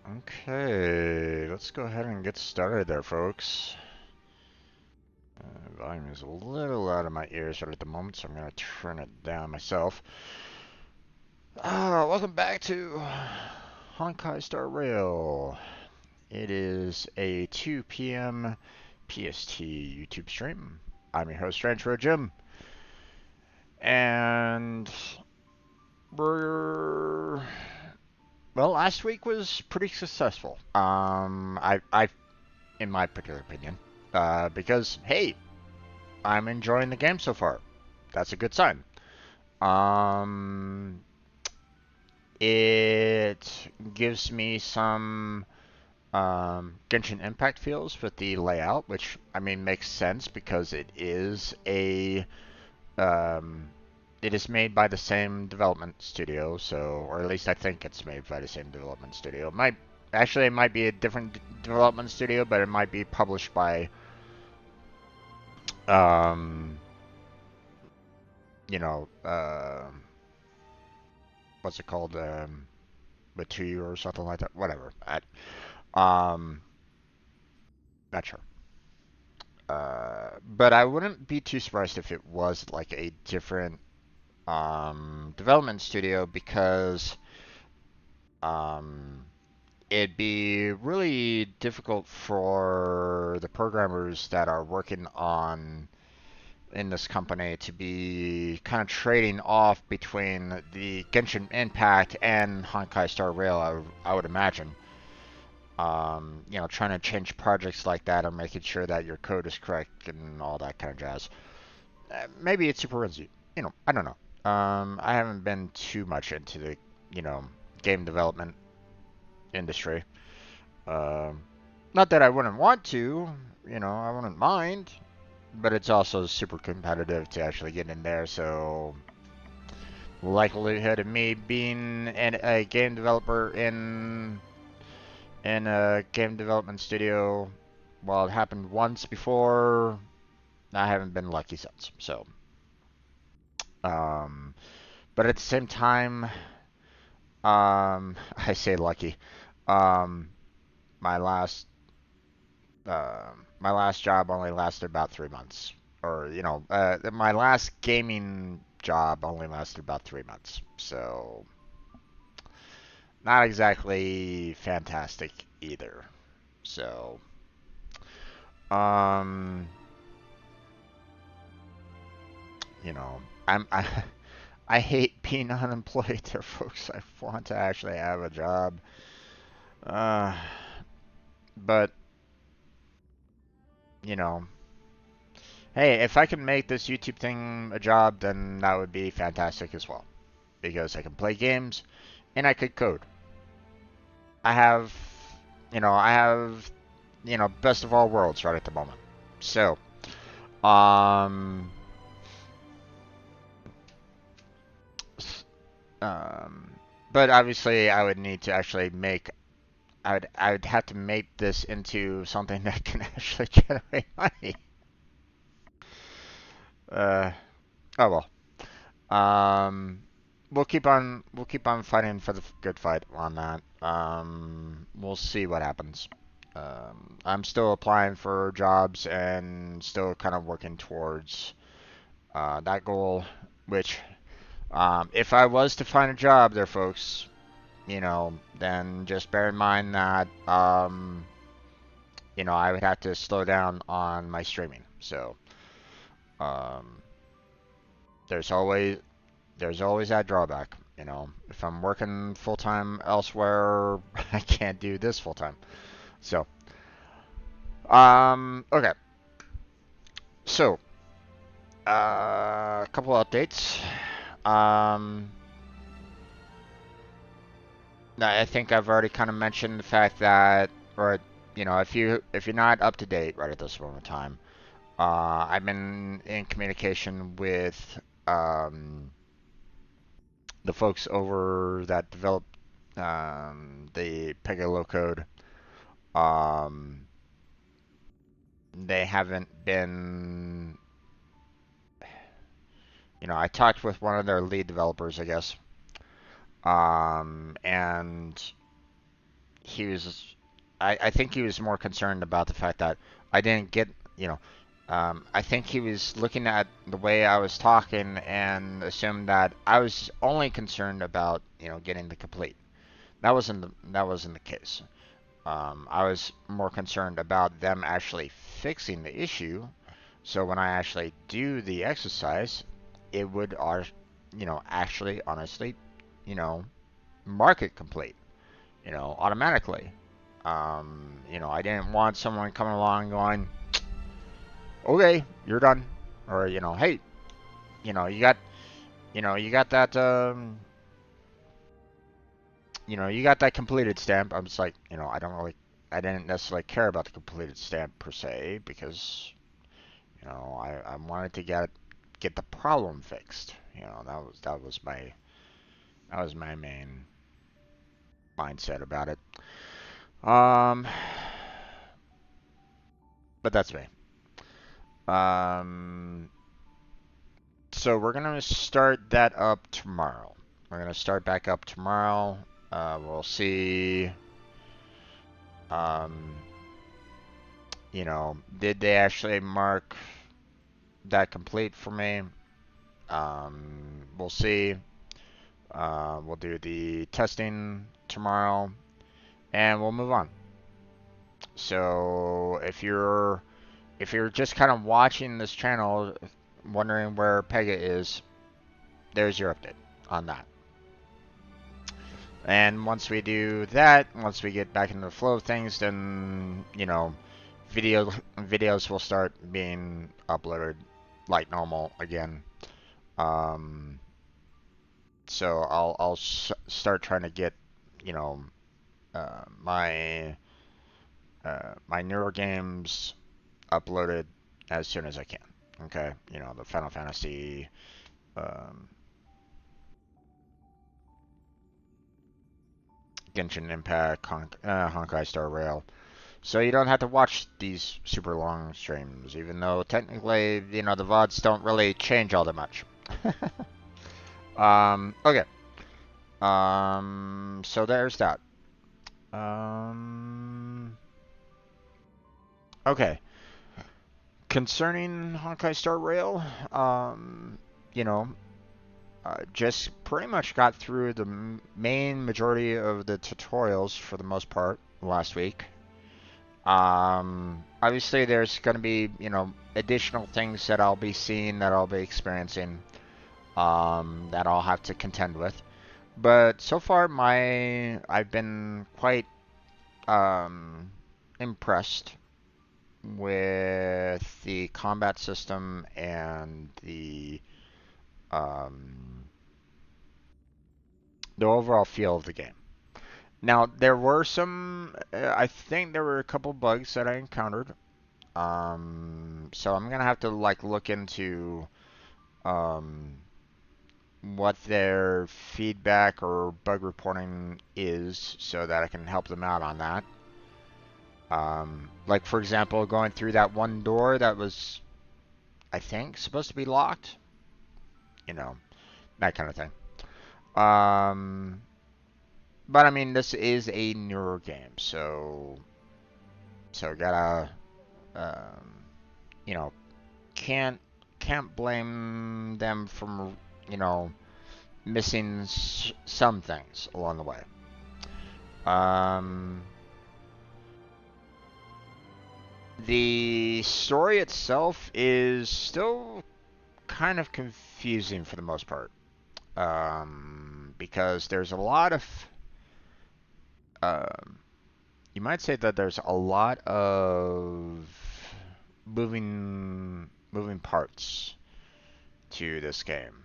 Okay, let's go ahead and get started there, folks. Volume is a little loud in my ears right at the moment, so I'm going to turn it down myself. Welcome back to Honkai Star Rail. It is a 2 p.m. PST YouTube stream. I'm your host, Rancho Jim. And we're... Well, last week was pretty successful. In my particular opinion. Because, hey, I'm enjoying the game so far. That's a good sign. Um, it gives me some Genshin Impact feels with the layout, which I mean makes sense because um, it is made by the same development studio, so or at least I think it's made by the same development studio. It might be a different development studio, but it might be published by um, you know, what's it called? Batu or something like that. Whatever. Um, Not sure. But I wouldn't be too surprised if it was like a different development studio because um, it'd be really difficult for the programmers that are working on in this company to be kind of trading off between the Genshin Impact and Honkai Star Rail, I would imagine. Trying to change projects like that and making sure that your code is correct and all that kind of jazz. Maybe it's super easy. I don't know. I haven't been too much into the, you know, game development industry. Um, Not that I wouldn't want to, I wouldn't mind, but it's also super competitive to actually get in there, so likelihood of me being a game developer in a game development studio, well, it happened once before. I haven't been lucky since. So, um, but at the same time, I say lucky. Um, my last my last job only lasted about 3 months, or my last gaming job only lasted about 3 months. So, not exactly fantastic either. So, um, you know, I hate being unemployed there, folks. I want to actually have a job. Uh, but, you know, hey, if I can make this YouTube thing a job, then that would be fantastic as well. Because I can play games and I could code. I have, I have, best of all worlds right at the moment. So, um, um, but obviously I would need to actually I would have to make this into something that can actually generate money. Uh, oh well. We'll keep on fighting for the good fight on that. We'll see what happens. I'm still applying for jobs and still kind of working towards that goal. Which, if I was to find a job there, folks, then just bear in mind that I would have to slow down on my streaming. So, um, there's always that drawback. If I'm working full time elsewhere, I can't do this full time. So, okay. So, a couple updates. Um, I think I've already kind of mentioned the fact that, or if you're not up to date right at this moment in time, I've been in communication with the folks over that developed the Pegalo code. Um, they haven't been, I talked with one of their lead developers, I guess, and he was, I think he was more concerned about the fact that I didn't get, you know, I think he was looking at the way I was talking and assumed that I was only concerned about, getting the complete. That wasn't the case. I was more concerned about them actually fixing the issue, so when I actually do the exercise, it would, actually, honestly, you know, mark it complete, automatically. I didn't want someone coming along going, okay, you're done, or hey, you got, you got that, you got that completed stamp. I'm just like, I didn't necessarily care about the completed stamp per se because, I wanted to get the problem fixed. That was my main mindset about it. Um, but that's me. Um, so we're gonna start that up tomorrow. We're gonna start back up tomorrow. We'll see. Um, did they actually mark that complete for me? We'll see. We'll do the testing tomorrow, and we'll move on. So if you're just kind of watching this channel, wondering where Pega is, there's your update on that. And once we do that, once we get back into the flow of things, then videos will start being uploaded like normal again. So I'll start trying to get my my newer games uploaded as soon as I can. Okay, the Final Fantasy, um, Genshin Impact, Honkai Star Rail. So you don't have to watch these super long streams, even though technically, the VODs don't really change all that much. Okay. So there's that. Okay. Concerning Honkai Star Rail, you know, just pretty much got through the main majority of the tutorials for the most part last week. Obviously there's going to be, additional things that I'll be seeing, that I'll be experiencing, that I'll have to contend with. But so far, I've been quite impressed with the combat system and um, the overall feel of the game. Now, there were I think there were a couple bugs that I encountered. So I'm gonna have to look into um, what their feedback or bug reporting is so that I can help them out on that. Like, for example, going through that one door that was, I think, supposed to be locked. That kind of thing. But I mean, this is a newer game, so gotta, um, you know, can't blame them from, missing some things along the way. The story itself is still kind of confusing for the most part, because there's a lot of, you might say that there's a lot of moving parts to this game.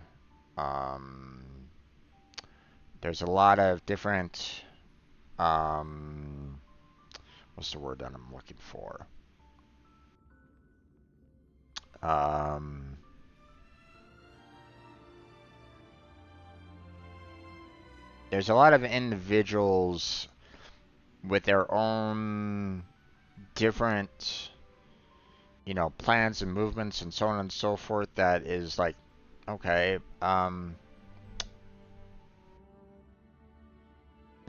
There's a lot of different, what's the word that I'm looking for? There's a lot of individuals with their own different, plans and movements and so on and so forth, that is like, okay,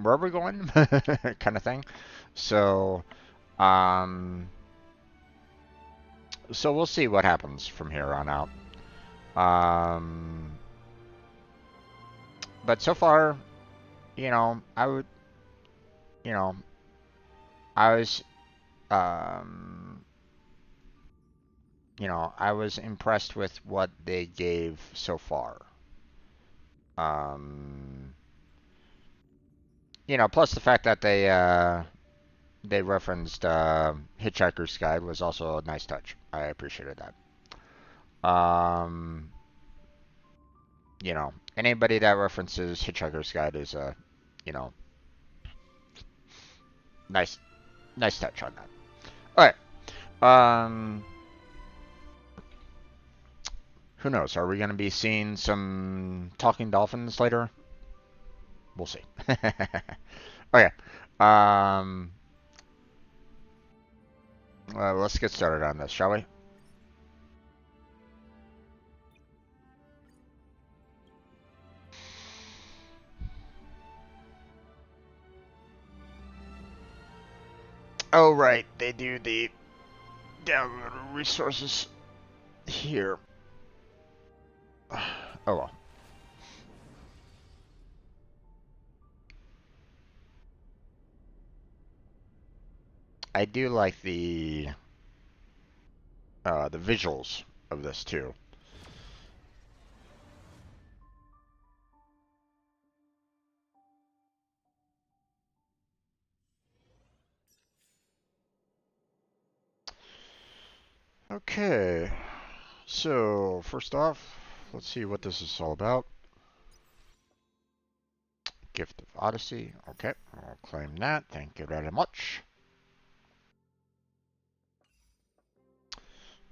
where are we going? kind of thing. So, um, so we'll see what happens from here on out. Um, but so far, you know, I would, you know, I was, um, I was impressed with what they gave so far. Um, plus the fact that they referenced Hitchhiker's Guide was also a nice touch. I appreciated that. Anybody that references Hitchhiker's Guide is a, you know, nice, nice touch on that. All right. Who knows? Are we going to be seeing some talking dolphins later? We'll see. Okay. Um, let's get started on this, shall we? Oh, right. They do the download resources here. Oh, well. I do like the visuals of this too. Okay, so first off, let's see what this is all about. Gift of Odyssey. Okay, I'll claim that. Thank you very much.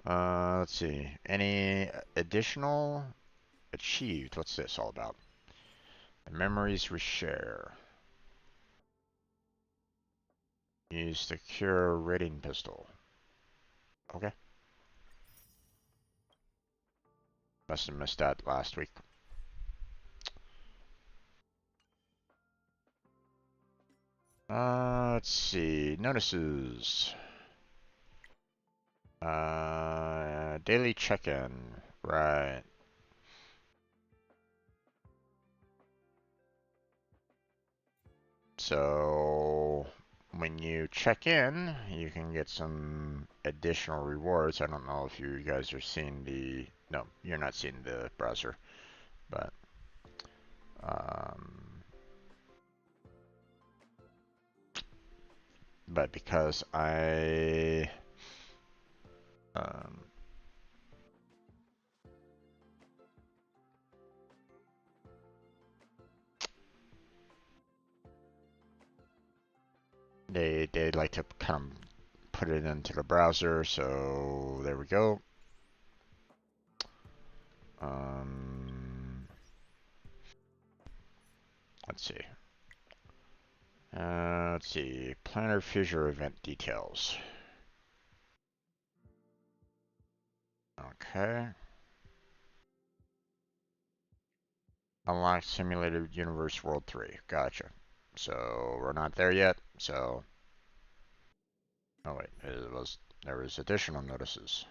Let's see. Any additional achieved? What's this all about? The memories we share. Use the cure rating pistol. Okay. Must have missed that last week. Let's see. Notices. Daily check-in. Right. So when you check in, you can get some additional rewards. I don't know if you guys are seeing the... No, you're not seeing the browser, but um, because um, they like to kind of put it into the browser, so there we go. Let's see. Let's see. Planner Fissure event details. Okay. Unlock Simulated Universe World 3. Gotcha. So we're not there yet. So, oh wait, there was additional notices.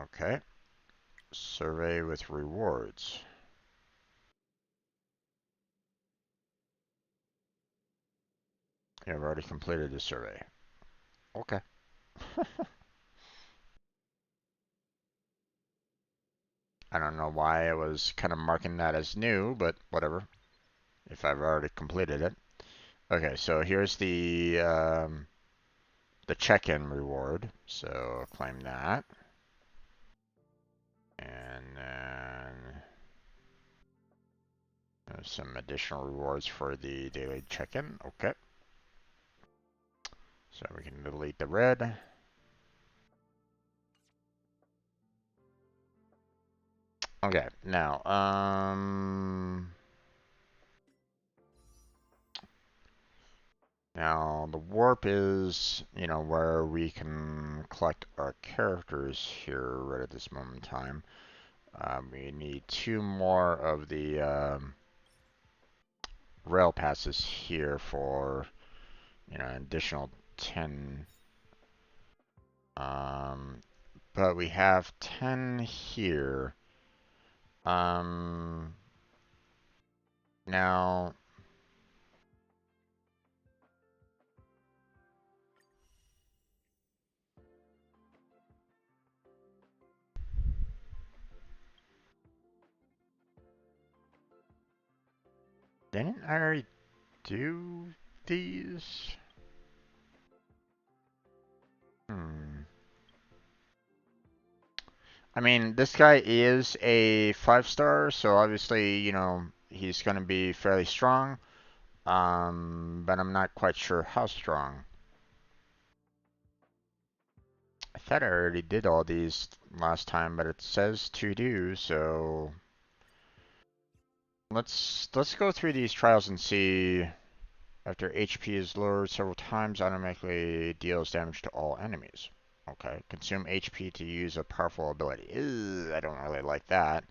Okay. Survey with rewards. You've already completed the survey. Okay. I don't know why I was kind of marking that as new, but whatever. If I've already completed it. Okay, so here's the check-in reward. So claim that. And then some additional rewards for the daily check-in. Okay. So we can delete the red. Okay, now, now the warp is, where we can collect our characters here right at this moment in time. We need two more of the rail passes here for, you know, an additional 10. But we have 10 here. Now, didn't I already do these? I mean, this guy is a 5-star, so obviously, you know, he's going to be fairly strong. But I'm not quite sure how strong. I thought I already did all these last time, but it says to do, so let's go through these trials and see. After HP is lowered several times, automatically deals damage to all enemies. Okay, consume HP to use a powerful ability. Ew, I don't really like that.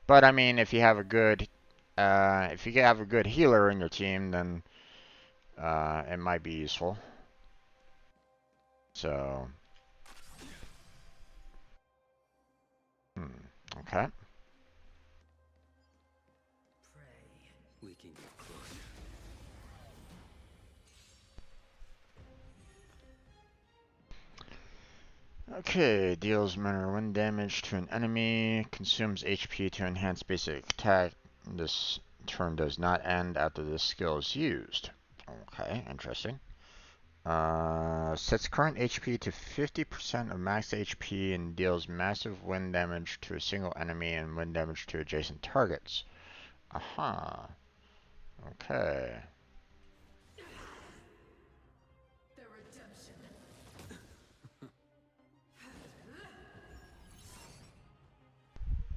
But I mean, if you have a good healer in your team, then it might be useful. So, okay. We can get closer. Okay, deals minor wind damage to an enemy, consumes HP to enhance basic attack. This turn does not end after this skill is used. Okay, interesting. Sets current HP to 50% of max HP and deals massive wind damage to a single enemy and wind damage to adjacent targets. Aha. Okay. The redemption.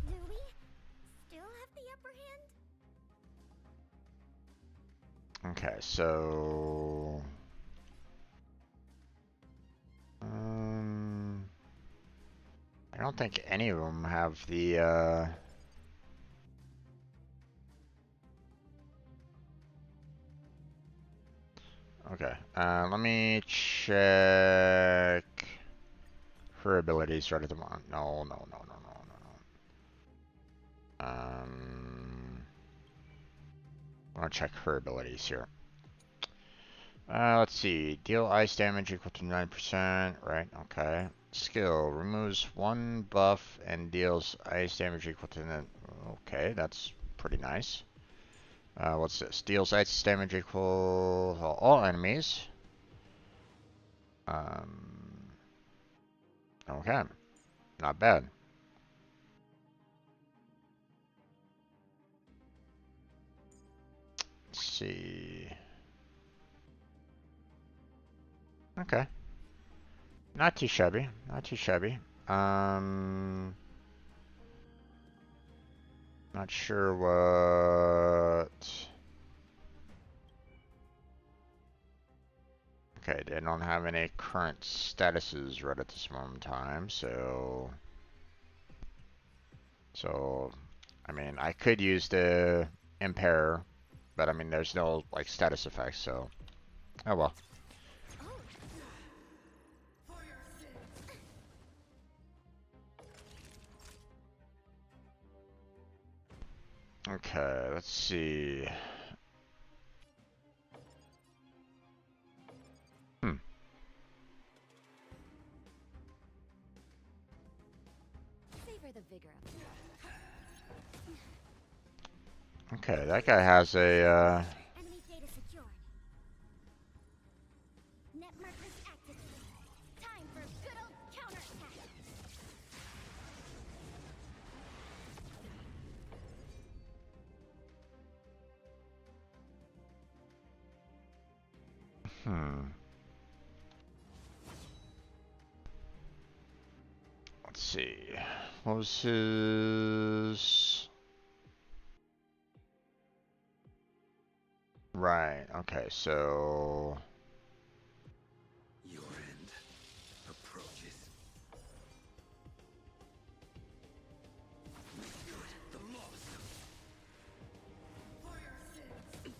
Do we still have the upper hand? Okay, so I don't think any of them have the okay, let me check her abilities right at the moment. No, no, no, no, no, no, no. I want to check her abilities here. Let's see. Deal ice damage equal to 9%. Right, okay. Skill. Removes 1 buff and deals ice damage equal to... Okay, that's pretty nice. What's this? Deals ice damage equal to all enemies. Okay. Not bad. Let's see. Okay. Not too shabby. Not too shabby. Not sure what... Okay, they don't have any current statuses right at this moment in time, so... I mean, I could use the Impair, but I mean, there's no, like, status effects, so... Oh well. Okay, let's see. Savor the vigor of it. Okay, that guy has a, Enemy data secured. Net markers activated. Time for good old counterattack. Let's see. What was his... Right, okay, so... Your end approaches. Make good the loss. For your sins.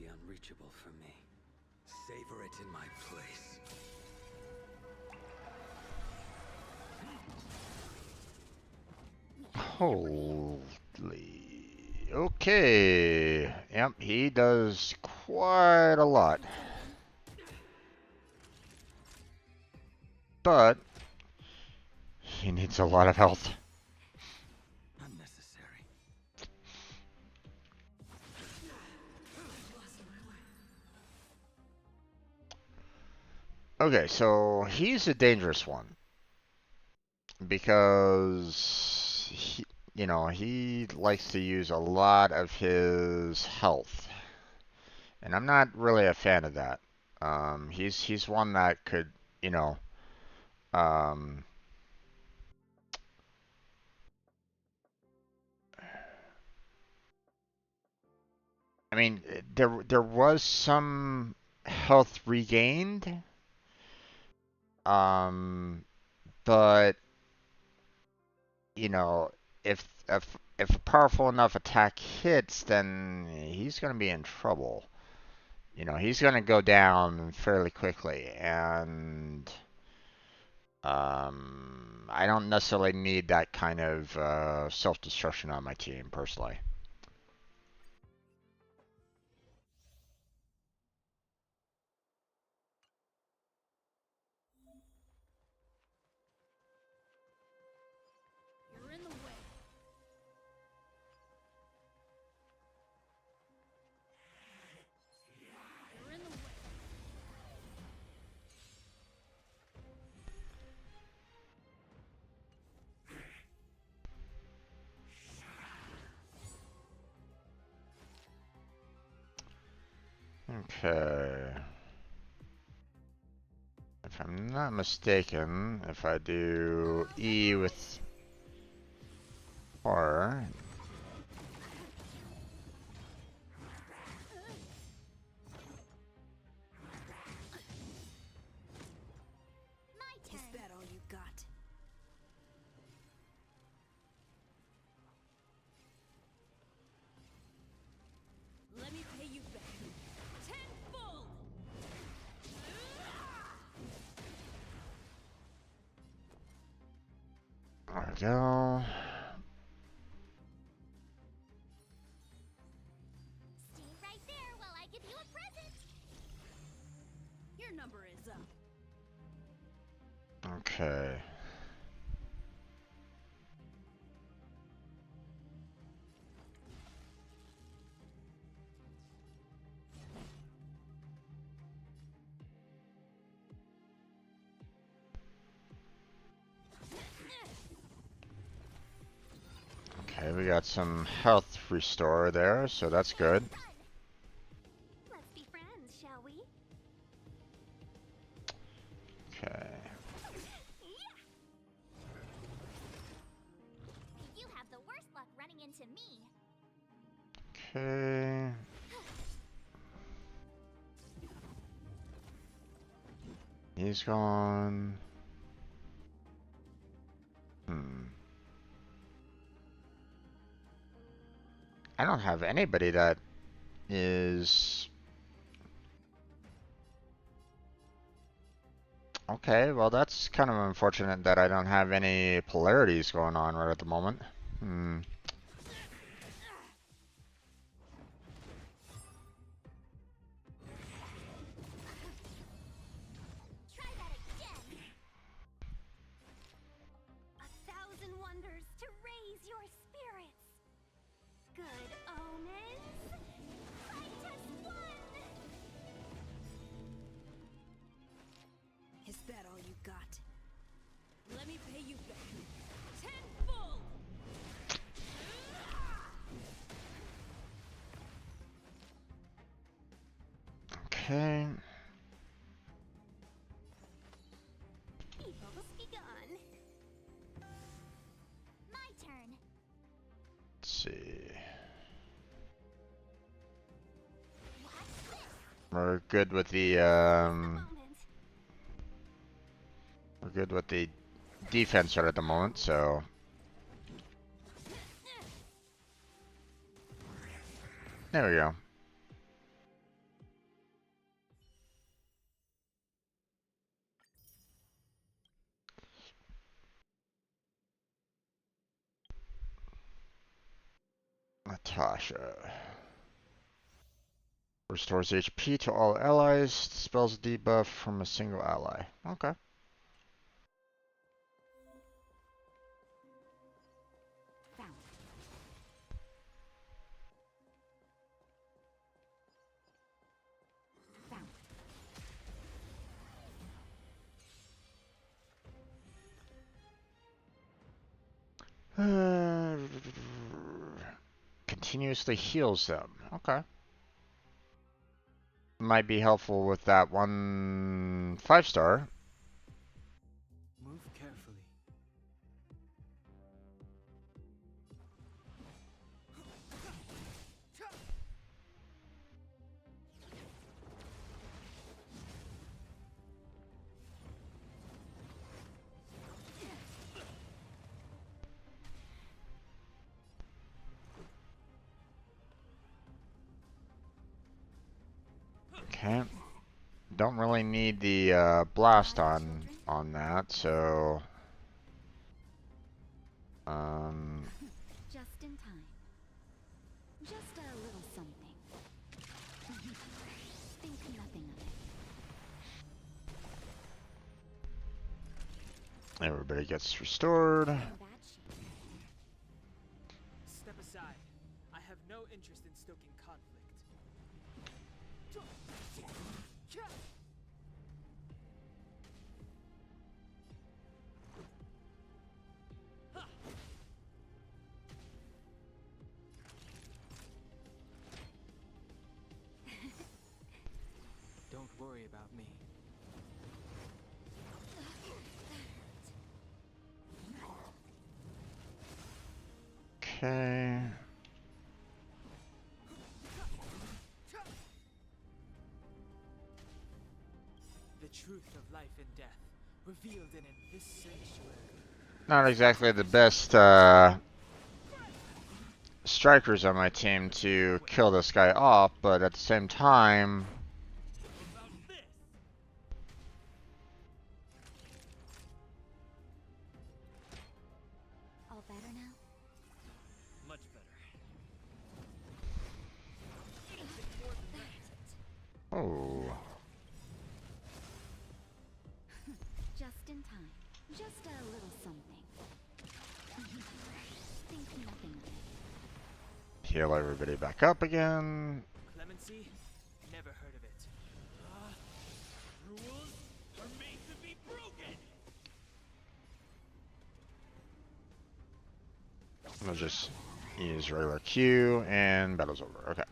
unreachable for me. Savor it in my place. Holy. Okay. Yep, he does quite a lot. But he needs a lot of health. Unnecessary. Okay, so he's a dangerous one because he likes to use a lot of his health, and I'm not really a fan of that. He's one that could, you know, um, I mean, there was some health regained, um, but you know, if a powerful enough attack hits, then he's gonna be in trouble. He's gonna go down fairly quickly, and I don't necessarily need that kind of self-destruction on my team personally. You're in the way. You're in the way. Okay. If I'm not mistaken, if I do E with horror, My turn. Is that all you got? Let me pay you back. Tenfold! there we go. Stay right there while I give you a present. Your number is up. Okay. Okay, we got some health restore there, so that's good. Done. Let's be friends, shall we? Okay. Yeah. You have the worst luck running into me. Okay. He's gone. I don't have anybody that is... Okay, well that's kind of unfortunate that I don't have any polarities going on right at the moment. Try that again. A thousand wonders to raise your spirits. Good omens. I just won. Is that all you got? Let me pay you back. Tenfold! Okay. Evils begun. My turn. Let's see. What's this? We're good with the Moment. we're good with the defense right at the moment, so there we go. Natasha. Restores HP to all allies. Dispels a debuff from a single ally. Okay. Found. Found. Continuously heals them. Okay. Might be helpful with that one 5-star. Move carefully. Okay. Don't really need the blast on that, so Just in time. Just a little something. Think nothing of it. everybody gets restored. In bad shape. Step aside. I have no interest in stoking conflict. Don't worry about me. Okay. The truth of life and death, revealed in this sanctuary. Not exactly the best strikers on my team to kill this guy off, but at the same time, All better now? Much better. oh, Just in time. Just a little something. Think nothing of it. heal everybody back up again. Clemency? Never heard of it. Rules are made to be broken! I'll just use regular Q and battle's over. Okay.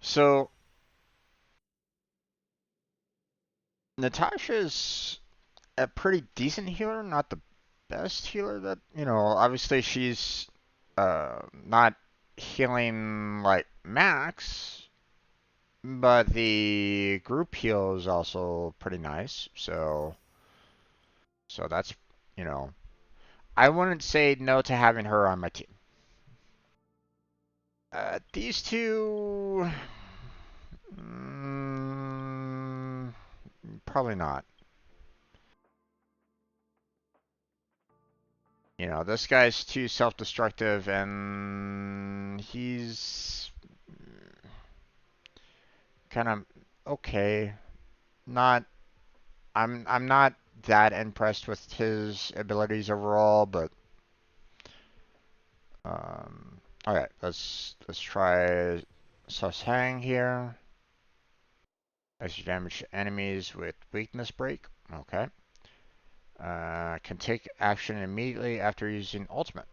So Natasha's a pretty decent healer, not the best healer that, obviously she's not healing like max, but the group heal is also pretty nice. So that's, I wouldn't say no to having her on my team. These two, probably not. This guy's too self-destructive, and he's kind of okay. Not, I'm not that impressed with his abilities overall, but all right, let's try Hang here. Extra damage to enemies with weakness break. Okay. Can take action immediately after using ultimate.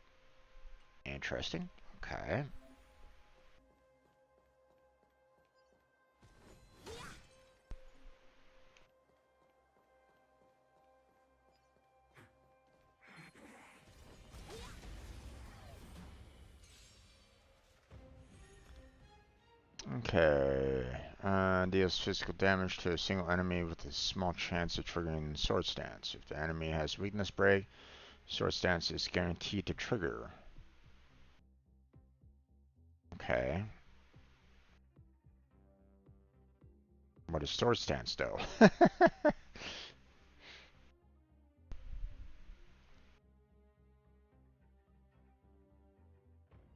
Interesting. Okay. Okay. Deals physical damage to a single enemy with a small chance of triggering Sword Stance. If the enemy has weakness break, Sword Stance is guaranteed to trigger. Okay. What is Sword Stance, though?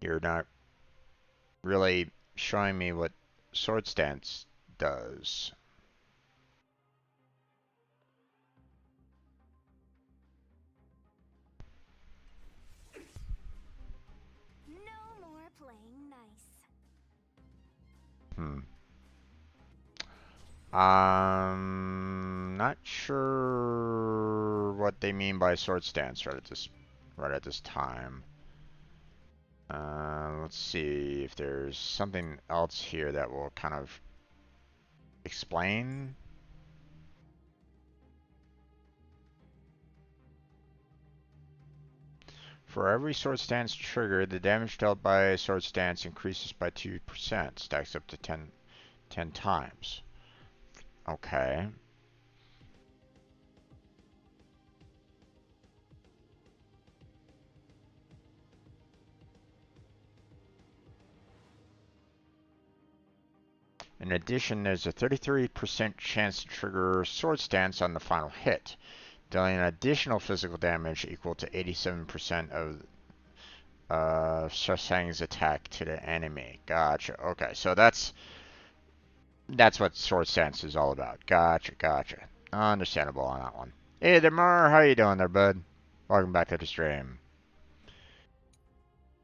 You're not really showing me what sword stance does. No more playing nice. Not sure what they mean by sword stance right at this time. Let's see if there's something else here that will kind of explain. For every sword stance triggered, the damage dealt by a sword stance increases by 2%, stacks up to 10 times. Okay. In addition, there's a 33% chance to trigger sword stance on the final hit, dealing additional physical damage equal to 87% of Shasang's attack to the enemy. Gotcha. Okay, so that's what sword stance is all about. Gotcha. Understandable on that one. Hey there, Mar. How you doing there, bud? Welcome back to the stream.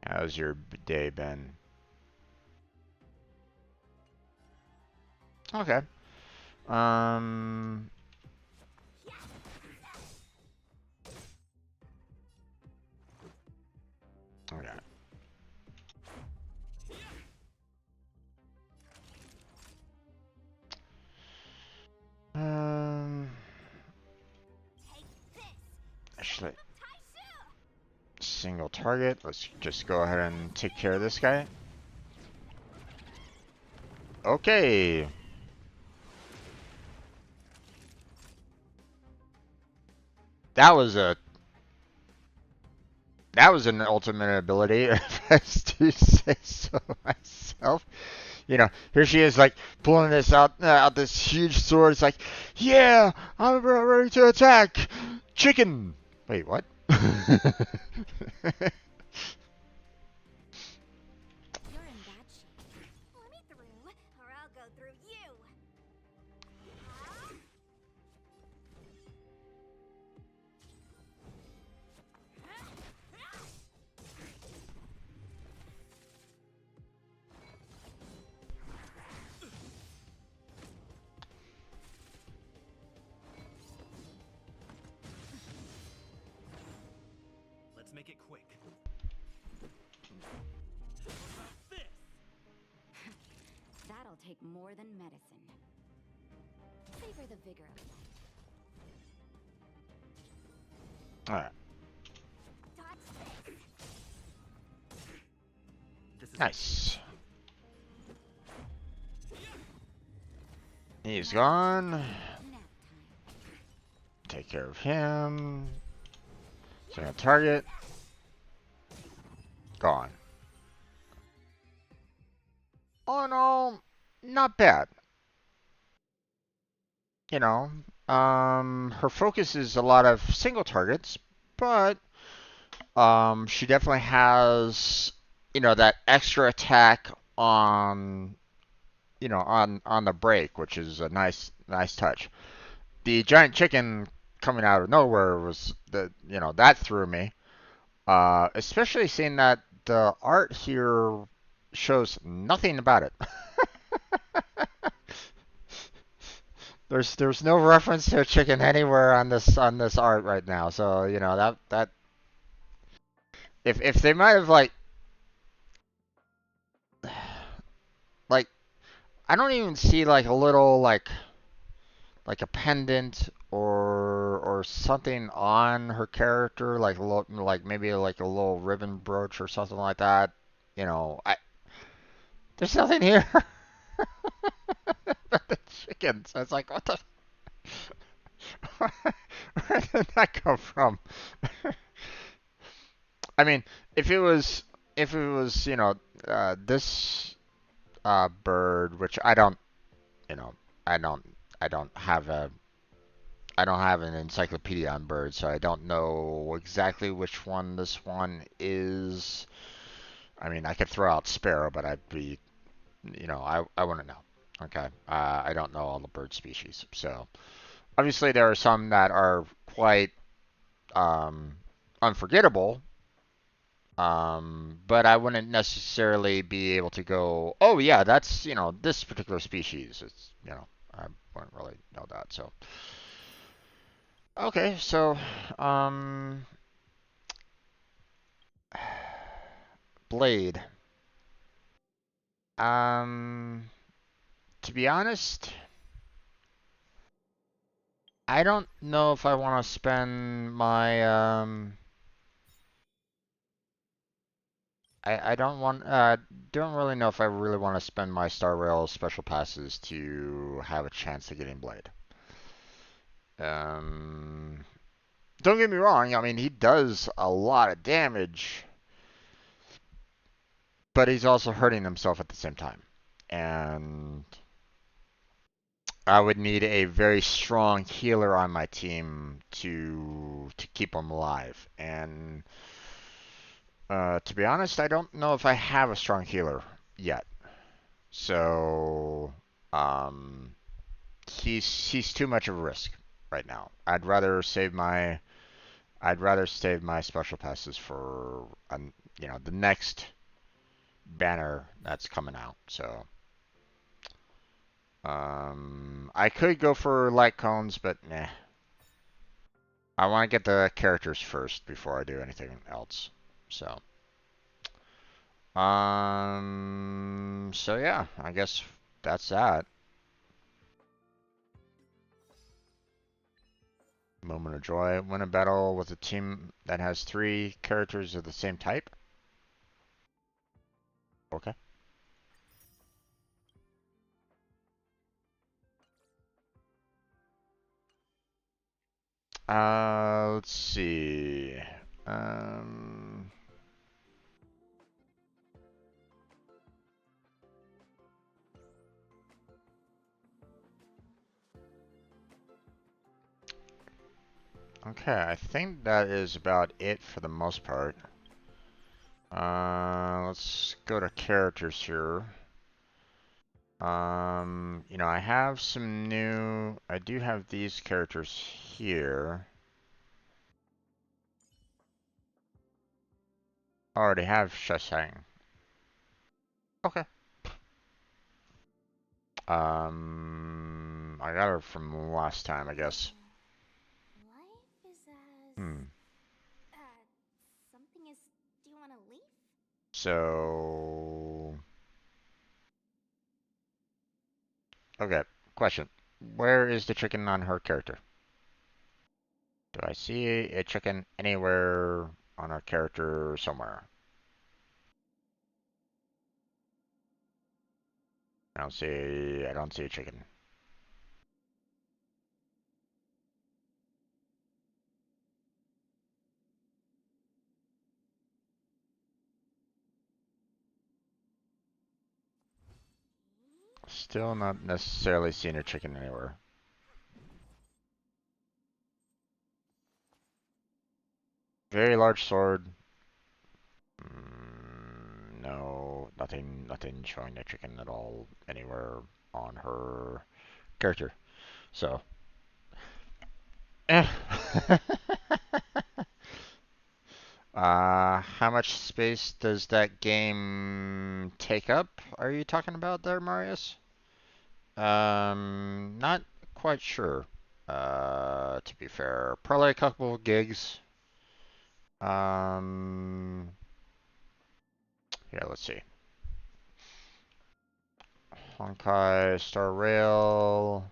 How's your day been? Okay. Okay. Actually, single target. Let's just go ahead and take care of this guy. Okay. That was an ultimate ability, if I do say so myself. You know, here she is, like, pulling this out this huge sword. It's like, yeah, I'm ready to attack. Chicken. Wait, what? You're in bad shape. Let me through, or I'll go through you. Let's make it quick. That'll take more than medicine. Savor the vigor of life. All right. Dodge this. This is Nice. He's gone. Nap time. Take care of him. Second target. Gone. All in all, not bad. You know, her focus is a lot of single targets, but she definitely has, that extra attack on, on the break, which is a nice touch. The giant chicken coming out of nowhere was that threw me. Especially seeing that the art here shows nothing about it. There's no reference to a chicken anywhere on this art right now. So that if they might have like I don't even see like a little like a pendant or something on her character, like maybe like a little ribbon brooch or something like that. There's nothing here but the chicken. So it's like, what the? Where did that come from? I mean, if it was this bird, which I don't, I don't I don't have an encyclopedia on birds, so I don't know exactly which one this one is. I mean, I could throw out sparrow, but I'd be, I wouldn't know. Okay, I don't know all the bird species, so obviously there are some that are quite unforgettable, but I wouldn't necessarily be able to go, oh yeah, that's this particular species. I wouldn't really know that. So okay, so um, Blade. Um, to be honest, I don't know if I want to spend my I don't really know if I really want to spend my Star Rail special passes to have a chance of getting Blade. Um, don't get me wrong. I mean, he does a lot of damage, but he's also hurting himself at the same time. And I would need a very strong healer on my team to keep him alive. And to be honest, I don't know if I have a strong healer yet. So um, he's too much of a risk right now. I'd rather save my special passes for the next banner that's coming out. So I could go for light cones, but nah. I want to get the characters first before I do anything else. So so yeah, I guess that's that. Moment of joy. Win a battle with a team that has 3 characters of the same type. Okay. Let's see. Um, okay, I think that is about it for the most part. Let's go to characters here. I do have these characters here. I already have Shasang. Okay. I got her from last time, I guess. Life is as Hmm. something is. Do you want to leave? So, okay. Question. Where is the chicken on her character? Do I see a chicken anywhere on her character somewhere? I don't see a chicken. Still not necessarily seeing a chicken anywhere. Very large sword. No, nothing showing a chicken at all anywhere on her character. So, eh. How much space does that game take up? Are you talking about there, Marius? Not quite sure. To be fair, probably a couple of gigs. Um, yeah, let's see. Honkai Star Rail.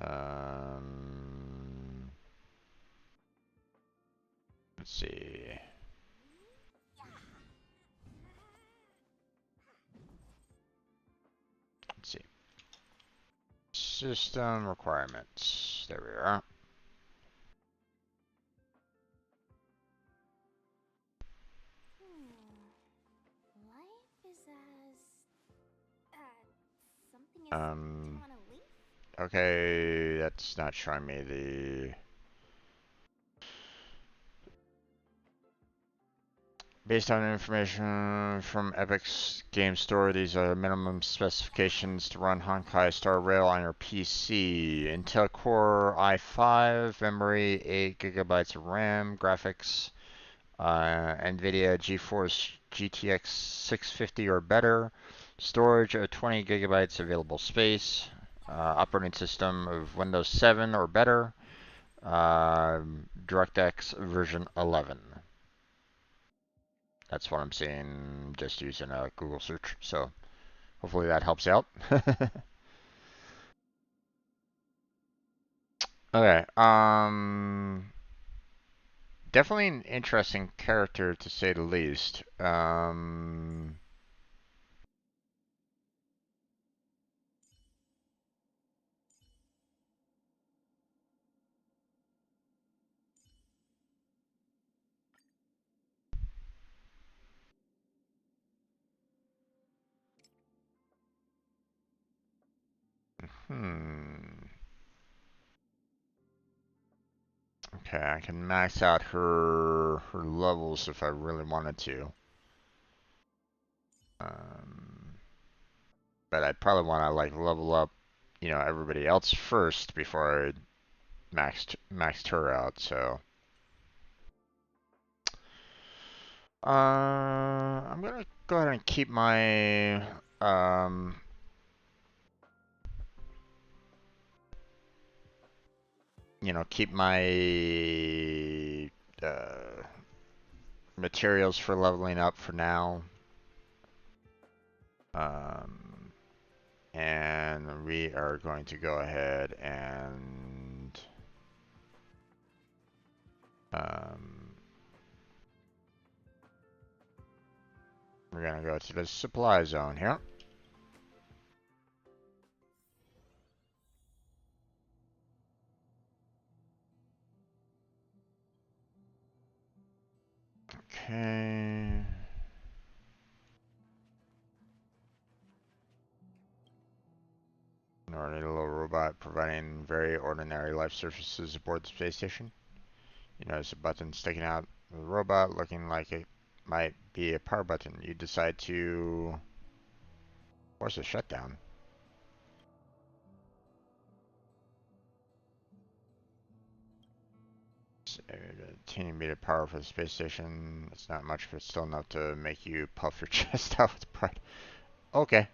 Um, let's see. Let's see. System requirements. There we are. Life is as something is. Do you Um, want to leave? okay, that's not showing me the Based on information from Epic's game store, these are minimum specifications to run Honkai Star Rail on your PC. Intel Core i5, memory 8 gigabytes of RAM, graphics, NVIDIA GeForce GTX 650 or better, storage of 20 gigabytes available space, operating system of Windows 7 or better, DirectX version 11. That's what I'm seeing just using a Google search. So hopefully that helps out. Okay. Definitely an interesting character to say the least. Hmm. Okay, I can max out her levels if I really wanted to. Um, but I'd probably want to like level up, everybody else first before I maxed her out. So, I'm gonna go ahead and keep my keep my materials for leveling up for now. Um, and we are going to go ahead and we're going to go to the supply zone here. Okay. An ordinary little robot providing very ordinary life services aboard the space station. You notice a button sticking out of the robot looking like it might be a power button. You decide to force a shutdown. A teeny bit of power for the space station. It's not much, but still enough to make you puff your chest out with pride. Okay.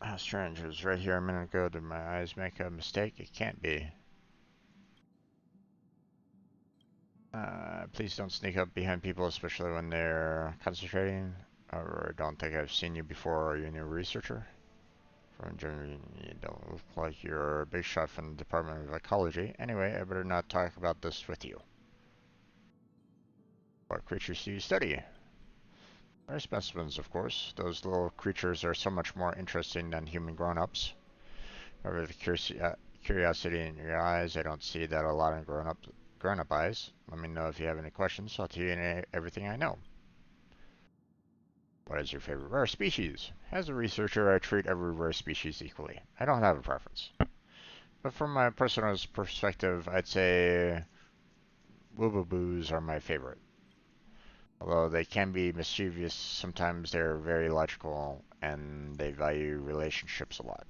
How strange. It was right here a minute ago. Did my eyes make a mistake? It can't be. Please don't sneak up behind people, especially when they're concentrating. Or I don't think I've seen you before. Are you a new researcher? From Germany, you don't look like you're a big shot from the Department of Ecology. Anyway, I better not talk about this with you. What creatures do you study? They're specimens, of course. Those little creatures are so much more interesting than human grown-ups. Over the curiosity in your eyes, I don't see that a lot in grown-up eyes. Let me know if you have any questions. I'll tell you everything I know. What is your favorite rare species? As a researcher, I treat every rare species equally. I don't have a preference. But from my personal perspective, I'd say wooboos are my favorite. Although they can be mischievous, sometimes they're very logical and they value relationships a lot.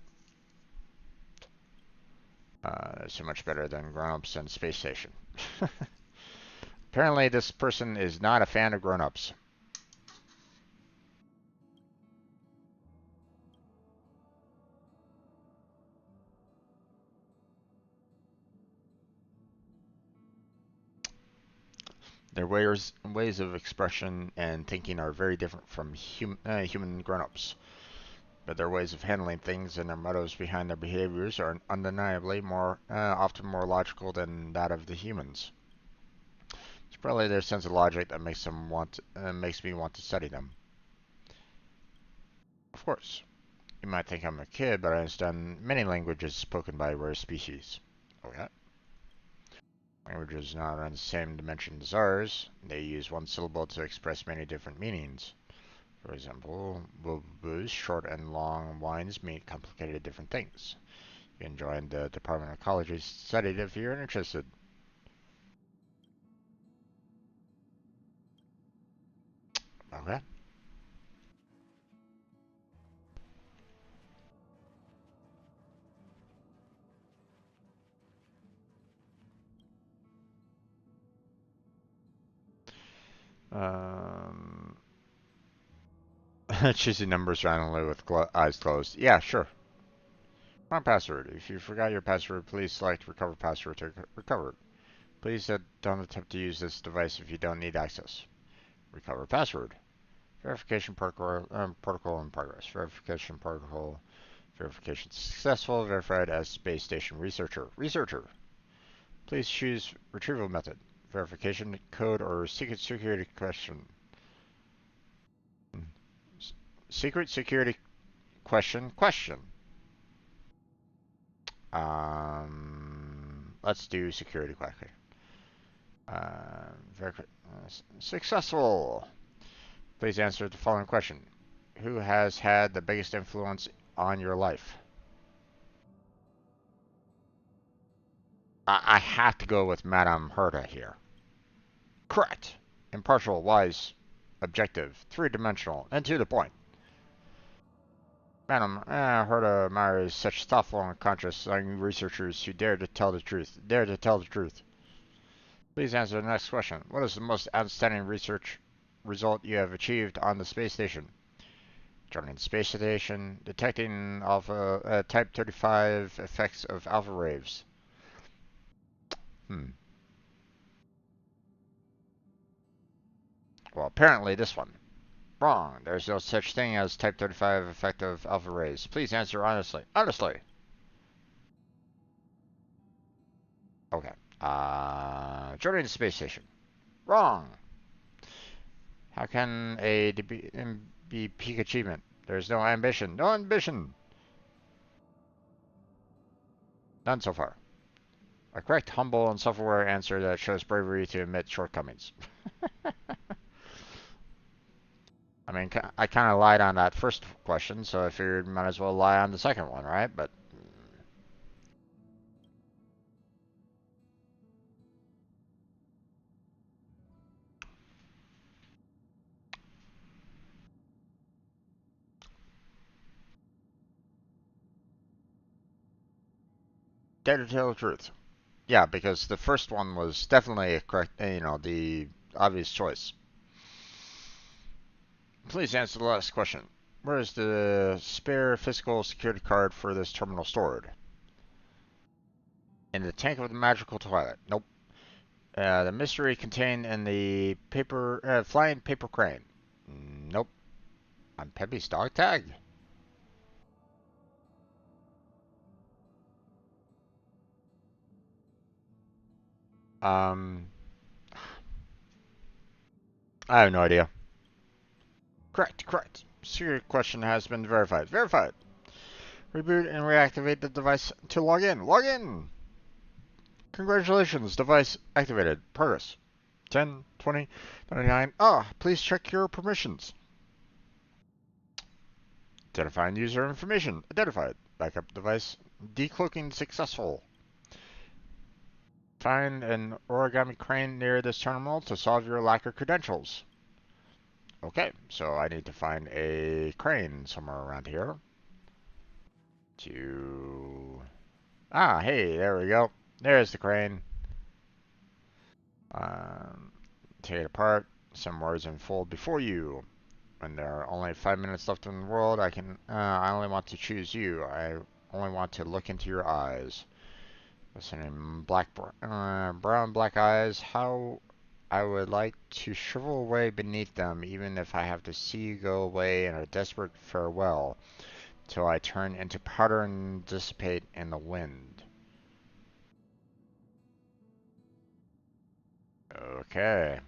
So much better than grown-ups and space station. Apparently this person is not a fan of grown-ups. Their ways of expression and thinking are very different from human grown-ups. But their ways of handling things and their motives behind their behaviors are undeniably often more logical than that of the humans. It's probably their sense of logic that makes me want to study them. Of course. You might think I'm a kid, but I understand many languages spoken by rare species. Okay. Languages not on the same dimension as ours. They use one syllable to express many different meanings. For example, short and long lines mean complicated different things. You can join the Department of Ecology's study if you're interested. Okay. Um, choosing numbers randomly with eyes closed. Yeah, sure. Wrong password. If you forgot your password, please select recover password to recover it. Please don't attempt to use this device if you don't need access. Recover password. Verification protocol in progress. Verification protocol. Verification successful. Verified as space station researcher. Researcher. Please choose retrieval method. Verification code or secret security question. Secret security question. Let's do security question. Successful. Please answer the following question. Who has had the biggest influence on your life? I have to go with Madame Herta here. Correct. Impartial, wise, objective, three-dimensional, and to the point. Madam, Herta admires such thoughtful and conscious young researchers who dare to tell the truth. Dare to tell the truth. Please answer the next question. What is the most outstanding research result you have achieved on the space station? Joining the space station, detecting alpha type 35 effects of alpha waves. Well, apparently this one. Wrong. There's no such thing as type 35 effect of alpha rays. Please answer honestly. Honestly. Okay. Joining the space station. Wrong. How can a be peak achievement? There's no ambition. No ambition. None so far. A correct, humble, and self-aware answer that shows bravery to admit shortcomings. I mean, I kind of lied on that first question, so I figured might as well lie on the second one, right? But dare to tell the truth. Yeah, because the first one was definitely a correct, the obvious choice. Please answer the last question. Where is the spare physical security card for this terminal stored? In the tank of the magical toilet. Nope. The mystery contained in the flying paper crane. Nope. On Peppy's dog tag. I have no idea. Correct. Security question has been verified. Verified. Reboot and reactivate the device to log in. Log in! Congratulations, device activated. Progress. 10, 20, 29. Please check your permissions. Identifying user information. Identified. Backup device. Decloaking successful. Find an origami crane near this terminal to solve your lack of credentials. Okay, so I need to find a crane somewhere around here. Hey, there we go. There's the crane. Take it apart. Some words unfold before you. When there are only 5 minutes left in the world, I only want to choose you. I only want to look into your eyes. Listening, brown black eyes. How I would like to shrivel away beneath them, even if I have to see you go away in a desperate farewell, till I turn into powder and dissipate in the wind. Okay.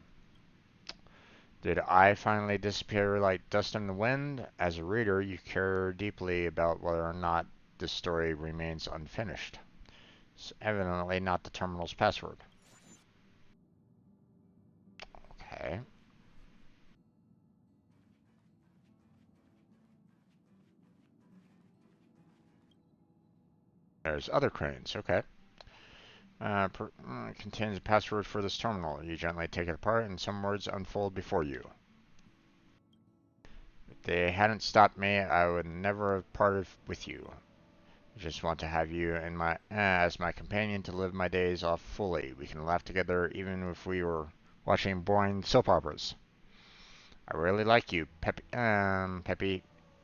Did I finally disappear like dust in the wind? As a reader, you care deeply about whether or not this story remains unfinished. It's evidently not the terminal's password. Okay. There's other cranes. Okay. Contains a password for this terminal. You gently take it apart and some words unfold before you. If they hadn't stopped me, I would never have parted with you. I just want to have you in my as my companion to live my days off fully. We can laugh together even if we were watching boring soap operas. I really like you, Peppy.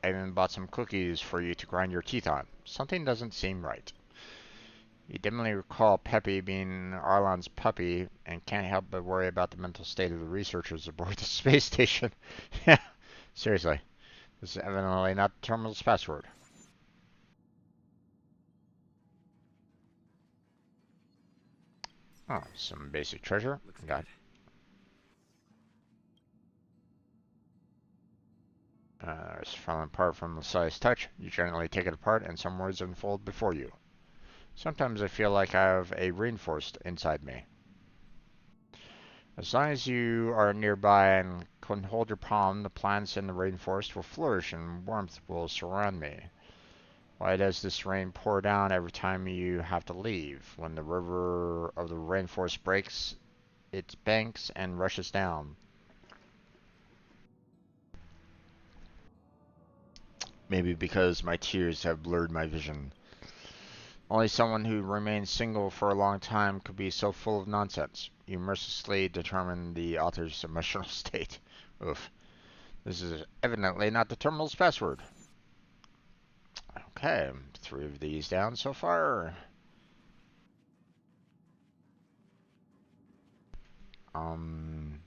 I even bought some cookies for you to grind your teeth on. Something doesn't seem right. You dimly recall Peppy being Arlon's puppy and can't help but worry about the mental state of the researchers aboard the space station. Yeah, seriously. This is evidently not the terminal's password. Oh, some basic treasure. Looks Got good. It's falling apart from the slightest touch. You gently take it apart and some words unfold before you. Sometimes I feel like I have a rainforest inside me. As long as you are nearby and can hold your palm, the plants in the rainforest will flourish and warmth will surround me. Why does this rain pour down every time you have to leave? When the river of the rainforest breaks its banks and rushes down. Maybe because my tears have blurred my vision. Only someone who remains single for a long time could be so full of nonsense. You mercilessly determine the author's emotional state. Oof. This is evidently not the terminal's password. Okay, 3 of these down so far. Um,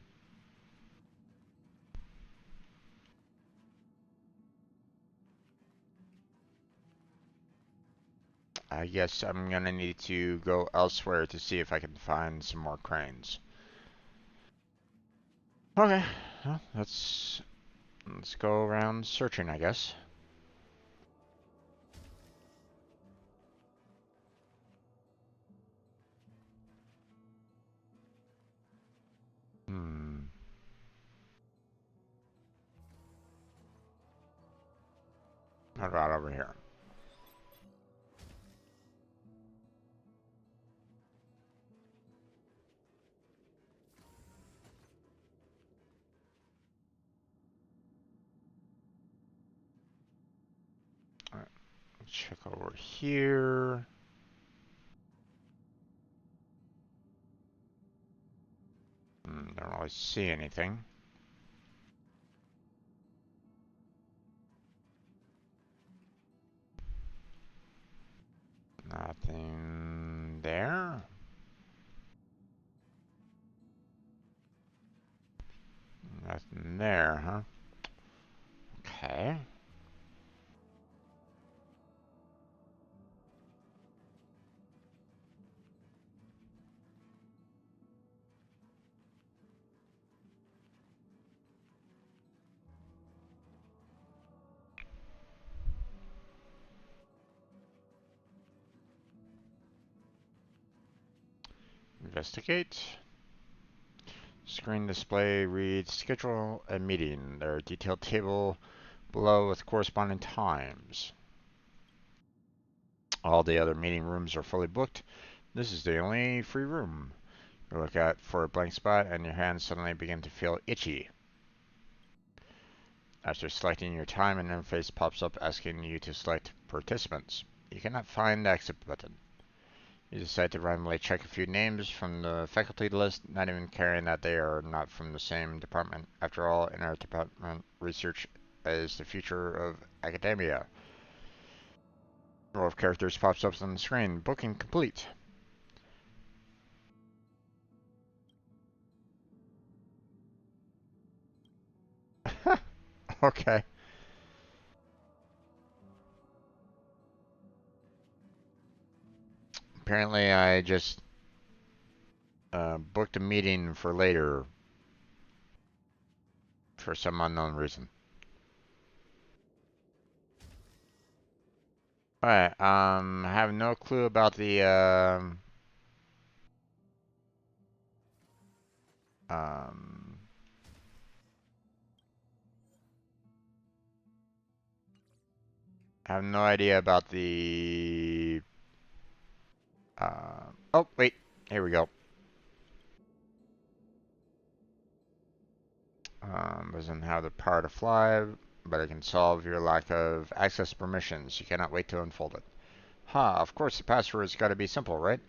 I guess I'm gonna need to go elsewhere to see if I can find some more cranes. Okay, well, let's go around searching, I guess. Hmm. What about over here? Alright, let's check over here. Don't really see anything. Nothing there. Nothing there, huh? Okay. Investigate. Screen display reads schedule a meeting. There are detailed table below with corresponding times. All the other meeting rooms are fully booked. This is the only free room. You look out for a blank spot and your hands suddenly begin to feel itchy. After selecting your time, an interface pops up asking you to select participants. You cannot find the exit button. You decide to randomly check a few names from the faculty list, not even caring that they are not from the same department. After all, interdepartment research is the future of academia. Row of characters pops up on the screen. Booking complete. Okay. Apparently I just booked a meeting for later for some unknown reason. Alright, I have no clue about the, I have no idea about the, oh, wait, here we go. Doesn't have the power to fly, but it can solve your lack of access permissions. You cannot wait to unfold it. Ha, of course the password's gotta be simple, right?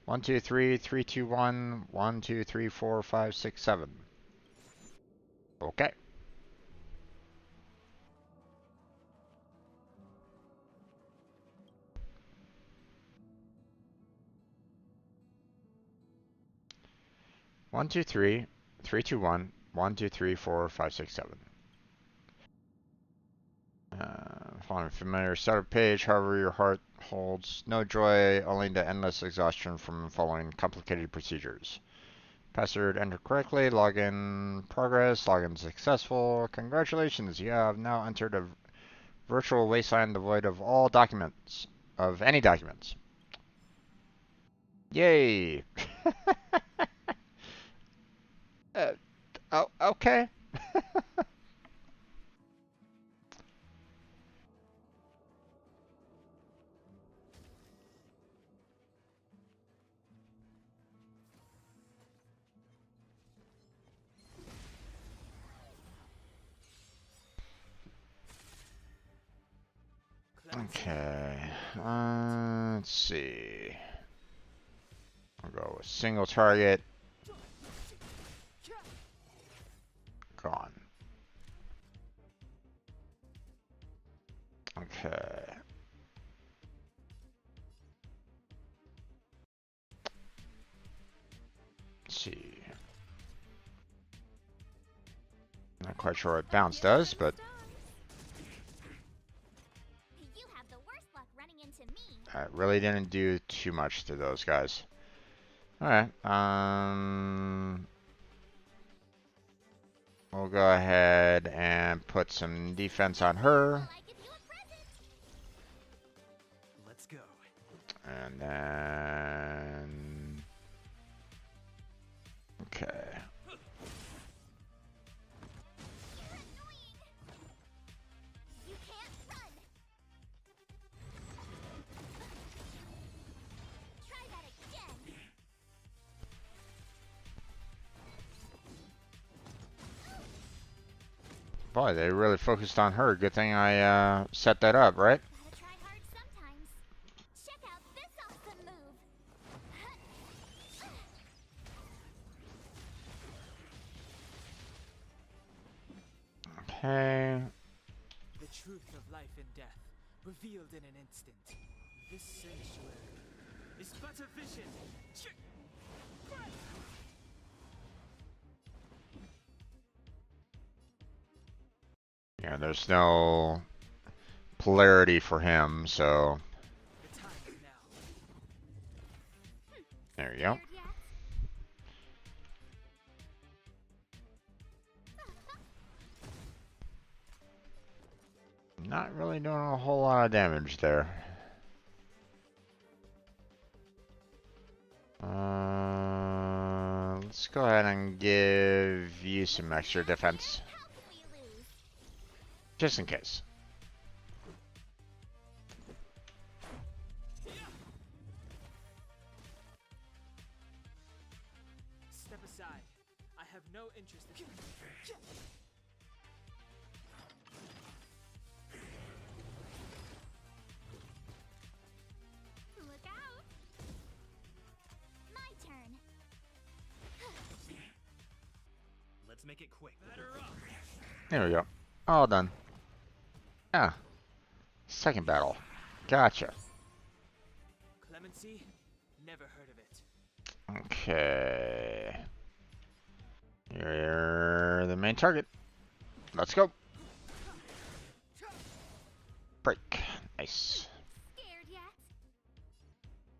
123 321 7. Okay. One, two, three, 321 7. Following familiar startup page, however, your heart holds no joy, only the endless exhaustion from following complicated procedures. Password entered correctly, login progress, login successful. Congratulations, you have now entered a virtual wasteland devoid of all documents, of any documents. Yay! Oh, okay. Okay, let's see. I'll go with single target. Gone. Okay. Let's see. Not quite sure what bounce does, but You have the worst luck running into me. I really didn't do too much to those guys. Alright, we'll go ahead and put some defense on her. I give you a present. Let's go. And then... Okay. You're annoying. You can't run. Try that again. Boy, they really focused on her. Good thing I set that up, right? Gotta try hard sometimes. Check out this awesome move. Okay. The truth of life and death, revealed in an instant. This sanctuary is but a vision. Yeah, there's no polarity for him, so The time is now. there you go. Scared yet? Not really doing a whole lot of damage there. Let's go ahead and give you some extra defense, How could we lose? just in case. Step aside. I have no interest in. Look out. My turn. Let's make it quick. Batter up. There we go. All done. Ah, second battle. Gotcha. Clemency? Never heard of it. Okay. You're the main target. Let's go. Break. Nice. Scared yet?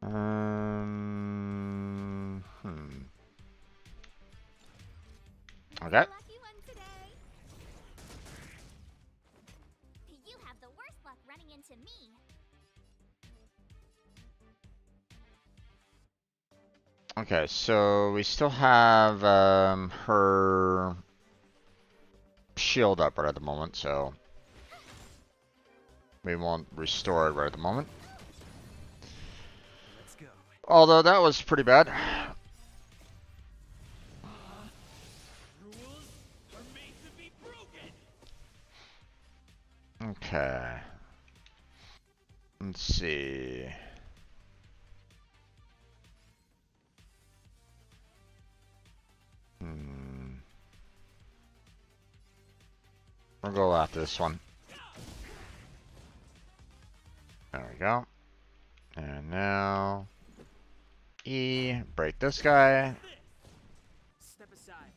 Hmm. Okay. Lucky one today. You have the worst luck running into me. Okay, so we still have her shield up right at the moment, so we won't restore it right at the moment. Let's go. Although that was pretty bad. Rules are made to be broken. Okay. Let's see. We'll go after this one. There we go. And now E, break this guy. Step aside.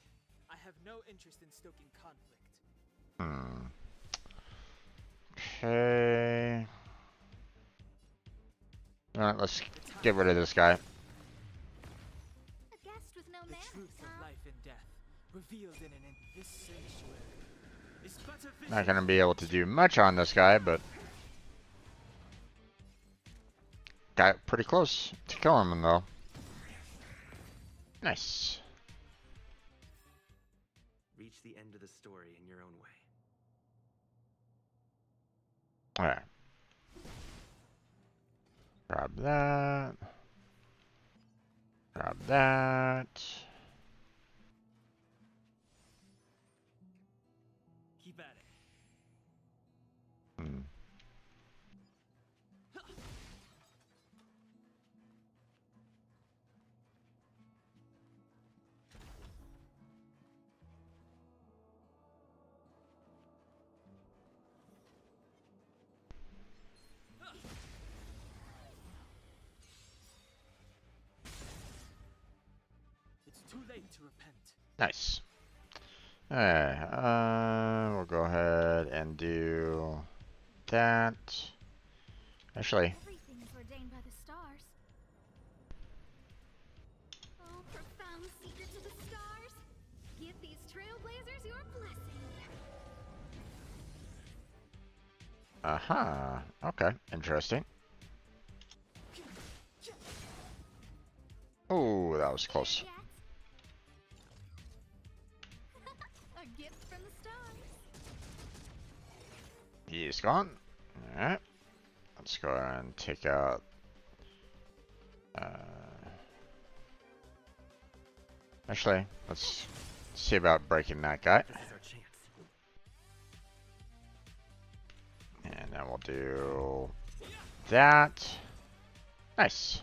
I have no interest in stoking conflict. Okay. Alright, let's get rid of this guy. A guest with no The manners, truth of huh? life and death, revealed in this sanctuary, is but a vision. Not gonna be able to do much on this guy, but got pretty close to killing him though. Nice. Reach the end of the story in your own way. Alright. Grab that. Grab that. Keep at it. It's too late to repent. Nice. Alright, we'll go ahead and do that. Actually, Everything's ordained by the stars. Oh, profound secrets of the stars. Give these trailblazers your blessing. aha. Okay, interesting. Oh, that was close. Yet. A gift from the stars. He's gone. Alright. Let's go ahead and take out. Actually, let's see about breaking that guy. This is our chance. And then we'll do that. Nice.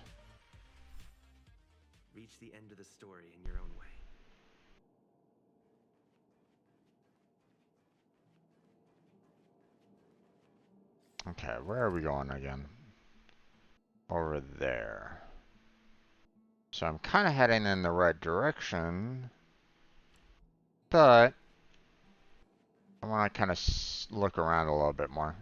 Reach the end of the story in your own way. Okay, where are we going again? Over there. So I'm kind of heading in the right direction, but I want to kind of look around a little bit more.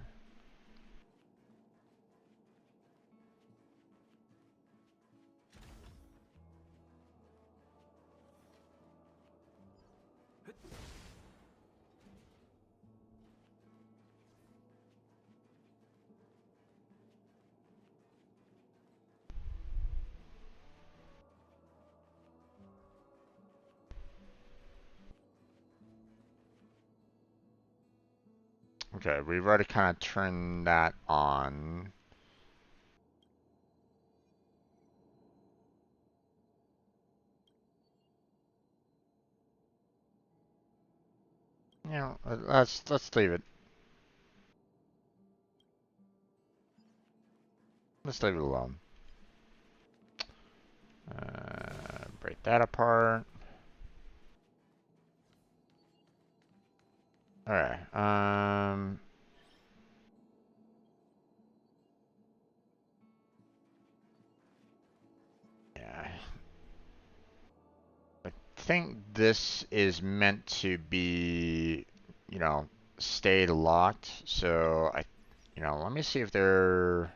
Okay, we've already kind of turned that on. You know, let's leave it. Let's leave it alone. Break that apart. Alright, yeah. I think this is meant to be, you know, stayed locked, so let me see if there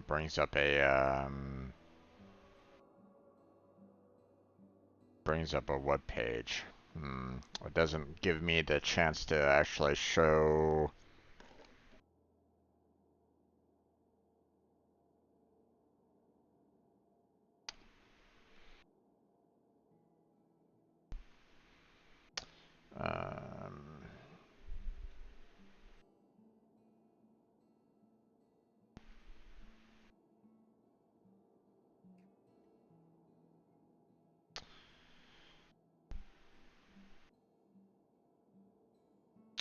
brings up a, brings up a web page. It doesn't give me the chance to actually show. Um,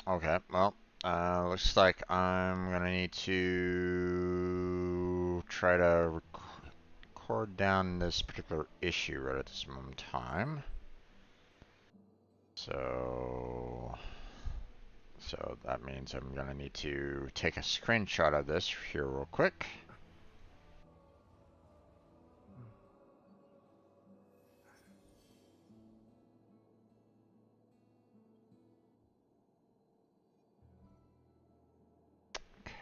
okay, well, looks like I'm gonna need to try to record down this particular issue right at this moment in time. So that means I'm gonna need to take a screenshot of this here real quick.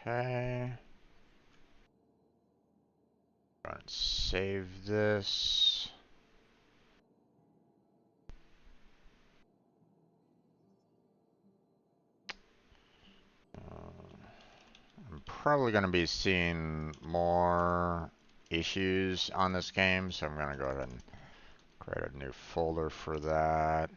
Okay. Run and save this. I'm probably going to be seeing more issues on this game, so I'm going to go ahead and create a new folder for that.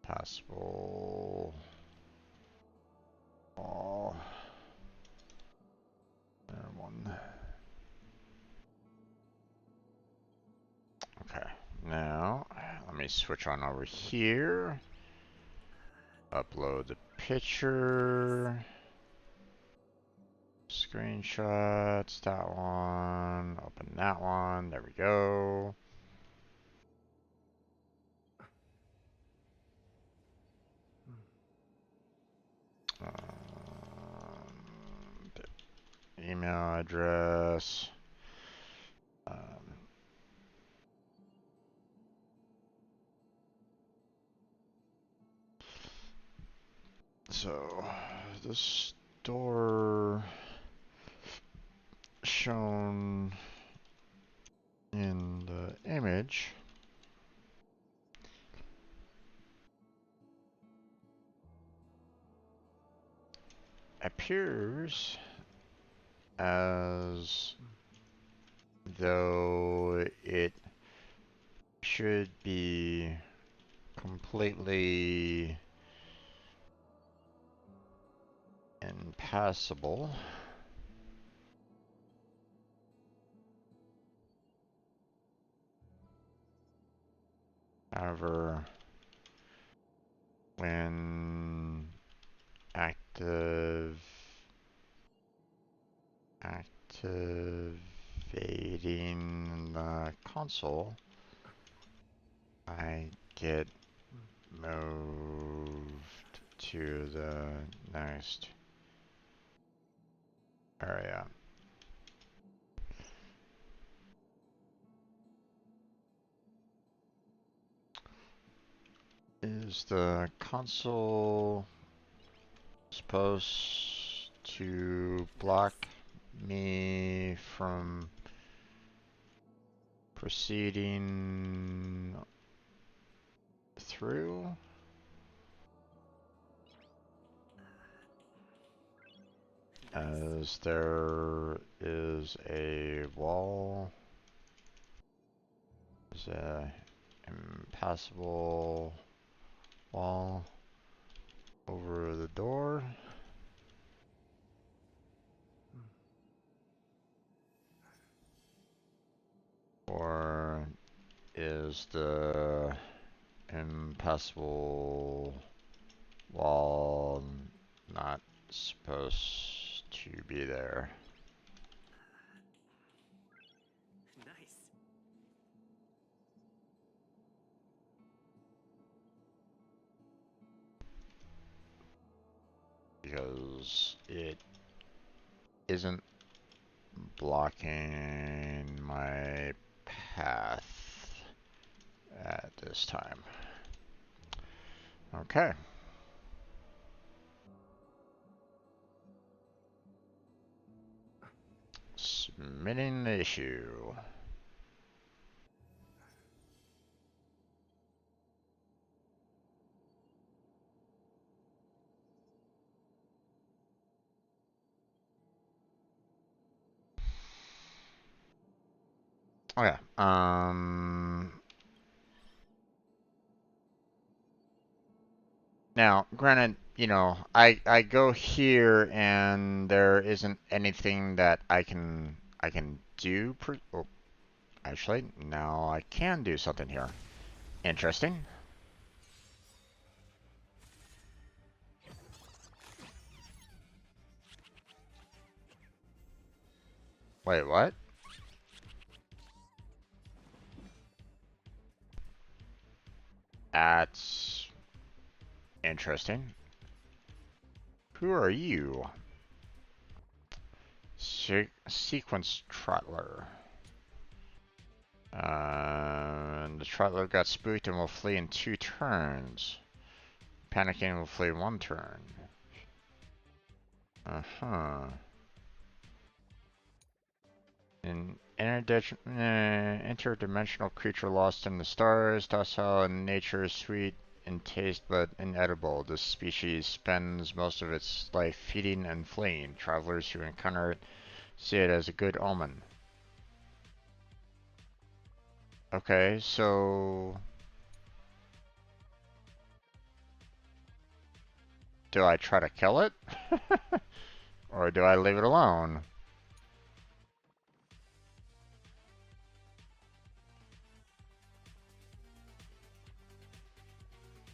Possible. Oh, there one. Okay, now let me switch on over here. Upload the picture. Screenshots, that one. Open that one. There we go. The email address. So the store shown in the image appears as though it should be completely impassable. However, when activating the console, I get moved to the next area. Is the console supposed to block me from proceeding through? As there is a wall, there's a impassable wall over the door. Or is the impassable wall not supposed to be there? Nice. Because it isn't blocking my path at this time. Okay. Submitting the issue. Okay. Now, granted, you know, I go here and there isn't anything that I can do. Oh, actually, now I can do something here. Interesting. Wait, what? That's interesting. Who are you? Sequence Trottler. The Trottler got spooked and will flee in 2 turns. Panicking will flee 1 turn. Uh-huh. An interdimensional creature lost in the stars, docile in nature, sweet in taste but inedible. This species spends most of its life feeding and fleeing. Travelers who encounter it see it as a good omen. Okay, so do I try to kill it? Or do I leave it alone?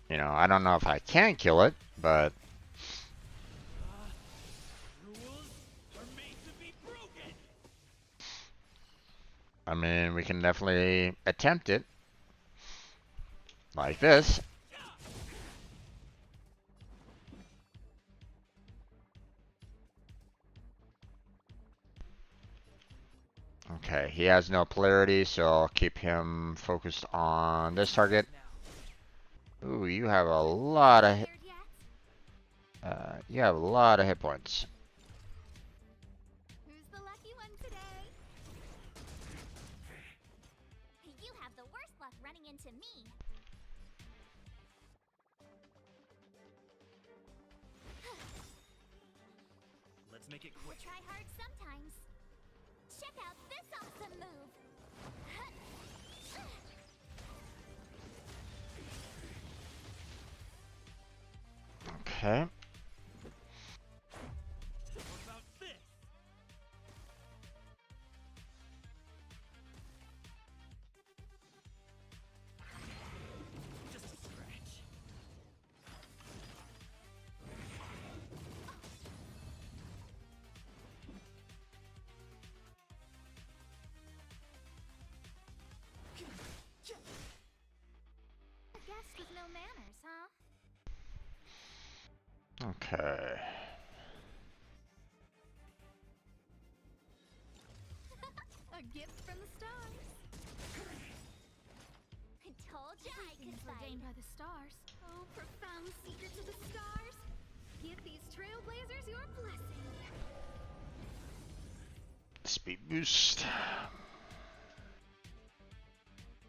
You know, I don't know if I can kill it, but Rules are made to be broken. I mean, we can definitely attempt it. Like this. Okay, he has no polarity, so I'll keep him focused on this target. Ooh, you have a lot of Tired yet? you have a lot of hit points. Who's the lucky one today? You have the worst luck running into me. Let's make it I quick. try hard sometimes. Check out this awesome move. Okay. What about this? Just a scratch. A guest with no manners, huh? Okay. A gift from the stars. I told you I could ordained by the stars. Oh, profound secret to the stars. Give these trailblazers your blessing. Speed boost.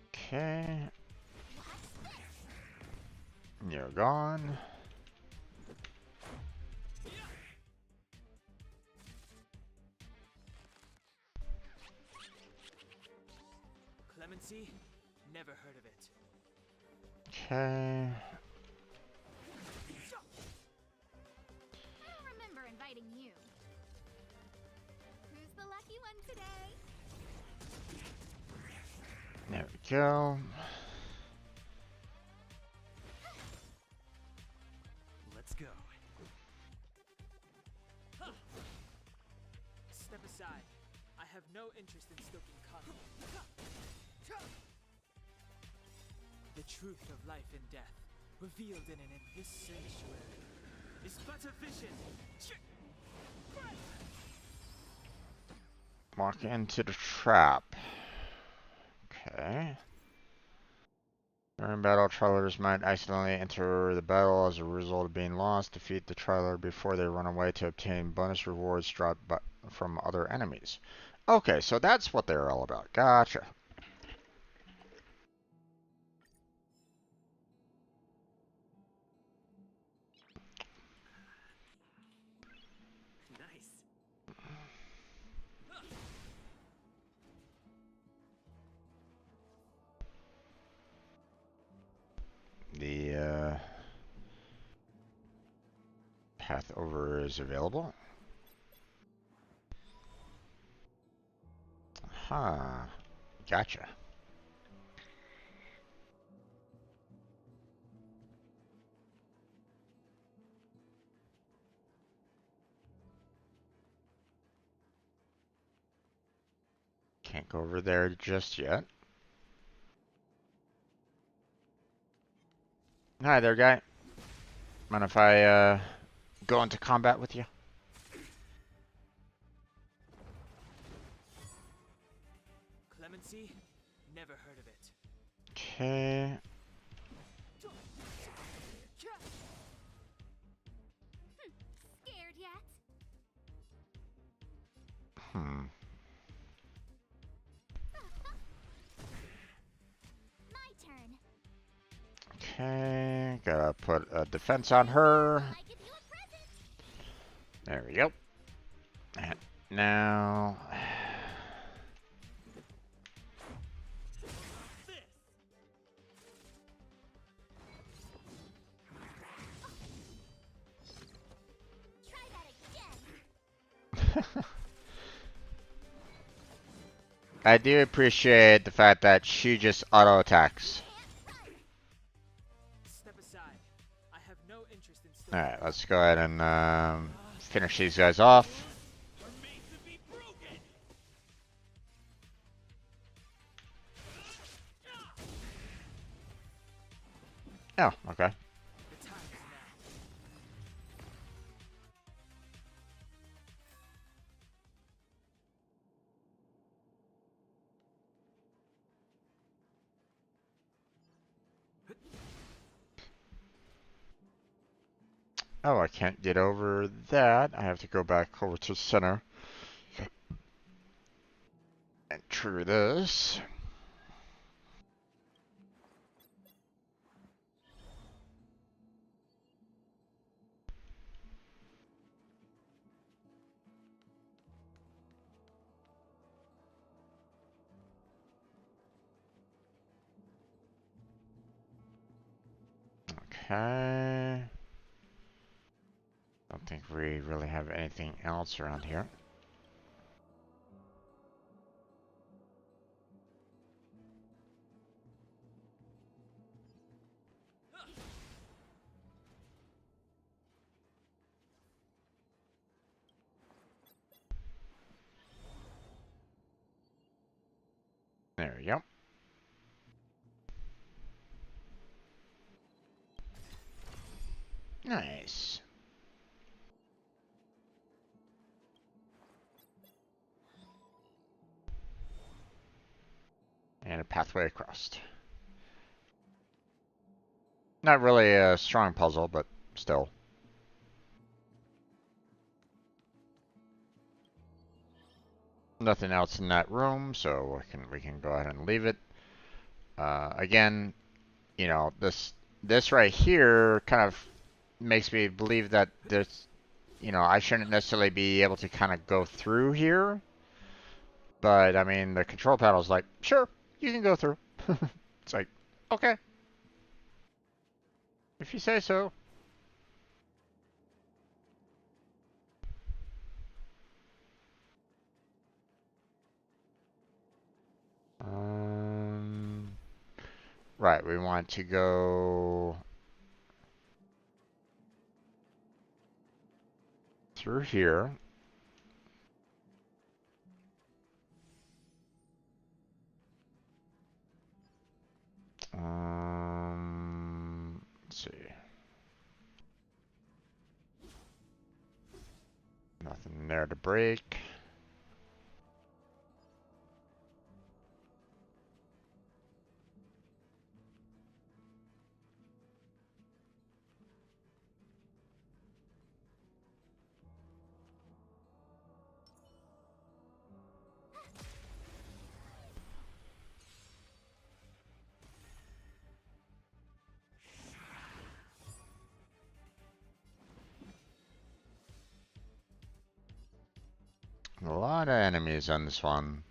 Okay. You're gone. Clemency? Never heard of it. Okay. I don't remember inviting you. Who's the lucky one today? There we go. Let's go. Step aside. I have no interest in stoking conflict. The truth of life and death, revealed in this sanctuary, is but a vision. Walk into the trap. Okay. During battle, travelers might accidentally enter the battle as a result of being lost. Defeat the traveler before they run away to obtain bonus rewards dropped from other enemies. Okay, so that's what they're all about. Gotcha. Nice. The path over is available. Huh. Gotcha. Can't go over there just yet. Hi there, guy. Mind if I go into combat with you? Clemency? Never heard of it. Okay. Scared yet? Hmm. My turn. Okay. Gotta put a defense on her. I give you a present. There we go. And now. Try that again. I do appreciate the fact that she just auto attacks. Step aside. I have no interest in still. Alright, let's go ahead and finish these guys off. Are made to be broken. Oh, okay. The time is now. Oh, I can't get over that. I have to go back over to center. And trigger this. Okay. Don't think we really have anything else around here. There we go. Nice. And a pathway across. Not really a strong puzzle, but still. Nothing else in that room, so we can go ahead and leave it. Again, you know, this right here kind of makes me believe that there's, you know, I shouldn't necessarily be able to kind of go through here. But I mean, the control panel's like, sure, you can go through. It's like, okay, if you say so. Um, right, we want to go through here. Let's see. Nothing there to break. A lot of enemies on this one.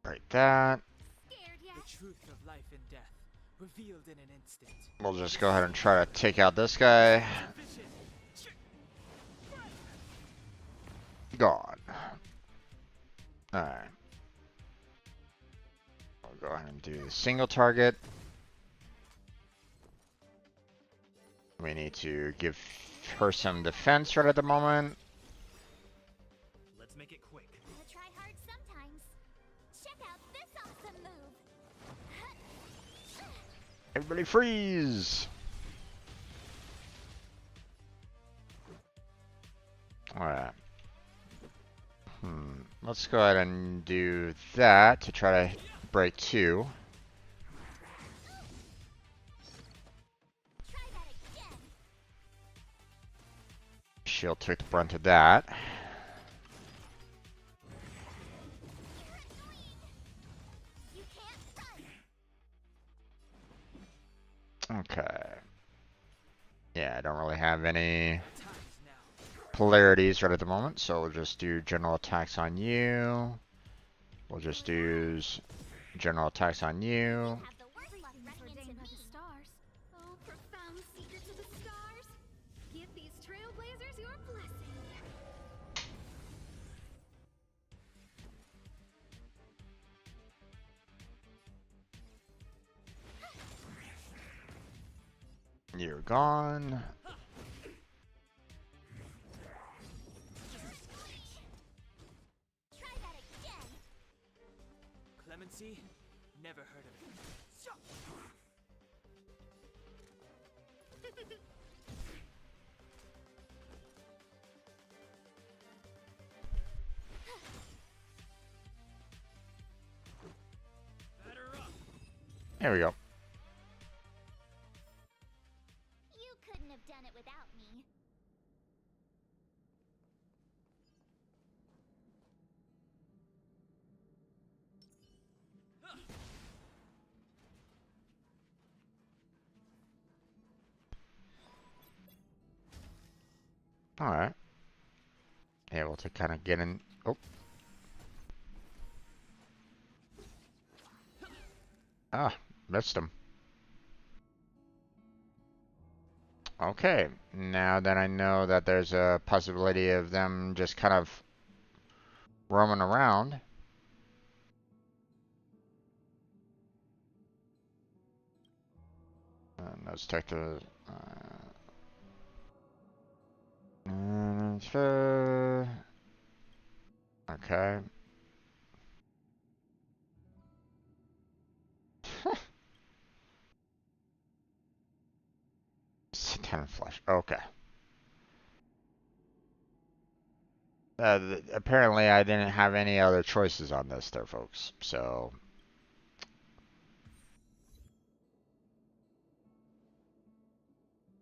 Right, that. Scared The yet? truth of life and death, revealed in an instant. We'll just go ahead and try to take out this guy. Vision. Gone. Alright. We'll go ahead and do the single target. We need to give her some defense right at the moment. Let's make it quick. Gotta try hard sometimes. Check out this awesome move. Everybody freeze! Alright. Let's go ahead and do that to try to break 2. Try that again. Shield took the brunt of that. You're annoying. You can't run. Okay. Yeah, I don't really have any Times now. polarities right at the moment, so we'll just do general attacks on you. We'll just do general attacks on you. Have the worst luck running into me. The stars. Oh, profound secrets of the stars. Give these trailblazers your blessing. You're gone. Try that again. Clemency? Never heard of it. Batter up. There we go. You couldn't have done it without me. Alright. Able to kind of get in. Oh. Ah, missed him. Okay, now that I know that there's a possibility of them just kind of roaming around. Let's take the... okay. Ten flush. Okay. Apparently I didn't have any other choices on this there, folks. So...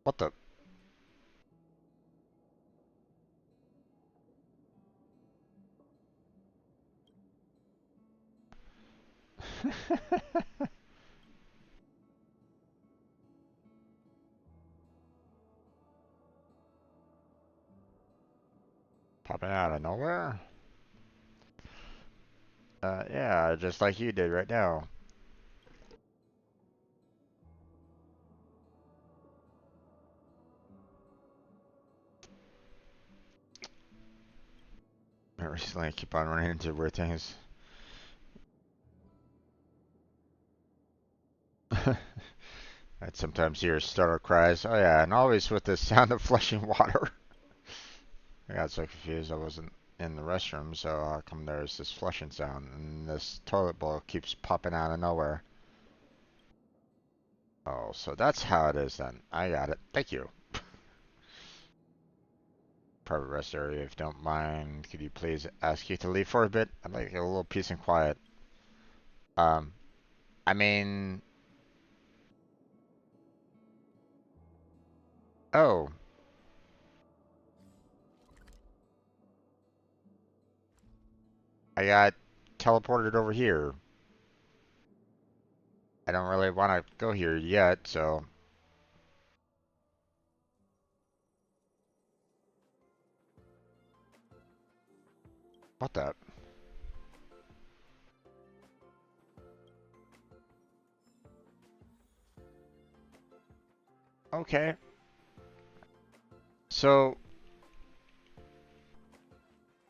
What the... Popping out of nowhere? Yeah, just like you did right now. Recently I keep on running into weird things. I'd sometimes hear startle cries. Oh yeah, and always with the sound of flushing water. I got so confused I wasn't in the restroom, so how come there's this flushing sound and this toilet bowl keeps popping out of nowhere? Oh, so that's how it is then. I got it. Thank you. Private rest area, if you don't mind, could you please ask you to leave for a bit? I'd like a little peace and quiet. Um, I mean... Oh. I got teleported over here. I don't really want to go here yet, so... What the? Okay. So,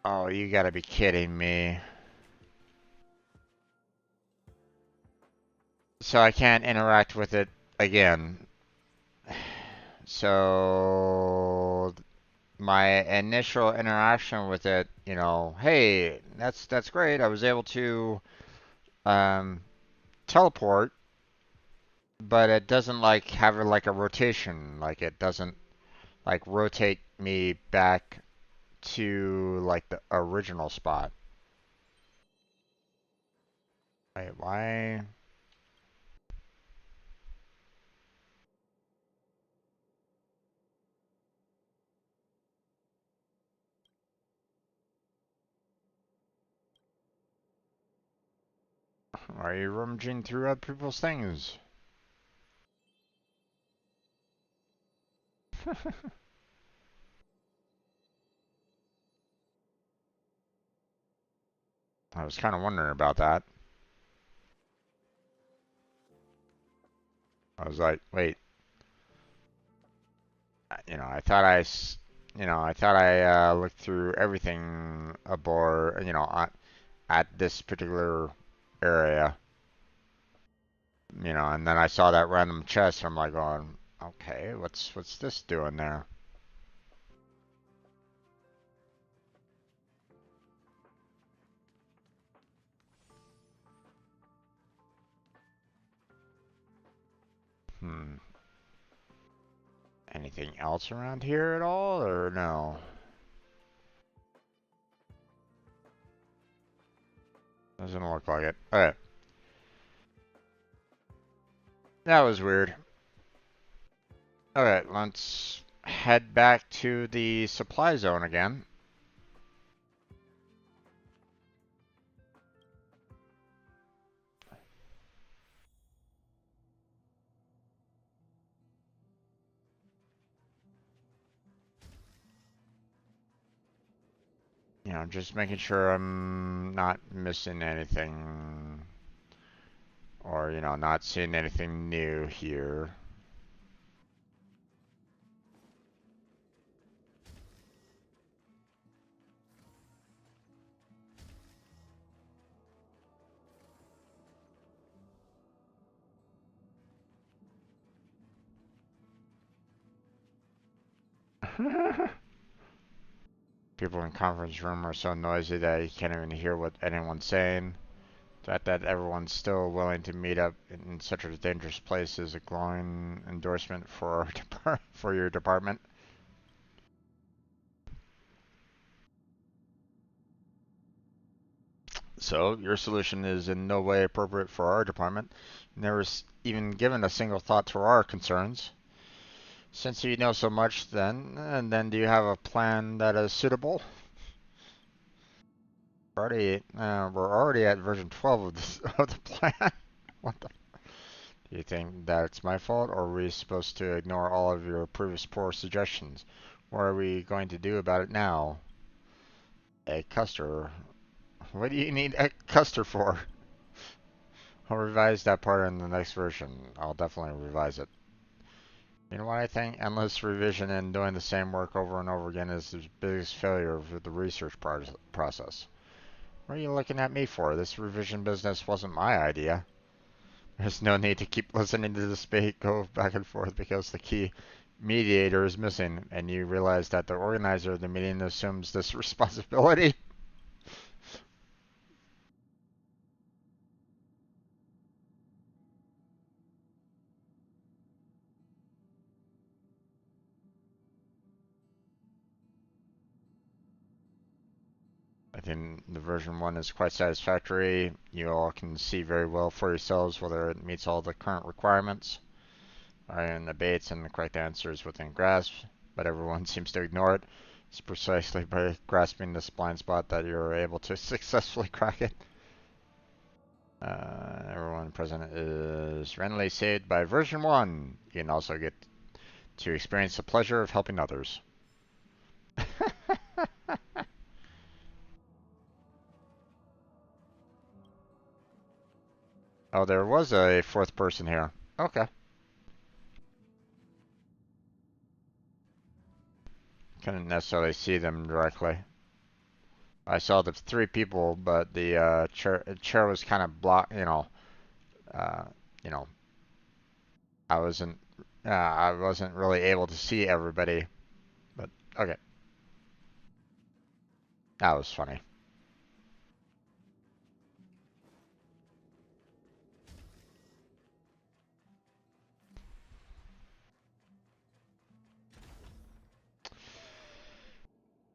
oh, you gotta be kidding me. So I can't interact with it again. So my initial interaction with it, you know, hey, that's great. I was able to um, teleport, but it doesn't like have like a rotation. Like it doesn't like rotate me back to like the original spot. Wait, why? Why are you rummaging through other people's things? I was kind of wondering about that. I was like, wait, you know, I thought I looked through everything aboard, you know, at this particular area, you know, and then I saw that random chest, and I'm like, going, okay, what's this doing there? Hmm. Anything else around here at all, or no? Doesn't look like it. Okay, that was weird. Okay, let's head back to the supply zone again. You know, just making sure I'm not missing anything, or, you know, not seeing anything new here. People in conference room are so noisy that you can't even hear what anyone's saying. The fact that everyone's still willing to meet up in such a dangerous place is a glowing endorsement for for your department. So, your solution is in no way appropriate for our department. Never even given a single thought to our concerns. Since you know so much, then do you have a plan that is suitable? We're already at version 12 of this of the plan. What the? Do you think that it's my fault, or are we supposed to ignore all of your previous poor suggestions? What are we going to do about it now? A Custer. What do you need a Custer for? I'll revise that part in the next version. I'll definitely revise it. You know what I think? Endless revision and doing the same work over and over again is the biggest failure of the research process. What are you looking at me for? This revision business wasn't my idea. There's no need to keep listening to this debate go back and forth because the key mediator is missing, and you realize that the organizer of the meeting assumes this responsibility. I think the version 1 is quite satisfactory. You all can see very well for yourselves whether it meets all the current requirements. And debates and the correct answer is within grasp, but everyone seems to ignore it. It's precisely by grasping this blind spot that you're able to successfully crack it. Everyone present is randomly saved by version 1. You can also get to experience the pleasure of helping others. Oh, there was a fourth person here. Okay. Couldn't necessarily see them directly. I saw the three people, but the chair was kind of blocked. Uh, you know, I wasn't really able to see everybody. But okay, that was funny.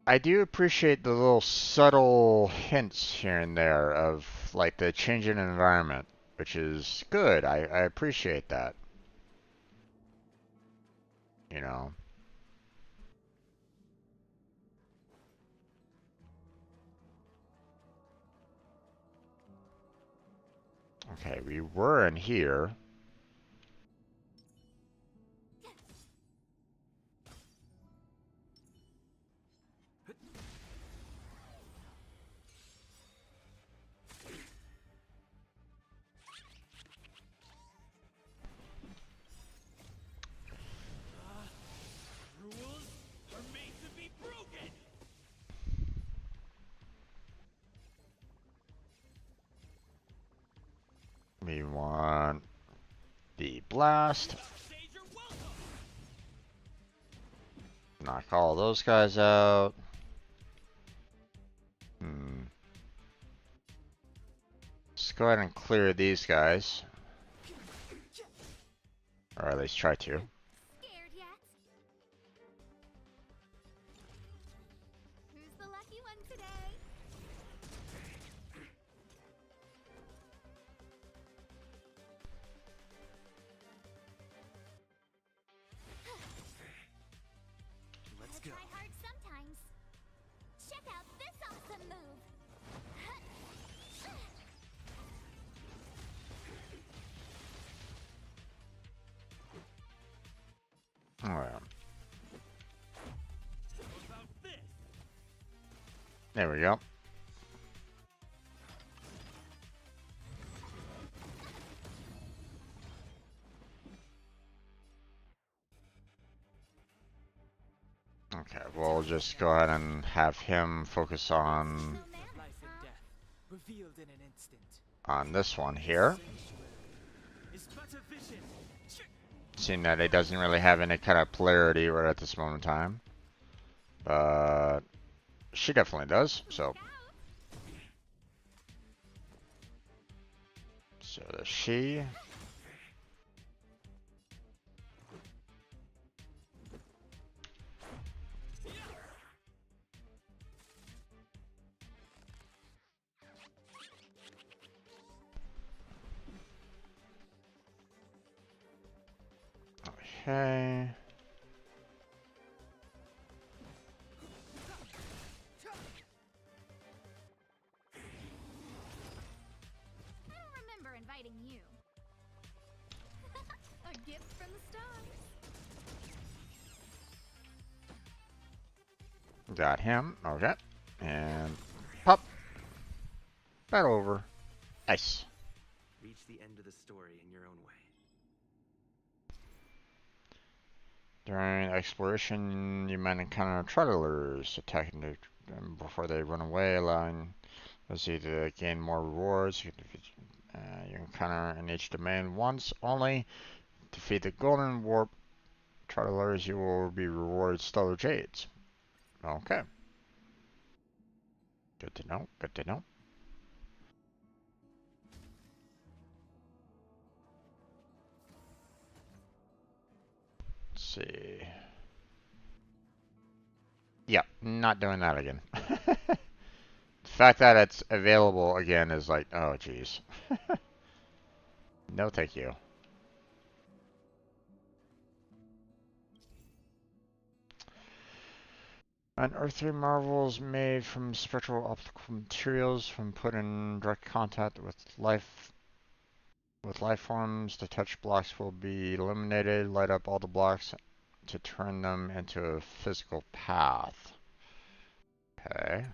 I do appreciate the little subtle hints here and there of like the change in environment, which is good. I appreciate that. You know. Okay, we were in here. Rules are made to be broken. We want the blast. Sage are welcome. Knock all those guys out. Let's go ahead and clear these guys. Or at least try to. Scared yet? Who's the lucky one today? Let's Gotta go. try hard sometimes. Check out this awesome move. Alright. How about this? There we go. Okay, we'll just go ahead and have him focus on Life and death, revealed in an instant. this one here. Sanctuary is but a vision. Seeing that it doesn't really have any kind of polarity right at this moment in time. But she definitely does, so. So does she. Okay. I don't remember inviting you. A gift from the stars. Got him. Okay. And pop. Right over. Nice. Reach the end of the story in your own way. During exploration, you might encounter travelers attacking them before they run away, allowing us to gain more rewards. You encounter in each domain once only. Defeat the golden warp travelers, you will be rewarded stellar jades. Okay. Good to know. Good to know. Let's see. Yeah, not doing that again. The fact that it's available again is like, oh geez. No thank you. Unearthly marvels made from spectral optical materials from put in direct contact with life forms. The touch blocks will be eliminated. Light up all the blocks to turn them into a physical path. Okay.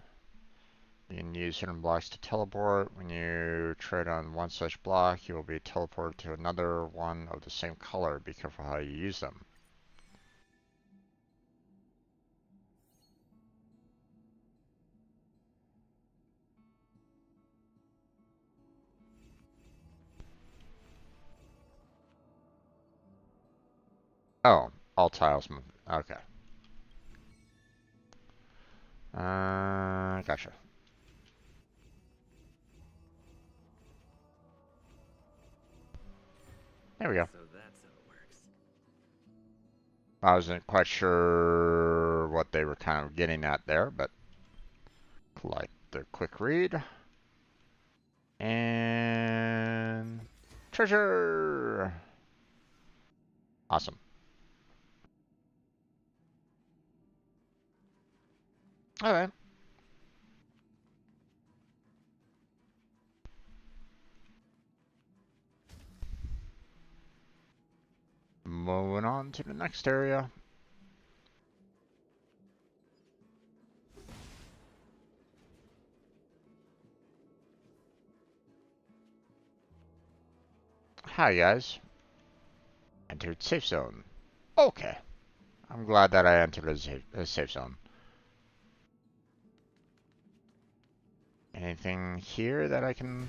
You can use hidden blocks to teleport. When you tread on one such block, you will be teleported to another one of the same color. Be careful how you use them. Oh, all tiles move. Okay. Gotcha. There we go. So that's how it works. I wasn't quite sure what they were kind of getting at there, but like the quick read. And treasure! Awesome. Alright. Moving on to the next area. Hi guys. Entered safe zone. Okay. I'm glad that I entered a safe zone. Anything here that I can...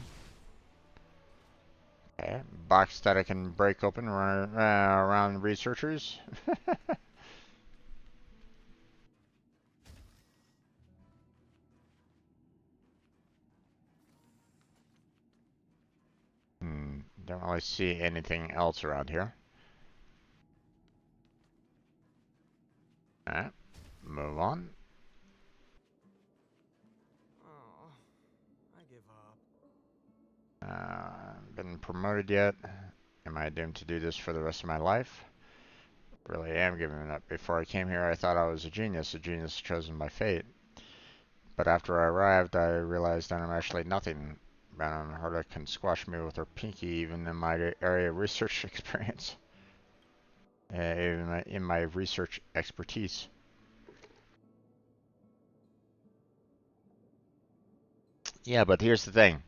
Okay. Box that I can break open around researchers. Don't really see anything else around here. Alright. Move on. Oh, I give up. Been promoted yet? Am I doomed to do this for the rest of my life? Really am giving up. Before I came here, I thought I was a genius chosen by fate. But after I arrived, I realized that I'm actually nothing. Madame Herta can squash me with her pinky even in my area of research experience. Even in my research expertise. Yeah, but here's the thing.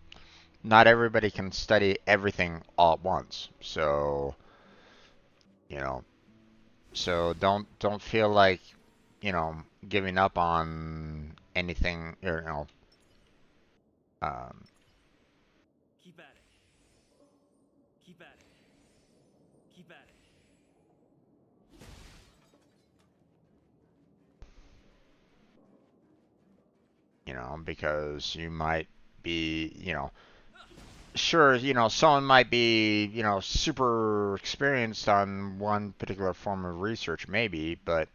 Not everybody can study everything all at once. So, you know, so don't feel like, giving up on anything, um, Keep at it. Keep at it. Keep at it. because you might be, sure, someone might be, super experienced on one particular form of research, maybe, but,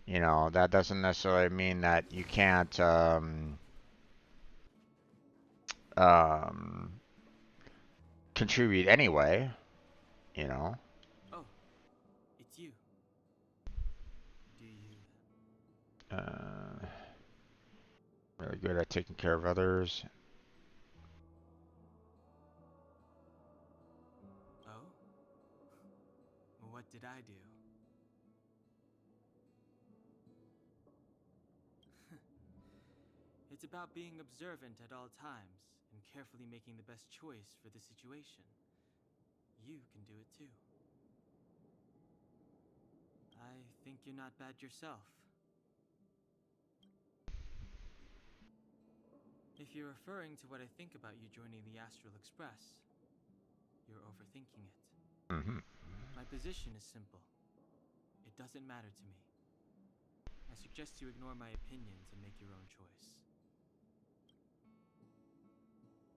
that doesn't necessarily mean that you can't, um, contribute anyway, you know. Oh, it's you. Do you... Uh, really good at taking care of others. Oh? What did I do? It's about being observant at all times and carefully making the best choice for the situation. You can do it too. I think you're not bad yourself. If you're referring to what I think about you joining the Astral Express, you're overthinking it. Mm-hmm. My position is simple. It doesn't matter to me. I suggest you ignore my opinions and make your own choice.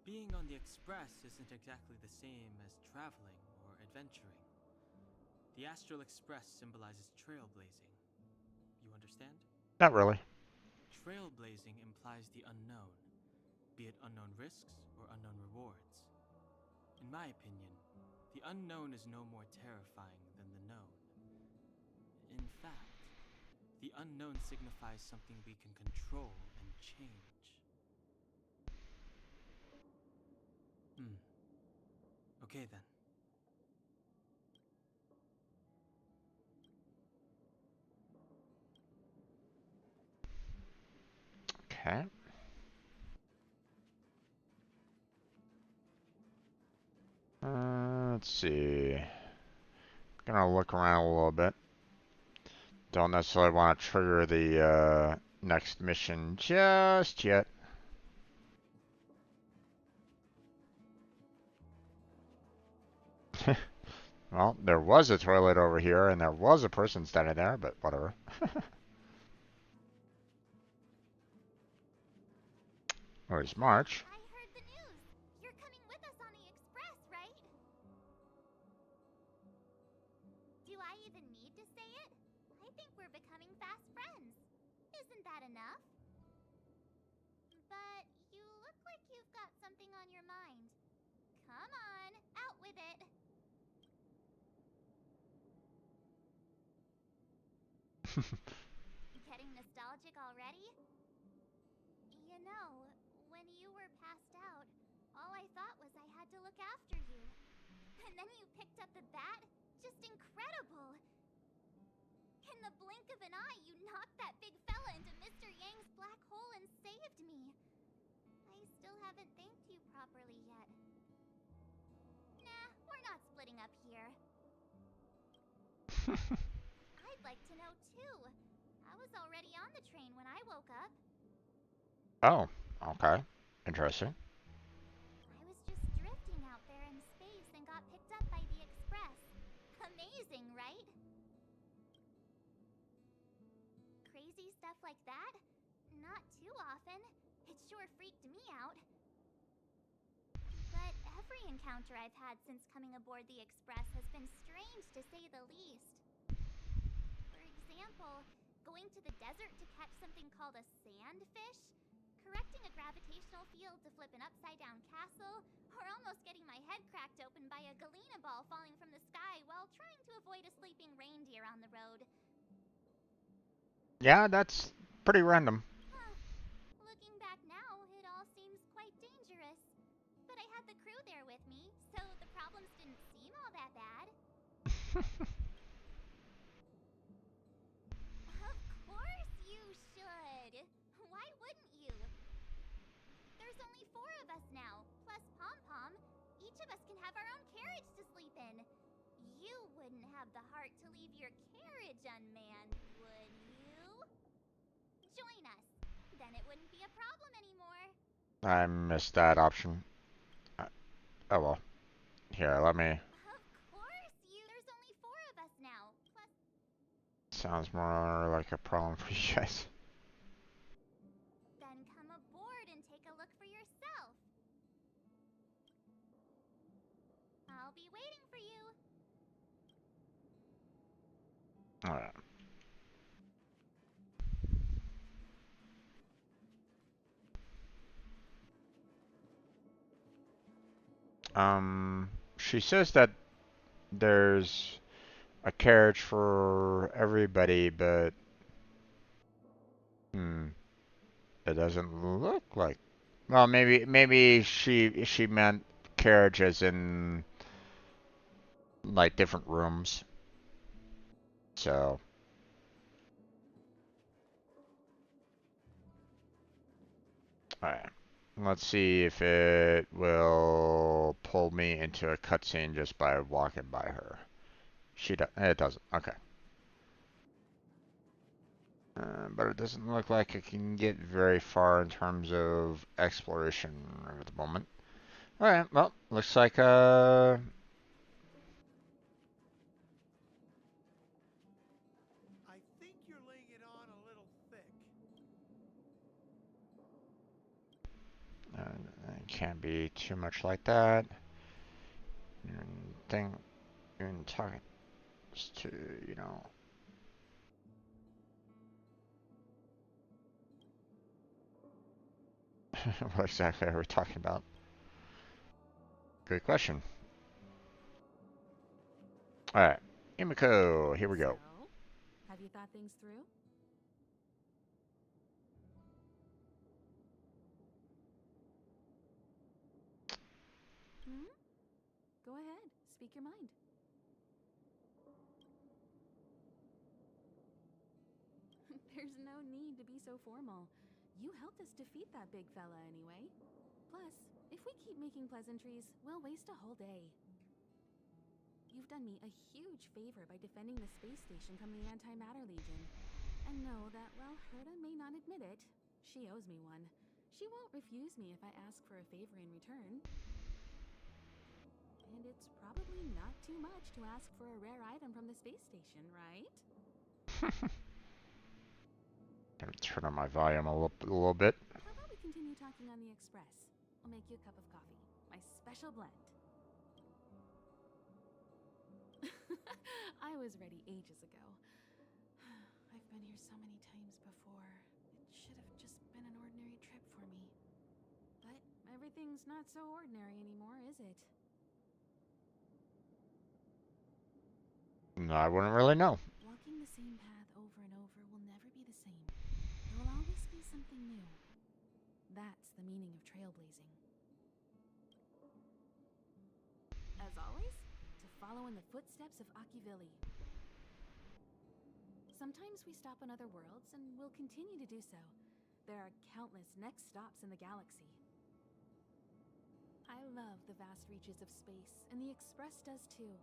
Being on the Express isn't exactly the same as traveling or adventuring. The Astral Express symbolizes trailblazing. You understand? Not really. Trailblazing implies the unknown, be it unknown risks or unknown rewards. In my opinion, the unknown is no more terrifying than the known. In fact, the unknown signifies something we can control and change. Okay then. Okay. Let's see. Gonna look around a little bit. Don't necessarily want to trigger the next mission just yet. Well, there was a toilet over here, and there was a person standing there, but whatever. Where's March? I heard the news. You're coming with us on the express, right? Do I even need to say it? I think we're becoming fast friends. Isn't that enough? But you look like you've got something on your mind. Come on, out with it. Getting nostalgic already? You know, when you were passed out, all I thought was I had to look after you. And then you picked up the bat? Just incredible! In the blink of an eye, you knocked that big fella into Mr. Yang's black hole and saved me. I still haven't thanked you properly yet. Nah, we're not splitting up here. I'd like to know too. I was already on the train when I woke up. Oh, okay. Interesting. I was just drifting out there in space and got picked up by the express. Amazing, right? Crazy stuff like that? Not too often. It sure freaked me out. But every encounter I've had since coming aboard the express has been strange to say the least. For example, going to the desert to catch something called a sandfish, correcting a gravitational field to flip an upside-down castle, or almost getting my head cracked open by a galena ball falling from the sky while trying to avoid a sleeping reindeer on the road. Yeah, that's pretty random. Huh. Looking back now, it all seems quite dangerous. But I had the crew there with me, so the problems didn't seem all that bad. Of course you should! Why wouldn't you? There's only 4 of us now, plus Pom-Pom. Each of us can have our own carriage to sleep in. You wouldn't have the heart to leave your carriage unmanned, would you? Join us. Then it wouldn't be a problem anymore. I missed that option. Oh well. Here, let me. Of course you... There's only 4 of us now, plus... Sounds more like a problem for you guys. Then come aboard and take a look for yourself. I'll be waiting for you. Alright. She says that there's a carriage for everybody, but it doesn't look like. Well, maybe she meant carriage as in like different rooms. So, alright. Let's see if it will pull me into a cutscene just by walking by her. It doesn't. Okay. But it doesn't look like it can get very far in terms of exploration at the moment. Alright, well, looks like I think you're laying it on a little thick. it can't be too much like that. Thing you're talking to, you know. What exactly are we talking about? Good question. Alright, Imiko, here we go. So, have you thought things through? Go ahead, speak your mind. There's no need to be so formal. You helped us defeat that big fella anyway. Plus, if we keep making pleasantries, we'll waste a whole day. you've done me a huge favor by defending the space station from the Antimatter Legion. And know that while Herta may not admit it, she owes me one. She won't refuse me if I ask for a favor in return. And it's probably not too much to ask for a rare item from the space station, right? Gonna turn on my volume a little bit. How about we continue talking on the express? I'll make you a cup of coffee. My special blend. I was ready ages ago. I've been here so many times before. It should have just been an ordinary trip for me. But everything's not so ordinary anymore, is it? No, I wouldn't really know. Walking the same path over and over will never be the same. There will always be something new. That's the meaning of trailblazing. As always, to follow in the footsteps of Akivili. Sometimes we stop on other worlds, and we'll continue to do so. There are countless next stops in the galaxy. I love the vast reaches of space, and the Express does too.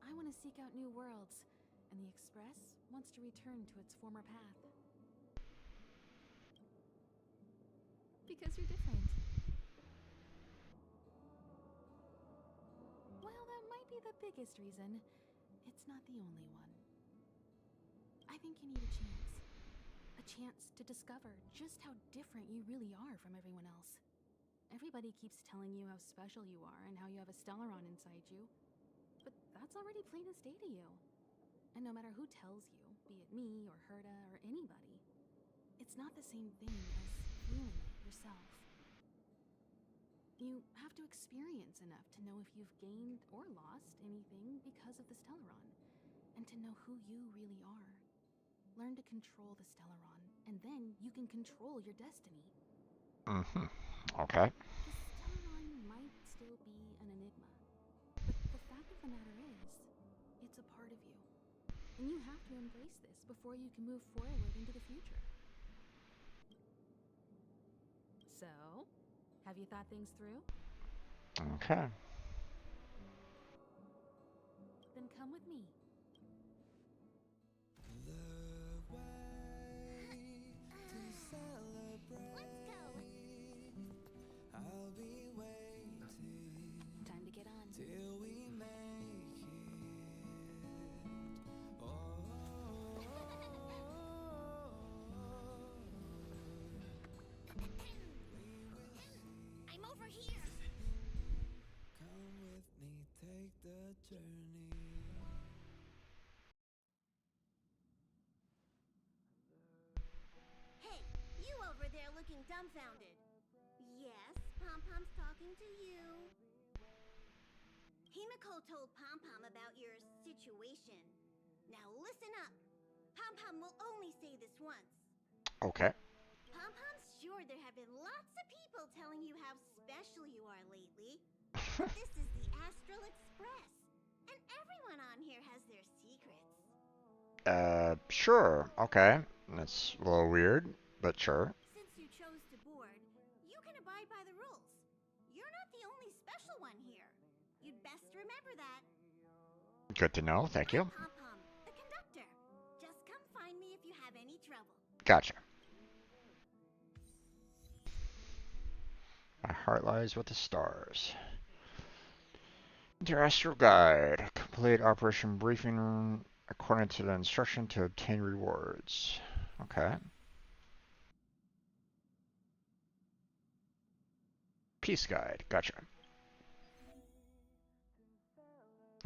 I want to seek out new worlds, and the Express wants to return to its former path. Because you're different. While that might be the biggest reason, it's not the only one. I think you need a chance. A chance to discover just how different you really are from everyone else. Everybody keeps telling you how special you are and how you have a Stellaron inside you. But that's already plain as day to you. And no matter who tells you, be it me or Herta or anybody, it's not the same thing as feeling it yourself. You have to experience enough to know if you've gained or lost anything because of the Stellaron, and to know who you really are. Learn to control the Stellaron, and then you can control your destiny. Okay. The Stellaron might still be an enigma, but the fact of the matter is, it's a part of you. And you have to embrace this before you can move forward into the future. So, have you thought things through? Okay. Then come with me. Let's go! I'll be waiting Time to get on. till we make it. I'm over here! Come with me, take the journey. Hey, you over there looking dumbfounded. Yes, Pom-Pom's talking to you. Himiko told Pom-Pom about your situation. Now listen up. Pom-Pom will only say this once. Okay. Pom-Pom's sure there have been lots of people telling you how special you are lately. But this is the Astral Express, and everyone on here has their secrets. Sure. Okay. That's a little weird, but sure. Since you chose to board, you can abide by the rules. You're not the only special one here. You'd best remember that. Good to know. Thank you. I'm Pom-Pom, the conductor. Just come find me if you have any trouble. Gotcha. My heart lies with the stars. Terrestrial guide. Complete operation briefing according to the instruction to obtain rewards. Okay. Peace guide. Gotcha.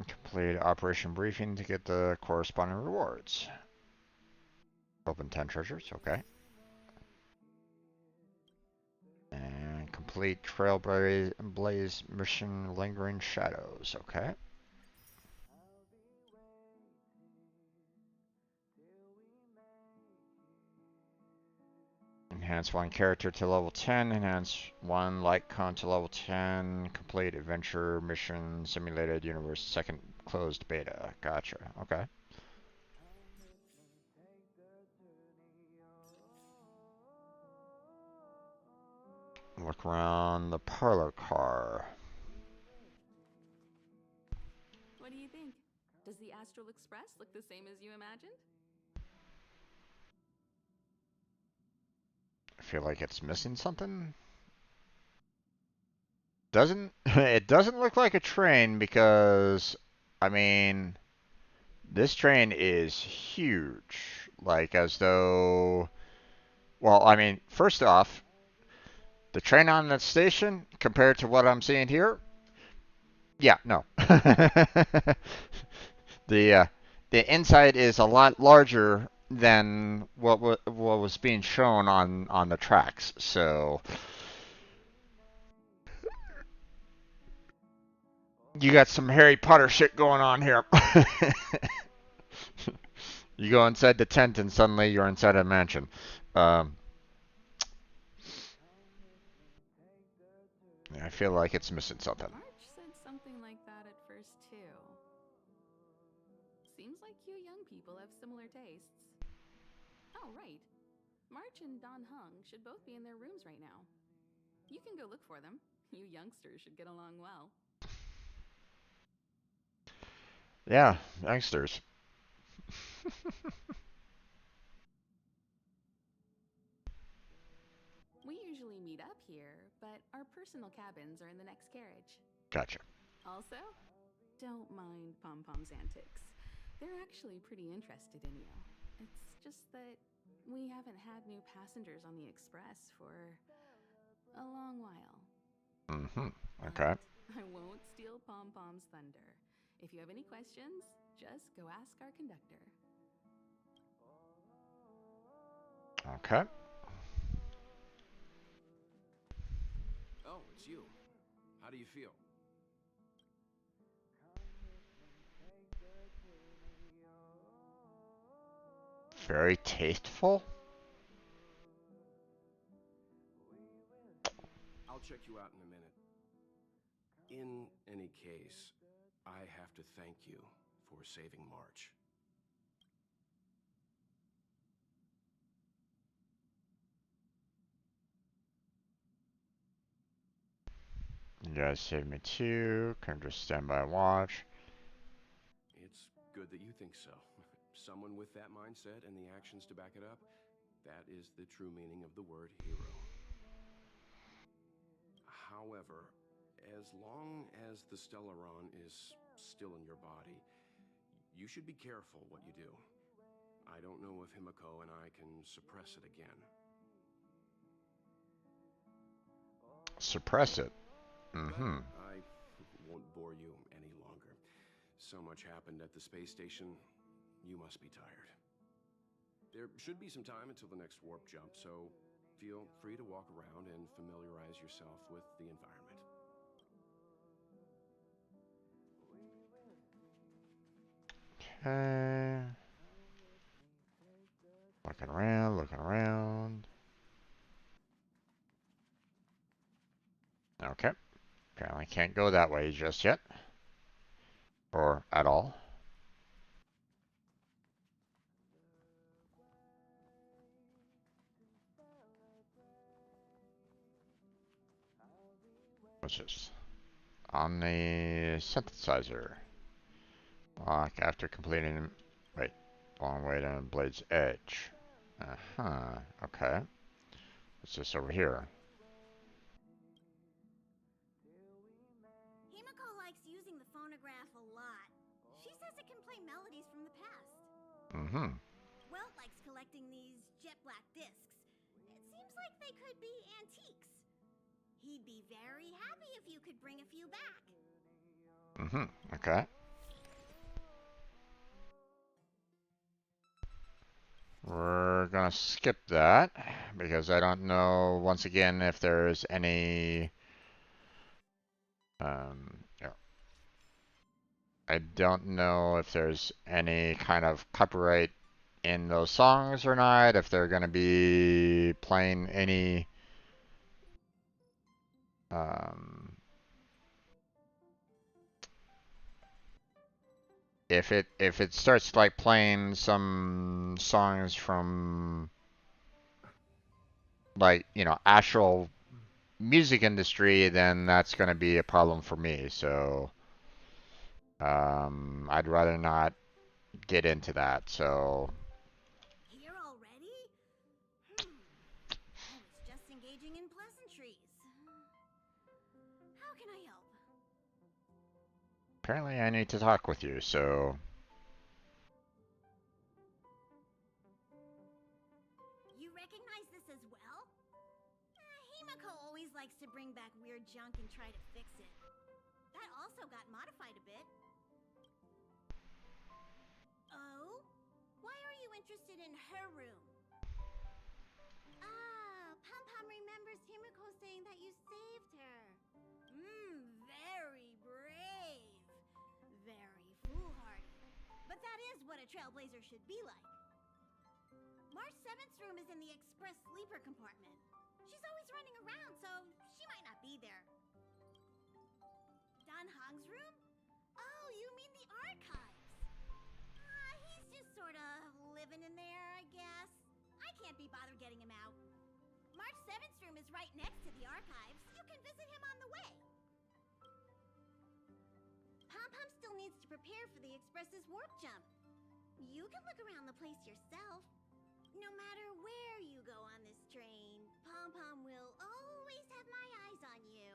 Complete operation briefing to get the corresponding rewards. Open 10 treasures. Okay. And complete Trailblaze mission Lingering Shadows. Okay. Enhance one character to level 10. Enhance one light con to level 10. Complete adventure mission simulated universe second closed beta. Gotcha. Okay. Look around the parlor car. What do you think? Does the Astral Express look the same as you imagined? I feel like it's missing something. Doesn't it doesn't look like a train because I mean this train is huge. Like as though well, I mean, first off, the train on that station compared to what I'm seeing here, yeah, no. the uh, the inside is a lot larger than what was being shown on the tracks. So you got some Harry Potter shit going on here. You go inside the tent and suddenly you're inside a mansion. Um, I feel like it's missing something. March said something like that at first, too. Seems like you young people have similar tastes. Oh, right. March and Don Hung should both be in their rooms right now. You can go look for them. You youngsters should get along well. Yeah, youngsters. We usually meet up here, but our personal cabins are in the next carriage. Gotcha. Also, don't mind Pom Pom's antics. They're actually pretty interested in you. It's just that we haven't had new passengers on the express for a long while. Mm-hmm. Okay. But I won't steal Pom Pom's thunder. If you have any questions, just go ask our conductor. Okay. Oh, it's you. How do you feel? Very tasteful. I'll check you out in a minute. In any case, I have to thank you for saving March. You guys saved me too. Can just stand by and watch. It's good that you think so. Someone with that mindset and the actions to back it up, that is the true meaning of the word hero. However, as long as the Stellaron is still in your body, you should be careful what you do. I don't know if Himiko and I can suppress it again. Suppress it. Mm-hmm. I won't bore you any longer. So much happened at the space station, you must be tired. There should be some time until the next warp jump, so feel free to walk around and familiarize yourself with the environment. Okay. Looking around, looking around. Okay. Apparently can't go that way just yet. Or at all. What's this? On the synthesizer. Lock after completing. Wait. Long way to Blade's Edge. Uh-huh. Okay. What's this over here? Himiko likes using the phonograph a lot. She says it can play melodies from the past. Mm-hmm. Welt likes collecting these jet black discs. It seems like they could be antiques. He'd be very happy if you could bring a few back. Mm-hmm. Okay. We're gonna skip that because I don't know once again if there's any yeah. I don't know if there's any kind of copyright in those songs or not, if they're gonna be playing any um if it starts like playing some songs from like, you know, actual music industry, then that's going to be a problem for me. So I'd rather not get into that. So Here already? I was just engaging in pleasantries. How can I help? apparently I need to talk with you. So You recognize this as well? Himiko always likes to bring back weird junk and try to fix it. That also got modified a bit. Oh? Why are you interested in her room? Ah, Pom-Pom remembers Himiko saying that you saved her. Very brave. Very foolhardy. But that is what a trailblazer should be like. March 7th's room is in the express sleeper compartment. She's always running around, so she might not be there. Dan Hong's room? Oh, you mean the archives. He's just sort of living in there, I guess. I can't be bothered getting him out. March 7th's room is right next to the archives. You can visit him on the way. Pom-Pom still needs to prepare for the Express's warp jump. You can look around the place yourself. No matter where you go on this train, Pom-Pom will always have my eyes on you.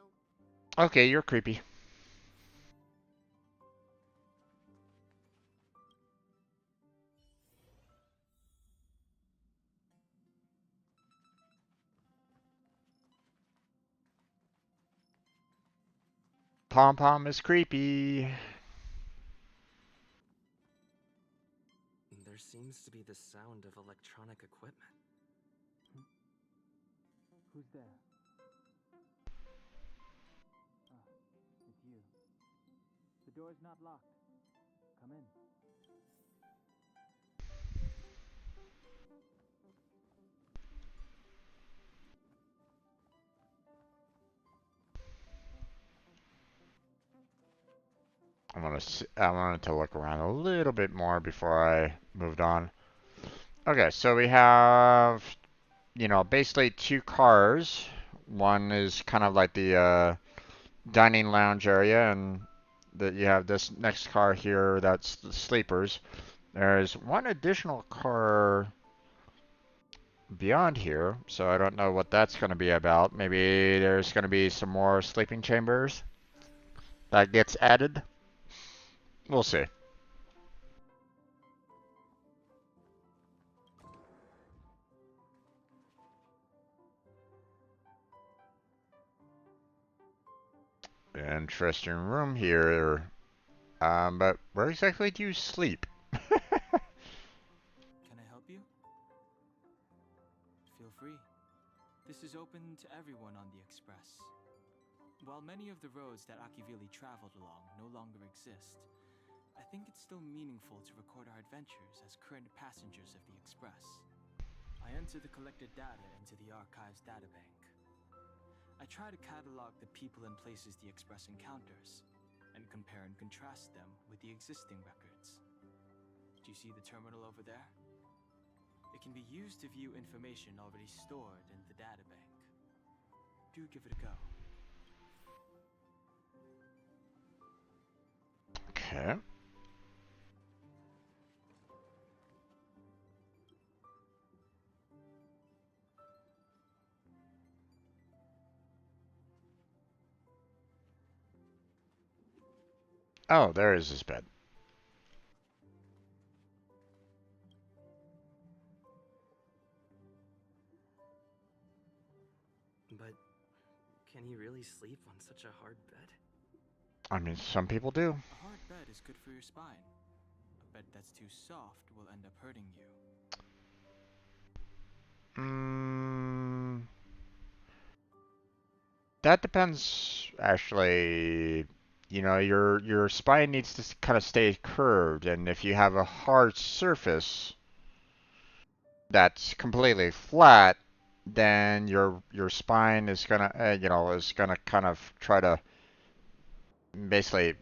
okay, you're creepy. Pom Pom is creepy. There seems to be the sound of electronic equipment. Who's there? It's you. The door is not locked. Come in. I wanted to look around a little bit more before I moved on. Okay, so we have, you know, basically two cars. One is kind of like the dining lounge area, and that you have this next car here that's the sleepers. There's one additional car beyond here, so I don't know what that's going to be about. Maybe there's going to be some more sleeping chambers that gets added. We'll see. Interesting room here. But where exactly do you sleep? Can I help you? Feel free. This is open to everyone on the Express. While many of the roads that Akivili traveled along no longer exist, I think it's still meaningful to record our adventures as current passengers of the Express. I enter the collected data into the Archives databank. I try to catalog the people and places the Express encounters, and compare and contrast them with the existing records. Do you see the terminal over there? It can be used to view information already stored in the databank. Do give it a go. Okay. Oh, there is his bed. But can he really sleep on such a hard bed? I mean, some people do. A hard bed is good for your spine. A bed that's too soft will end up hurting you. That depends, actually. You know, your spine needs to kind of stay curved, and if you have a hard surface that's completely flat, then your spine is gonna, you know, is gonna kind of try to basically,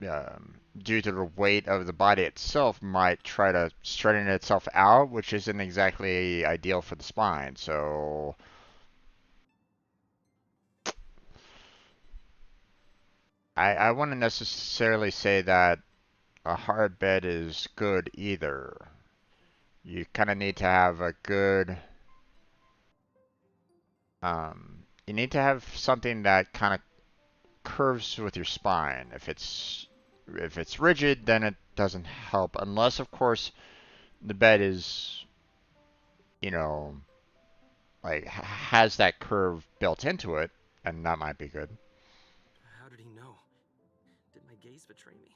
due to the weight of the body itself, might try to straighten itself out, which isn't exactly ideal for the spine. So I wouldn't necessarily say that a hard bed is good either. You kind of need to have a good, you need to have something that kind of curves with your spine. If it's rigid, then it doesn't help, unless of course the bed is, you know, like has that curve built into it, and that might be good. How did he know? Did my gaze betray me?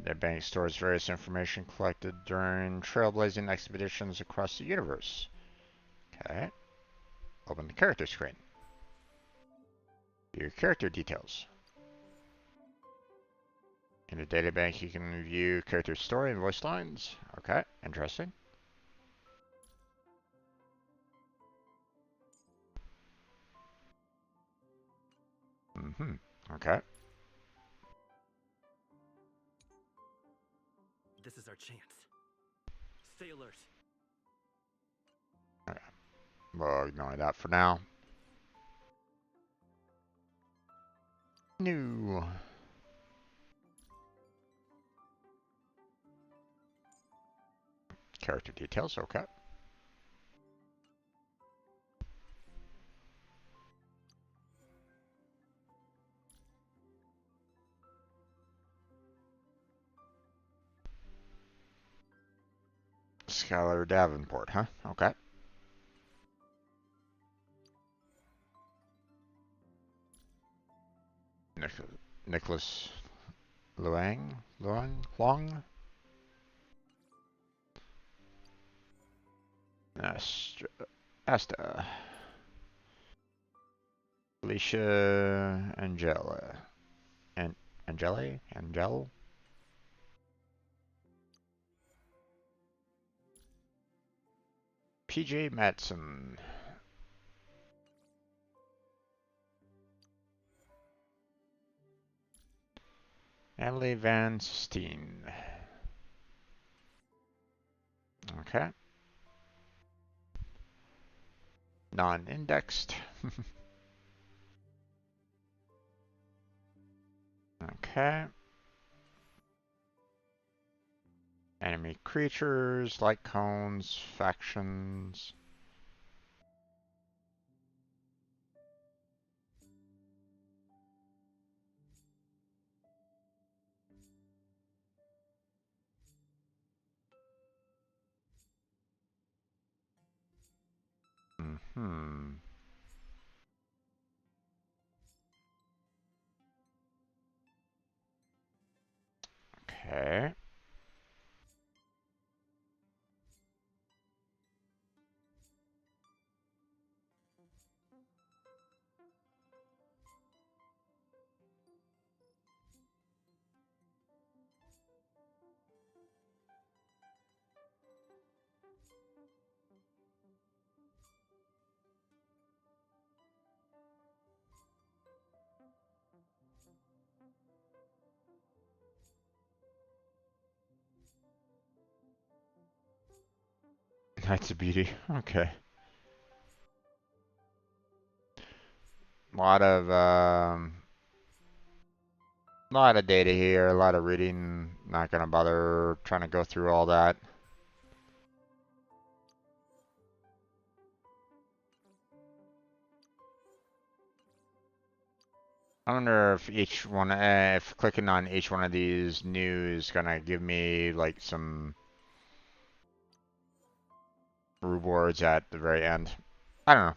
The bank stores various information collected during trailblazing expeditions across the universe. Okay. Open the character screen. View your character details. In the databank, you can view character story and voice lines. Okay, interesting. Okay. This is our chance. Stay alert. Okay. We'll ignore that for now. New. Character details, okay. Skylar Davenport, huh? Okay. Nicholas Long? Asta. Alicia Angela. Angel? PJ Matson. Emily Van Steen. Okay. Non-indexed. Okay. Enemy creatures, light cones, factions. Okay. That's a beauty. Okay. Lot of data here, a lot of reading. Not gonna bother trying to go through all that. I wonder if if clicking on each one of these new is gonna give me like some rewards at the very end. I don't know.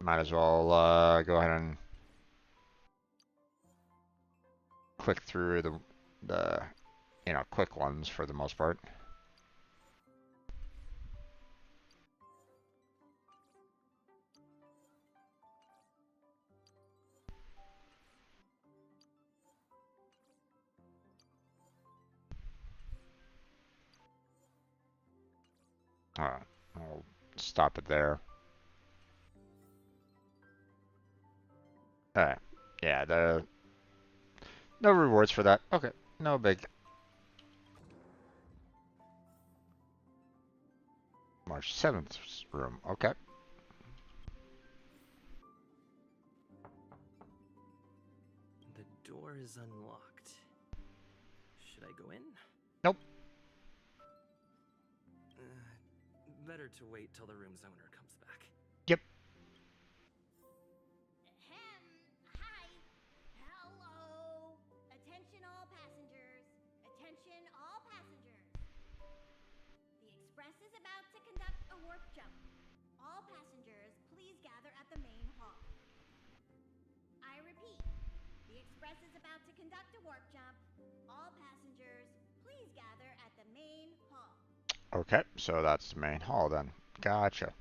Might as well go ahead and click through the quick ones for the most part. Alright, I'll stop it there. Alright, yeah, no rewards for that. Okay, no big. March 7th room. Okay. The door is unlocked. Should I go in? Nope. Better to wait till the room's owner comes back. Yep. Ahem. Hi. Hello. Attention all passengers. Attention all passengers. The express is about to conduct a warp jump. All passengers, please gather at the main hall. I repeat, the express is about to conduct a warp jump. All passengers, please gather at the main hall. Okay, so that's the main hall then. Gotcha.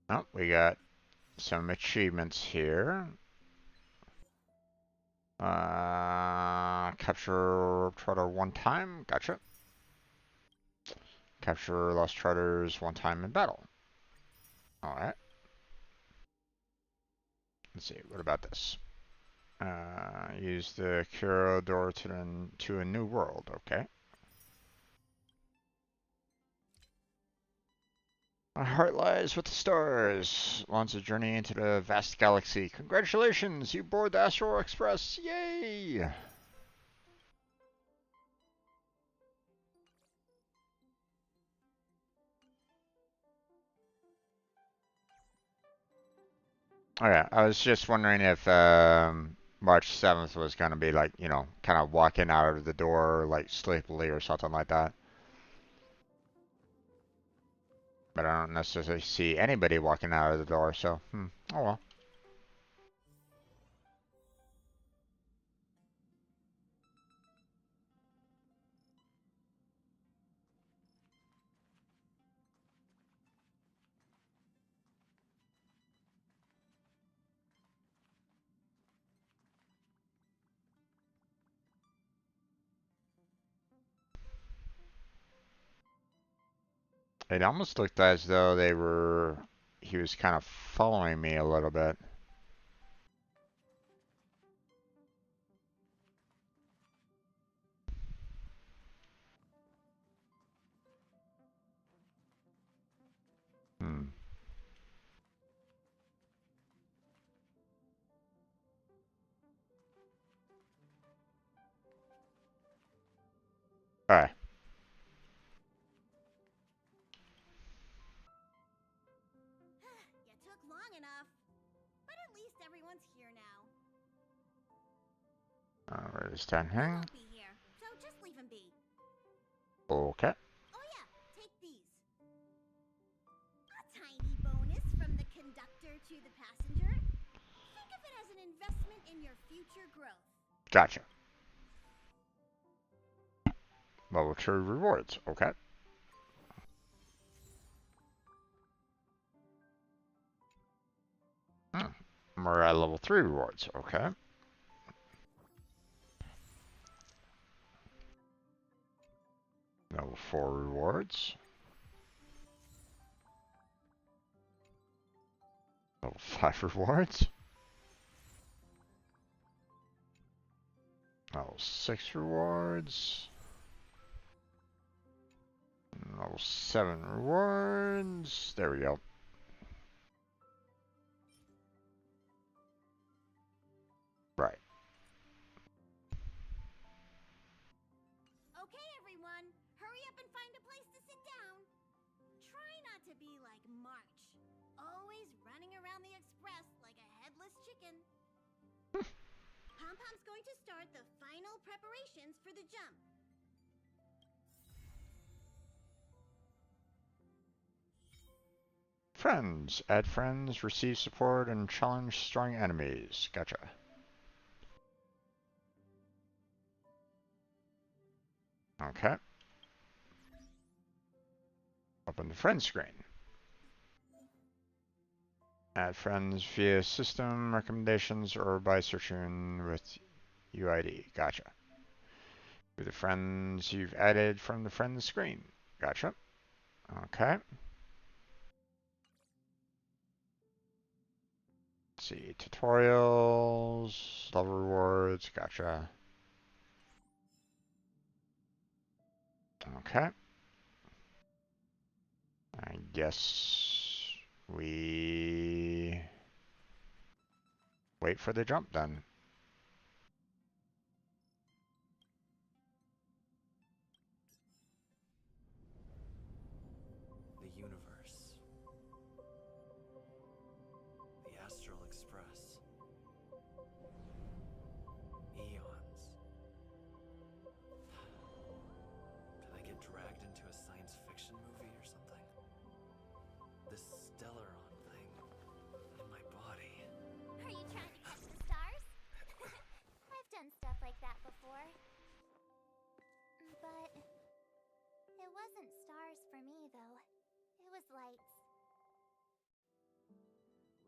Oh, we got some achievements here. Capture trotter one time. Gotcha. Capture lost trotters one time in battle. Alright. Let's see, what about this? Use the Curo door to a new world. Okay. My heart lies with the stars. Launch a journey into the vast galaxy. Congratulations, you board the Astral Express. Yay! Oh yeah, I was just wondering if March 7th was gonna be like, you know, kind of walking out of the door like sleepily or something like that. But I don't necessarily see anybody walking out of the door, so, oh well. It almost looked as though he was kind of following me a little bit. Hmm. Alright. You took long enough. But at least everyone's here now. Alright, is that He hang? won't be here, so just leave him be. Okay. Oh yeah, take these. A tiny bonus from the conductor to the passenger. Think of it as an investment in your future growth. Gotcha. Level 2 rewards. Okay. We're at level 3 rewards. Okay. Level 4 rewards. Level 5 rewards. Level 6 rewards. Level 7 rewards. There we go. Right. Okay, everyone, hurry up and find a place to sit down. Try not to be like March, always running around the express like a headless chicken. Pom-Pom's going to start the final preparations for the jump. Friends. Add friends, receive support, and challenge strong enemies. Gotcha. Okay. Open the friend screen. Add friends via system recommendations or by searching with UID. Gotcha. With the friends you've added from the friends screen. Gotcha. Okay. Let's see. Tutorials, level rewards. Gotcha. Okay. I guess we wait for the jump then. The universe. The Astral Express. Eons. Did I get dragged into a science fiction movie or something? This Stellaron thing in my body. Are you trying to catch the stars? I've done stuff like that before. But it wasn't stars for me, though. It was lights.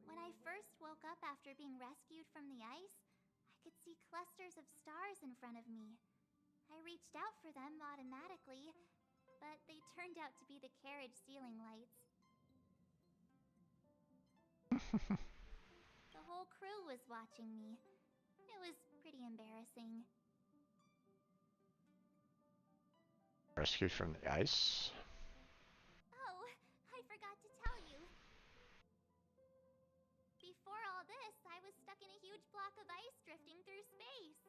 When I first woke up after being rescued from the ice, I could see clusters of stars in front of me. I reached out for them automatically, but they turned out to be the carriage ceiling lights. The whole crew was watching me. It was pretty embarrassing. Rescued from the ice. Oh, I forgot to tell you. Before all this, I was stuck in a huge block of ice drifting through space.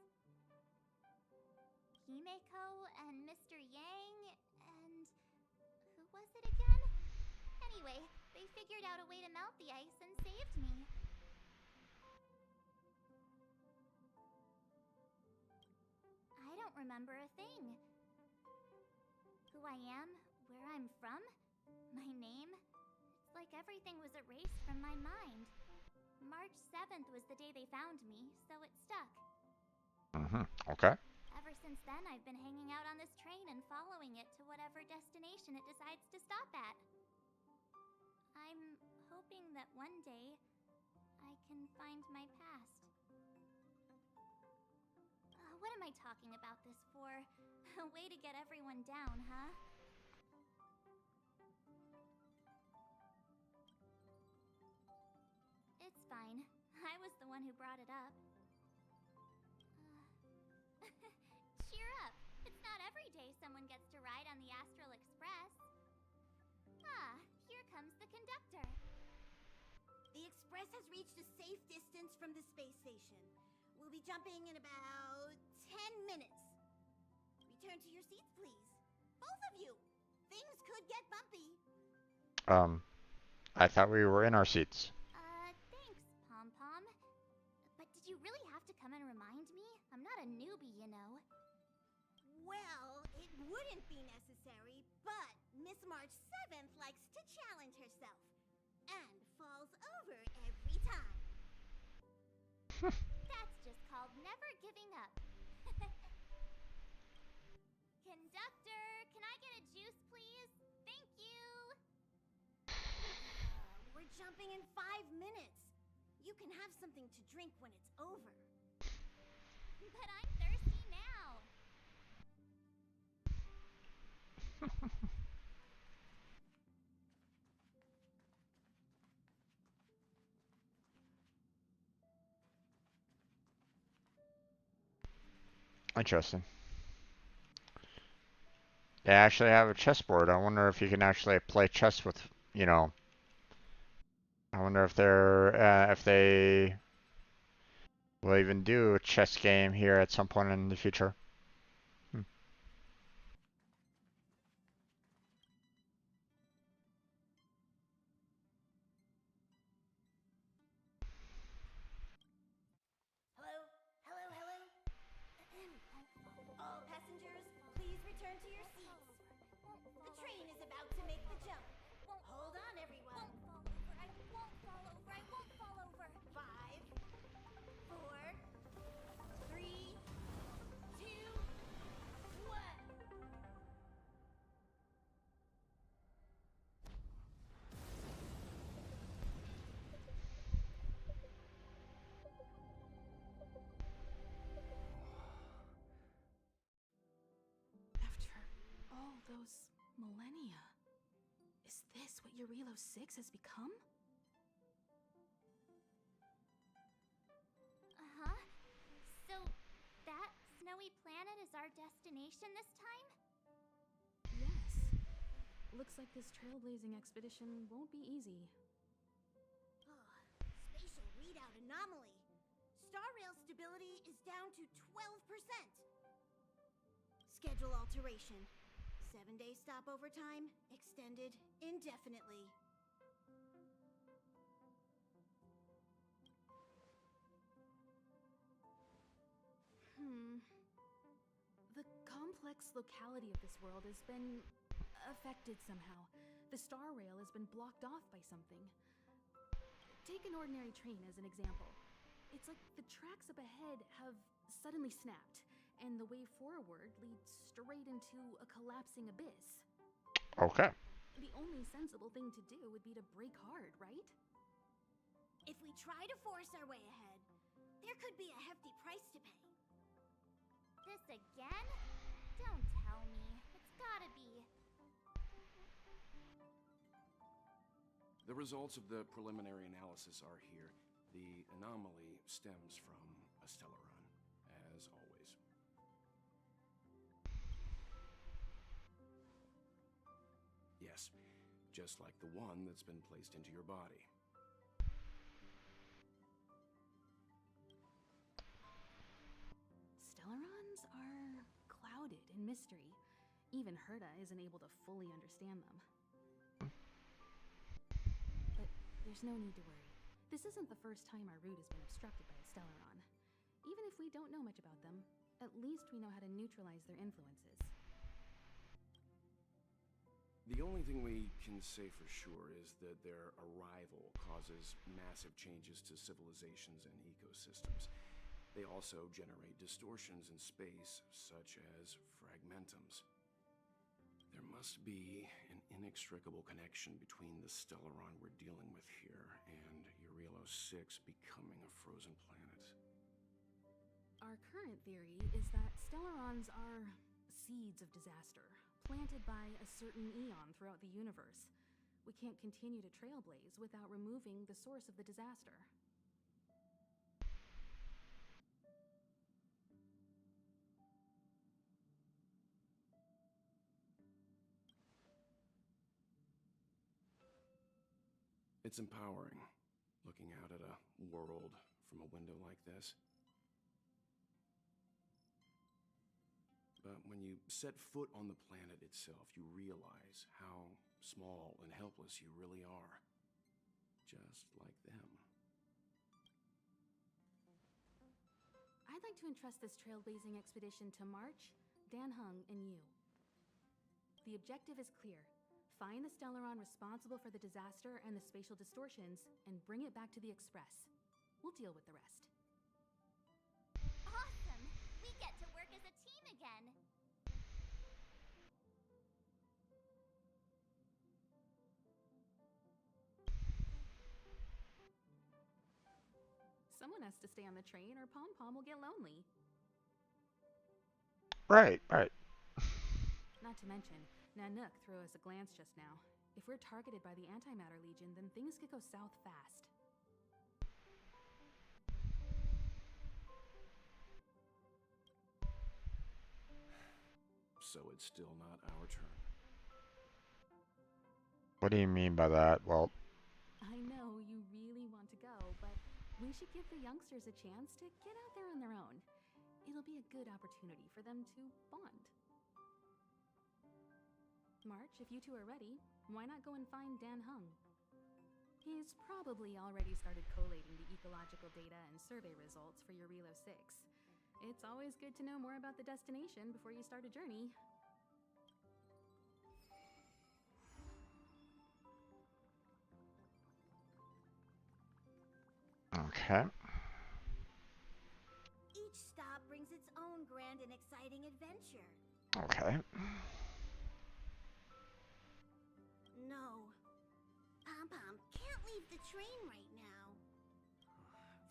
Himeko and Mr. Yang and... who was it again? Anyway, they figured out a way to melt the ice and saved me. I don't remember a thing. Who I am, where I'm from, my name. It's like everything was erased from my mind. March 7th was the day they found me, so it stuck. Okay. Ever since then, I've been hanging out on this train and following it to whatever destination it decides to stop at. I'm hoping that one day I can find my past. What am I talking about this for? A way to get everyone down, huh? It's fine. I was the one who brought it up. Cheer up! It's not every day someone gets to ride on the Astral Express. Ah, here comes the conductor. The Express has reached a safe distance from the space station. We'll be jumping in about 10 minutes. Return to your seats, please. Both of you! Things could get bumpy. I thought we were in our seats. Thanks, Pom Pom. But did you really have to come and remind me? I'm not a newbie, you know. Well, it wouldn't be necessary, but Miss March 7th likes to challenge herself. And falls over every time. That's just called never giving up. Conductor, can I get a juice, please? Thank you! We're jumping in 5 minutes. You can have something to drink when it's over. But I'm thirsty now. Interesting. They actually have a chessboard. I wonder if you can actually play chess with, you know. I wonder if they will even do a chess game here at some point in the future. Hello? Hello, hello? All passengers, please return to your seats. The train is about to make the jump. Hold on, everyone. I won't fall over. I won't fall over. 5, 4, 3, 2, 1. After all those millennia, is this what Eurilo 6 has become? Uh-huh. So, that snowy planet is our destination this time? Yes. Looks like this trailblazing expedition won't be easy. Spatial readout anomaly. Star rail stability is down to 12%. Schedule alteration. 7-day stopover time extended indefinitely. The complex locality of this world has been affected somehow. The star rail has been blocked off by something. Take an ordinary train as an example. It's like the tracks up ahead have suddenly snapped, and the way forward leads straight into a collapsing abyss. Okay. The only sensible thing to do would be to brake hard, right? If we try to force our way ahead, there could be a hefty price to pay. This again? Don't tell me. It's gotta be. The results of the preliminary analysis are here. The anomaly stems from a stellar run, as always. Yes, just like the one that's been placed into your body. Stellarons are clouded in mystery. Even Herta isn't able to fully understand them. But there's no need to worry. This isn't the first time our route has been obstructed by a Stellaron. Even if we don't know much about them, at least we know how to neutralize their influences. The only thing we can say for sure is that their arrival causes massive changes to civilizations and ecosystems. They also generate distortions in space, such as fragmentums. There must be an inextricable connection between the Stellaron we're dealing with here and Eurelos 6 becoming a frozen planet. Our current theory is that Stellarons are seeds of disaster, planted by a certain eon throughout the universe. We can't continue to trailblaze without removing the source of the disaster. It's empowering, looking out at a world from a window like this. But when you set foot on the planet itself, you realize how small and helpless you really are. Just like them. I'd like to entrust this trailblazing expedition to March, Dan Hung, and you. The objective is clear. Find the Stellaron responsible for the disaster and the spatial distortions, and bring it back to the Express. We'll deal with the rest. Awesome! We get to work as a team again! Someone has to stay on the train, or Pom Pom will get lonely. Right, right. Not to mention, Nanook threw us a glance just now. If we're targeted by the Antimatter Legion, then things could go south fast. So it's still not our turn. What do you mean by that? Well, I know you really want to go, but we should give the youngsters a chance to get out there on their own. It'll be a good opportunity for them to bond. March, if you two are ready, why not go and find Dan Hung? He's probably already started collating the ecological data and survey results for Eurelos 6. It's always good to know more about the destination before you start a journey. okay. Each stop brings its own grand and exciting adventure. Okay. No. Pom Pom can't leave the train right now.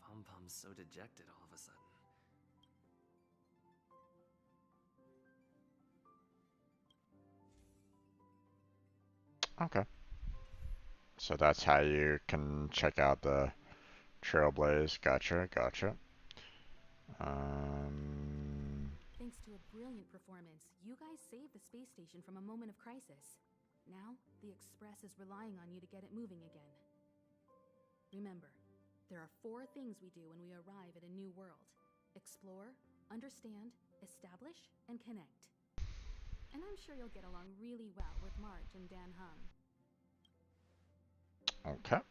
Pom Pom's so dejected all of a sudden. Okay. So that's how you can check out the Trailblaze. Gotcha, gotcha. Thanks to a brilliant performance, you guys saved the space station from a moment of crisis. Now, the Express is relying on you to get it moving again. Remember, there are 4 things we do when we arrive at a new world. Explore, understand, establish, and connect. And I'm sure you'll get along really well with March and Dan Hung. Okay.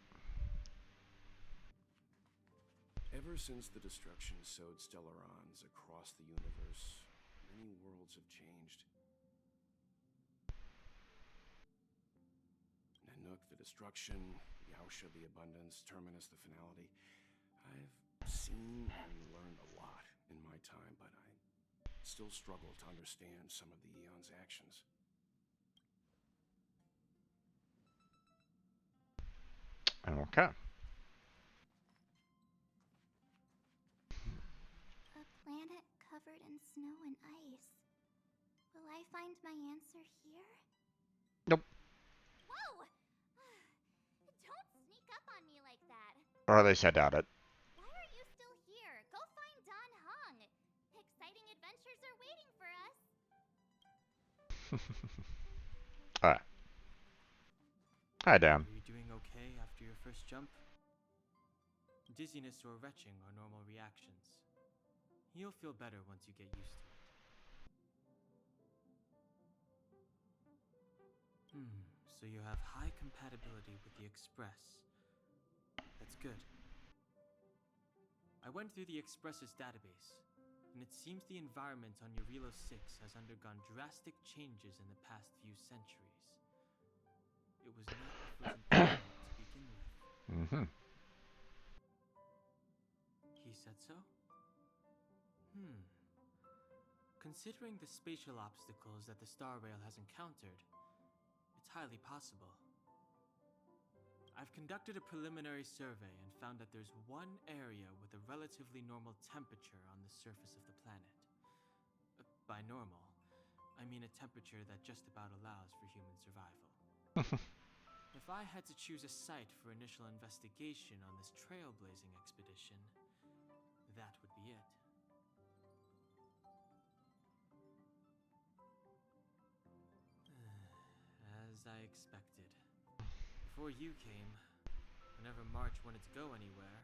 Ever since the destruction sowed Stellarons across the universe, many worlds have changed. Nanook, the destruction, Yaosha, the abundance, Terminus, the finality. I've seen and learned a lot in my time, but I still struggle to understand some of the Eon's actions. Okay. A planet covered in snow and ice. Will I find my answer here? Nope. Whoa! Don't sneak up on me like that. Or at least I doubt it. Why are you still here? Go find Don Hung. Exciting adventures are waiting for us. Alright. Hi, Dan. Are you doing okay after your first jump? Dizziness or retching are normal reactions. You'll feel better once you get used to it. So you have high compatibility with the Express. That's good. I went through the Express's database, and it seems the environment on Eurilo 6 has undergone drastic changes in the past few centuries. It was not a frozen planet to begin with. Mm-hmm. He said so? Considering the spatial obstacles that the Star Rail has encountered, it's highly possible. I've conducted a preliminary survey and found that there's one area with a relatively normal temperature on the surface of the planet. By normal, I mean a temperature that just about allows for human survival. If I had to choose a site for initial investigation on this trailblazing expedition, that would be it. As I expected. Before you came, whenever March wanted to go anywhere,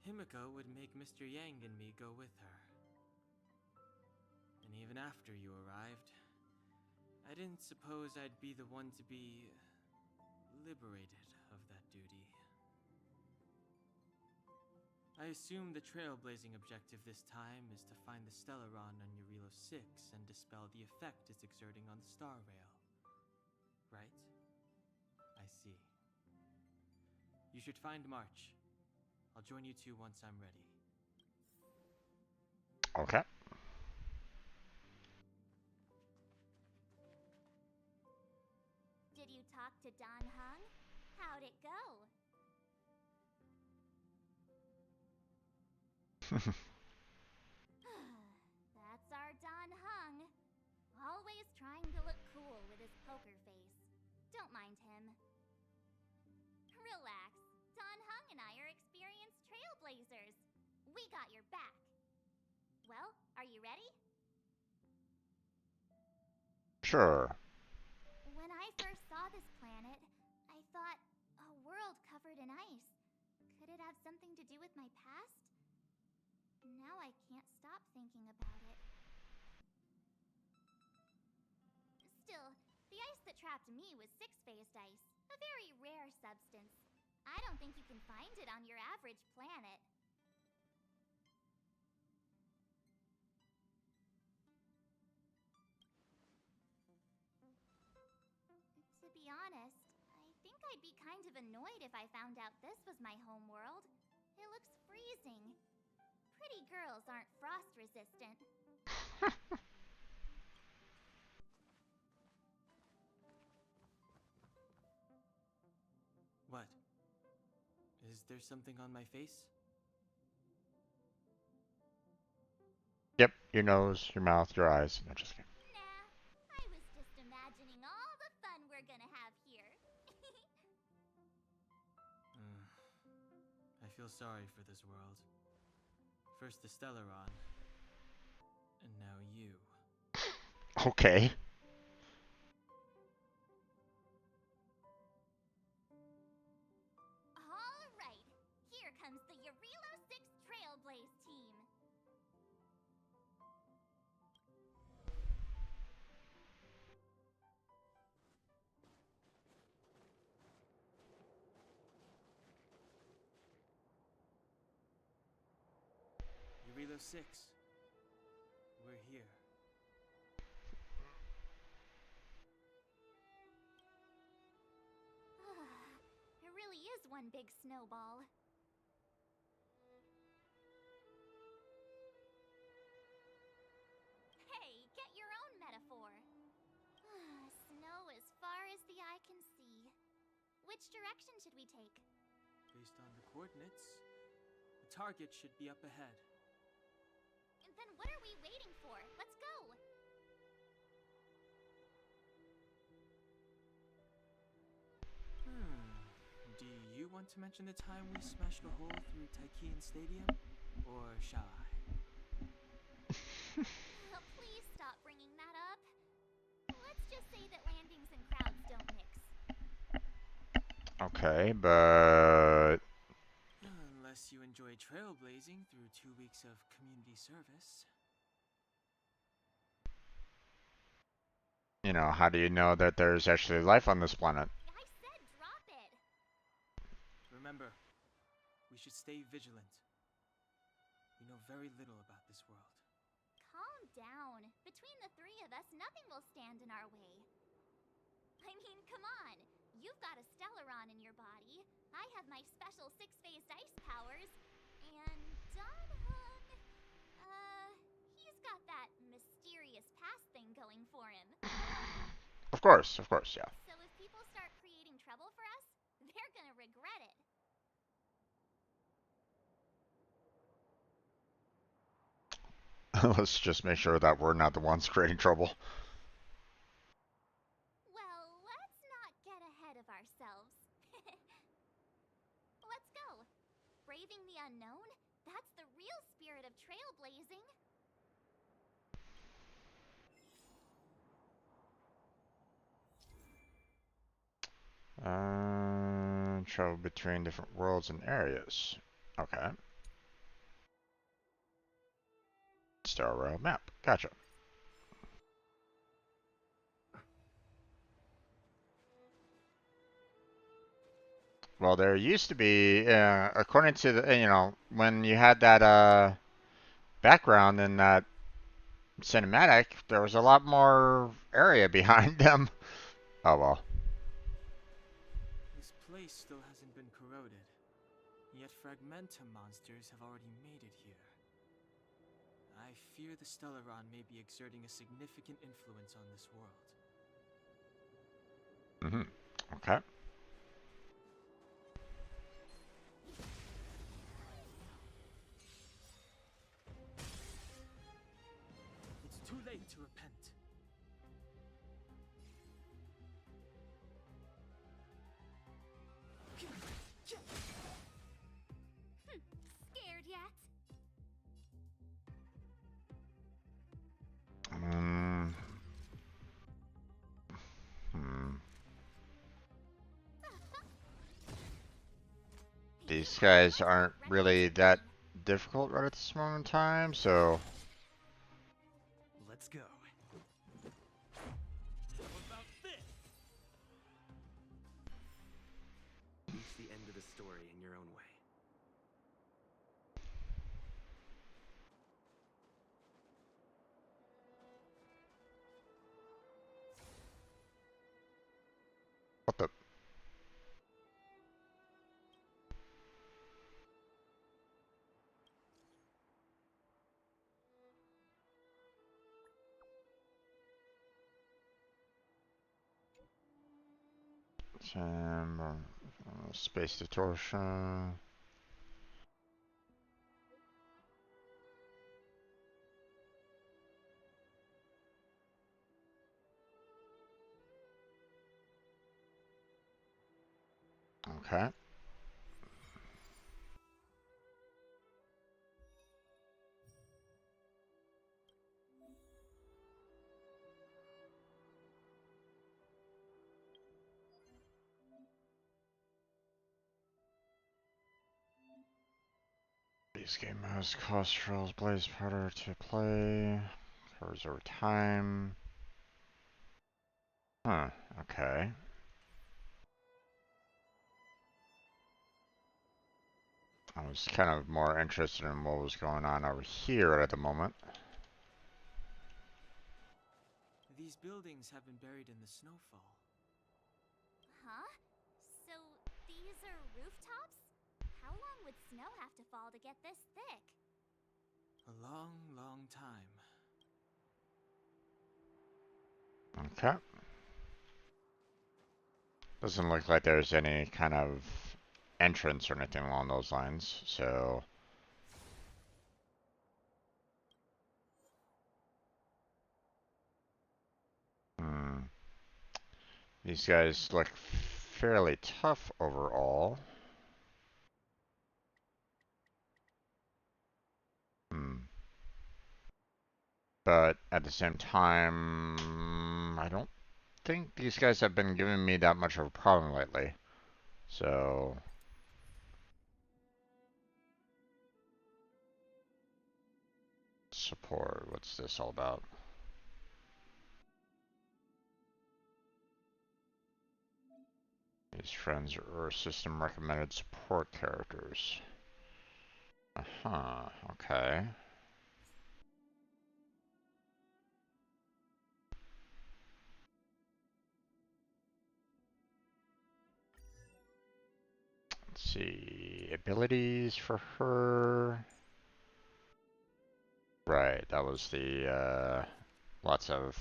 Himiko would make Mr. Yang and me go with her. And even after you arrived, I didn't suppose I'd be the one to be liberated of that duty. I assume the trailblazing objective this time is to find the Stellaron on Eurilo 6 and dispel the effect it's exerting on the Star Rail. Right? I see. You should find March. I'll join you two once I'm ready. Okay. Did you talk to Don Hung? How'd it go? That's our Don Hung. Always trying to look cool with his poker face. Don't mind him. Relax. Don Hung and I are experienced trailblazers. We got your back. Well, are you ready? Sure. When I first saw this planet, I thought, a world covered in ice. Could it have something to do with my past? Now I can't stop thinking about it. Still, the ice that trapped me was six-phased ice, a very rare substance. I don't think you can find it on your average planet. To be honest, I think I'd be kind of annoyed if I found out this was my home world. It looks freezing. Pretty girls aren't frost resistant. What? Is there something on my face? Yep, your nose, your mouth, your eyes. No, just kidding. Nah, I was just imagining all the fun we're gonna have here. I feel sorry for this world. First the Stellaron, and now you. Okay. Yarilo 6 Trailblaze team. Yarilo 6. We're here. It really is one big snowball. Hey, get your own metaphor. Snow as far as the eye can see. Which direction should we take? Based on the coordinates, the target should be up ahead. Then what are we waiting for? Let's go! Do you want to mention the time we smashed a hole through Taikian Stadium? Or shall I? Please stop bringing that up. Let's just say that landings and crowds don't mix. Okay, but Unless you enjoy trailblazing through 2 weeks of community service. you know, how do you know that there's actually life on this planet? I said drop it. Remember, we should stay vigilant. We know very little about this world. Calm down. Between the three of us, nothing will stand in our way. I mean, come on. You've got a Stellaron in your body. I have my special six-phased ice powers. And Don Hung, he's got that mysterious past thing going for him. Of course, yeah. So if people start creating trouble for us, they're gonna regret it. Let's just make sure that we're not the ones creating trouble. Well, let's not get ahead of ourselves. Let's go. Braving the unknown? That's the real spirit of trailblazing. Travel between different worlds and areas. Okay. Star Rail map. Gotcha. Well, there used to be, according to the, you know, when you had that background in that cinematic, there was a lot more area behind them. Oh well. This place still hasn't been corroded, yet Fragmentum monsters have already made it here. I fear the Stellaron may be exerting a significant influence on this world. Okay. It's too late to repent. Scared yet? These guys aren't really that difficult right at this moment in time, so Let's go. What about this? Reach the end of the story in your own way. what the? Space distortion. Okay. This game has cost rolls, blaze powder to play. Covers over time. Huh, okay. I was kind of more interested in what was going on over here at the moment. These buildings have been buried in the snowfall. Huh? So these are rooftops? How long would snow have to fall to get this thick? A long, long time. Okay. Doesn't look like there's any kind of entrance or anything along those lines, so... These guys look fairly tough overall. But at the same time, I don't think these guys have been giving me that much of a problem lately. So... Support, what's this all about? These friends are system recommended support characters. Uh-huh, okay. Let's see, abilities for her. Right, that was the, lots of,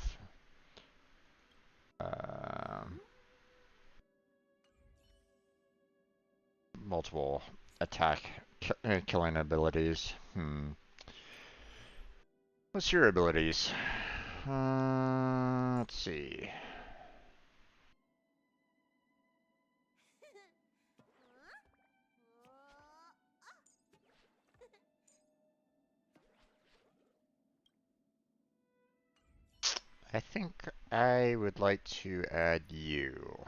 multiple attack killing abilities. What's your abilities? Let's see. I think I would like to add you.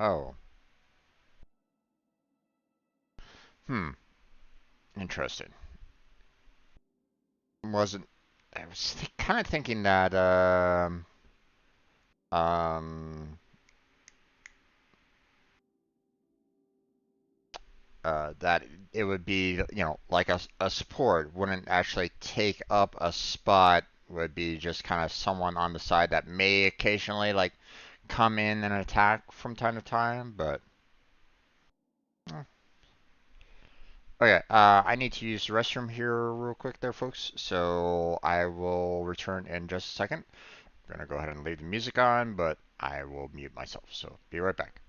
Oh. Interesting. Wasn't I was kind of thinking that um that it would be, like a support wouldn't actually take up a spot, would be just kind of someone on the side that may occasionally like come in and attack from time to time, but okay, I need to use the restroom here real quick there, folks, so I will return in just a second. I'm gonna go ahead and leave the music on, but I will mute myself, so be right back.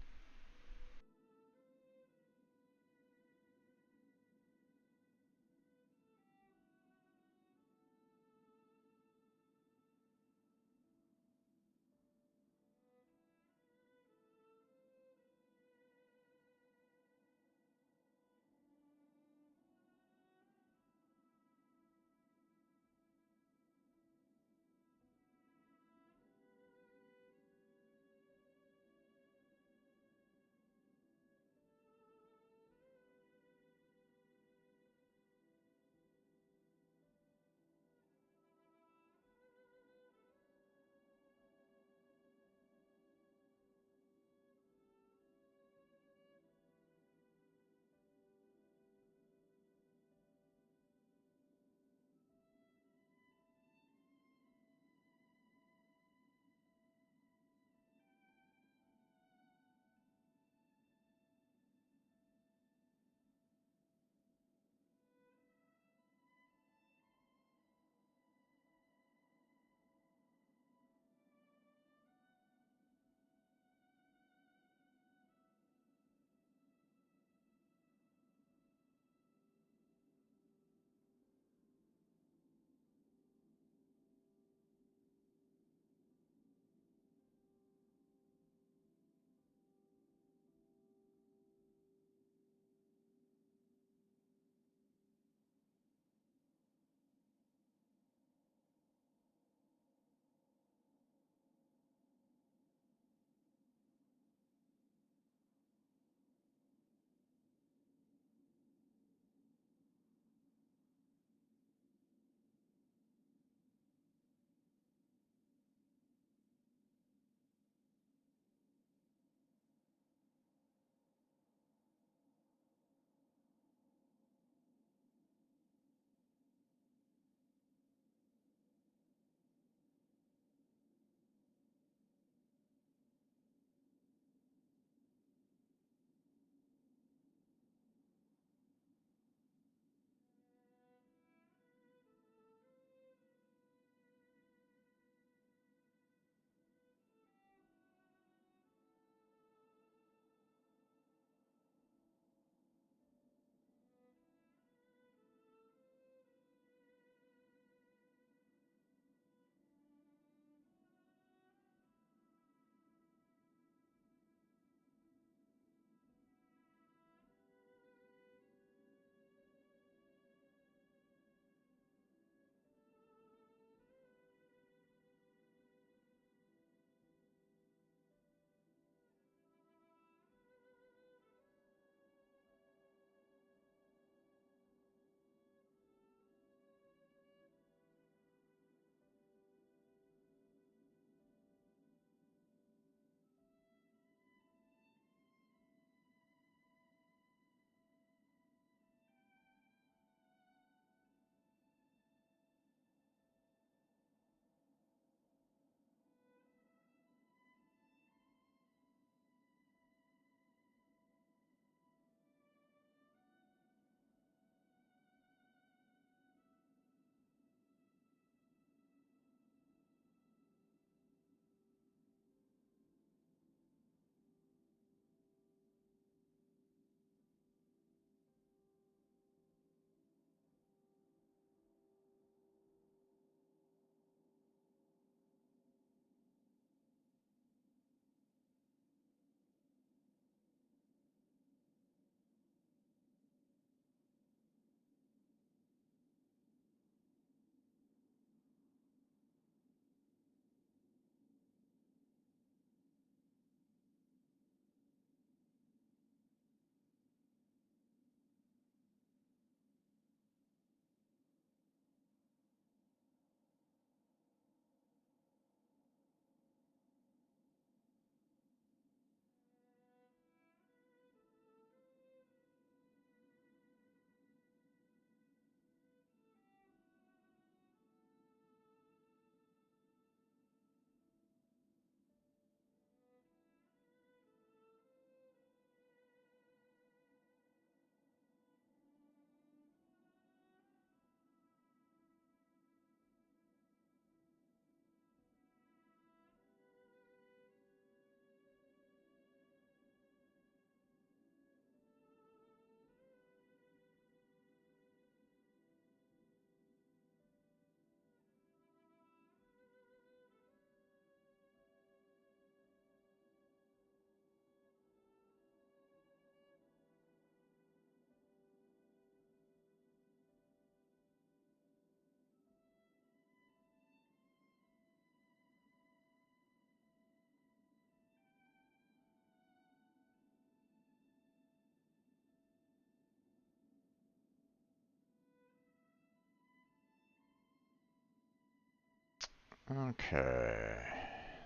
Okay.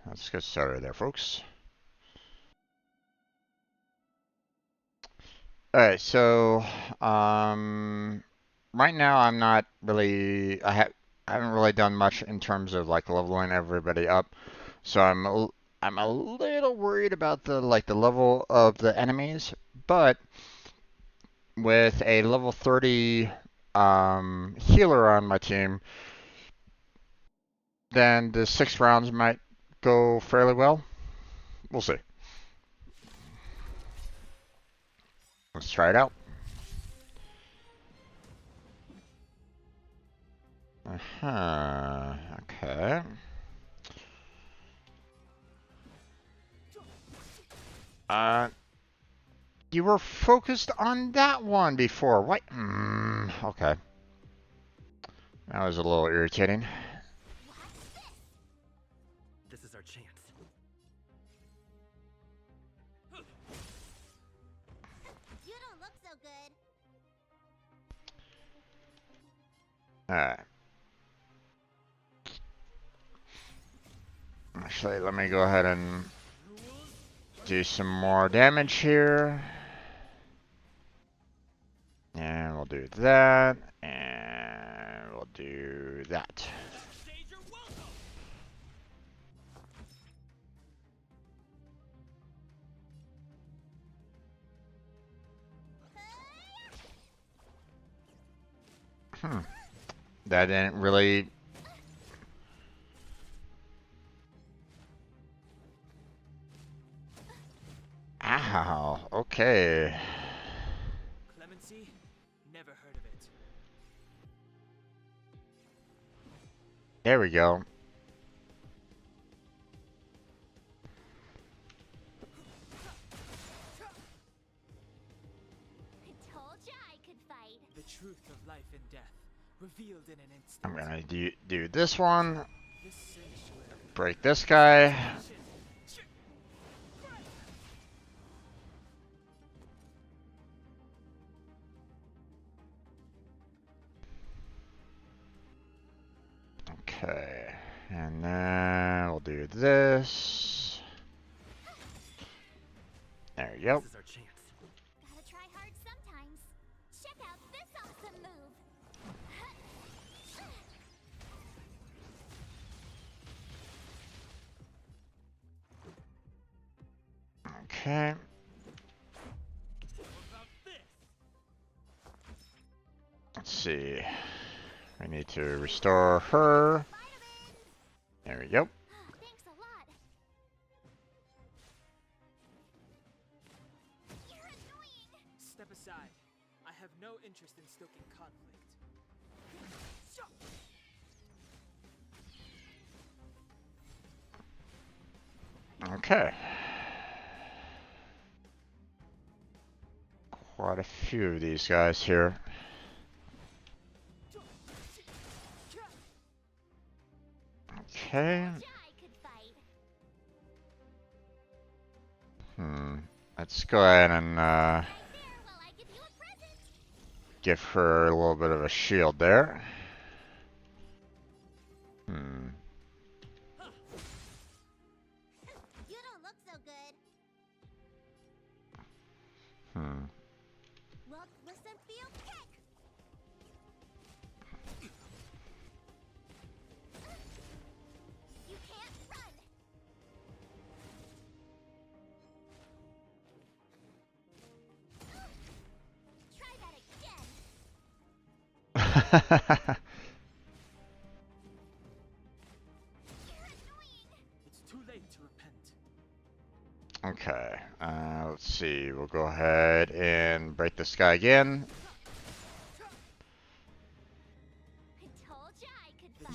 Let's get started there, folks. Alright, so right now I'm not really I haven't really done much in terms of like leveling everybody up. So I'm a little worried about the level of the enemies, but with a level 30 healer on my team, then the 6 rounds might go fairly well. We'll see. Let's try it out. Okay. You were focused on that one before. What? Okay. That was a little irritating. This is our chance. You don't look so good. Alright. Actually, let me go ahead and do some more damage here. And we'll do that. And we'll do that. That didn't really... Ow, okay. Clemency? Never heard of it. There we go. I told ya I could fight. The truth of life and death, revealed in an instant. I'm gonna do this one. This sanctuary. Break this guy. Okay. And then we'll do this. There you go. This is our chance. Gotta try hard sometimes. Check out this awesome move. Okay. Let's see. We need to restore her. There we go. Thanks a lot. You're annoying. Step aside. I have no interest in stoking conflict. Okay. Quite a few of these guys here. Okay. Let's go ahead and give her a little bit of a shield there. You don't look so good. Look, listen, feel, kick. You can't run. Try that again. It's too late to repent. Okay. Let's see. We'll go ahead and break this guy again.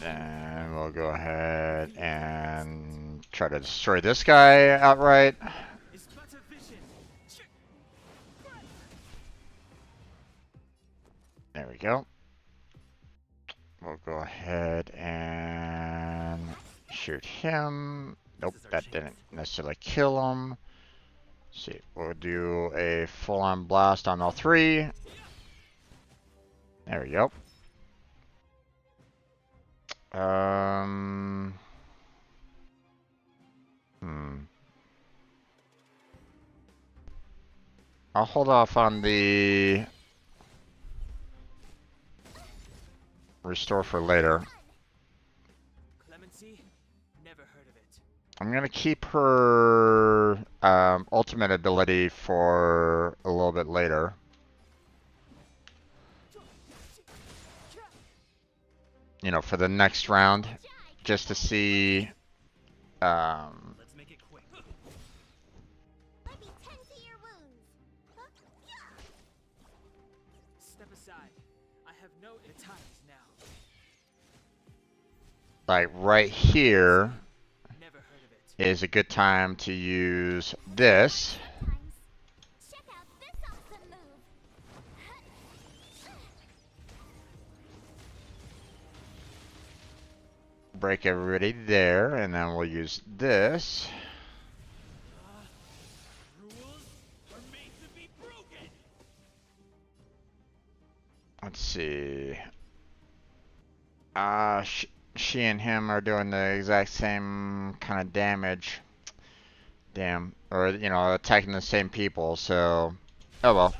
Then we'll go ahead and try to destroy this guy outright. It's but a vision. There we go. We'll go ahead and shoot him. Nope, that didn't necessarily kill him. Let's see, we'll do a full-on blast on all three. There we go. I'll hold off on the restore for later. Clemency? Never heard of it. I'm gonna keep her ultimate ability for a little bit later. You know, for the next round, just to see. Let's make it quick. Let me tend to your wounds. Step aside. I have no times now. Like right here Never heard of it. is a good time to use this. Sometimes. Check out this awesome move. Break everybody there, and then we'll use this. Rules are made to be broken. Let's see. She and him are doing the exact same kind of damage. Damn. Or, you know, attacking the same people, so. Oh well.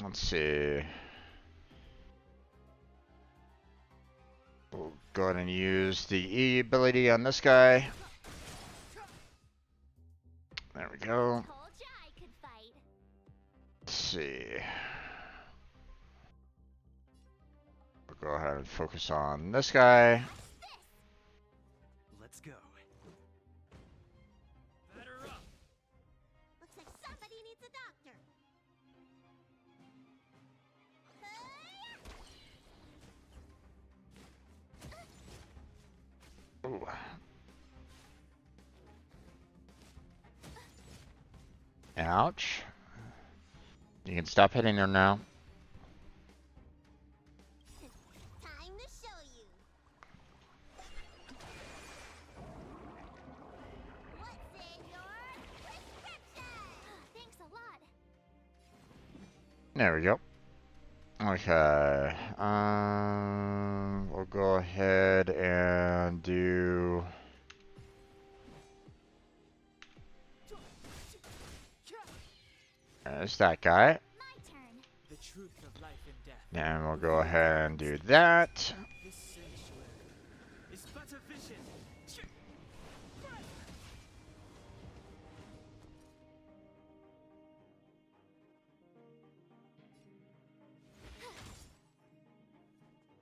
Let's see. We'll go ahead and use the E ability on this guy. There we go. Told ya I could fight. Let's see. We'll go ahead and focus on this guy. Let's go. Batter up. Looks like somebody needs a doctor. Ooh. Ouch. You can stop hitting her now. Time to show you. What's in your prescription? Thanks a lot. There we go. Okay. We'll go ahead and do. There's that guy. My turn. The truth of life and death. And we'll go ahead and do that. This sanctuary is but a vision.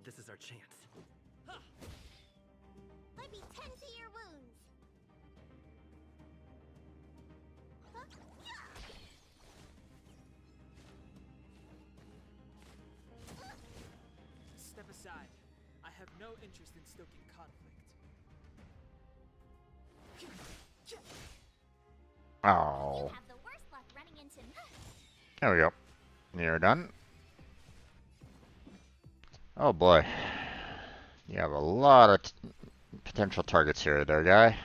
This is our chance. Let me tend to your wounds. Step aside. I have no interest in stoking conflict. Oh. You have the worst luck running into me. There we go. You're done. Oh boy. You have a lot of potential targets here, there, guy.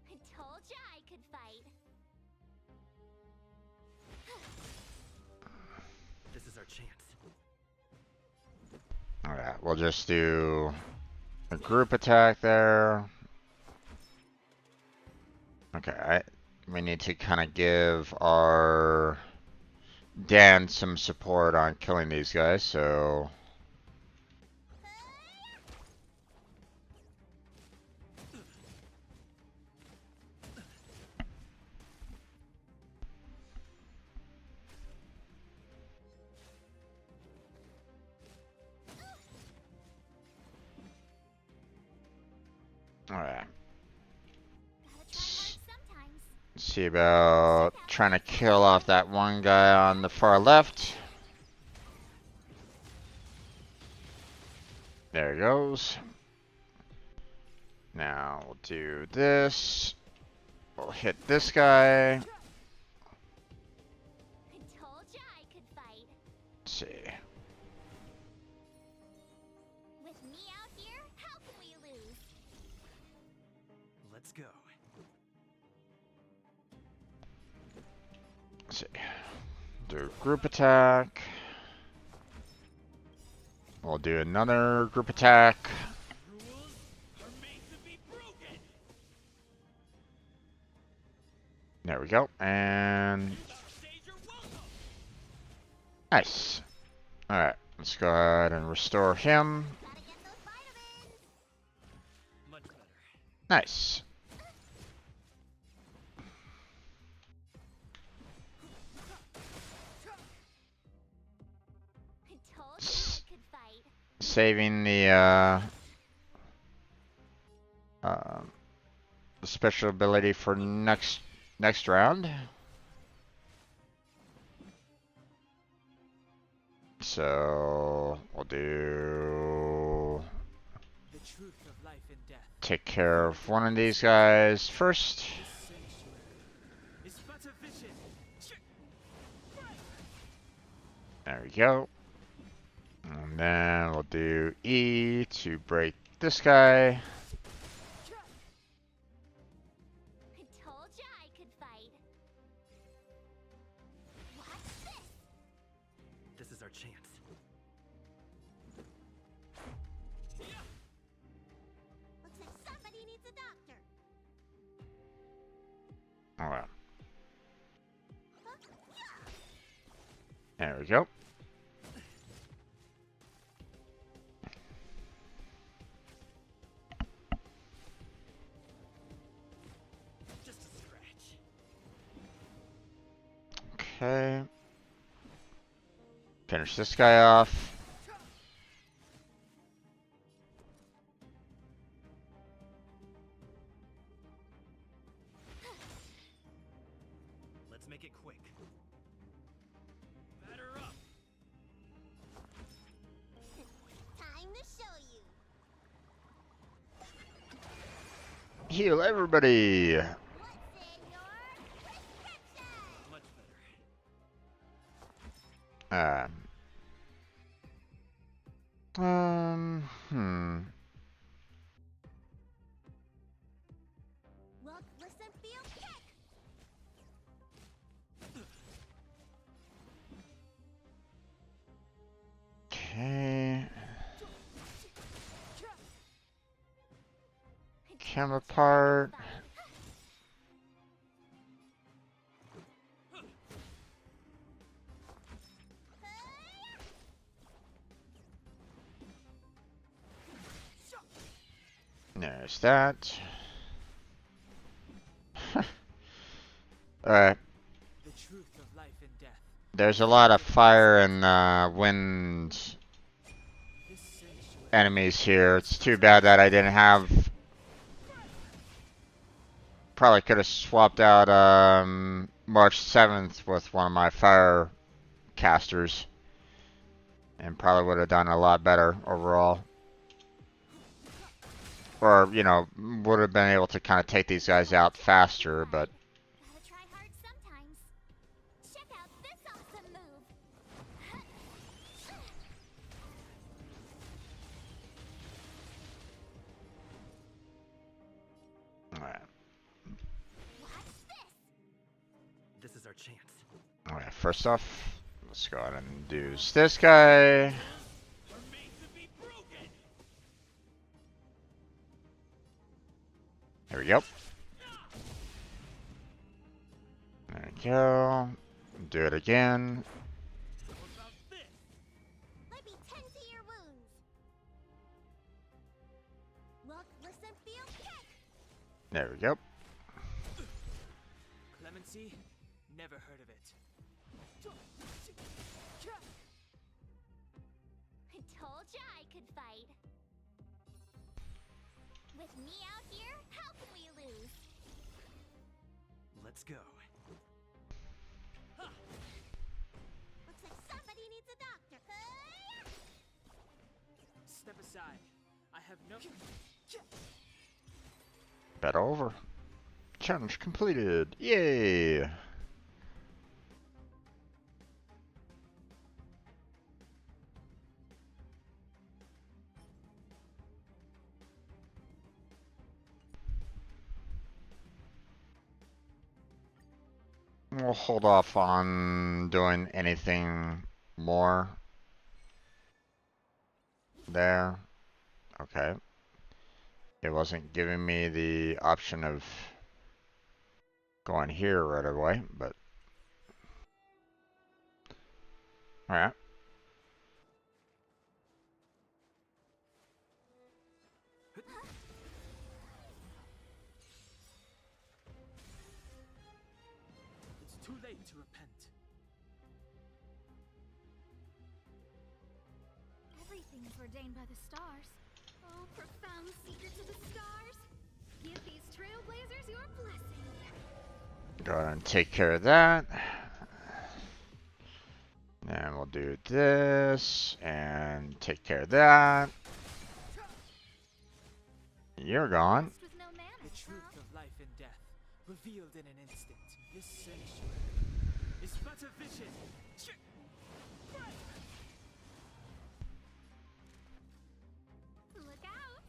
I told ya I could fight. This is our chance. Alright, we'll just do a group attack there. Okay, we need to kind of give our Dan some support on killing these guys, so. Alright. Sometimes. See about trying to kill off that one guy on the far left. There he goes. Now we'll do this. We'll hit this guy. I told ya I could fight. Let's see. With me out here, how can we lose? Let's go. Let's see. Do a group attack. we'll do another group attack. Rules are made to be broken. There we go. And nice. Alright, let's go ahead and restore him. Gotta get those vitamins. Much better. Nice. I told you I could fight. Saving the special ability for next round. So we'll do The truth of life and death. take care of one of these guys first. Sanctuary is but a vision. There we go. And then we'll do E to break this guy. I told you I could fight. Watch this. This is our chance. Looks like somebody needs a doctor. Alright. There we go. Just a scratch. Okay. Finish this guy off. Let's make it quick. Batter up. Time to show you. Heal everybody. What's in your prescription? Much better. Look, listen, feel, kick. Okay. Camera part. There's that. Alright. The truth of life and death. There's a lot of fire and wind This sanctuary enemies here. It's too bad that I didn't have. Probably could have swapped out March 7th with one of my fire casters. And probably would have done a lot better overall. Or, you know, would have been able to kind of take these guys out faster, but Gotta try hard sometimes. Check out this awesome move. alright. Watch this. This is our chance. Alright, first off, let's go ahead and do this guy. are made to be broken. There we go. There we go. Do it again. How about this? Let me tend to your wounds. Look, listen, feel, kick. There we go. Clemency? Never heard of it. I told you I could fight. With me out here, how can we lose? Let's go. Looks like somebody needs a doctor. Step aside. I have no. Bet over. Challenge completed. Yay! We'll hold off on doing anything more there. Okay. It wasn't giving me the option of going here right away, but alright. It's too late to repent. Everything is ordained by the stars. Oh, profound secrets of the stars. Give these trailblazers your blessing. Go ahead and take care of that. And we'll do this and take care of that. You're gone. Blessed with no manners, The truth huh? of life and death, revealed in an instant. This sanctuary is but a vision. Look out!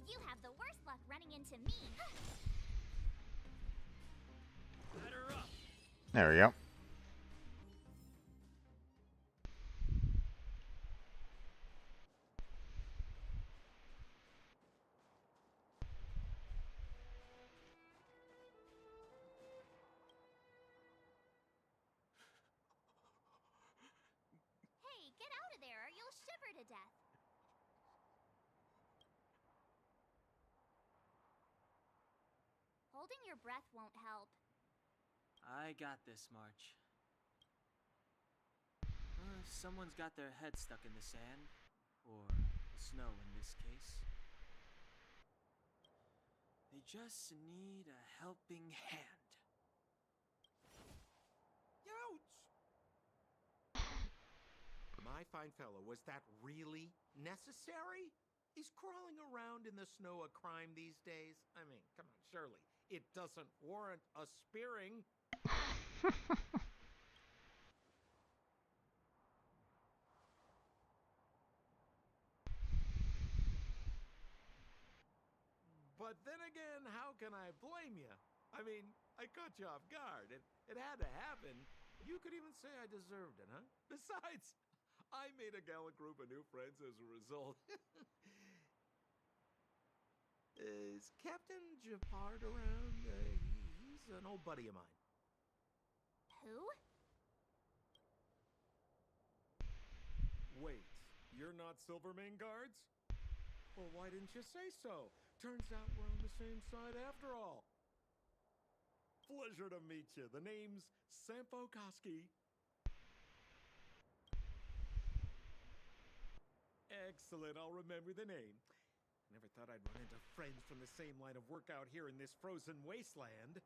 You have the worst luck running into me. Batter up. There we go. Hey, get out of there or you'll shiver to death. Holding your breath won't help. I got this, March. Someone's got their head stuck in the sand, or the snow in this case. They just need a helping hand. Ouch! My fine fellow, was that really necessary? Is crawling around in the snow a crime these days? I mean, come on, surely. It doesn't warrant a spearing. But then again, how can I blame you? I mean, I caught you off guard. It had to happen. You could even say I deserved it, huh? Besides, I made a gallant group of new friends as a result. Is Captain Japard around? He's an old buddy of mine. Who? Wait, you're not Silvermane Guards? Well, why didn't you say so? Turns out we're on the same side after all. Pleasure to meet you. The name's Sampo Koski. Excellent, I'll remember the name. Never thought I'd run into friends from the same line of work out here in this frozen wasteland.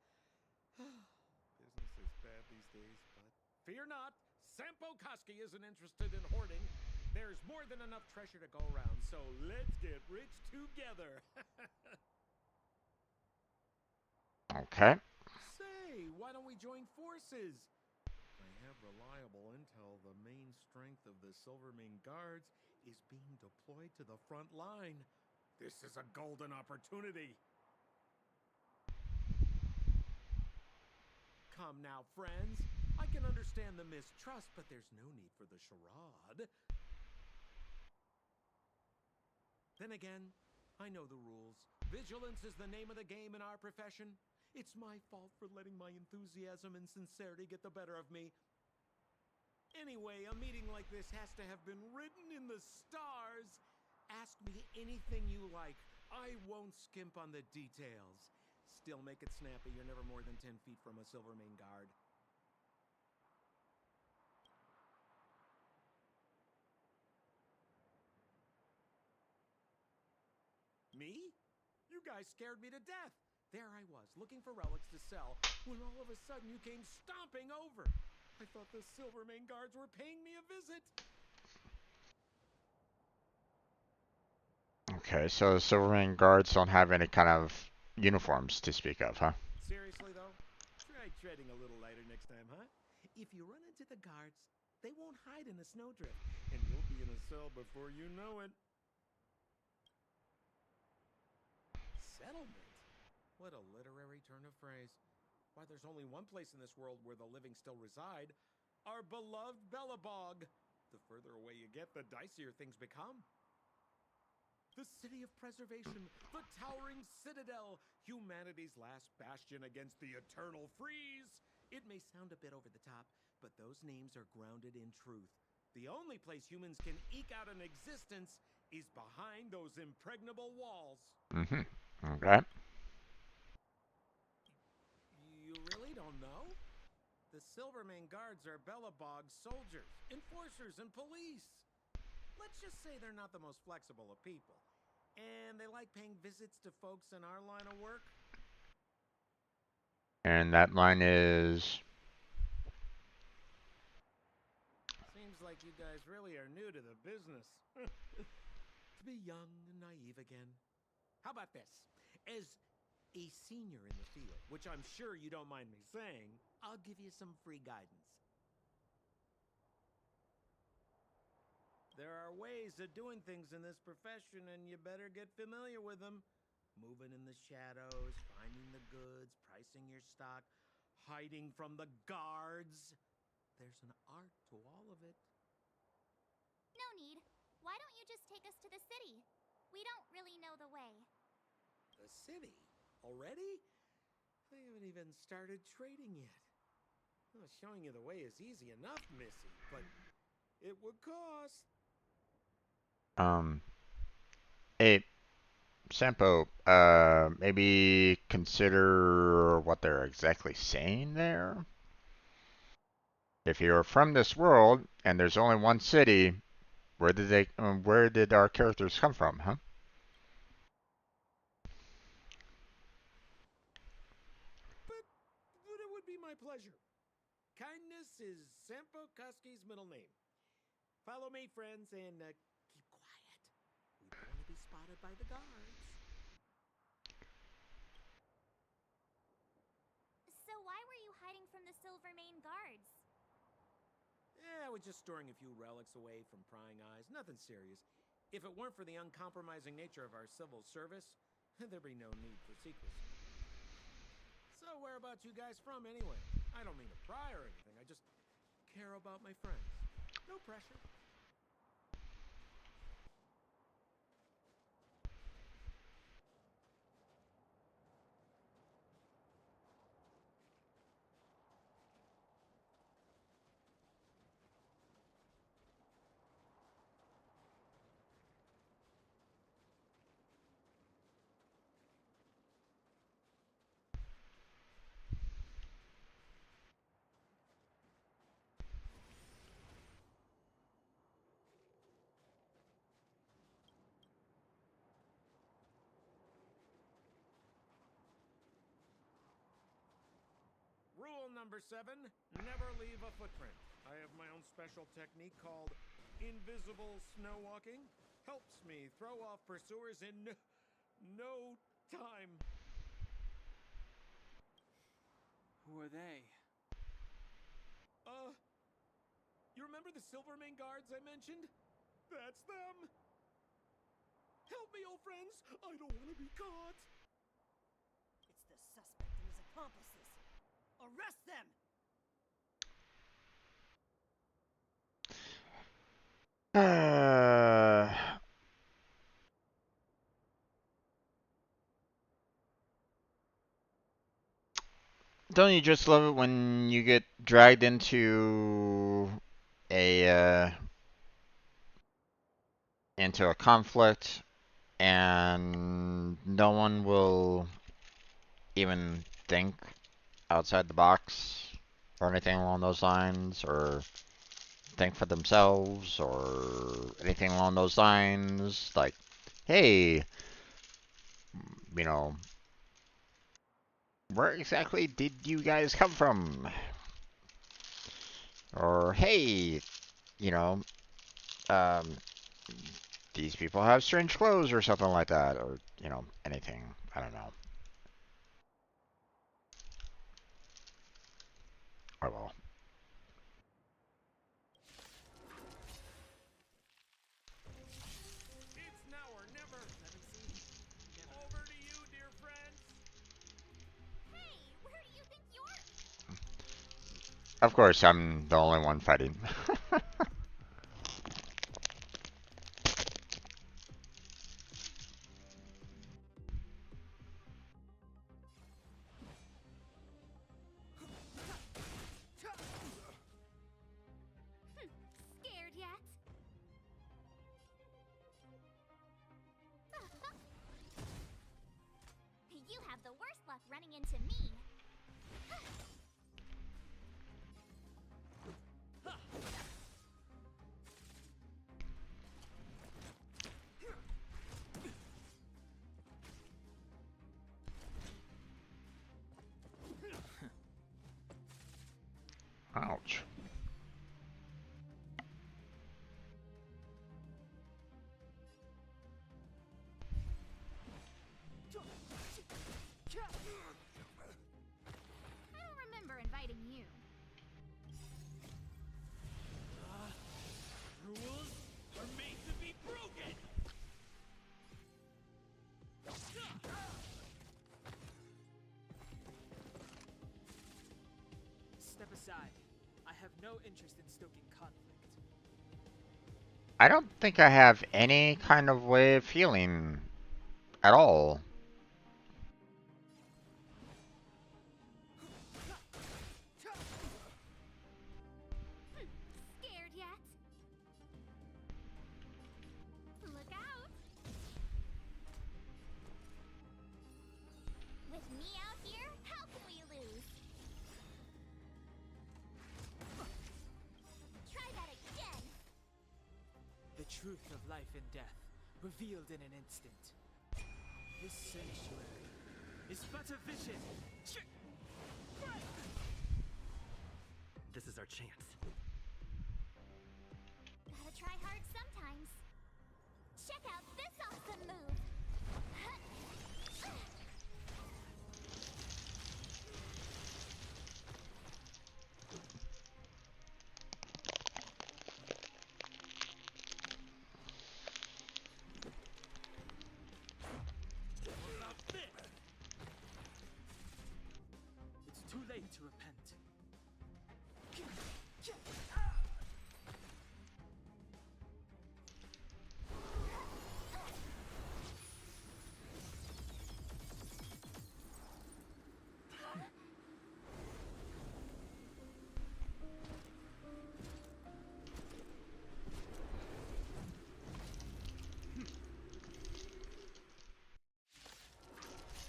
Business is bad these days, but fear not, Sampo Koski isn't interested in hoarding. There's more than enough treasure to go around, so let's get rich together. Okay. Say, why don't we join forces? I have reliable intel the main strength of the Silvermane Guards is being deployed to the front line. This is a golden opportunity. Come now, friends. I can understand the mistrust, but there's no need for the charade. Then again, I know the rules. Vigilance is the name of the game in our profession. It's my fault for letting my enthusiasm and sincerity get the better of me. Anyway, a meeting like this has to have been written in the stars. Ask me anything you like. I won't skimp on the details. Still make it snappy. You're never more than 10 feet from a Silvermane Guard. Me? You guys scared me to death. There I was, looking for relics to sell, when all of a sudden you came stomping over. I thought the Silvermane Guards were paying me a visit. Okay, so the Silvermane Guards don't have any kind of uniforms to speak of, huh? Seriously, though? Try treading a little lighter next time, huh? If you run into the guards, they won't hide in the snowdrift, and you'll be in a cell before you know it. Settlement? What a literary turn of phrase. Why, there's only one place in this world where the living still reside. Our beloved Bellabog. The further away you get, the dicier things become. The city of preservation, the towering citadel, humanity's last bastion against the eternal freeze. It may sound a bit over the top, but those names are grounded in truth. The only place humans can eke out an existence is behind those impregnable walls. Mm-hmm. Okay. You really don't know? The Silvermane Guards are Bellabog's soldiers, enforcers, and police. Let's just say they're not the most flexible of people. And they like paying visits to folks in our line of work. And that line is... Seems like you guys really are new to the business. To be young and naive again. How about this? As a senior in the field, which I'm sure you don't mind me saying, I'll give you some free guidance. There are ways of doing things in this profession, and you better get familiar with them. Moving in the shadows, finding the goods, pricing your stock, hiding from the guards. There's an art to all of it. No need. Why don't you just take us to the city? We don't really know the way. The city? Already? They haven't even started trading yet. Well, showing you the way is easy enough, Missy, but it would cost. Hey, Sampo, maybe consider what they're exactly saying there. If you're from this world and there's only one city, where did our characters come from, huh? But it would be my pleasure. Kindness is Sampo Koski's middle name. Follow me, friends, and keep quiet. We don't want to be spotted by the guards. So why were you hiding from the Silvermane Guards? I was just storing a few relics away from prying eyes. Nothing serious. If it weren't for the uncompromising nature of our civil service, there'd be no need for secrecy. So where about you guys from, anyway? I don't mean to pry or anything. I just care about my friends. No pressure. Rule number 7, never leave a footprint. I have my own special technique called invisible snow walking. Helps me throw off pursuers in no time. Who are they? You remember the Silvermane Guards I mentioned? That's them. Help me, old friends. I don't want to be caught. It's the suspect and his accomplices. Arrest them! Don't you just love it when you get dragged a into a conflict and no one will even think outside the box or anything along those lines, or think for themselves or anything along those lines? Like, hey, you know, where exactly did you guys come from? Or, hey, you know, um, these people have strange clothes or something like that, or, you know, anything. I don't know. Oh well. It's now or never. Over to you, dear friends. Hey, where do you think you're... Of course, I'm the only one fighting. into me. Ouch. I don't remember inviting you. Rules are made to be broken! Step aside. I have no interest in stoking conflict. I don't think I have any kind of way of feeling at all. Scared yet? Look out! With me out here, how can we lose? Try that again! The truth of life and death, revealed in an instant. This sanctuary is but a vision. This is our chance. Gotta try hard sometimes. Check out this awesome move! What about this? It's too late to repent.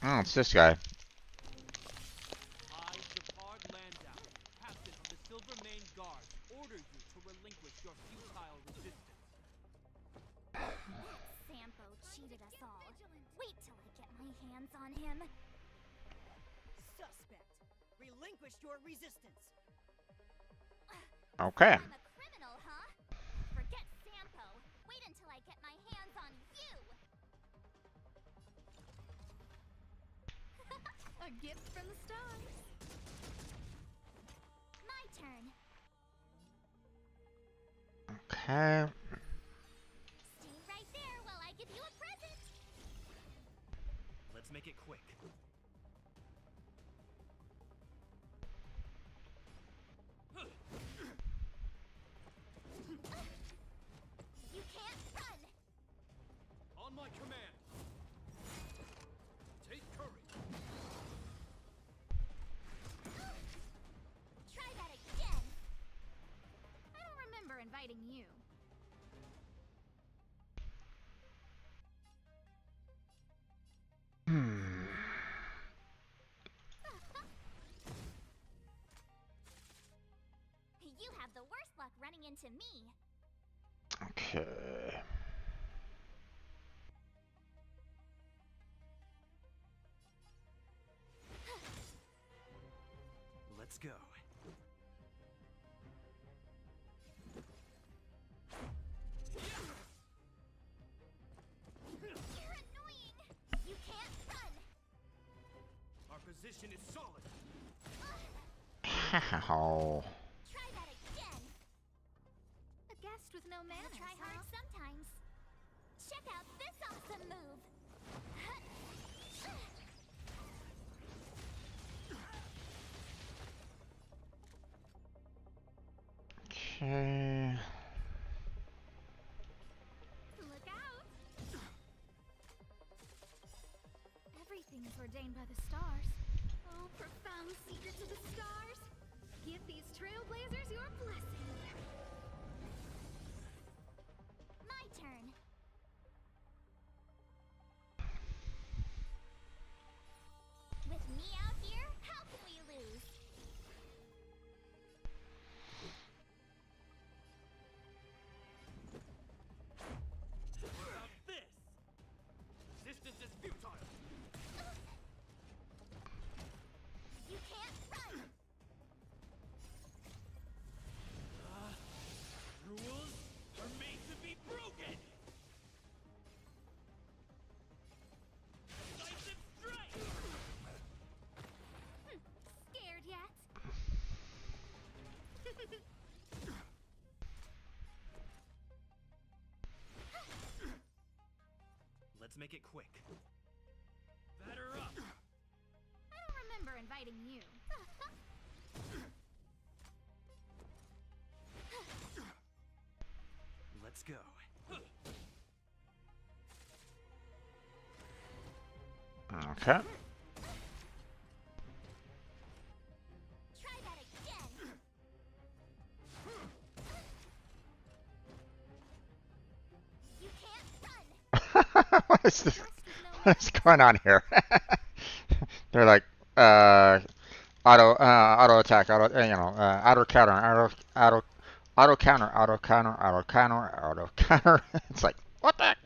Oh, it's this guy. I, Jafar Landau, captain of the Silver Mane Guard, order you to relinquish your futile resistance. Sampo cheated us all. Wait till I get my hands on him. Suspect. Relinquish your resistance. Okay. I'm a criminal, huh? Forget Sampo. Wait until I get my hands on you. A gift from the stars. My turn. Okay. Stay right there while I give you a present. Let's make it quick. You can't run. On my command. Take courage. Try that again. I don't remember inviting you. You have the worst luck running into me. Okay. Let's go. You're annoying. You can't run. Our position is solid. How? Try that again. A guest with no Gotta manners. try hard sometimes. Check out this awesome move. Okay. Look out. Everything is ordained by the stars. Oh, profound secrets of the stars. Give these trailblazers your blessing. My turn. With me out make it quick. Batter up! I don't remember inviting you. Let's go. Okay. Try that again. You can't run. What is this? What is going on here? They're like, auto attack, auto counter, auto counter, auto counter, auto counter, auto counter. It's like, what the heck?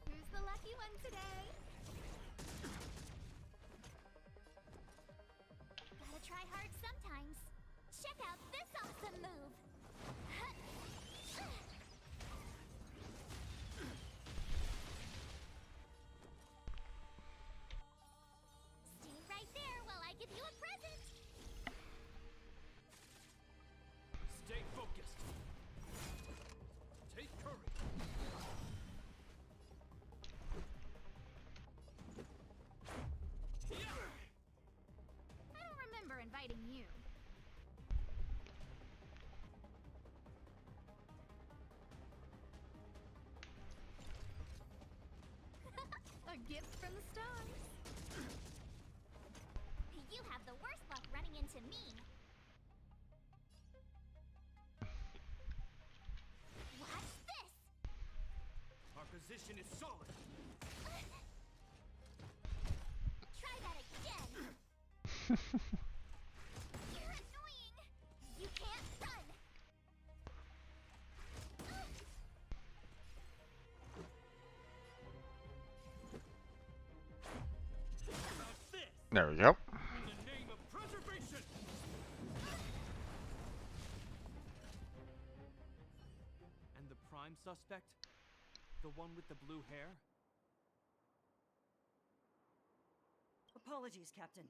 Who's the lucky one today? Gotta try hard sometimes. Check out this awesome move. Stay right there while I give you a present. Stay focused. Take courage. I don't remember inviting you. A gift from the stars. You have the worst luck running into me. Watch this. Our position is solid. Try that again. You're annoying. You can't run. About this. There we go. In the name of preservation. And the prime suspect? The one with the blue hair? Apologies, Captain.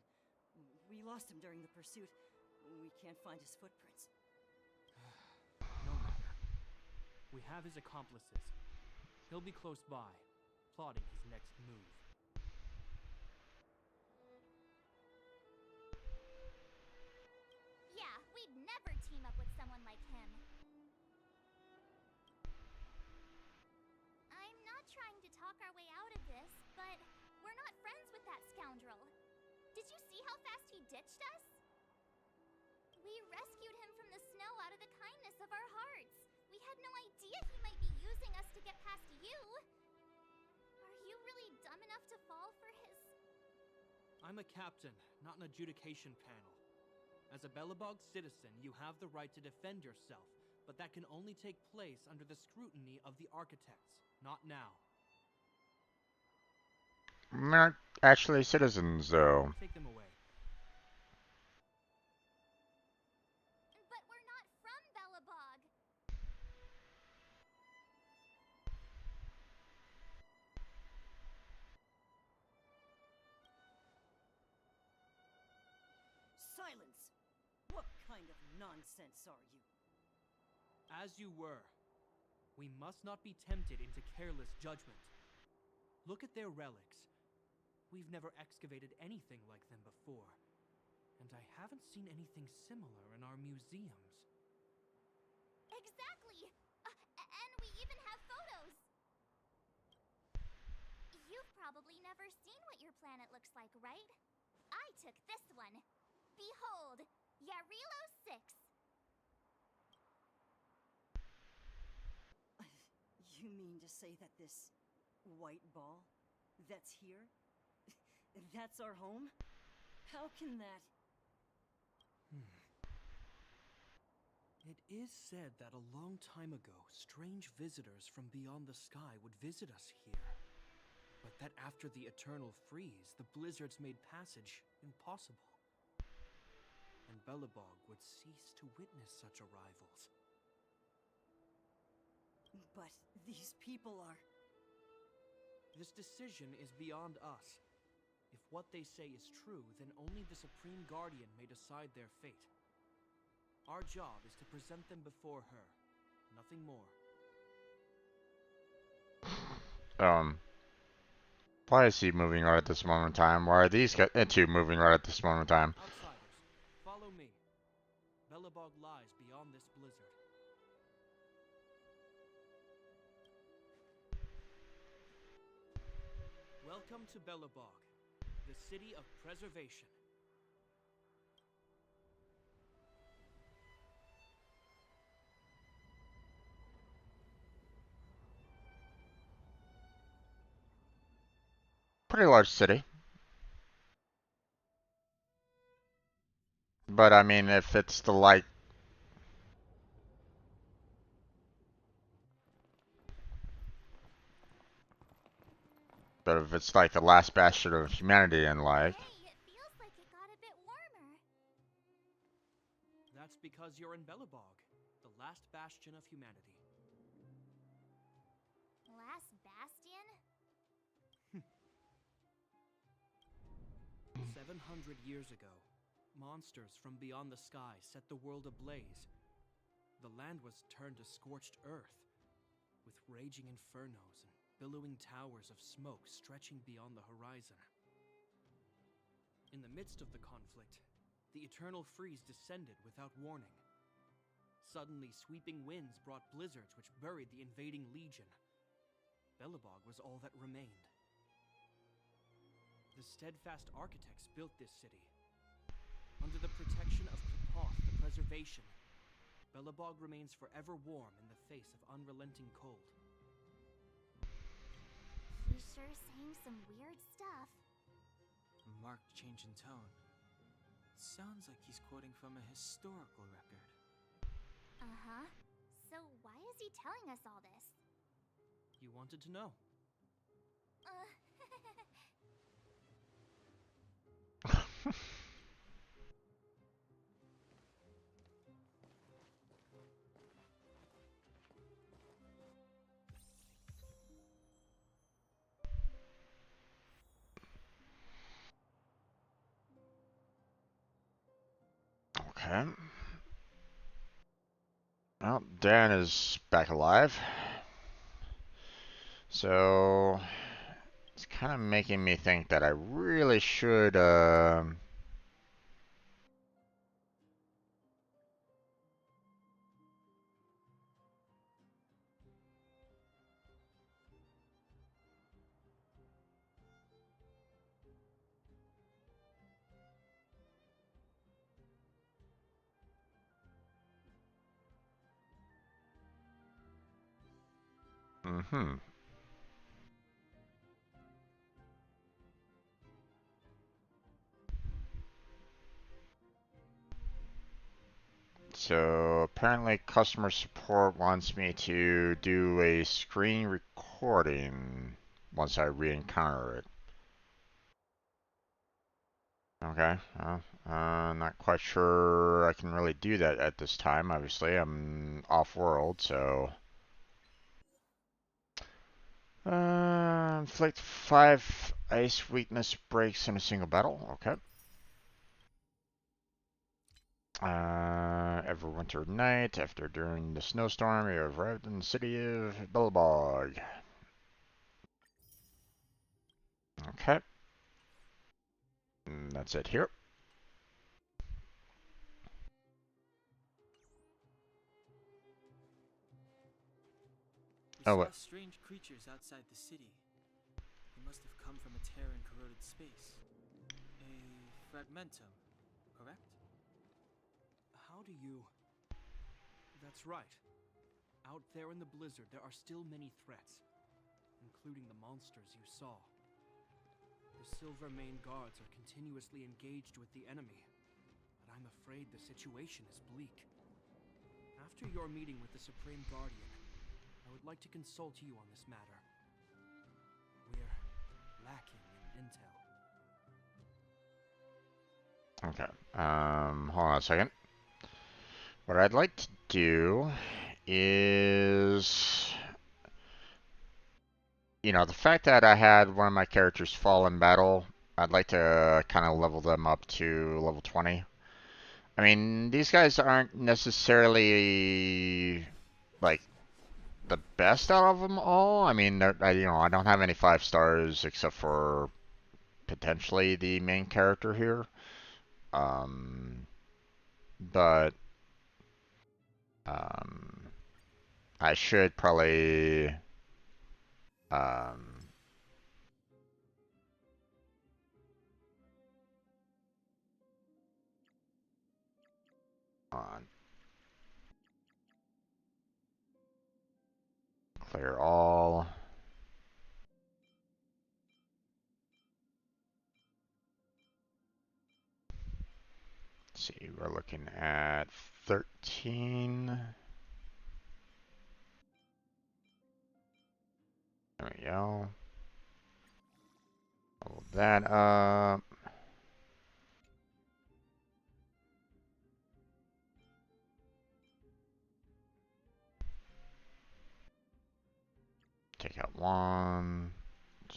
We lost him during the pursuit. We can't find his footprints. No matter. We have his accomplices. He'll be close by, plotting his next move. Yeah, we'd never team up with someone like him. I'm not trying to talk our way out of this, but we're not friends with that scoundrel. Did you see how fast he ditched us? We rescued him from the snow out of the kindness of our hearts. We had no idea he might be using us to get past you. Are you really dumb enough to fall for his... I'm a captain, not an adjudication panel. As a Belobog citizen, you have the right to defend yourself, but that can only take place under the scrutiny of the architects, not now. We're not actually citizens, though. Take them away. But we're not from Belobog. Silence! What kind of nonsense are you? As you were. We must not be tempted into careless judgment. Look at their relics. We've never excavated anything like them before. And I haven't seen anything similar in our museums. Exactly! And we even have photos! You've probably never seen what your planet looks like, right? I took this one. Behold, Yarilo 6. You mean to say that this white ball that's here, that's our home? How can that... It is said that a long time ago, strange visitors from beyond the sky would visit us here. But that after the eternal freeze, the blizzards made passage impossible. And Belobog would cease to witness such arrivals. But these people are... This decision is beyond us. If what they say is true, then only the Supreme Guardian may decide their fate. Our job is to present them before her. Nothing more. Why is he moving right at this moment in time? Why are these two moving right at this moment in time? Outsiders, follow me. Belobog lies beyond this blizzard. Welcome to Belobog, the city of preservation. Pretty large city. But I mean, if it's the light. But if it's like the last bastion of humanity and like. Hey, it feels like it got a bit warmer. That's because you're in Belobog, the last bastion of humanity. Last bastion? 700 years ago, monsters from beyond the sky set the world ablaze. The land was turned to scorched earth, with raging infernos and billowing towers of smoke stretching beyond the horizon. In the midst of the conflict, the eternal freeze descended without warning. Suddenly, sweeping winds brought blizzards which buried the invading legion. Belobog was all that remained. The steadfast architects built this city. Under the protection of Kapoth, the preservation, Belobog remains forever warm in the face of unrelenting cold. He's sure saying some weird stuff. A marked change in tone. Sounds like he's quoting from a historical record. Uh-huh. So why is he telling us all this? You wanted to know. Okay. Well, Dan is back alive. So it's kind of making me think that I really should So apparently customer support wants me to do a screen recording once I re-encounter it. Okay, well, not quite sure I can really do that at this time. Obviously, I'm off-world, so... inflict 5 ice weakness breaks in a single battle. Okay. Every winter night, after during the snowstorm, you have arrived in the city of Belobog. Okay. And that's it here. We Oh, saw wait. strange creatures outside the city. They must have come from a tear in corroded space. A fragmentum, correct? How do you... That's right. Out there in the blizzard, there are still many threats, including the monsters you saw. The Silvermane guards are continuously engaged with the enemy, but I'm afraid the situation is bleak. After your meeting with the Supreme Guardian, I would like to consult you on this matter. We're lacking in intel. Okay. Hold on a second. What I'd like to do is, you know, the fact that I had one of my characters fall in battle, I'd like to kind of level them up to level 20. I mean, these guys aren't necessarily like the best out of them all. I mean, I don't have any 5 stars except for potentially the main character here. But I should probably um, on clear all. Let's see, we're looking at 13. There we go. Level that up. Take out 1, 2.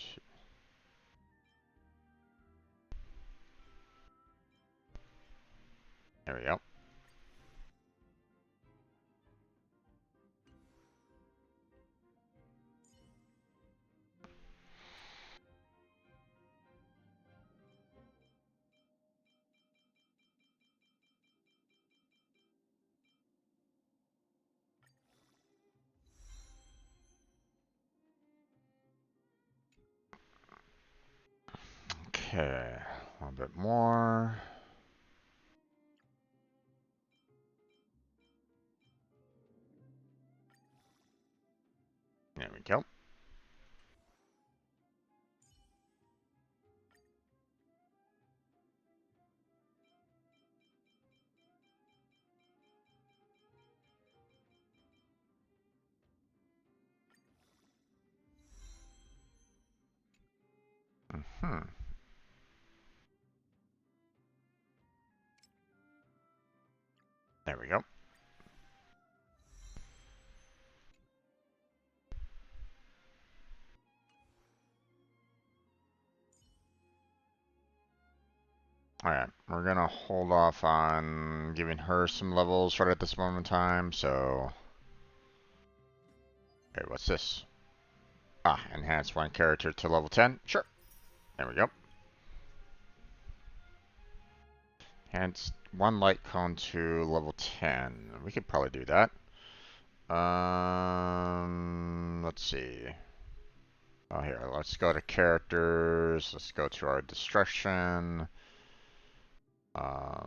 There we go. Okay, a little bit more. There we go. Hmm. There we go. Alright, we're gonna hold off on giving her some levels right at this moment in time, so... Okay, what's this? Ah, enhance one character to level 10. Sure. There we go. Enhance one light cone to level 10. We could probably do that. Let's see. Oh, here, let's go to characters. Let's go to our destruction. We're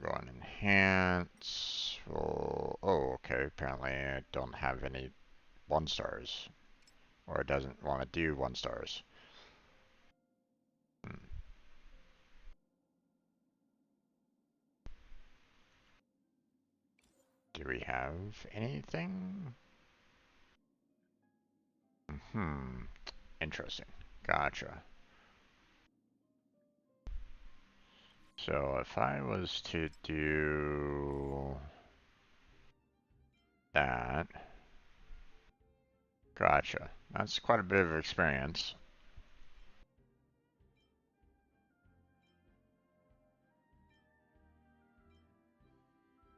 going enhance. Oh, okay. Apparently, I don't have any 1 stars, or it doesn't want to do 1 stars. Do we have anything? Interesting. Gotcha. So if I was to do that, gotcha. That's quite a bit of experience.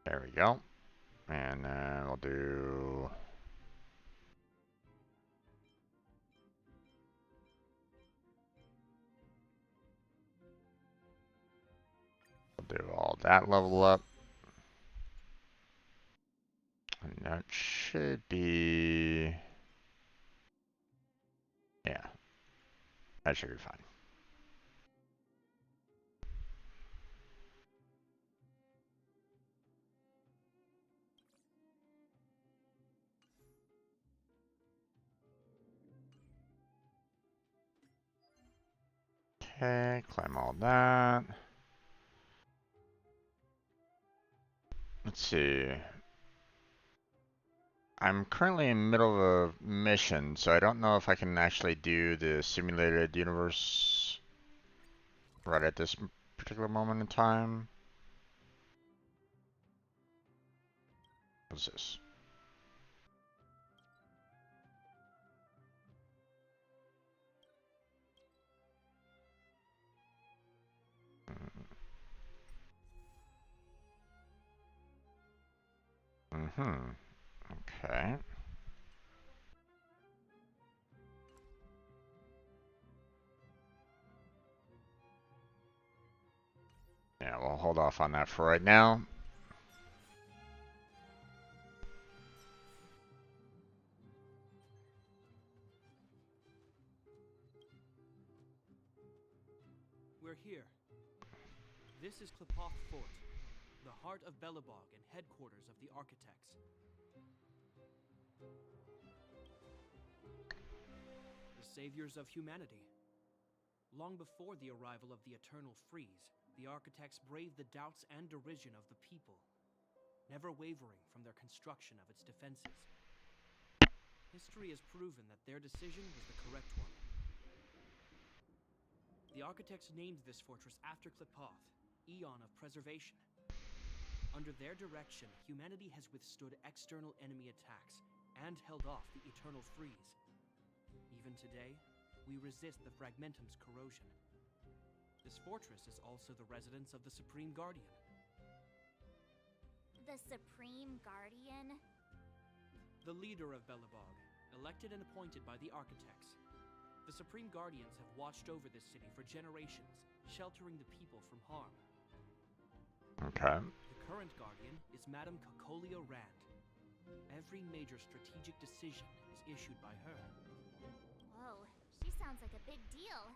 There we go. And then we'll do... We'll do all that level up. And that should be... Yeah. That should be fine. Okay, climb all that. Let's see. I'm currently in the middle of a mission, so I don't know if I can actually do the simulated universe right at this particular moment in time. What's this? Okay. Yeah, we'll hold off on that for right now. We're here. This is Klipoth Fort, the heart of Belobog and headquarters of the Architects. The saviors of humanity. Long before the arrival of the Eternal Freeze, the Architects braved the doubts and derision of the people, never wavering from their construction of its defenses. History has proven that their decision was the correct one. The Architects named this fortress after Klipoth, Eon of Preservation. Under their direction, humanity has withstood external enemy attacks and held off the Eternal Freeze. Even today, we resist the Fragmentum's corrosion. This fortress is also the residence of the Supreme Guardian. The Supreme Guardian? The leader of Belobog, elected and appointed by the Architects. The Supreme Guardians have watched over this city for generations, sheltering the people from harm. Okay. The current Guardian is Madame Cocolia Rand. Every major strategic decision is issued by her. Whoa, she sounds like a big deal.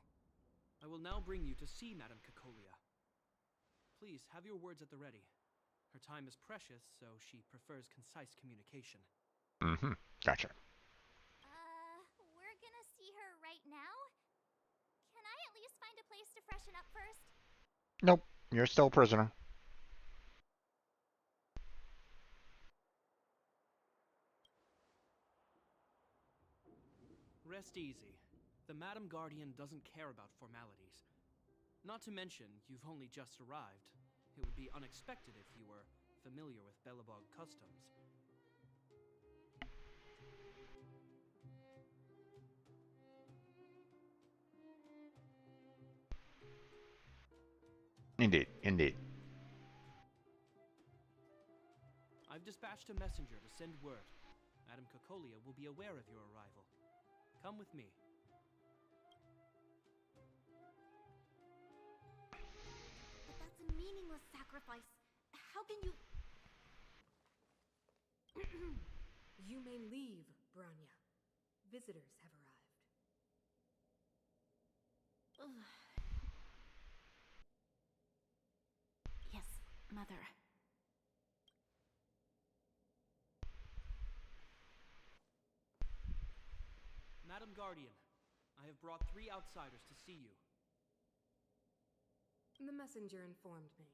I will now bring you to see Madame Cocolia. Please, have your words at the ready. Her time is precious, so she prefers concise communication. Mm-hmm. Gotcha. We're gonna see her right now? Can I at least find a place to freshen up first? Nope. You're still a prisoner. Rest easy. The Madam Guardian doesn't care about formalities. Not to mention, you've only just arrived. It would be unexpected if you were familiar with Belobog customs. Indeed, indeed. I've dispatched a messenger to send word. Madame Cocolia will be aware of your arrival. Come with me. But that's a meaningless sacrifice. How can you... You may leave, Branya. Visitors have arrived. Yes, Mother. Madam Guardian, I have brought 3 outsiders to see you. The messenger informed me.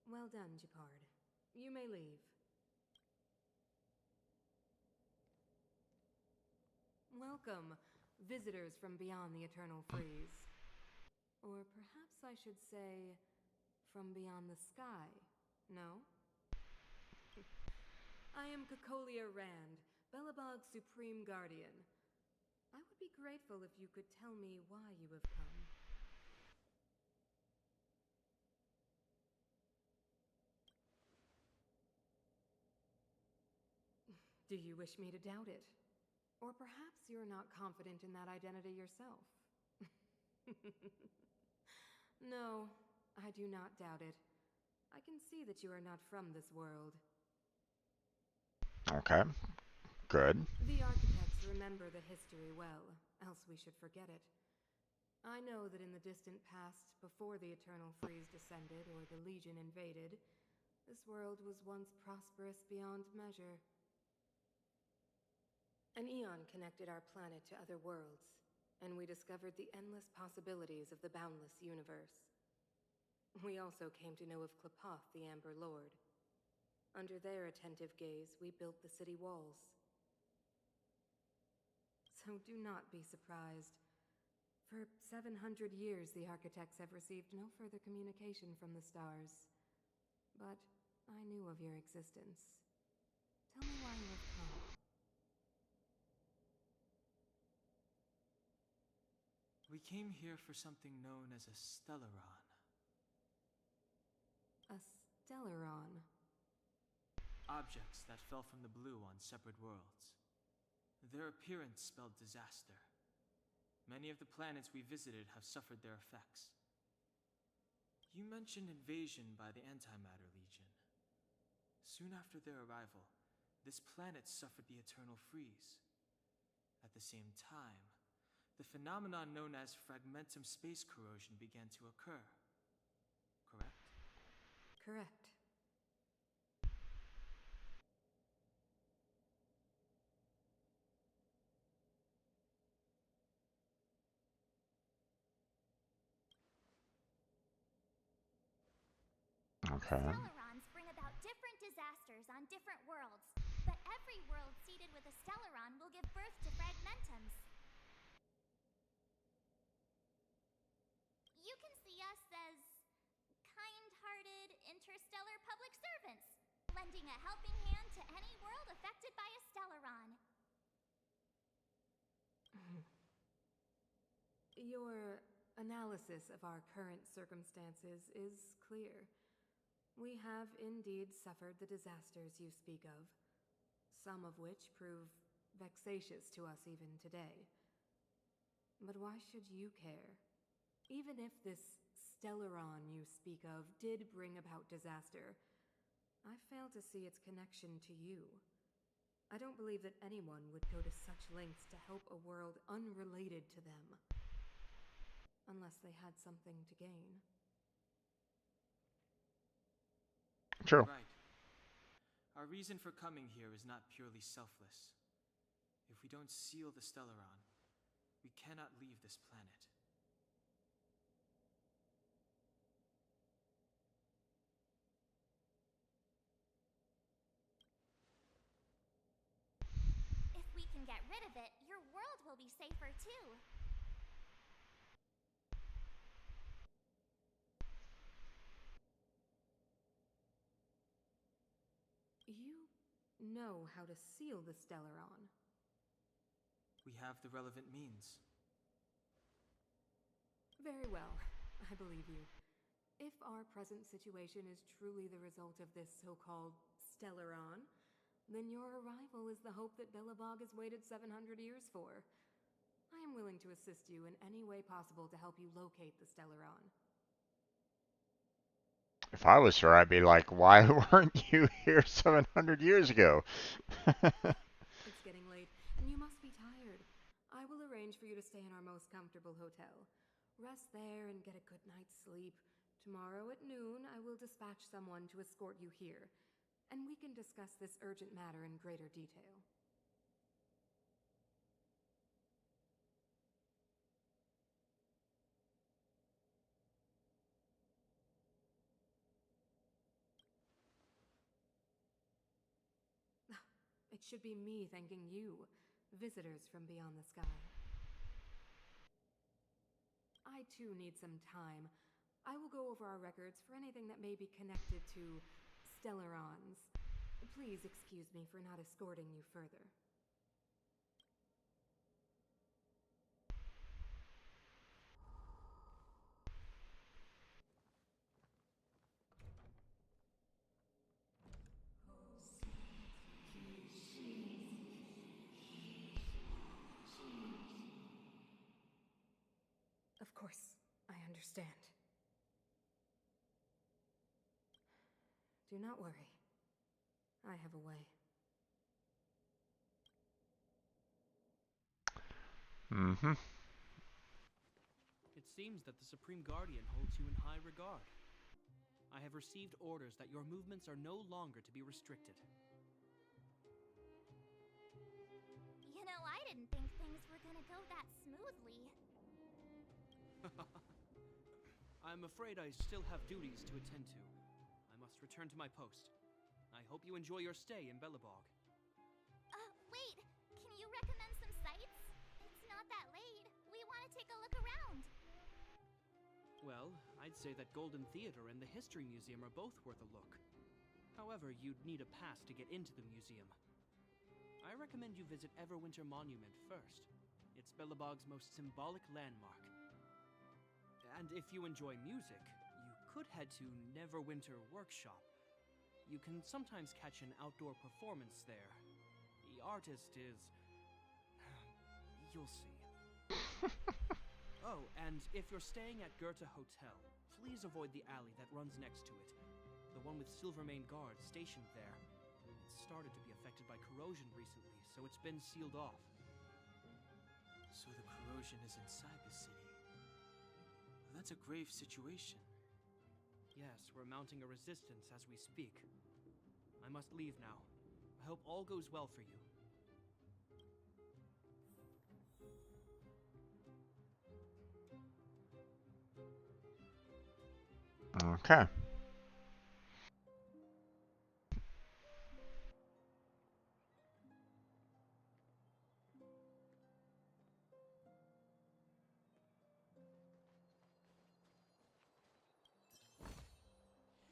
Well done, Gepard. You may leave. Welcome, visitors from beyond the Eternal Freeze. Or perhaps I should say, from beyond the sky, no? I am Cocolia Rand, Belobog's Supreme Guardian. I would be grateful if you could tell me why you have come. Do you wish me to doubt it? Or perhaps you're not confident in that identity yourself? No, I do not doubt it. I can see that you are not from this world. Okay. Good. The Architects remember the history well, else we should forget it. I know that in the distant past, before the Eternal Freeze descended or the Legion invaded, this world was once prosperous beyond measure. An eon connected our planet to other worlds, and we discovered the endless possibilities of the boundless universe. We also came to know of Klipoth, the Amber Lord. Under their attentive gaze, we built the city walls. So do not be surprised. For 700 years, the Architects have received no further communication from the stars. But I knew of your existence. Tell me why you have come. We came here for something known as a Stellaron. A Stellaron. objects that fell from the blue on separate worlds. Their appearance spelled disaster. Many of the planets we visited have suffered their effects. You mentioned invasion by the Antimatter Legion. Soon after their arrival, this planet suffered the eternal freeze. At the same time, the phenomenon known as fragmentum space corrosion began to occur. Correct? Correct. Okay. Stellarons bring about different disasters on different worlds, but every world seeded with a Stellaron will give birth to fragmentums. You can see us as kind-hearted interstellar public servants, lending a helping hand to any world affected by a Stellaron. Your analysis of our current circumstances is clear. We have indeed suffered the disasters you speak of, some of which prove vexatious to us even today. But why should you care? Even if this Stellaron you speak of did bring about disaster, I fail to see its connection to you. I don't believe that anyone would go to such lengths to help a world unrelated to them, unless they had something to gain. True. Right. Our reason for coming here is not purely selfless. If we don't seal the Stellaron, we cannot leave this planet. If we can get rid of it, your world will be safer too. You know how to seal the Stellaron. We have the relevant means. Very well, I believe you. If our present situation is truly the result of this so-called Stellaron, then your arrival is the hope that Belobog has waited 700 years for. I am willing to assist you in any way possible to help you locate the Stellaron. If I was her, I'd be like, why weren't you here 700 years ago? It's getting late, and you must be tired. I will arrange for you to stay in our most comfortable hotel. Rest there and get a good night's sleep. Tomorrow at noon, I will dispatch someone to escort you here, and we can discuss this urgent matter in greater detail. It should be me thanking you, visitors from beyond the sky. I too need some time. I will go over our records for anything that may be connected to Stellarons. Please excuse me for not escorting you further. Of course, I understand. Do not worry. I have a way. Mm-hmm. It seems that the Supreme Guardian holds you in high regard. I have received orders that your movements are no longer to be restricted. You know, I didn't think things were gonna go that smoothly. I'm afraid I still have duties to attend to. I must return to my post. I hope you enjoy your stay in Belobog. Wait, can you recommend some sites? It's not that late. We want to take a look around. Well, I'd say that Golden Theater and the History Museum are both worth a look. However, you'd need a pass to get into the museum. I recommend you visit Everwinter Monument first. It's Belobog's most symbolic landmark. And if you enjoy music, you could head to Neverwinter Workshop. You can sometimes catch an outdoor performance there. The artist is... you'll see. Oh, and if you're staying at Goethe Hotel, please avoid the alley that runs next to it. The one with Silvermane guards stationed there. It's started to be affected by corrosion recently, so it's been sealed off. So the corrosion is inside the city. That's a grave situation. Yes, we're mounting a resistance as we speak. I must leave now. I hope all goes well for you. Okay.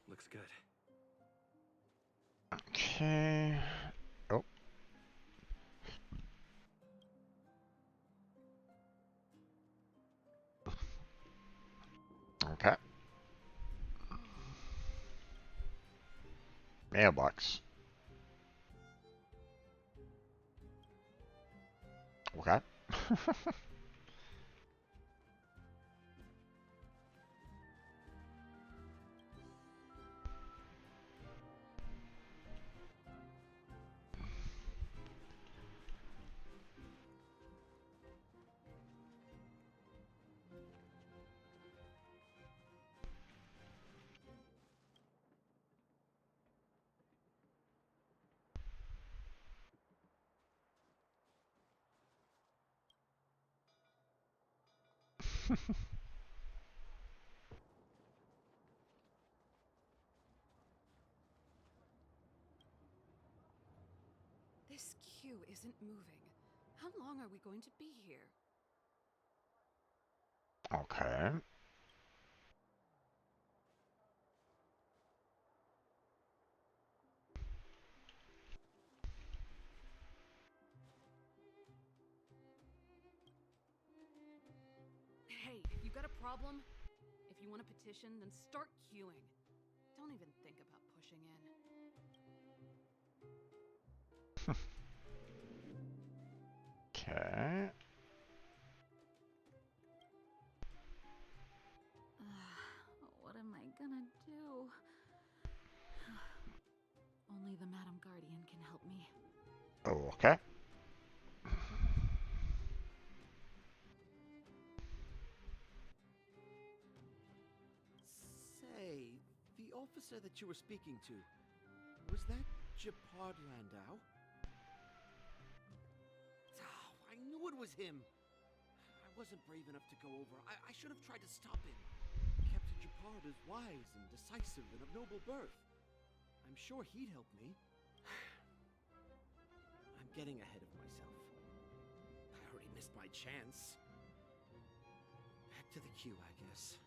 Looks good. Okay. Oh. Okay. Mailbox. Okay. This queue isn't moving. How long are we going to be here? Okay. Hey, you got a problem? If you want a petition, then start queuing. Don't even think about pushing in. Okay. What am I gonna do? Only the Madam Guardian can help me. Okay. Say, the officer that you were speaking to, was that Japard Landau? Oh, I knew it was him. I wasn't brave enough to go over. I should have tried to stop him. Captain Japard is wise and decisive and of noble birth. I'm sure he'd help me. I'm getting ahead of myself. I already missed my chance. Back to the queue, I guess.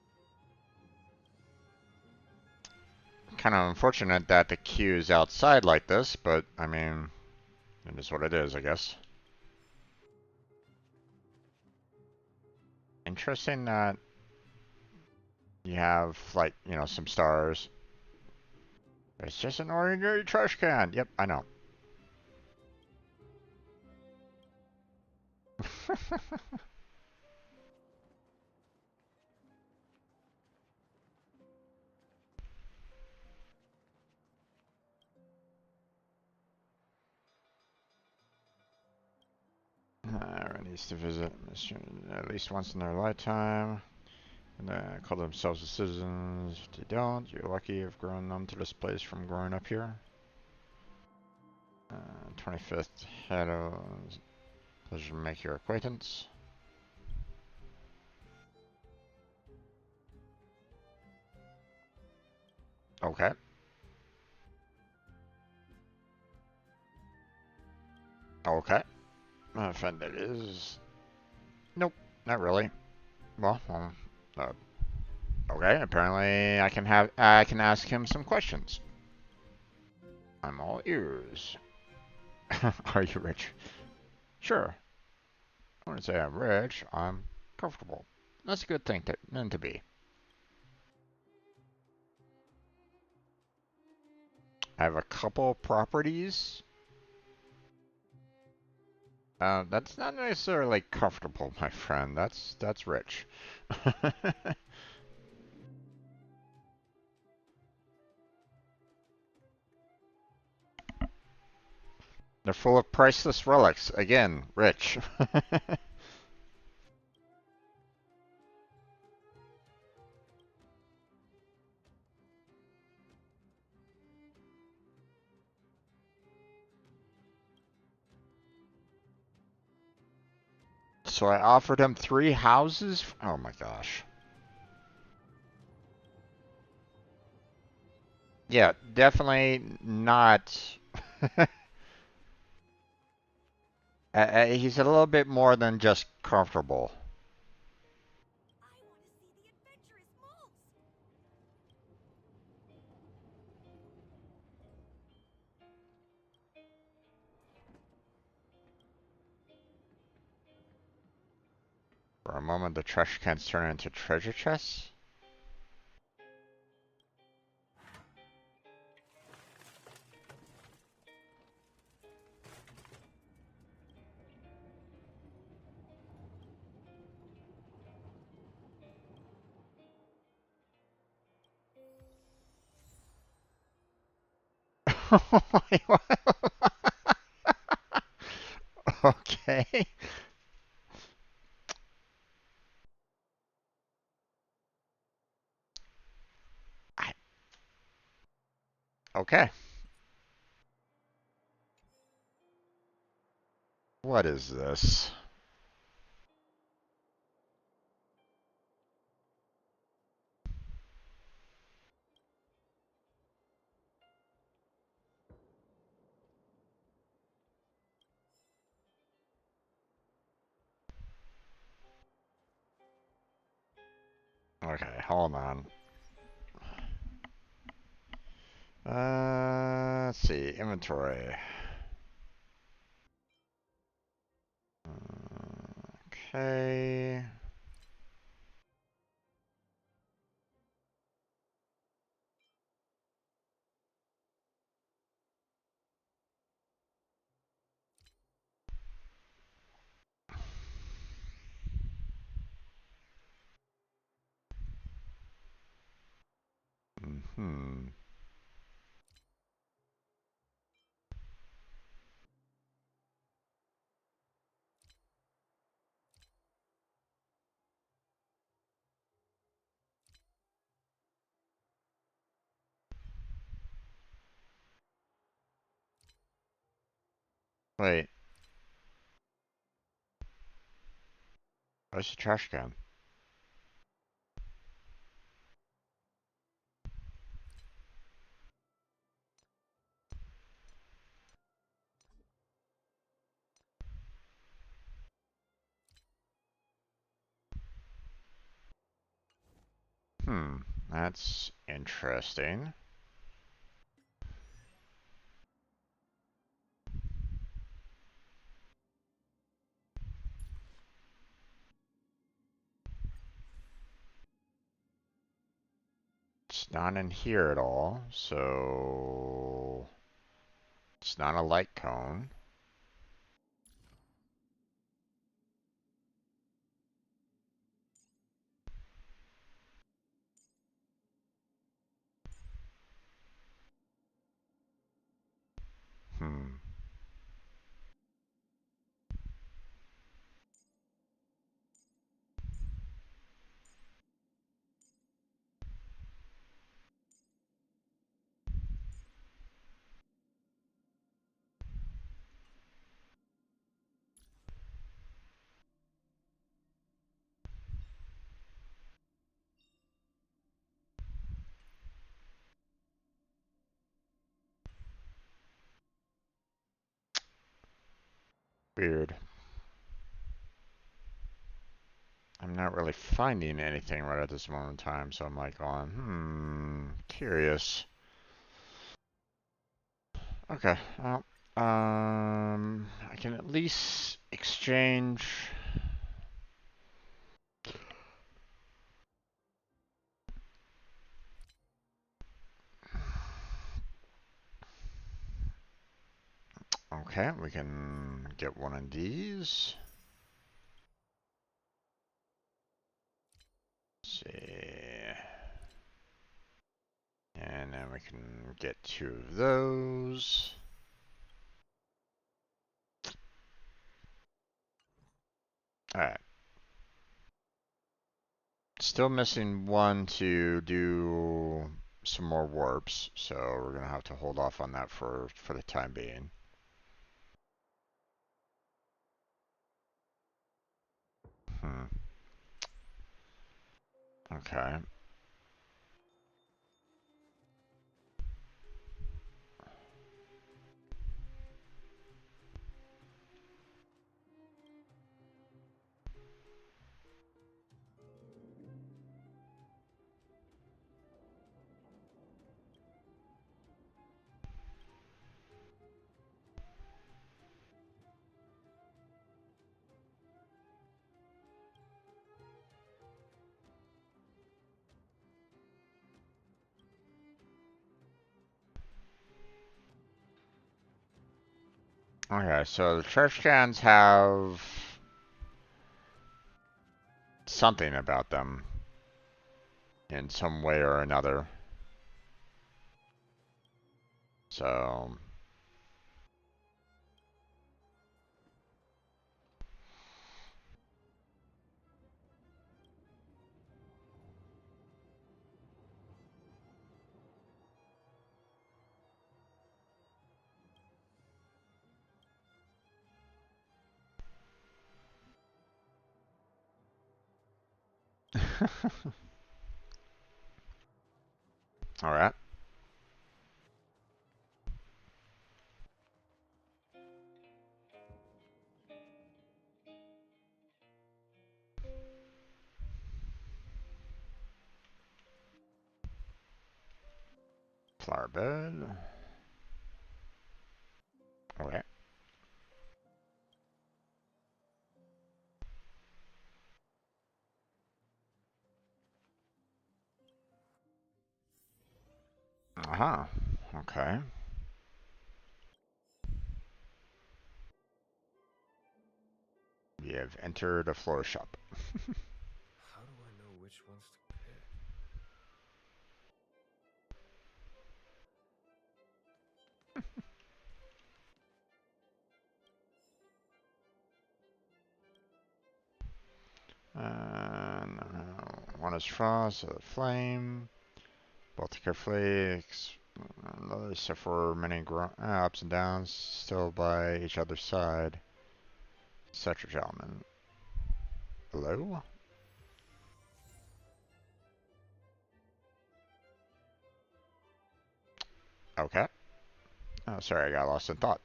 Kind of unfortunate that the queue is outside like this, but I mean, it is what it is, I guess. Interesting that you have, like, you know, some stars. It's just an ordinary trash can. Yep, I know. Everyone needs to visit at least once in their lifetime. And call themselves a citizens. If they don't, you're lucky you've grown numb to this place from growing up here. 25th Hello. Pleasure to make your acquaintance. Okay. Okay. Offended is... Nope, not really. Well, okay, apparently I can ask him some questions. I'm all ears. Are you rich? Sure. I wouldn't say I'm rich, I'm comfortable. That's a good thing to be. I have a couple properties. That's not necessarily comfortable, my friend. That's rich. They're full of priceless relics. Again, rich. So I offered him 3 houses? Oh my gosh. Yeah, definitely not. He's a little bit more than just comfortable. I want to see the adventurous moves! For a moment, the trash cans turn into treasure chests. Okay. Okay. What is this? Okay, hold on. Let's see. Inventory. Okay. Hmm. Wait. Where's the trash can? Hmm. That's interesting. It's not in here at all, so it's not a light cone. Hmm. Weird. I'm not really finding anything right at this moment in time, so I'm like going, curious. Okay, well, I can at least exchange. Okay, we can get one of these. Let's see. And then we can get 2 of those. Alright. Still missing one to do some more warps, so we're gonna have to hold off on that for the time being. Okay. Okay, so the trash cans have something about them in some way or another. So all right. Flower bed. Okay. Uh-huh. Okay. We have entered a flower shop. How do I know which ones to pick? And one is frost, flame. Both carefully, except for many ups and downs, still by each other's side. Such a gentleman. Hello? Okay. Oh, sorry, I got lost in thought.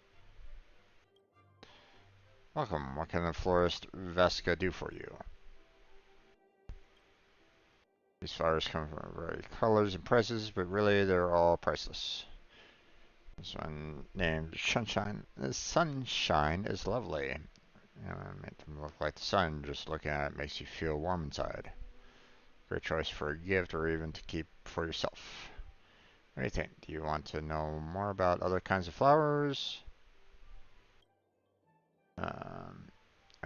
Welcome. What can the florist Vesca do for you? These flowers come from various colors and prices, but really they're all priceless. This one named Sunshine. The sunshine is lovely. Make them look like the sun. Just looking at it makes you feel warm inside. Great choice for a gift or even to keep for yourself. What do you think? Do you want to know more about other kinds of flowers? And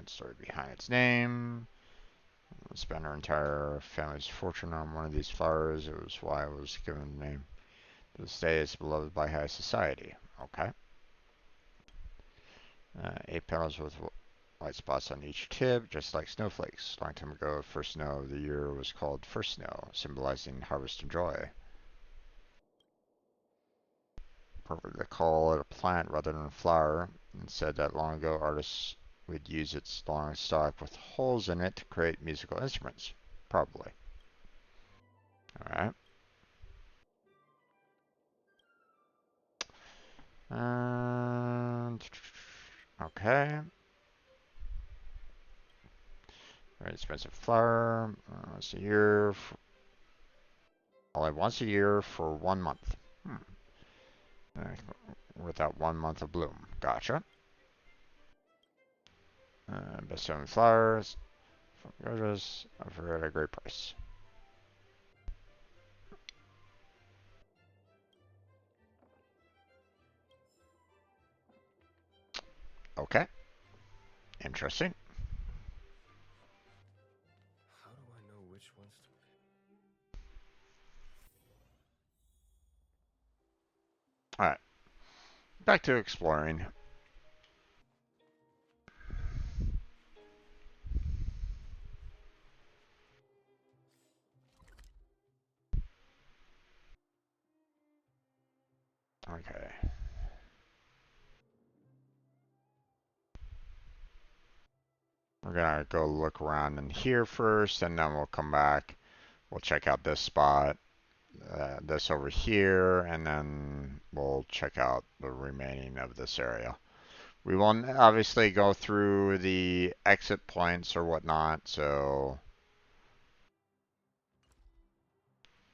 story behind its name. Spent her entire family's fortune on one of these flowers. It was why it was given the name. To this day, it's beloved by high society. Okay. 8 petals with white spots on each tip, just like snowflakes. Long time ago, first snow of the year was called first snow, symbolizing harvest and joy. Perfect to call it a plant rather than a flower, and said that long ago artists would use its long stalk with holes in it to create musical instruments. Probably. Alright. Okay. Very expensive flower. Once a year. Only once a year for 1 month. Without 1 month of bloom. Gotcha. Best selling flowers. Gorgeous. For at a great price. Interesting. How do I know which ones to pick? Alright. Back to exploring. Okay. We're gonna go look around in here first, and then we'll come back. We'll check out this spot, this over here, and then we'll check out the remaining of this area. We won't obviously go through the exit points or whatnot, so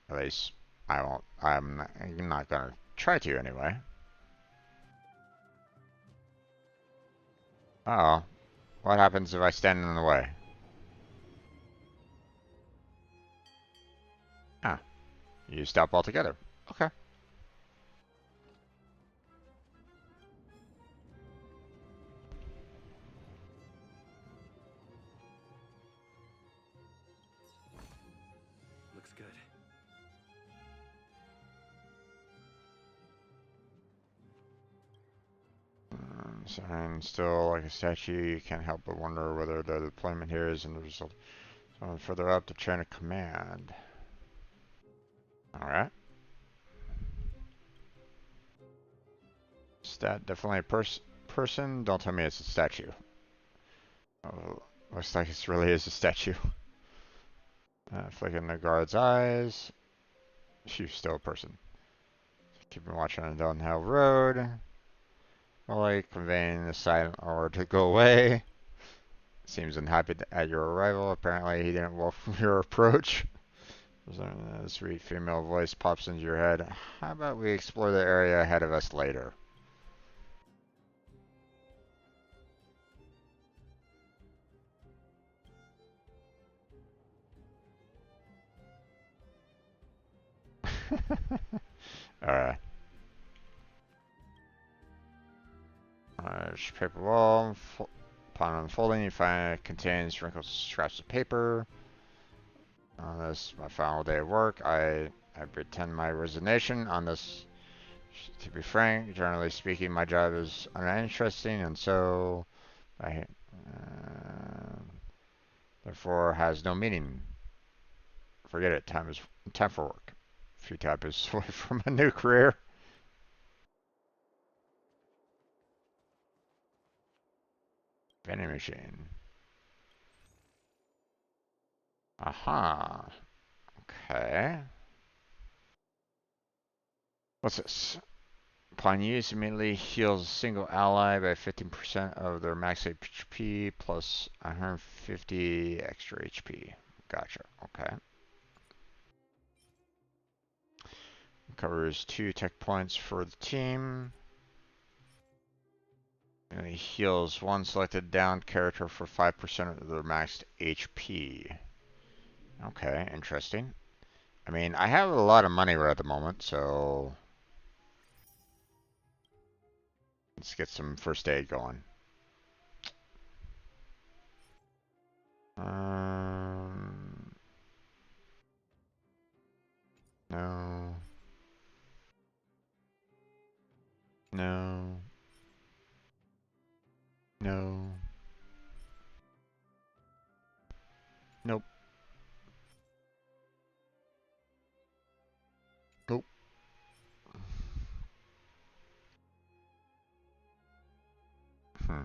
at least I won't. I'm not gonna try to anyway. Uh oh. What happens if I stand in the way? Ah, you stop altogether. Okay. Looks good. Sign still like a statue. You can't help but wonder whether the deployment here is in the result. So further up the chain of command. Alright. Stat, definitely a person. Don't tell me it's a statue. Oh, looks like it really is a statue. Flicking the guard's eyes. She's still a person. Keeping watch on the downhill road. Like conveying the silent order to go away. Seems unhappy at your arrival. Apparently he didn't welcome your approach. A sweet female voice pops into your head. How about we explore the area ahead of us later? Alright. Paper wall. Upon unfolding, you find it contains wrinkled scraps of paper. On this, my final day of work, I pretend my resignation on this. To be frank, generally speaking, my job is uninteresting, and so I therefore has no meaning. Forget it. Time for work. A few taps away from a new career. Vending machine. Aha. Okay. What's this? Upon use, immediately heals a single ally by 15% of their max HP plus 150 extra HP. Gotcha. Okay. Covers 2 tech points for the team. And he heals one selected downed character for 5% of their maxed HP. Okay, interesting. I mean, I have a lot of money right at the moment, so let's get some first aid going. No. No. No. Nope. Nope. Hmm.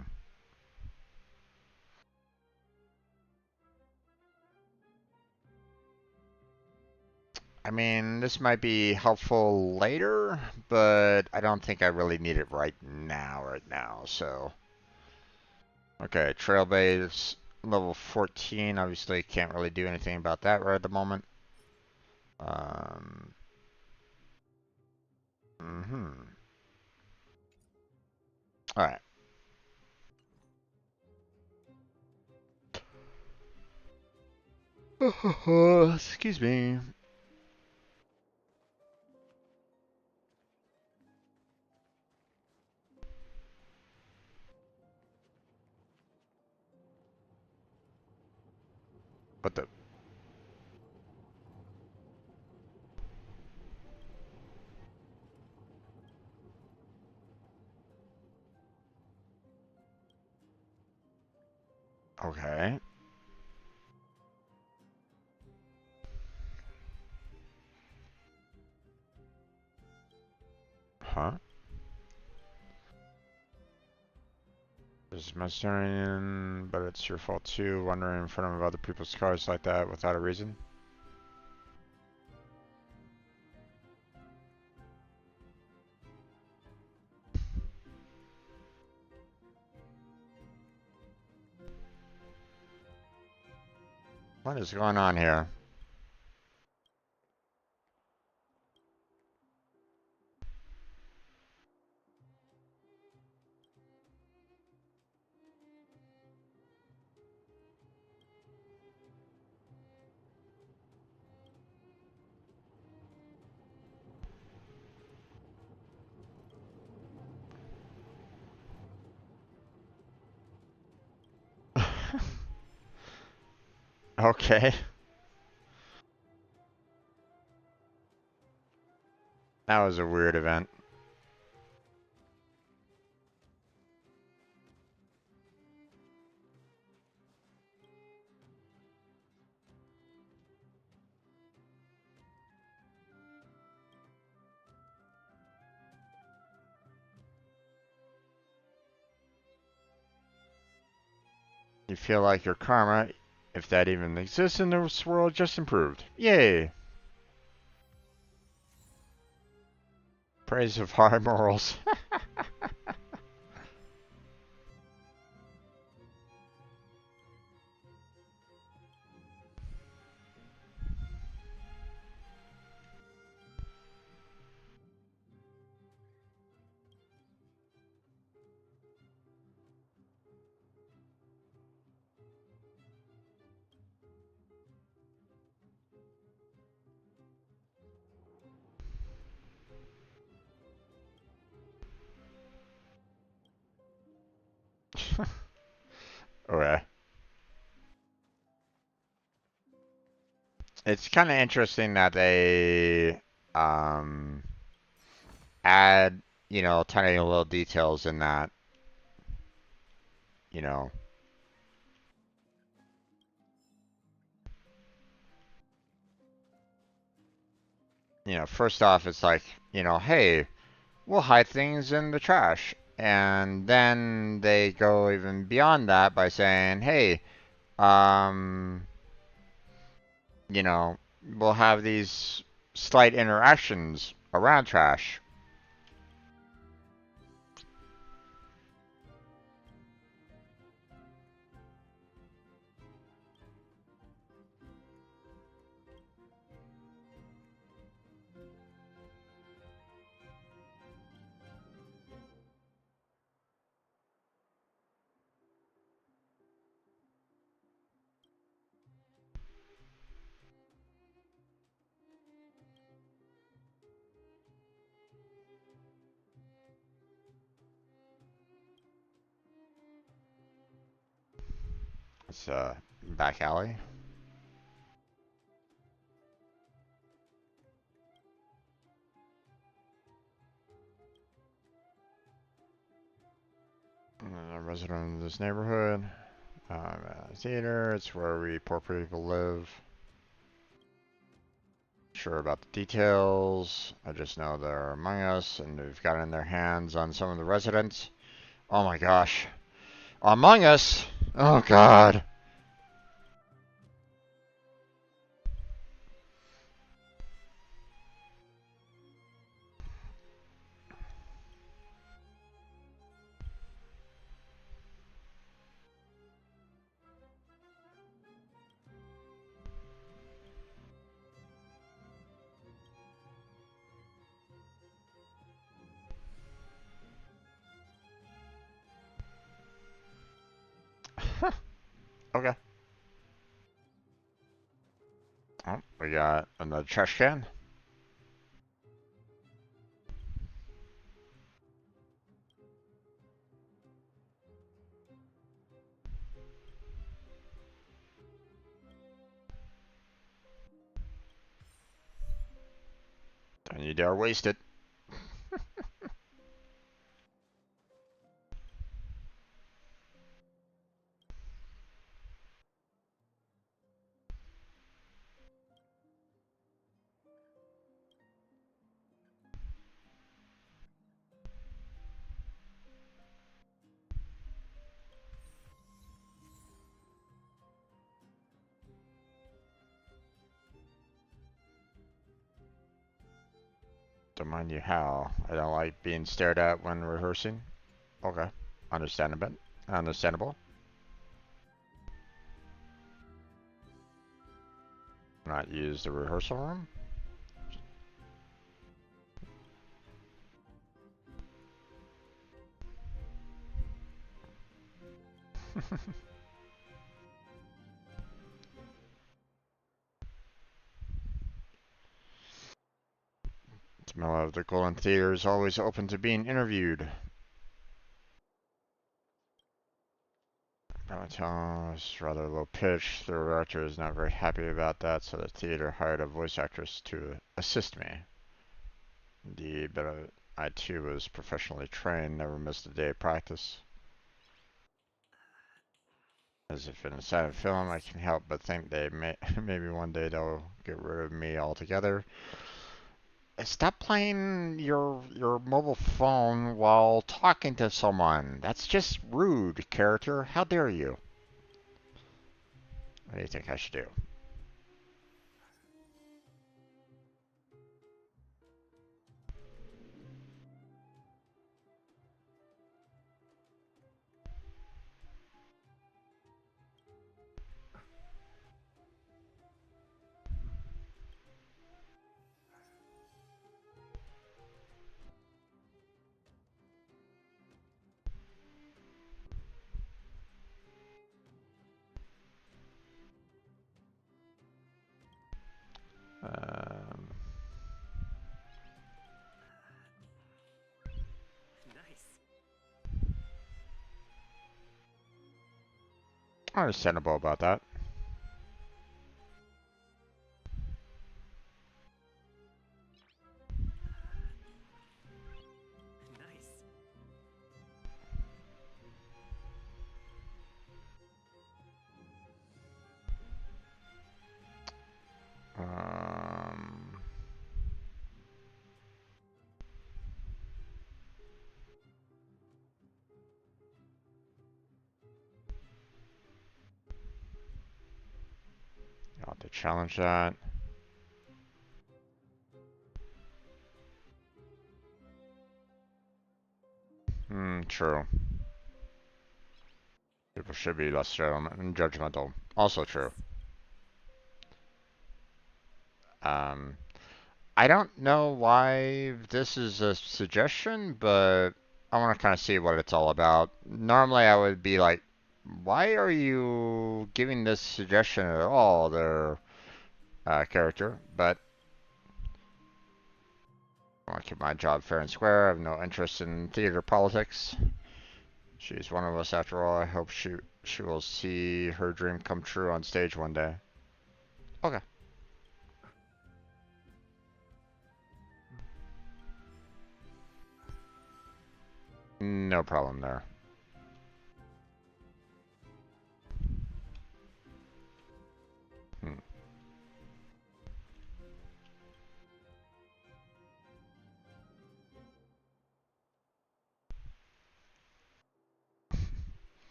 I mean, this might be helpful later, but I don't think I really need it right now, so. Okay, trail base level 14. Obviously, can't really do anything about that right at the moment. Alright. Excuse me. What the? Okay. Huh? This is my turn, but it's your fault too. Wandering in front of other people's cars like that without a reason. What is going on here? Okay. That was a weird event. You feel like your karma, if that even exists in this world, just improved. Yay! Praise of high morals. Okay. It's kind of interesting that they um, add, tiny little details in that, you know. First off, it's like, hey, we'll hide things in the trash. And then they go even beyond that by saying, hey, um, you know, we'll have these slight interactions around trash. It's a back alley. A resident of this neighborhood. Theater, it's where we poor people live. Sure about the details. I just know they're among us and they've gotten their hands on some of the residents. Oh my gosh. Among Us? Oh god. Okay. Oh, we got another trash can. Don't you dare waste it. Don't mind you how. I don't like being stared at when rehearsing. Okay. Understandable. Understandable. Not use the rehearsal room. Smell of the Golden Theater is always open to being interviewed. Baritone is rather low pitched. The director is not very happy about that, so the theater hired a voice actress to assist me. Indeed, but I too was professionally trained, never missed a day of practice. As if in a silent film, I can help but think they maybe one day they'll get rid of me altogether. Stop playing your mobile phone while talking to someone. That's just rude, character. How dare you? What do you think I should do? Um, Nice. Understandable about that. Nice. Um, I'll have to challenge that. True. People should be less judgmental. Also true. Um, I don't know why this is a suggestion, but I want to kind of see what it's all about. Normally, I would be like, why are you giving this suggestion at all, their character? But I want to keep my job fair and square. I have no interest in theater politics. She's one of us after all. I hope she will see her dream come true on stage one day. Okay. No problem there. Hmm.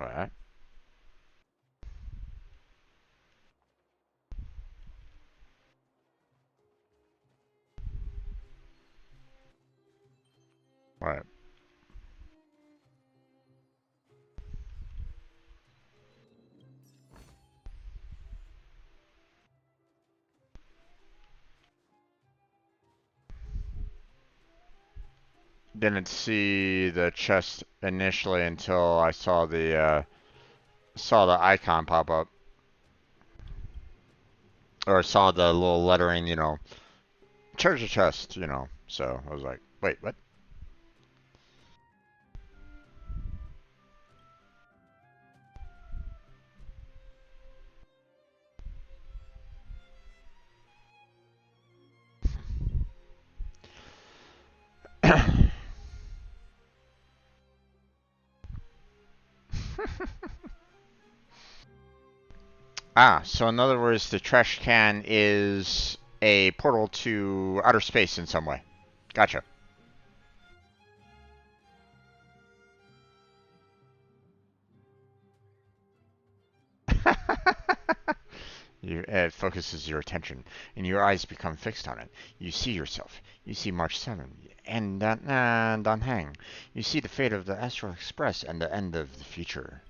All right. All right. Didn't see the chest initially until I saw the icon pop up, or saw the little lettering, treasure chest, So I was like, wait, what? Ah, so in other words, the trash can is a portal to outer space in some way. Gotcha. It focuses your attention, and your eyes become fixed on it. You see yourself. You see March 7 and Dan Hang. You see the fate of the Astral Express and the end of the future.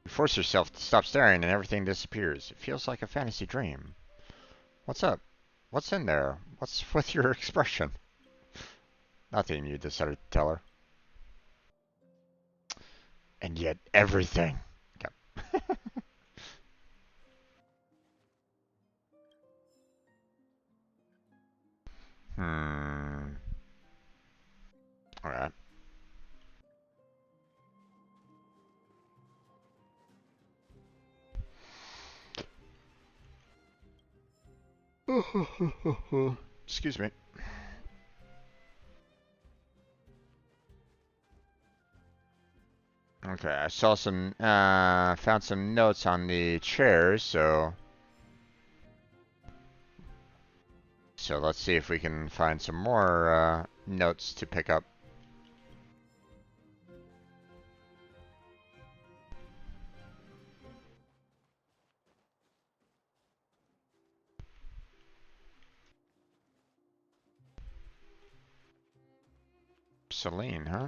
You force yourself to stop staring, and everything disappears. It feels like a fantasy dream. What's up? What's in there? What's with your expression? Nothing, you decided to tell her. And yet, everything. Yep. Hmm. Alright. Excuse me. Okay, I saw some, found some notes on the chairs, so let's see if we can find some more, notes to pick up. Celine, huh?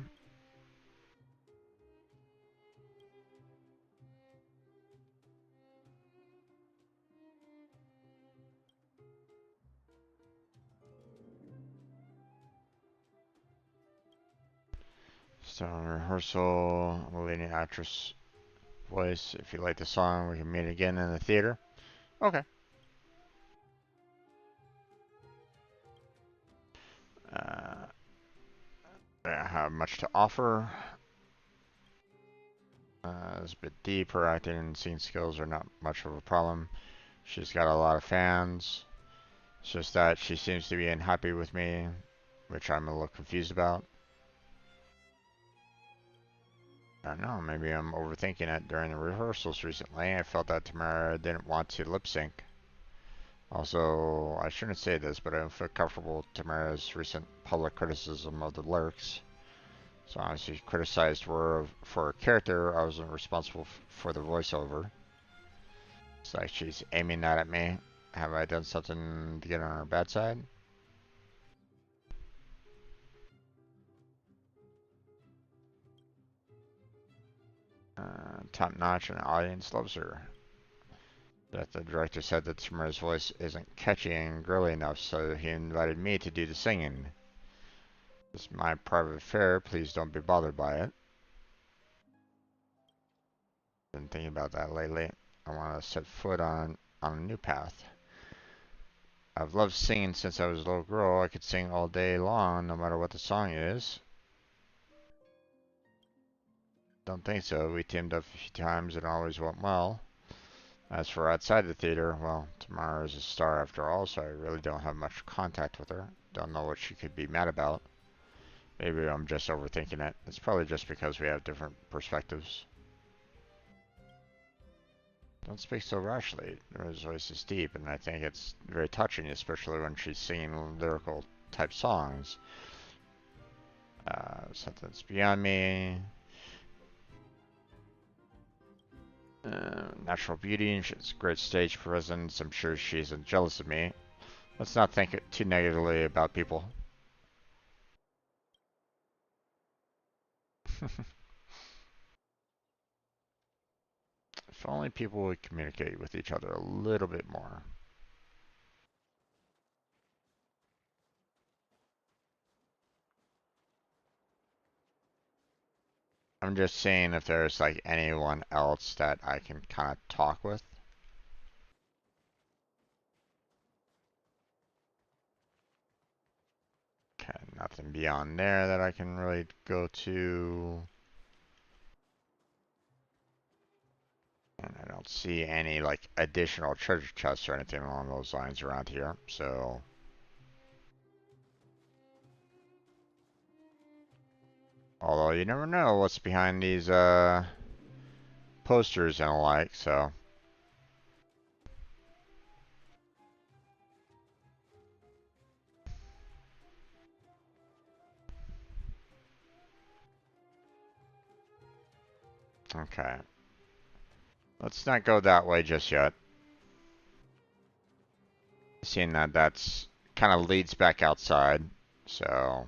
Star rehearsal, leading actress voice. If you like the song, we can meet again in the theater. Okay. Uh, I have much to offer. It's a bit deep. Her acting and scene skills are not much of a problem. She's got a lot of fans. It's just that she seems to be unhappy with me, which I'm a little confused about. I don't know, maybe I'm overthinking it. During the rehearsals recently, I felt that Tamara didn't want to lip sync. Also, I shouldn't say this, but I don't feel comfortable with Tamara's recent public criticism of the lyrics. So she criticized her for her character. I wasn't responsible for the voiceover. It's like she's aiming that at me. Have I done something to get on her bad side? Top notch, and the audience loves her. That the director said that Tamara's voice isn't catchy and girly enough, so he invited me to do the singing. It's my private affair, please don't be bothered by it. Been thinking about that lately. I want to set foot on a new path. I've loved singing since I was a little girl. I could sing all day long, no matter what the song is. Don't think so. We teamed up a few times and always went well. As for outside the theater, well, Tamara is a star after all, so I really don't have much contact with her. Don't know what she could be mad about. Maybe I'm just overthinking it. It's probably just because we have different perspectives. Don't speak so rashly. Her voice is deep, and I think it's very touching, especially when she's singing lyrical type songs. Something's beyond me. Natural beauty, and she's a great stage presence. I'm sure she isn't jealous of me. Let's not think too negatively about people. If only people would communicate with each other a little bit more. I'm just saying if there's like anyone else that I can kind of talk with. Okay, nothing beyond there that I can really go to. And I don't see any like additional treasure chests or anything along those lines around here, so. Although you never know what's behind these posters and the like, so. Okay. Let's not go that way just yet. Seeing that that's kind of leads back outside, so...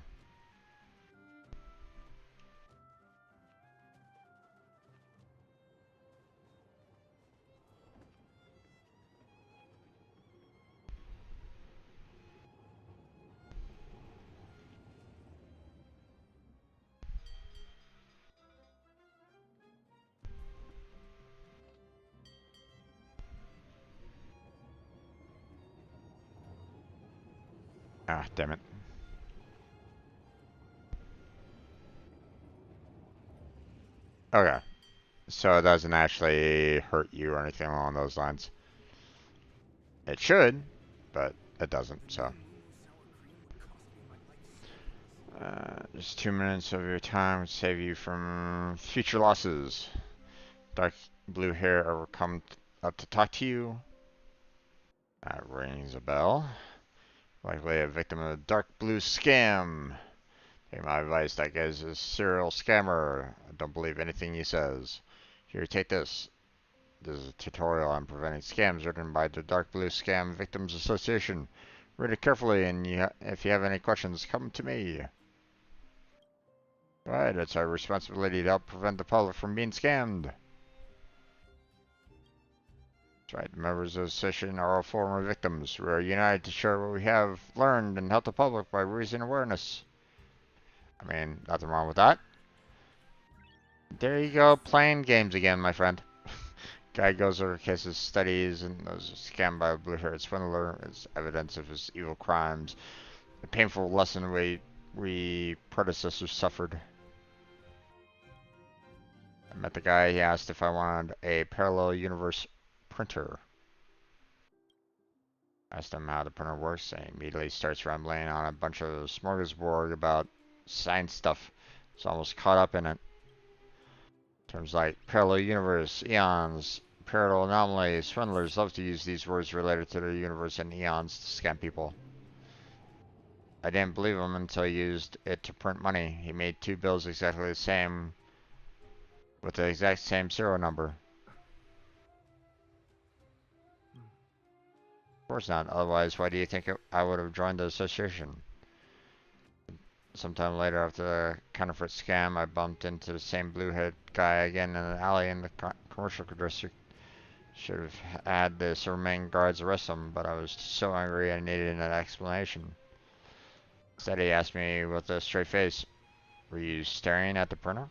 Ah, damn it. Okay. So it doesn't actually hurt you or anything along those lines. It should, but it doesn't, so. Just 2 minutes of your time would save you from future losses. Dark blue hair ever come up to talk to you? That rings a bell. Likely a victim of a dark blue scam. Take my advice, that guy's a serial scammer. I don't believe anything he says. Here, take this. This is a tutorial on preventing scams written by the Dark Blue Scam Victims Association. Read it carefully, and if you have any questions, come to me. Right, it's our responsibility to help prevent the public from being scammed. That's right, the members of the association are all former victims. We are united to share what we have learned and help the public by raising awareness. I mean, nothing wrong with that. There you go, playing games again, my friend. Guy goes over cases, studies, and was scammed by a blue-haired swindler as evidence of his evil crimes. A painful lesson we predecessors suffered. I met the guy. He asked if I wanted a parallel universe printer. I asked him how the printer works, and he immediately starts rambling on a bunch of smorgasbord about science stuff. He's almost caught up in it. Terms like parallel universe, eons, parallel anomalies. Swindlers love to use these words related to their universe and eons to scam people. I didn't believe him until he used it to print money. He made 2 bills exactly the same, with the exact same serial number. Of course not. Otherwise, why do you think I would have joined the association? Sometime later, after the counterfeit scam, I bumped into the same blue-headed guy again in an alley in the commercial district. Should have had the Superman guards arrest him, but I was so angry I needed an explanation. Instead, he asked me with a straight face, "Were you staring at the printer?"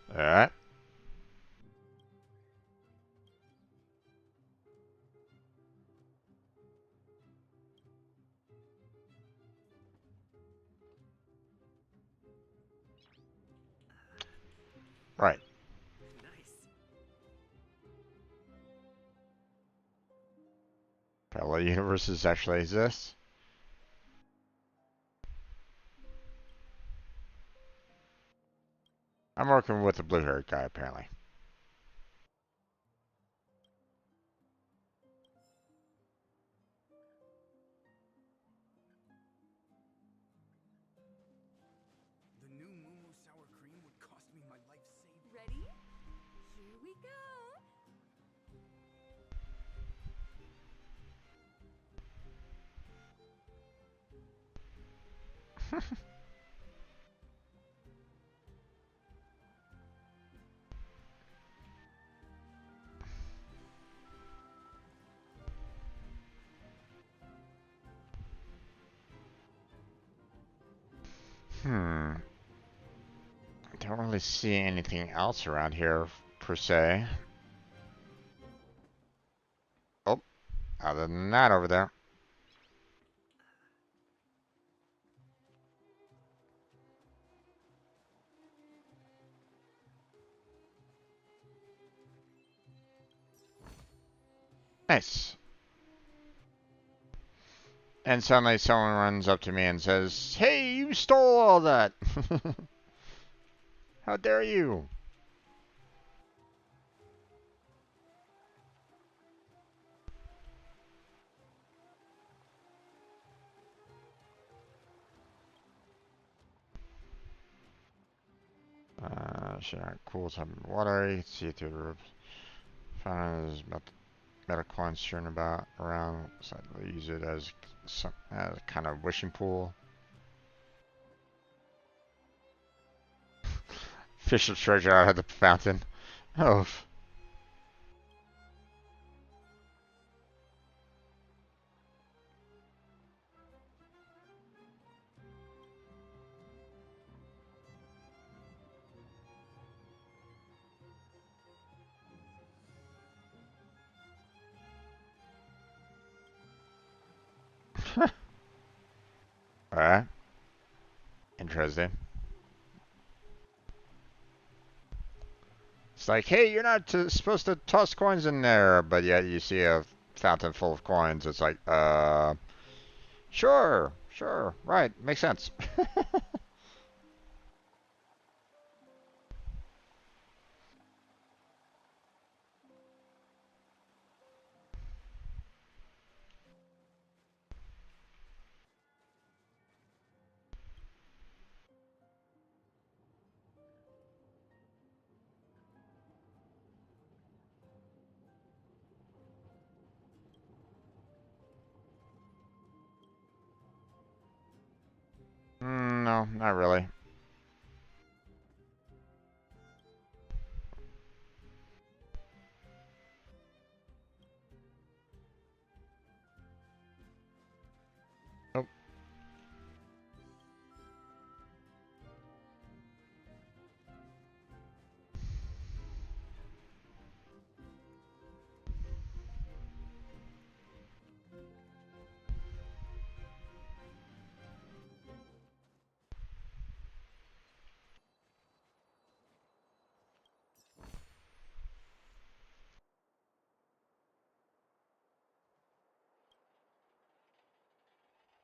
Alright. Right. Parallel universes actually exist. I'm working with the blue-haired guy, apparently. The new Moo sour cream would cost me my life savings. Ready? Here we go. I don't really see anything else around here, per se. Oh, other than that over there. Nice. And suddenly someone runs up to me and says, "Hey, you stole all that!" How dare you? Shit, alright, cool. It's watery. See through the roof. Found is metal coins strewn about around. So I use it as a kind of wishing pool. Fish of treasure out of the fountain. Oh. Alright. Interesting. It's like, hey, you're not supposed to toss coins in there, but yet you see a fountain full of coins. It's like, sure, right, makes sense. No, not really. Nope.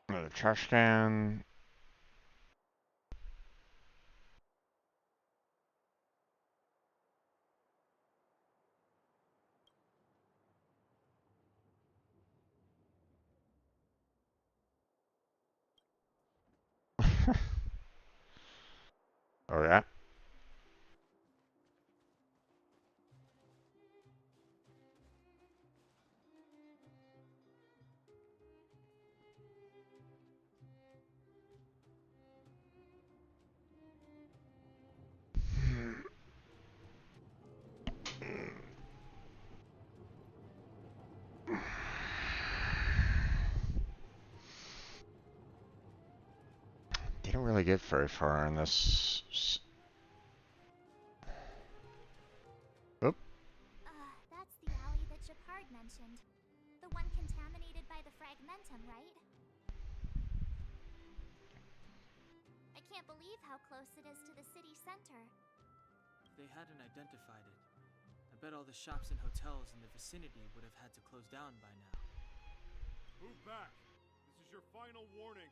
Another trash can. Oh yeah. Didn't really get very far in this. Oop. That's the alley that Japard mentioned. The one contaminated by the fragmentum, right? I can't believe how close it is to the city center. If they hadn't identified it, I bet all the shops and hotels in the vicinity would have had to close down by now. Move back! This is your final warning.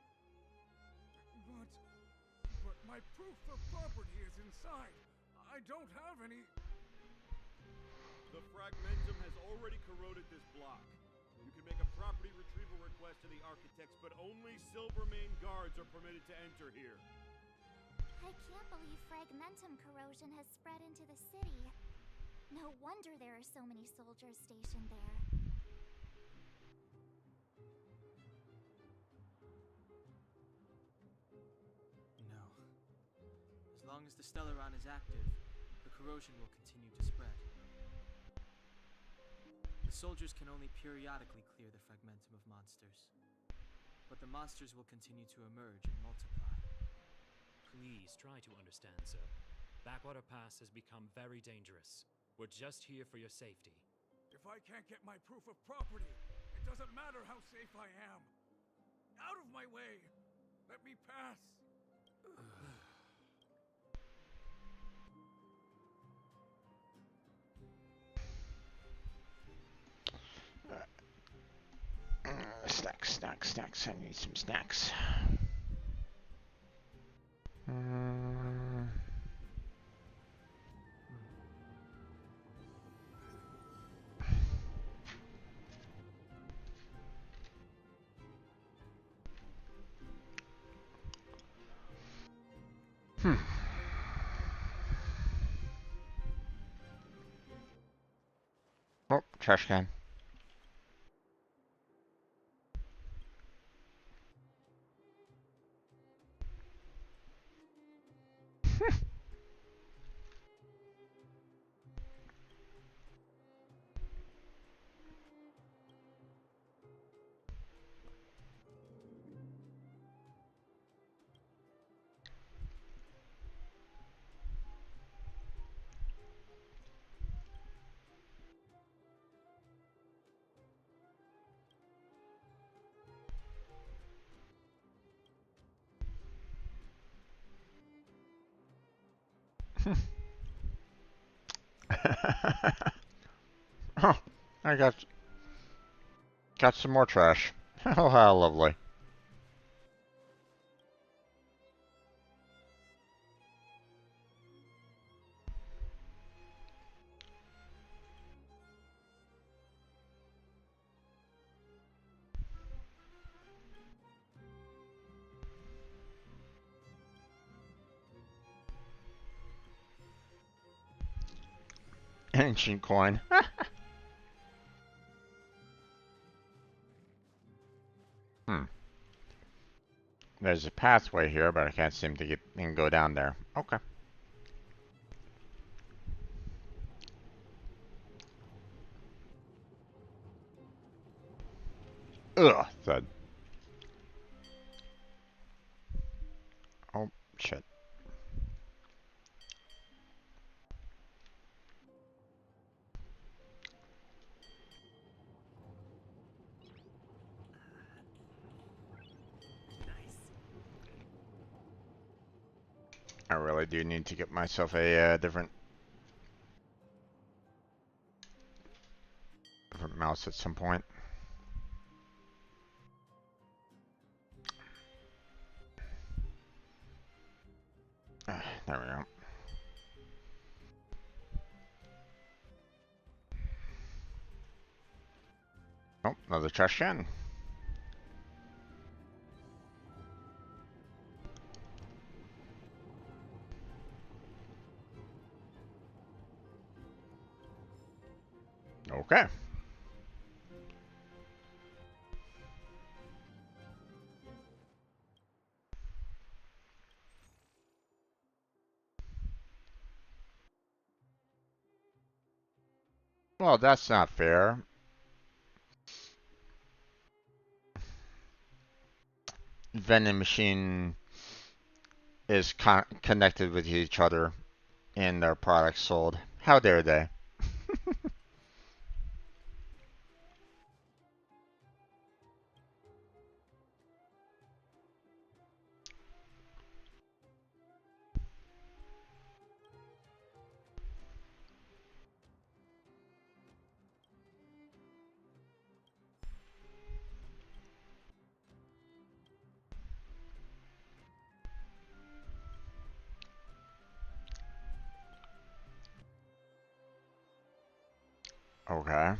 But my proof of property is inside. I don't have any. The fragmentum has already corroded this block. You can make a property retrieval request to the architects, but only Silvermane guards are permitted to enter here. I can't believe fragmentum corrosion has spread into the city. No wonder there are so many soldiers stationed there. No. As long as the Stellaron is active, the corrosion will continue to spread. The soldiers can only periodically clear the fragmentum of monsters. But the monsters will continue to emerge and multiply. Please try to understand, sir. Backwater Pass has become very dangerous. We're just here for your safety. If I can't get my proof of property, it doesn't matter how safe I am. Out of my way! Let me pass! Snacks. Snacks. I need some snacks. Oh, trash can. Oh, I got some more trash. Oh, how lovely. Ancient coin. There's a pathway here, but I can't seem to get and go down there. Okay. Ugh, thud. Oh, shit. I really do need to get myself a different mouse at some point. There we go. Oh, another trash can. Okay. Well, that's not fair. Vending machine is connected with each other in their products sold. How dare they? Okay.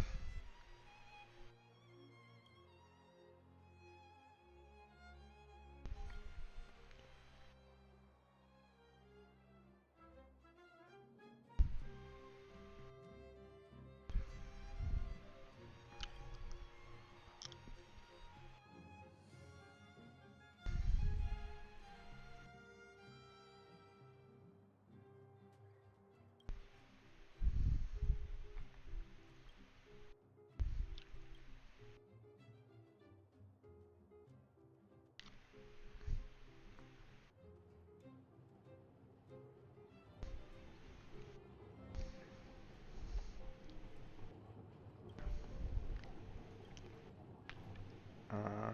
Uh,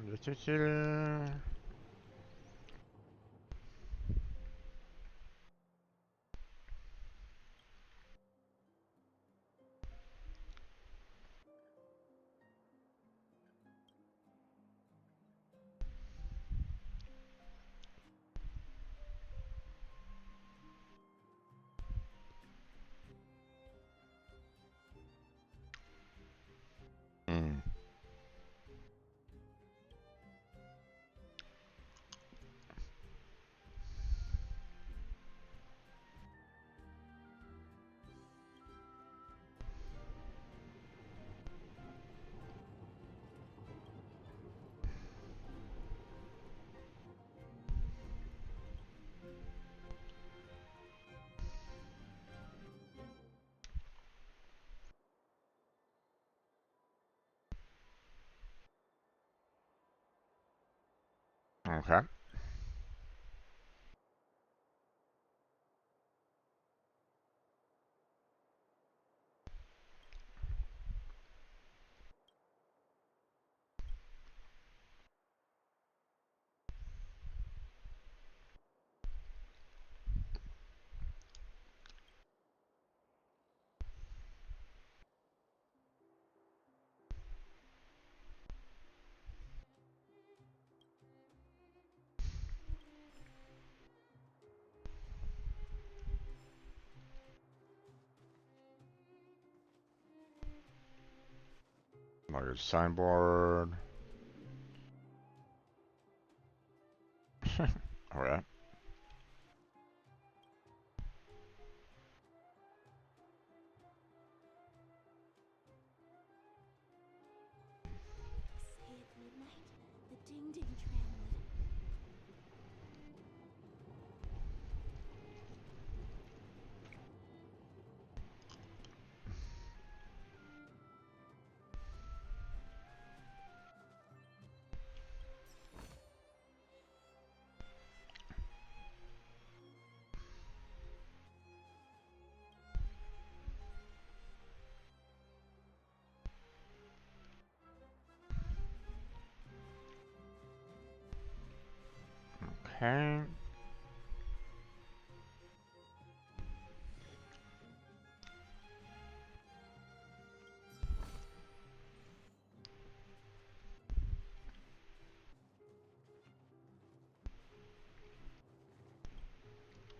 Okay. Like a signboard. Alright. Say it's midnight. The ding ding tram would. Okay.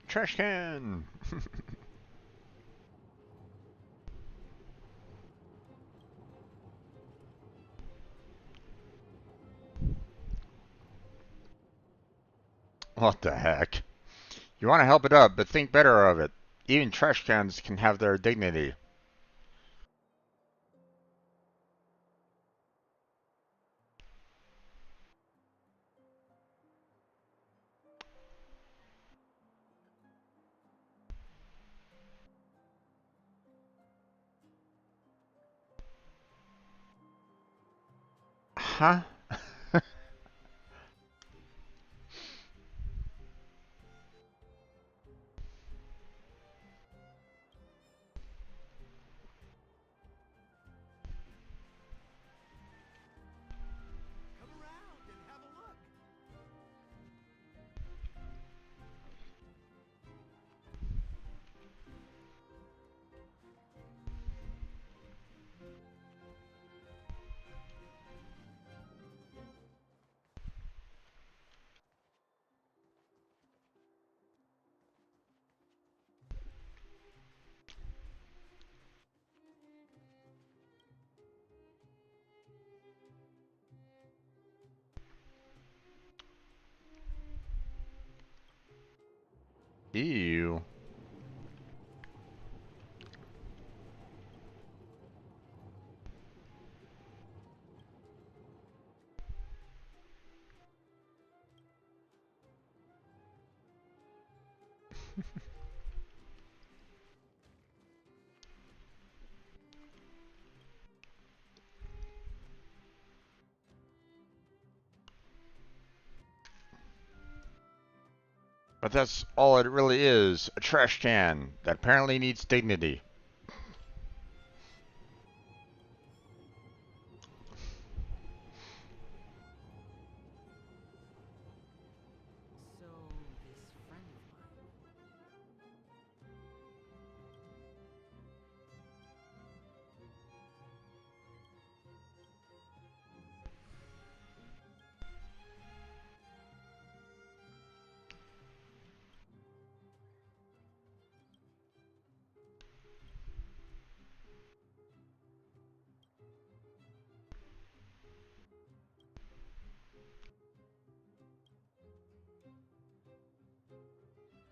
Trash can! What the heck? You want to help it up, but think better of it. Even trash cans can have their dignity. Huh? Come around and have a look. Ew. But that's all it really is, a trash can that apparently needs dignity. So, this friend of mine.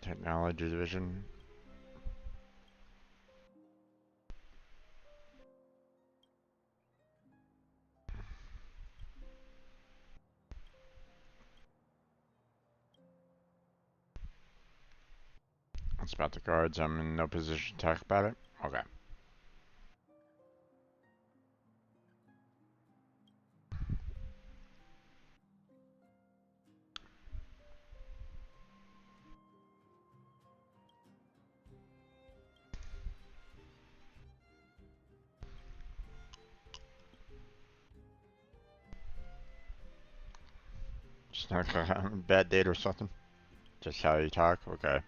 Technology division. It's about the guards. I'm in no position to talk about it. Okay. Just not a bad date or something. Just how you talk. Okay.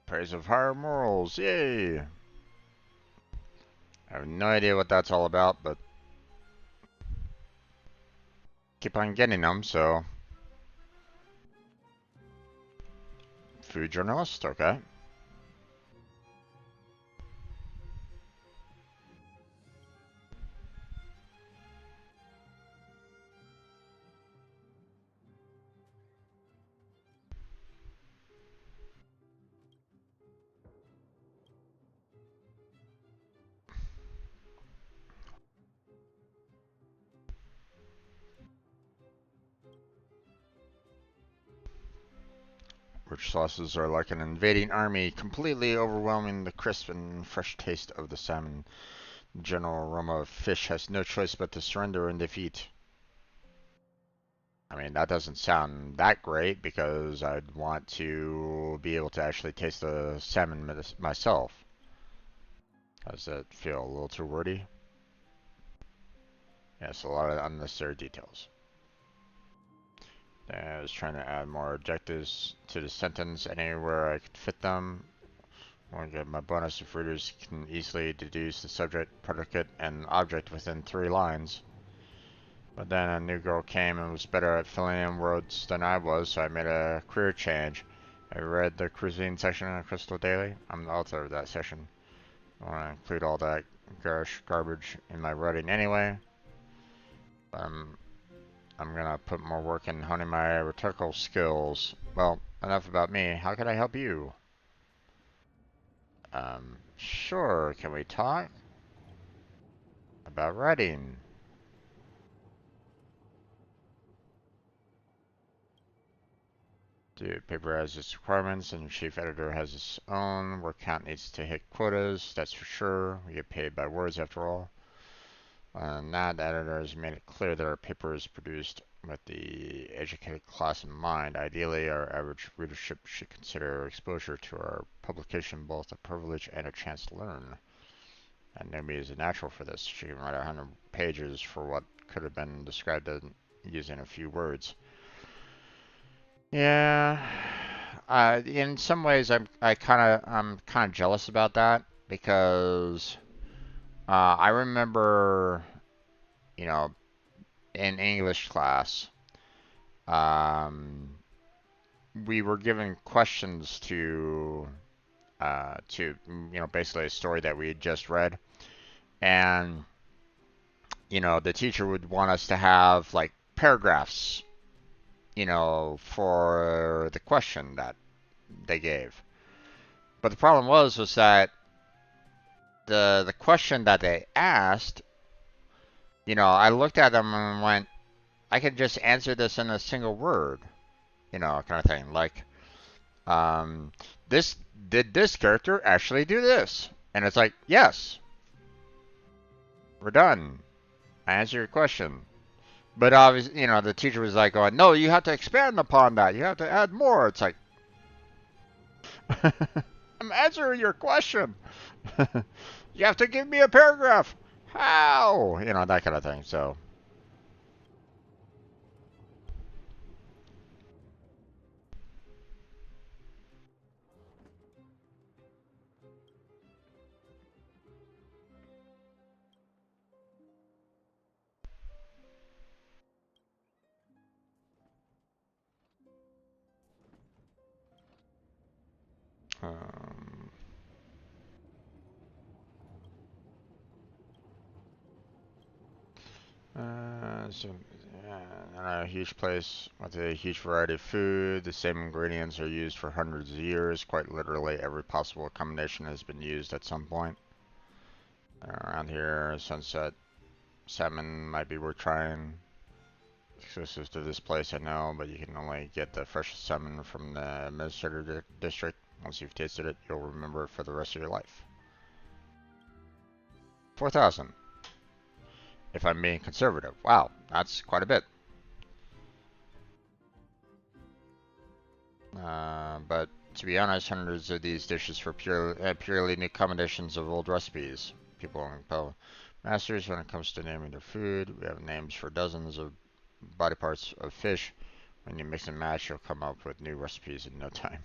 Praise of higher morals. Yay! I have no idea what that's all about, but keep on getting them, so. Food journalist, okay. Rich sauces are like an invading army, completely overwhelming the crisp and fresh taste of the salmon. The general aroma of fish has no choice but to surrender and defeat. I mean, that doesn't sound that great because I'd want to be able to actually taste the salmon myself. Does that feel a little too wordy? Yes, a lot of unnecessary details. I was trying to add more objectives to the sentence anywhere I could fit them. I want to get my bonus if readers can easily deduce the subject, predicate, and object within 3 lines. But then a new girl came and was better at filling in words than I was, so I made a career change. I read the cuisine section of Crystal Daily. I'm the author of that section. I want to include all that garbage in my writing anyway. I'm gonna put more work in honing my rhetorical skills. Well, enough about me. How can I help you? Sure. Can we talk? About writing. The paper has its requirements and the chief editor has its own. Word count needs to hit quotas, that's for sure. We get paid by words after all. Now the editor has made it clear that our paper is produced with the educated class in mind. Ideally, our average readership should consider exposure to our publication both a privilege and a chance to learn. And Naomi is a natural for this. She can write 100 pages for what could have been described using a few words. Yeah, in some ways, I'm kind of jealous about that because I remember, you know, in English class, um, we were given questions to basically a story that we had just read, and the teacher would want us to have like paragraphs, for the question that they gave. But the problem was that the question that they asked, I looked at them and went, I could just answer this in a single word, kind of thing. Like, um, this did this character actually do this? And it's like, yes, we're done. I answered your question. But obviously, the teacher was like going, no, you have to expand upon that. You have to add more. It's like, I'm answering your question. You have to give me a paragraph. How? That kind of thing. So, um, a huge place with a huge variety of food. The same ingredients are used for hundreds of years. Quite literally, every possible combination has been used at some point. Around here, sunset salmon might be worth trying. Exclusive to this place, I know, but you can only get the freshest salmon from the administrator district. Once you've tasted it, you'll remember it for the rest of your life. 4,000. If I'm being conservative. Wow, that's quite a bit. But to be honest, hundreds of these dishes for purely new combinations of old recipes. People are masters when it comes to naming their food. We have names for dozens of body parts of fish. When you mix and match, you'll come up with new recipes in no time.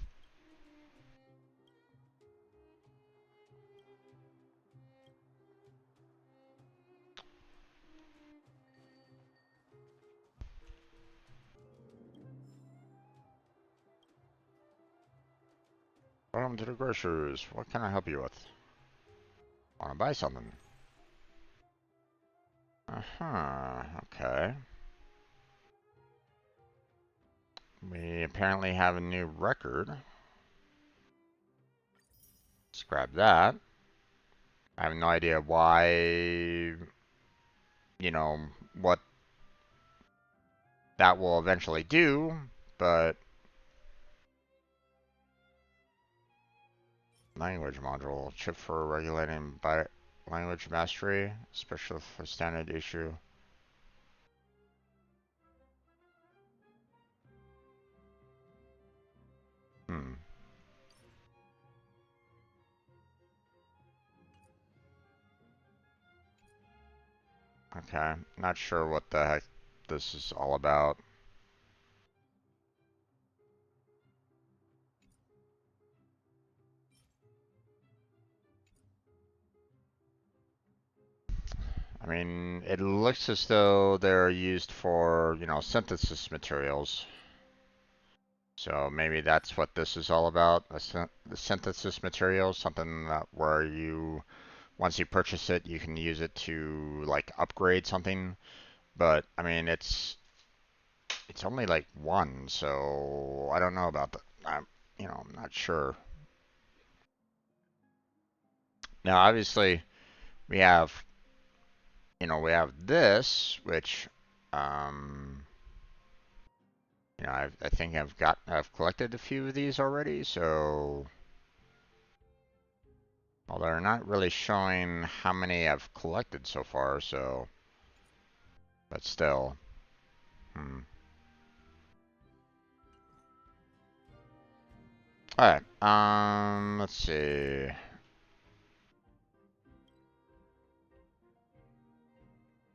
Welcome to the grocers. What can I help you with? Want to buy something? Uh-huh, okay. We apparently have a new record. Let's grab that. I have no idea why, what that will eventually do, but language module, chip for regulating by language mastery, special for standard issue. Okay, not sure what the heck this is all about. I mean, it looks as though they're used for, synthesis materials. So maybe that's what this is all about, the synthesis materials, something that where once you purchase it, you can use it to, like, upgrade something. But, I mean, it's only, like, one, so I don't know about that. I'm not sure. Now, obviously, we have this, which, I think I've collected a few of these already, so, well, they're not really showing how many I've collected so far, so, but still, Alright, let's see.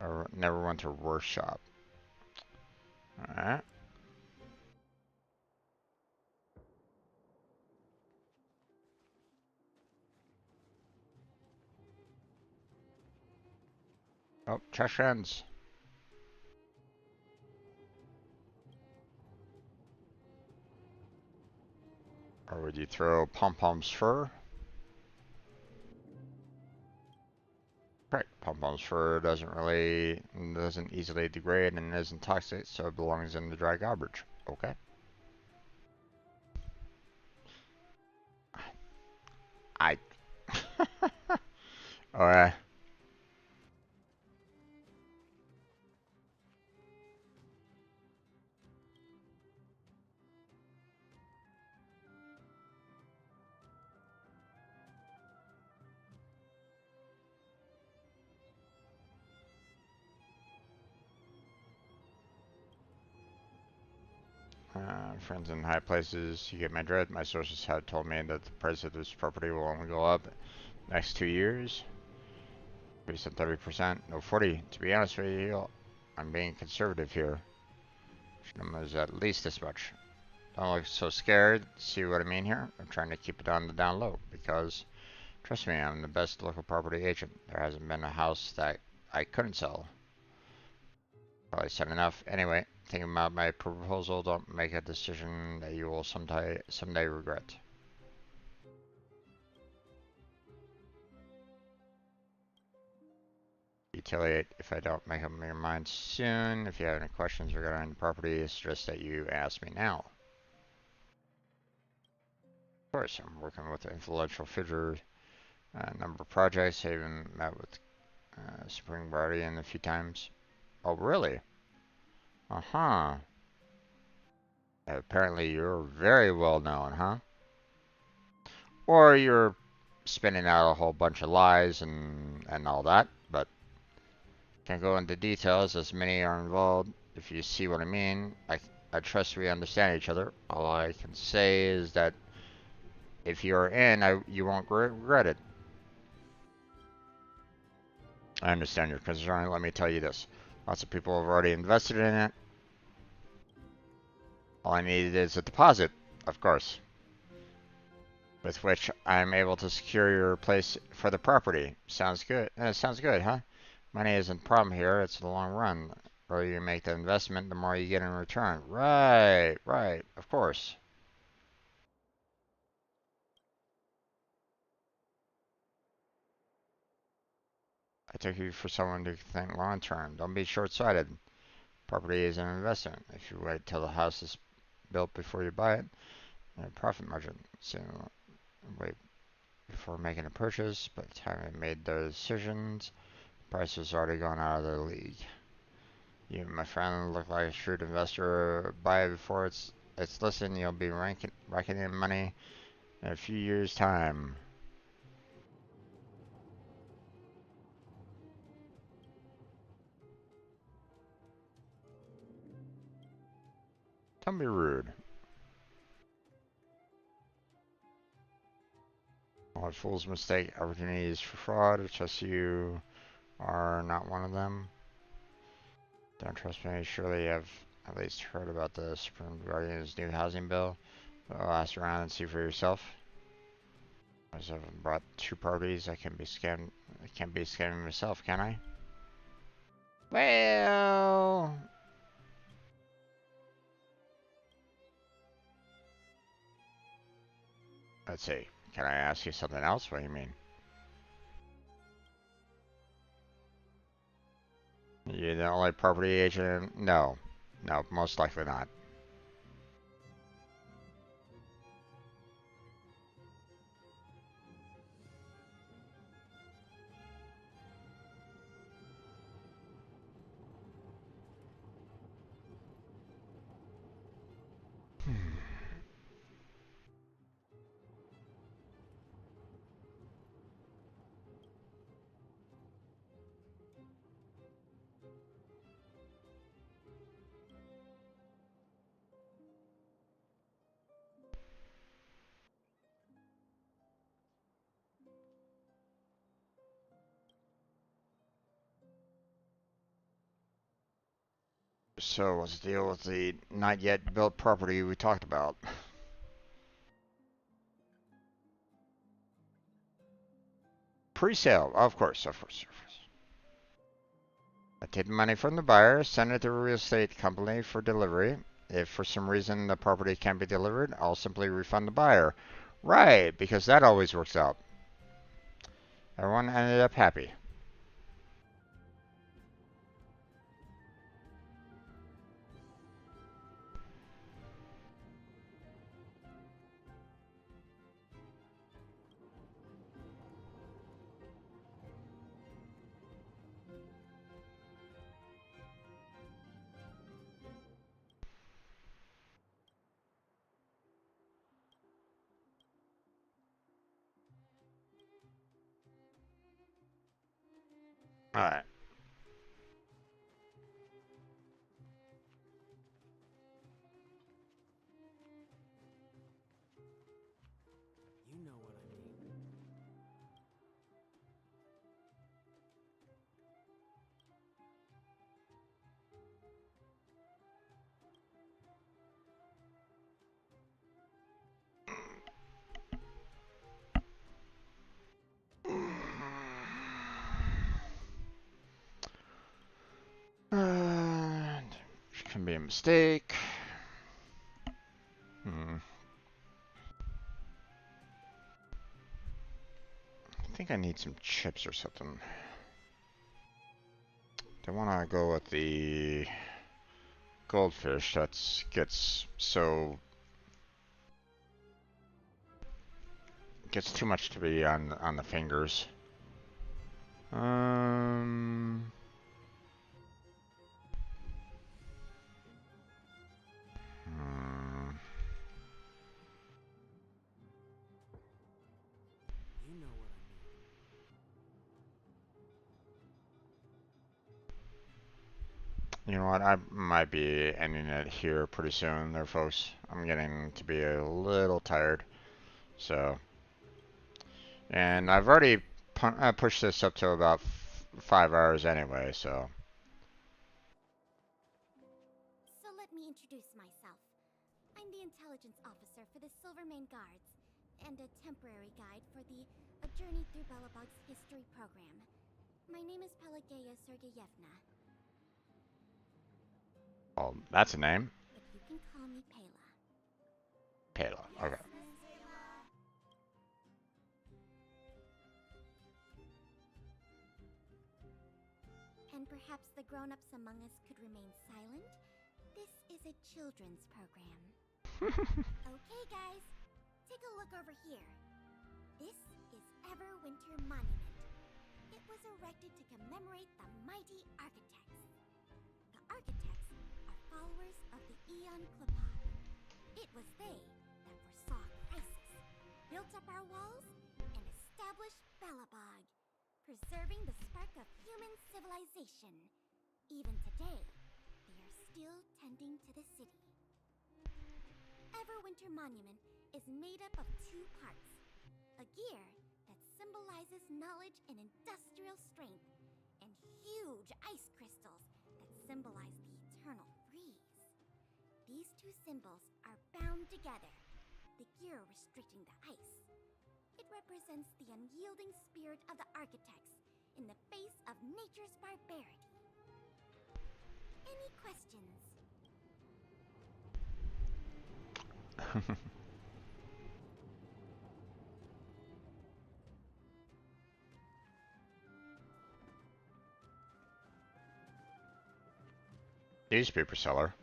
I never went to workshop. Alright. Oh, trash cans. Or would you throw Pom-Pom's fur? Right, Pom-Pom's fur doesn't easily degrade and isn't toxic, so it belongs in the dry garbage. Okay. I. Alright. Friends in high places, you get my dread. My sources have told me that the price of this property will only go up next 2 years. Increase at 30%, no 40. To be honest with you, I'm being conservative here. Is at least this much. Don't look so scared. See what I mean here? I'm trying to keep it on the down low because, trust me, I'm the best local property agent. There hasn't been a house that I couldn't sell. Probably said enough. Anyway, thinking about my proposal, don't make a decision that you will someday regret. Retaliate if I don't make up your mind soon. If you have any questions regarding the property, it's just that you ask me now. Of course, I'm working with an influential figure. A number of projects. I even met with Supreme Guardian a few times. Oh, really? Uh-huh. Apparently you're very well known, huh? Or you're spinning out a whole bunch of lies and all that, but can't go into details as many are involved. If you see what I mean, I trust we understand each other. All I can say is that if you're in, you won't regret it. I understand your concern. Let me tell you this. Lots of people have already invested in it. All I need is a deposit, of course, with which I'm able to secure your place for the property. Sounds good. Sounds good, huh? Money isn't the problem here. It's the long run. The earlier you make the investment, the more you get in return. Right, right, of course. I took you for someone to think long term. Don't be short-sighted. Property is an investment. If you wait till the house is built before you buy it, a profit margin. So wait before making a purchase. By the time I made those decisions, the price has already gone out of the league. You, my friend, look like a shrewd investor. Buy it before it's listed. You'll be raking in money in a few years' time. Don't be rude. All fools mistake opportunities for fraud. I trust you are not one of them. Don't trust me. Surely you have at least heard about the Supreme Guardian's new housing bill. I'll ask around and see for yourself. I have brought 2 properties. I can't be scamming myself, can I? Well, let's see. Can I ask you something else? What do you mean? You're the only property agent? No. No, most likely not. So what's the deal with the not yet built property we talked about? Pre-sale, of course, of course, of course. I take the money from the buyer, send it to a real estate company for delivery. If for some reason the property can't be delivered, I'll simply refund the buyer. Right, because that always works out. Everyone ended up happy. Alright. You know what I mean. Which can be a mistake. I think I need some chips or something. I want to go with the goldfish. That's gets too much to be on the fingers. You know what I mean. You know what? I might be ending it here pretty soon there, folks. I'm getting to be a little tired. So, and I've already pushed this up to about 5 hours anyway, so. So let me introduce myself. I'm the intelligence officer for the Silvermane Guards, and a temporary guide for the A Journey Through Belobog's history program. My name is Pelageya Sergeyevna. Oh, that's a name. But you can call me Pela. Pela. Okay. And perhaps the grown-ups among us could remain silent? This is a children's program. Okay, guys. Take a look over here. This is Everwinter Monument. It was erected to commemorate the mighty architects. The architects are followers of the Aeon Klapad. It was they that foresaw crisis, built up our walls, and established Belobog, preserving the spark of human civilization. Even today, they are still tending to the city. Everwinter Monument is made up of 2 parts. A gear that symbolizes knowledge and industrial strength, and huge ice crystals that symbolize the eternal freeze. These 2 symbols are bound together, the gear restricting the ice. It represents the unyielding spirit of the architects in the face of nature's barbarity. Any questions? Newspaper seller.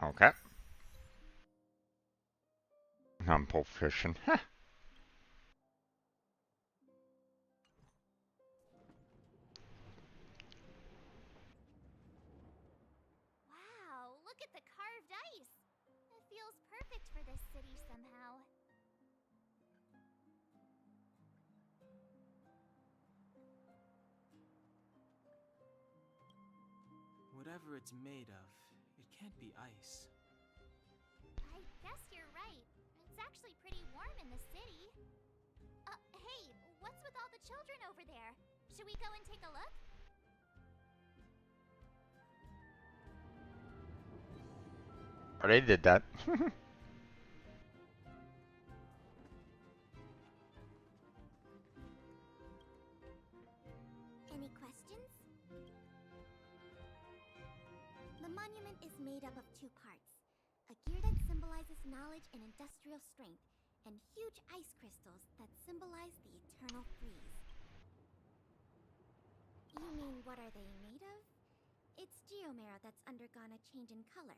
Okay. I'm pulp fishing. Wow, look at the carved ice! It feels perfect for this city somehow. Whatever it's made of, it can't be ice. I guess you're right. It's actually pretty warm in the city. Hey, what's with all the children over there? Should we go and take a look? Already did that. Any questions? made up of two parts. A gear that symbolizes knowledge and industrial strength, and huge ice crystals that symbolize the eternal freeze. You mean, what are they made of? It's geomarrow that's undergone a change in color.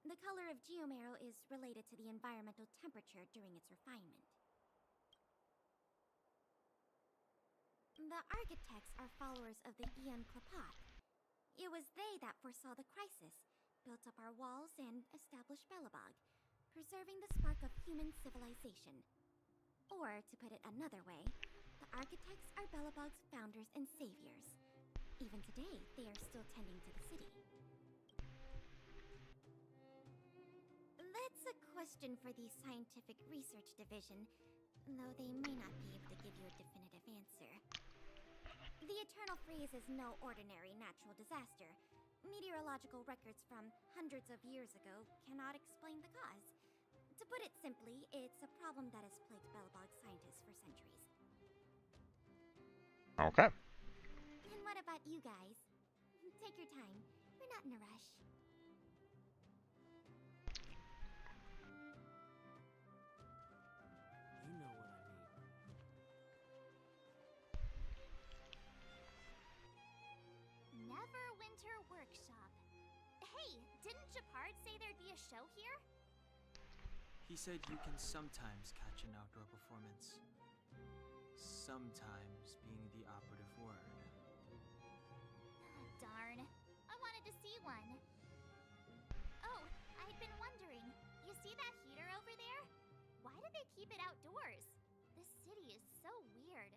The color of geomarrow is related to the environmental temperature during its refinement. The architects are followers of the Aeon Klapat. It was they that foresaw the crisis, built up our walls, and established Belobog, preserving the spark of human civilization. Or, to put it another way, the architects are Belobog's founders and saviors. Even today, they are still tending to the city. That's a question for the Scientific Research Division, though they may not be able to give you a definitive answer. The Eternal Freeze is no ordinary natural disaster. Meteorological records from hundreds of years ago cannot explain the cause. To put it simply, it's a problem that has plagued Belobog scientists for centuries. Okay. And what about you guys? Take your time. We're not in a rush. You know what I mean. Neverwinter Workshop. Hey, didn't Japard say there'd be a show here? He said you can sometimes catch an outdoor performance. Sometimes being the operative word. Darn. I wanted to see one. Oh, I'd been wondering. You see that heater over there? Why do they keep it outdoors? This city is so weird.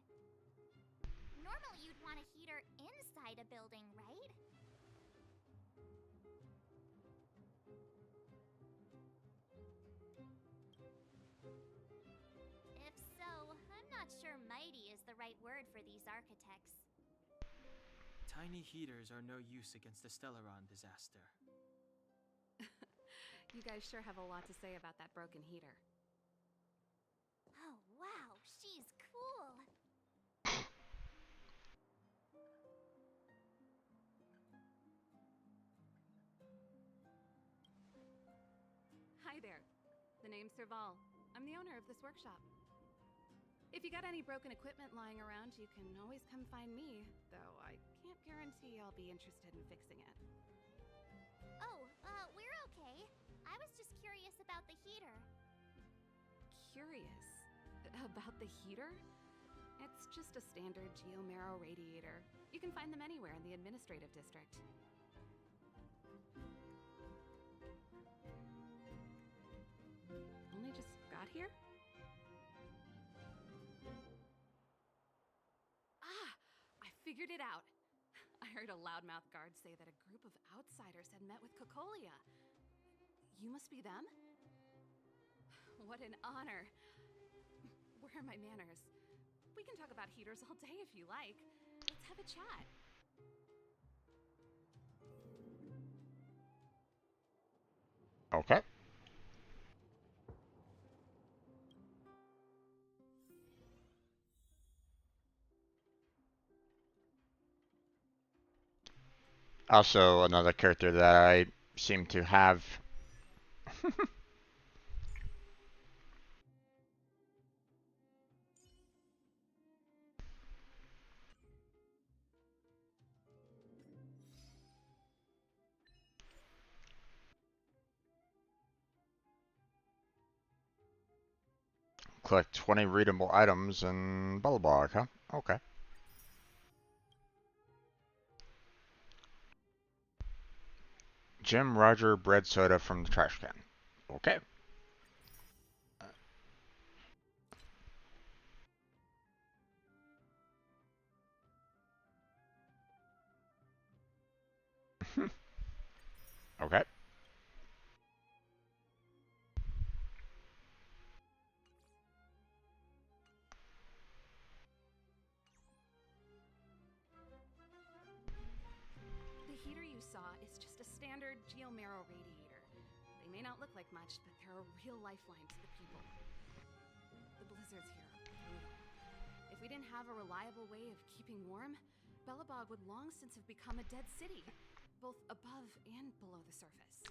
Normally you'd want a heater inside a building, right? If so, I'm not sure mighty is the right word for these architects. Tiny heaters are no use against the Stellaron disaster. You guys sure have a lot to say about that broken heater. Oh, wow, she's cool. Hi there. The name's Serval. I'm the owner of this workshop. If you got any broken equipment lying around, you can always come find me, though I can't guarantee I'll be interested in fixing it. Oh, we're okay. I was just curious about the heater. Curious? About the heater? It's just a standard geomarrow radiator. You can find them anywhere in the administrative district. Only just got here? Ah! I figured it out! I heard a loudmouth guard say that a group of outsiders had met with Cocolia. You must be them? What an honor. Where are my manners? We can talk about heaters all day if you like. Let's have a chat. Okay. Also, another character that I seem to have. Collect 20 readable items in Belobog, huh? Okay. Jim Roger bread soda from the trash can. Okay. Okay. The heater you saw is just a standard geomarrow radiator. They may not look like much, but they're a real lifeline to the people. The blizzards here are brutal. If we didn't have a reliable way of keeping warm, Belobog would long since have become a dead city. both above and below the surface.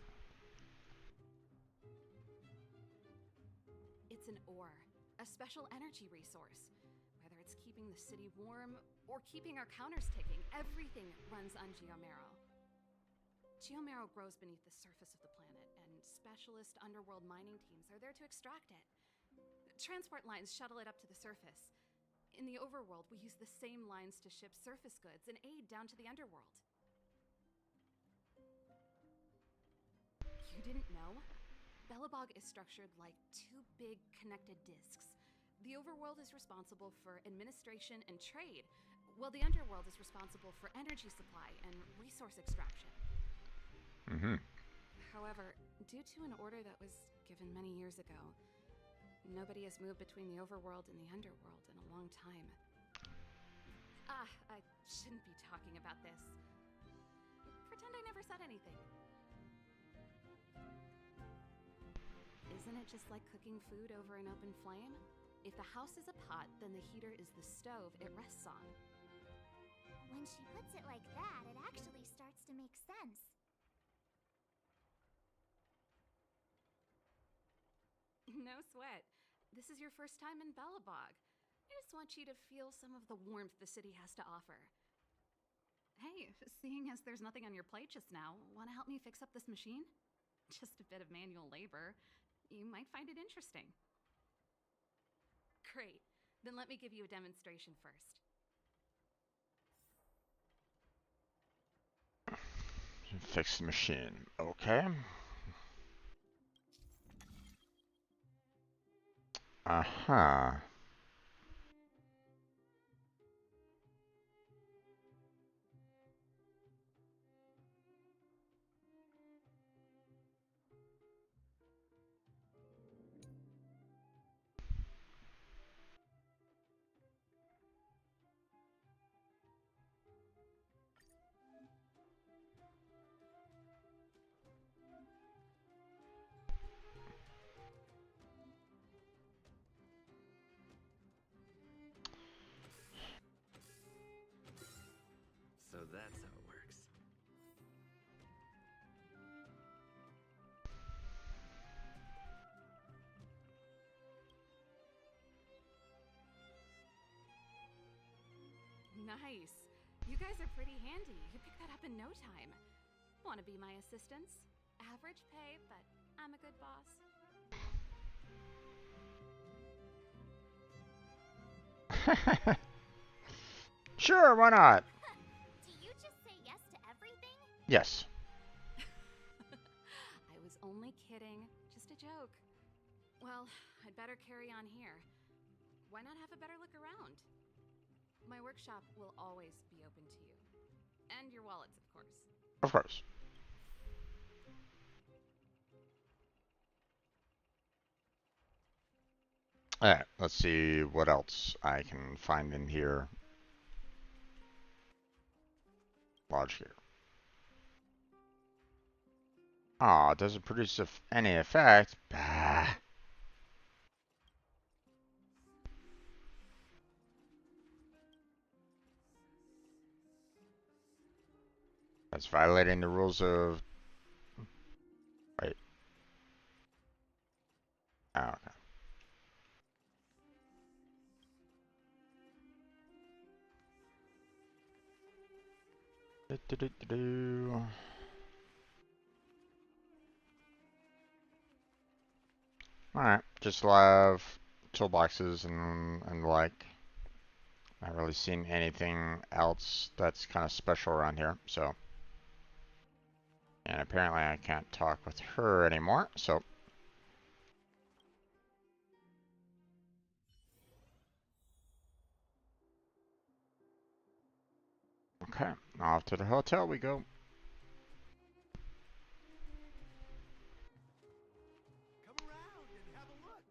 It's an ore, a special energy resource. Whether it's keeping the city warm or keeping our counters ticking, everything runs on Geomero. Geomero grows beneath the surface of the planet, and specialist underworld mining teams are there to extract it. Transport lines shuttle it up to the surface. In the overworld, we use the same lines to ship surface goods and aid down to the underworld. You didn't know? Belobog is structured like two big connected discs. The overworld is responsible for administration and trade, while the underworld is responsible for energy supply and resource extraction. However, due to an order that was given many years ago, nobody has moved between the overworld and the underworld in a long time. I shouldn't be talking about this. Pretend I never said anything. Isn't it just like cooking food over an open flame? If the house is a pot, then the heater is the stove it rests on. When she puts it like that, it actually starts to make sense. No sweat. This is your first time in Belobog. I just want you to feel some of the warmth the city has to offer. Hey, seeing as there's nothing on your plate just now, want to help me fix up this machine? Just a bit of manual labor. You might find it interesting. Great. Then let me give you a demonstration first. Fix the machine. Okay. Uh-huh. So that's how it works. Nice. You guys are pretty handy. You picked that up in no time. Want to be my assistants? Average pay, but I'm a good boss. Sure, why not? Do you just say yes to everything? Yes. I was only kidding. Just a joke. Well, I'd better carry on here. Why not have a better look around? My workshop will always be open to you. And your wallets, of course. Of course. Alright, let's see what else I can find in here. Lodge here. Aw, it doesn't produce any effect. Bah. That's violating the rules of... Wait. Oh, okay. Alright, just have toolboxes and like. Not really seen anything else that's kind of special around here, so. And apparently I can't talk with her anymore, so. Okay, off to the hotel we go. Come around and have a look.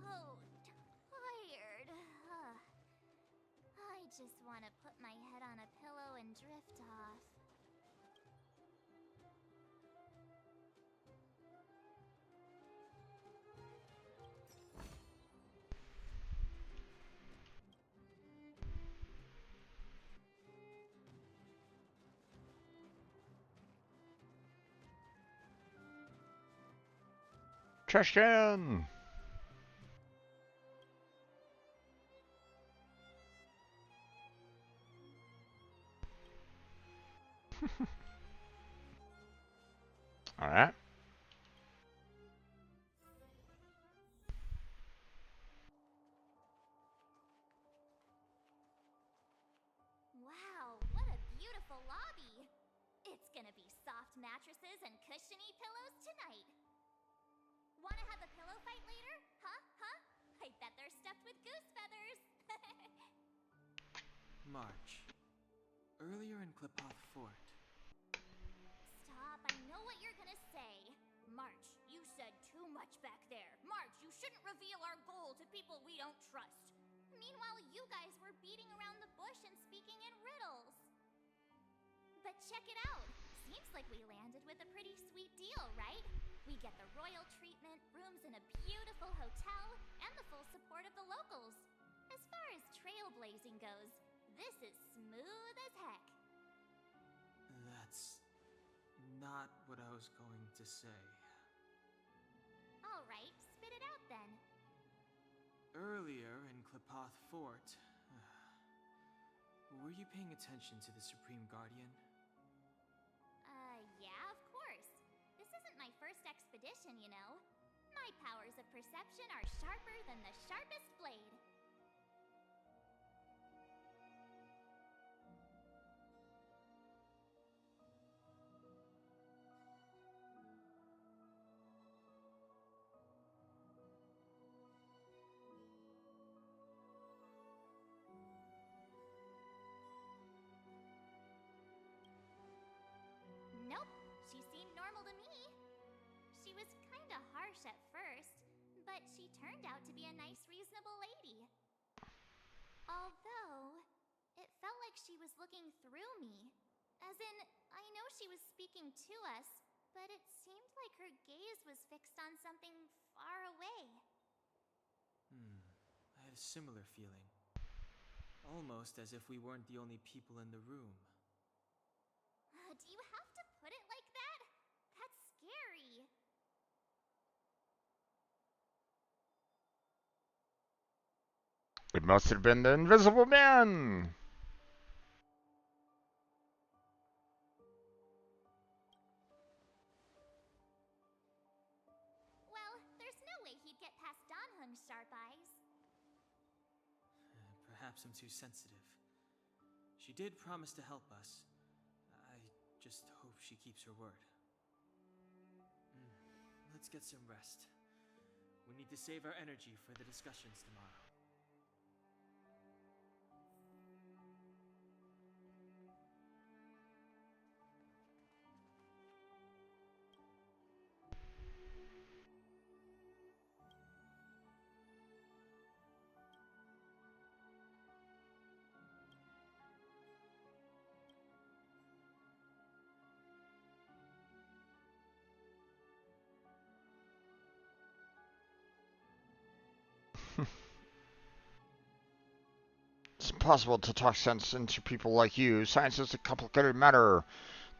So tired. I just want to put my head on a pillow and drift off. Trash can! Alright. Wow, what a beautiful lobby! It's gonna be soft mattresses and cushiony pillows tonight. Wanna have a pillow fight later? Huh? Huh? I bet they're stuffed with goose feathers. March. Earlier in Klipoth Fort. Stop, I know what you're gonna say. March, you said too much back there. March, you shouldn't reveal our goal to people we don't trust. Meanwhile, you guys were beating around the bush and speaking in riddles. But check it out. Seems like we landed with a pretty sweet deal, right? We get the royal treatment, rooms in a beautiful hotel, and the full support of the locals. As far as trailblazing goes, this is smooth as heck. That's not what I was going to say. Alright, spit it out then. Earlier in Klipoth Fort, were you paying attention to the Supreme Guardian? Yeah, of course. This isn't my first expedition, you know. My powers of perception are sharper than the sharpest blade. Nope, she seemed normal to me. She was kinda harsh at first, but she turned out to be a nice, reasonable lady. Although, it felt like she was looking through me. As in, I know she was speaking to us, but it seemed like her gaze was fixed on something far away. I had a similar feeling. Almost as if we weren't the only people in the room. Do you have to put it like that? That's scary. It must have been the Invisible Man! Well, there's no way he'd get past Danhung's sharp eyes. Perhaps I'm too sensitive. She did promise to help us. I just hope she keeps her word. Let's get some rest. We need to save our energy for the discussions tomorrow. It's impossible to talk sense into people like you. Science is a complicated matter.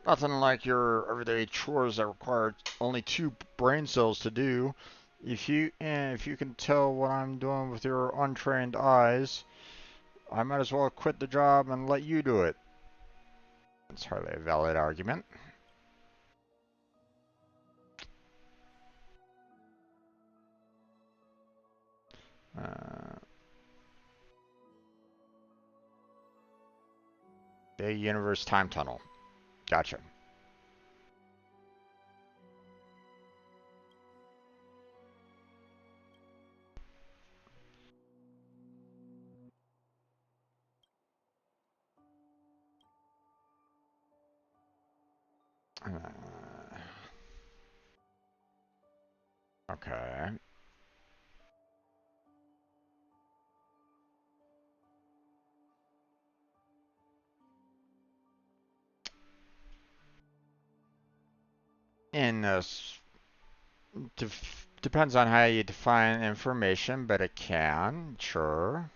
Nothing like your everyday chores that require only 2 brain cells to do. If you can tell what I'm doing with your untrained eyes, I might as well quit the job and let you do it. That's hardly a valid argument. The universe time tunnel. Gotcha. Okay. In depends on how you define information, but it can, sure.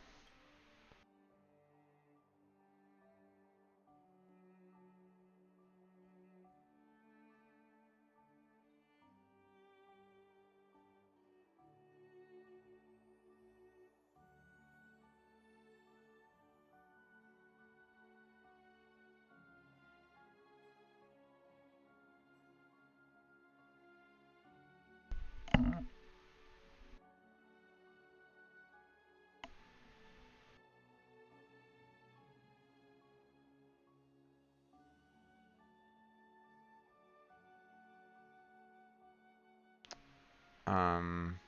Um,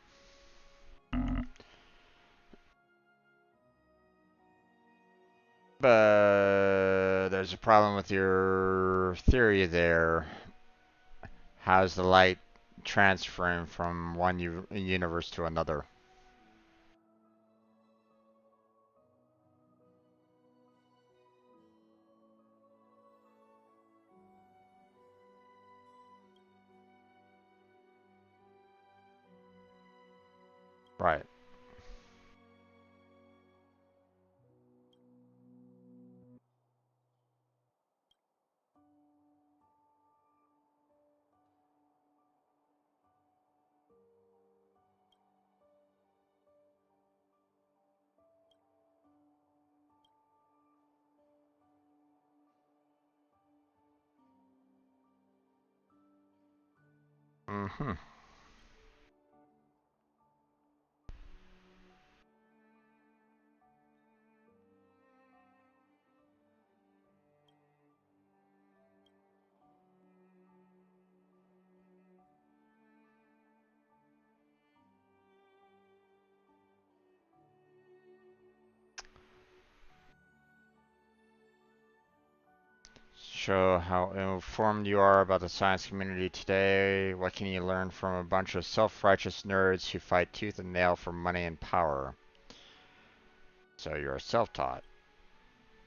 but there's a problem with your theory there. How's the light transferring from one universe to another? Right. Mm-hmm. Show how informed you are about the science community today. What can you learn from a bunch of self-righteous nerds who fight tooth and nail for money and power? So you're self-taught.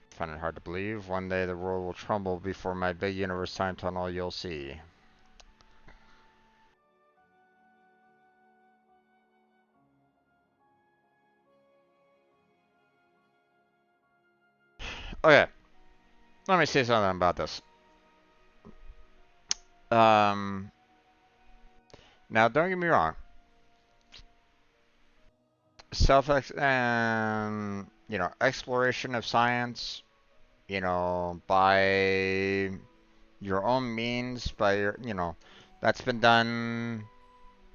Find it hard to believe. One day the world will crumble before my big universe time tunnel. You'll see. Okay, let me say something about this. Um, Now don't get me wrong. Exploration of science, by your own means, that's been done,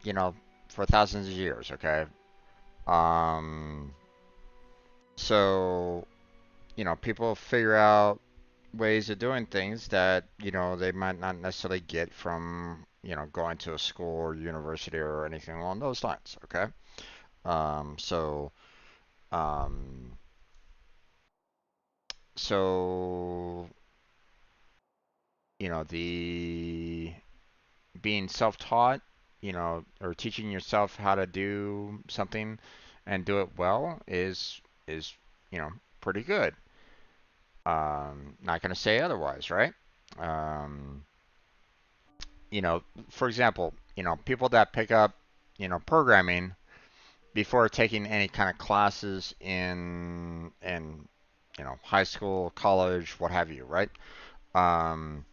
you know, for thousands of years, okay? Um, so, people figure out ways of doing things that, they might not necessarily get from, going to a school or university or anything along those lines, okay? Um, so, um, so, the being self-taught, or teaching yourself how to do something and do it well is pretty good. Not going to say otherwise, right? Um, for example, people that pick up, programming before taking any kind of classes in high school, college, what have you, right? Um,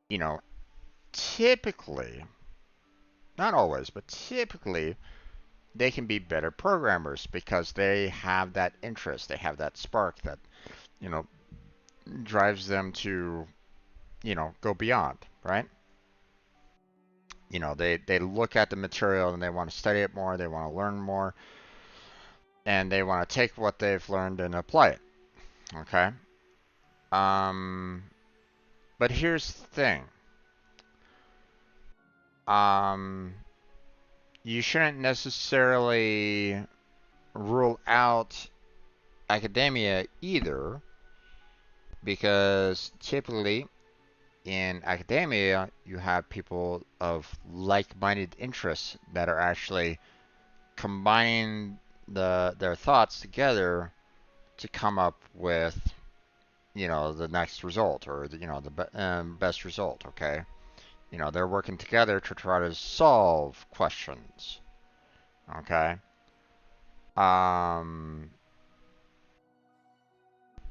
you know, Typically, not always, but typically they can be better programmers because they have that interest, they have that spark that, you know, drives them to, go beyond, right? They look at the material and they want to study it more, they want to learn more, and they want to take what they've learned and apply it. Okay? Um, but here's the thing. Um, you shouldn't necessarily rule out academia either, because typically in academia you have people of like-minded interests that are actually combining their thoughts together to come up with the next result, or the best result. Okay, they're working together to try to solve questions. Okay. um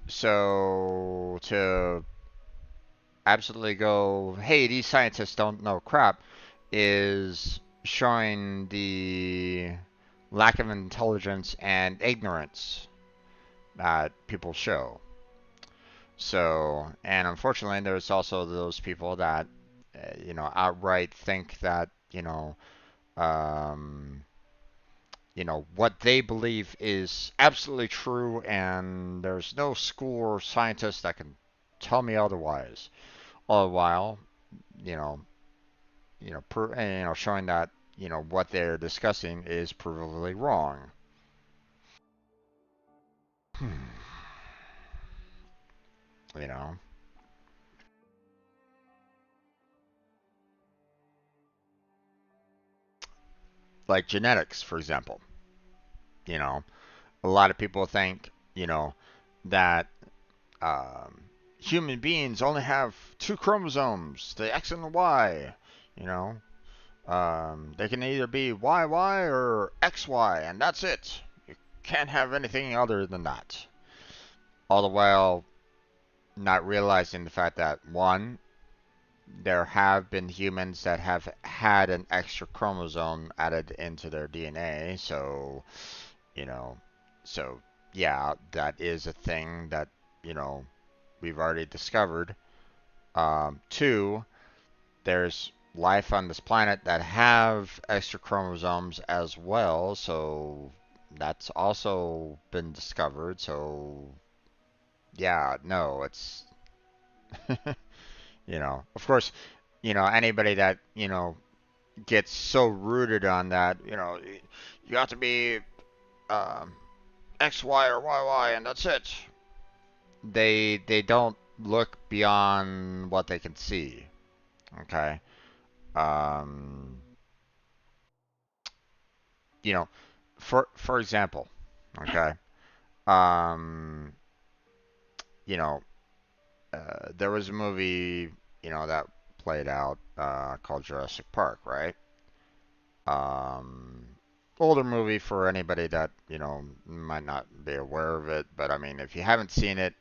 so to absolutely go, hey, these scientists don't know crap, is showing the lack of intelligence and ignorance that people show. So, and unfortunately, there's also those people that, outright think that, um, what they believe is absolutely true, and there's no school or scientist that can tell me otherwise. All the while, you know, showing that what they're discussing is provably wrong. You know, like genetics, for example. You know, a lot of people think, that um, human beings only have two chromosomes, the X and the Y. You know, they can either be YY or XY, and that's it. You can't have anything other than that. All the while not realizing the fact that, one, there have been humans that have had an extra chromosome added into their DNA, you know, so yeah, that is a thing that, we've already discovered. Two, there's life on this planet that have extra chromosomes as well, so that's also been discovered. So yeah, no, it's of course, anybody that gets so rooted on that, you have to be um, X, Y, or YY, and that's it. They don't look beyond what they can see. Okay. Um, you know, for example, okay. Um, you know, there was a movie, that played out called Jurassic Park, right? Um, older movie for anybody that might not be aware of it, but I mean, if you haven't seen it,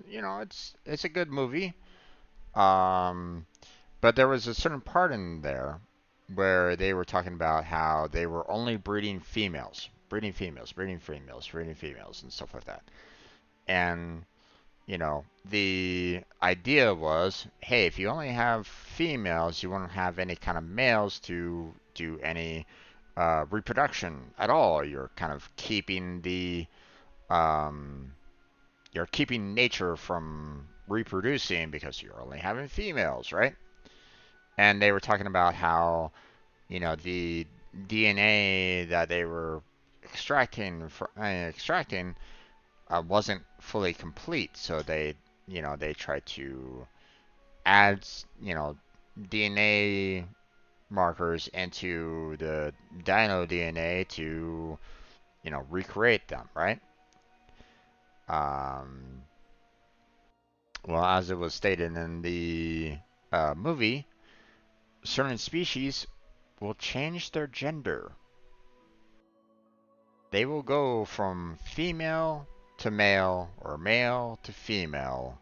it's a good movie. Um, but there was a certain part in there where they were talking about how they were only breeding females, breeding females, breeding females, breeding females, and stuff like that. And the idea was, hey, if you only have females, you won't have any kind of males to do any reproduction at all. You're kind of keeping um, you're keeping nature from reproducing because you're only having females, right? And they were talking about how, the DNA that they were extracting wasn't fully complete, so they tried to add, DNA markers into the dino DNA to, recreate them, right? Um, well, as it was stated in the movie, certain species will change their gender. They will go from female to male or male to female,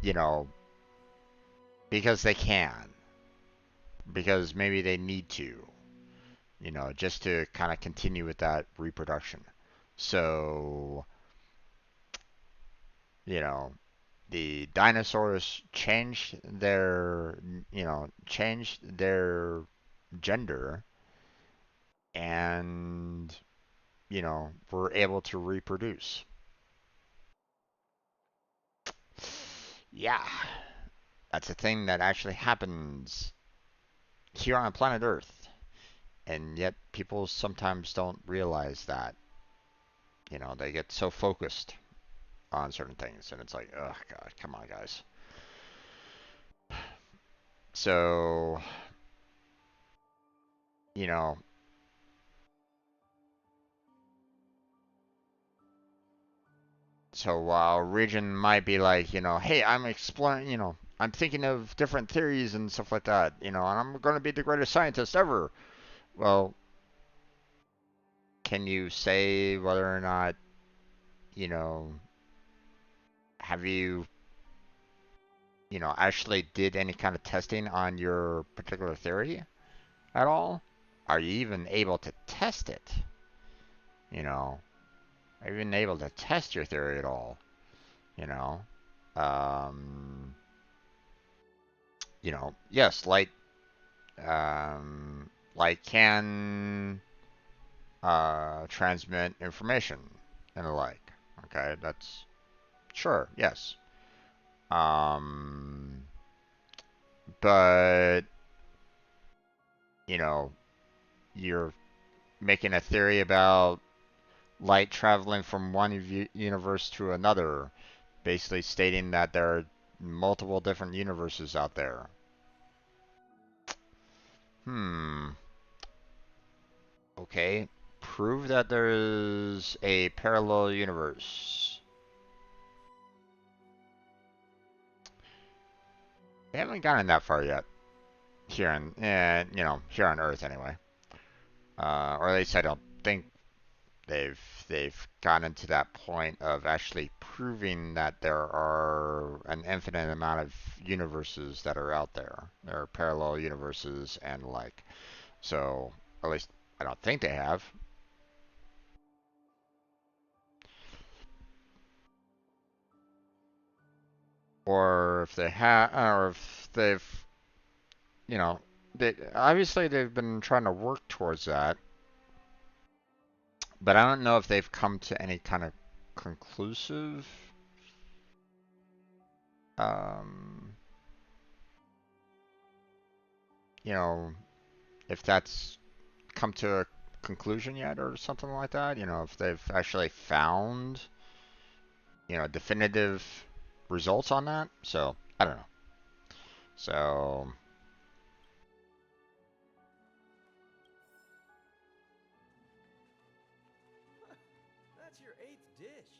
you know, because they can, because maybe they need to, just to kind of continue with that reproduction. So, you know, the dinosaurs changed their gender and, were able to reproduce. Yeah, that's a thing that actually happens here on planet Earth. And yet people sometimes don't realize that. They get so focused on certain things, and it's like, oh god, come on, guys. So, you know, while region might be like, hey, I'm exploring, I'm thinking of different theories and stuff like that, and I'm going to be the greatest scientist ever. Well, can you say whether or not, you know, have you, actually did any kind of testing on your particular theory at all? Are you even able to test it? Are you even able to test your theory at all? You know, um, yes, light can transmit information and the like. Okay, that's sure, yes. Um, but you know, you're making a theory about light traveling from one universe to another, basically stating that there are multiple different universes out there. Hmm. Okay. Prove that there is a parallel universe. They haven't gotten that far yet. Here on, here on Earth anyway. Or at least I don't think they've gotten to that point of actually proving that there are an infinite amount of universes that are out there. There are parallel universes and like. So at least I don't think they have. Or if they have, or if they've, obviously they've been trying to work towards that, but I don't know if they've come to any kind of conclusive, um, you know, if that's come to a conclusion yet or something like that. If they've actually found, definitive results on that. So I don't know. So That's your 8th dish.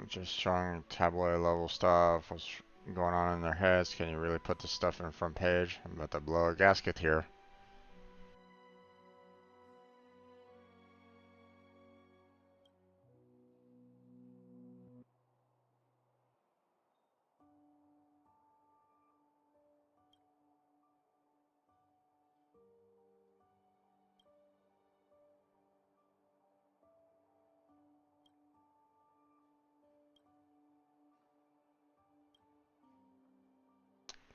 just showing tabloid level stuff. What's going on in their heads? Can you really put this stuff in the front page? I'm about to blow a gasket here.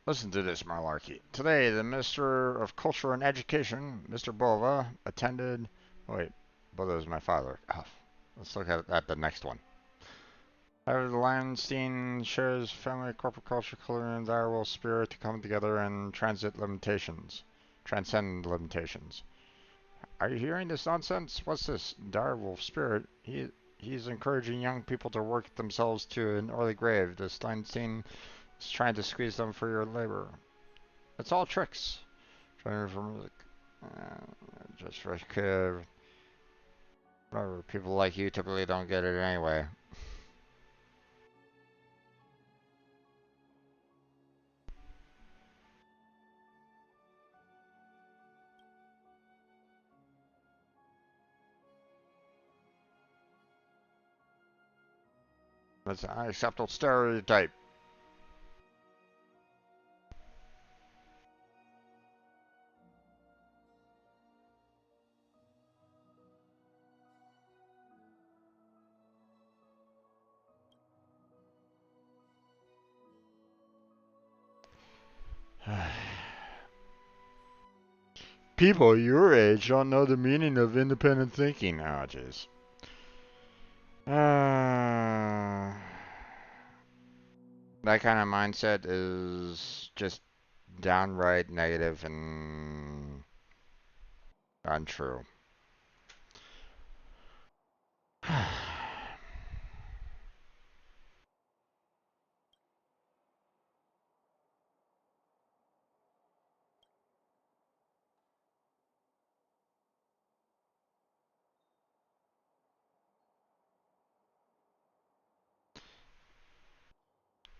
Listen to this malarkey. Today, the Minister of Culture and Education, Mr. Bova, attended. Oh, wait, Bova is my father. Oh, let's look at the next one. However, the Landstein shares family, corporate culture, culinary, and direwolf spirit to come together and transcend limitations. Are you hearing this nonsense? What's this direwolf spirit? He's encouraging young people to work themselves to an early grave. The Landstein is trying to squeeze them for your labor. It's all tricks. Trying for music. Just for kid. Whatever. People like you typically don't get it anyway. That's an unacceptable stereotype. People your age don't know the meaning of independent thinking. Oh, jeez. That kind of mindset is just downright negative and untrue.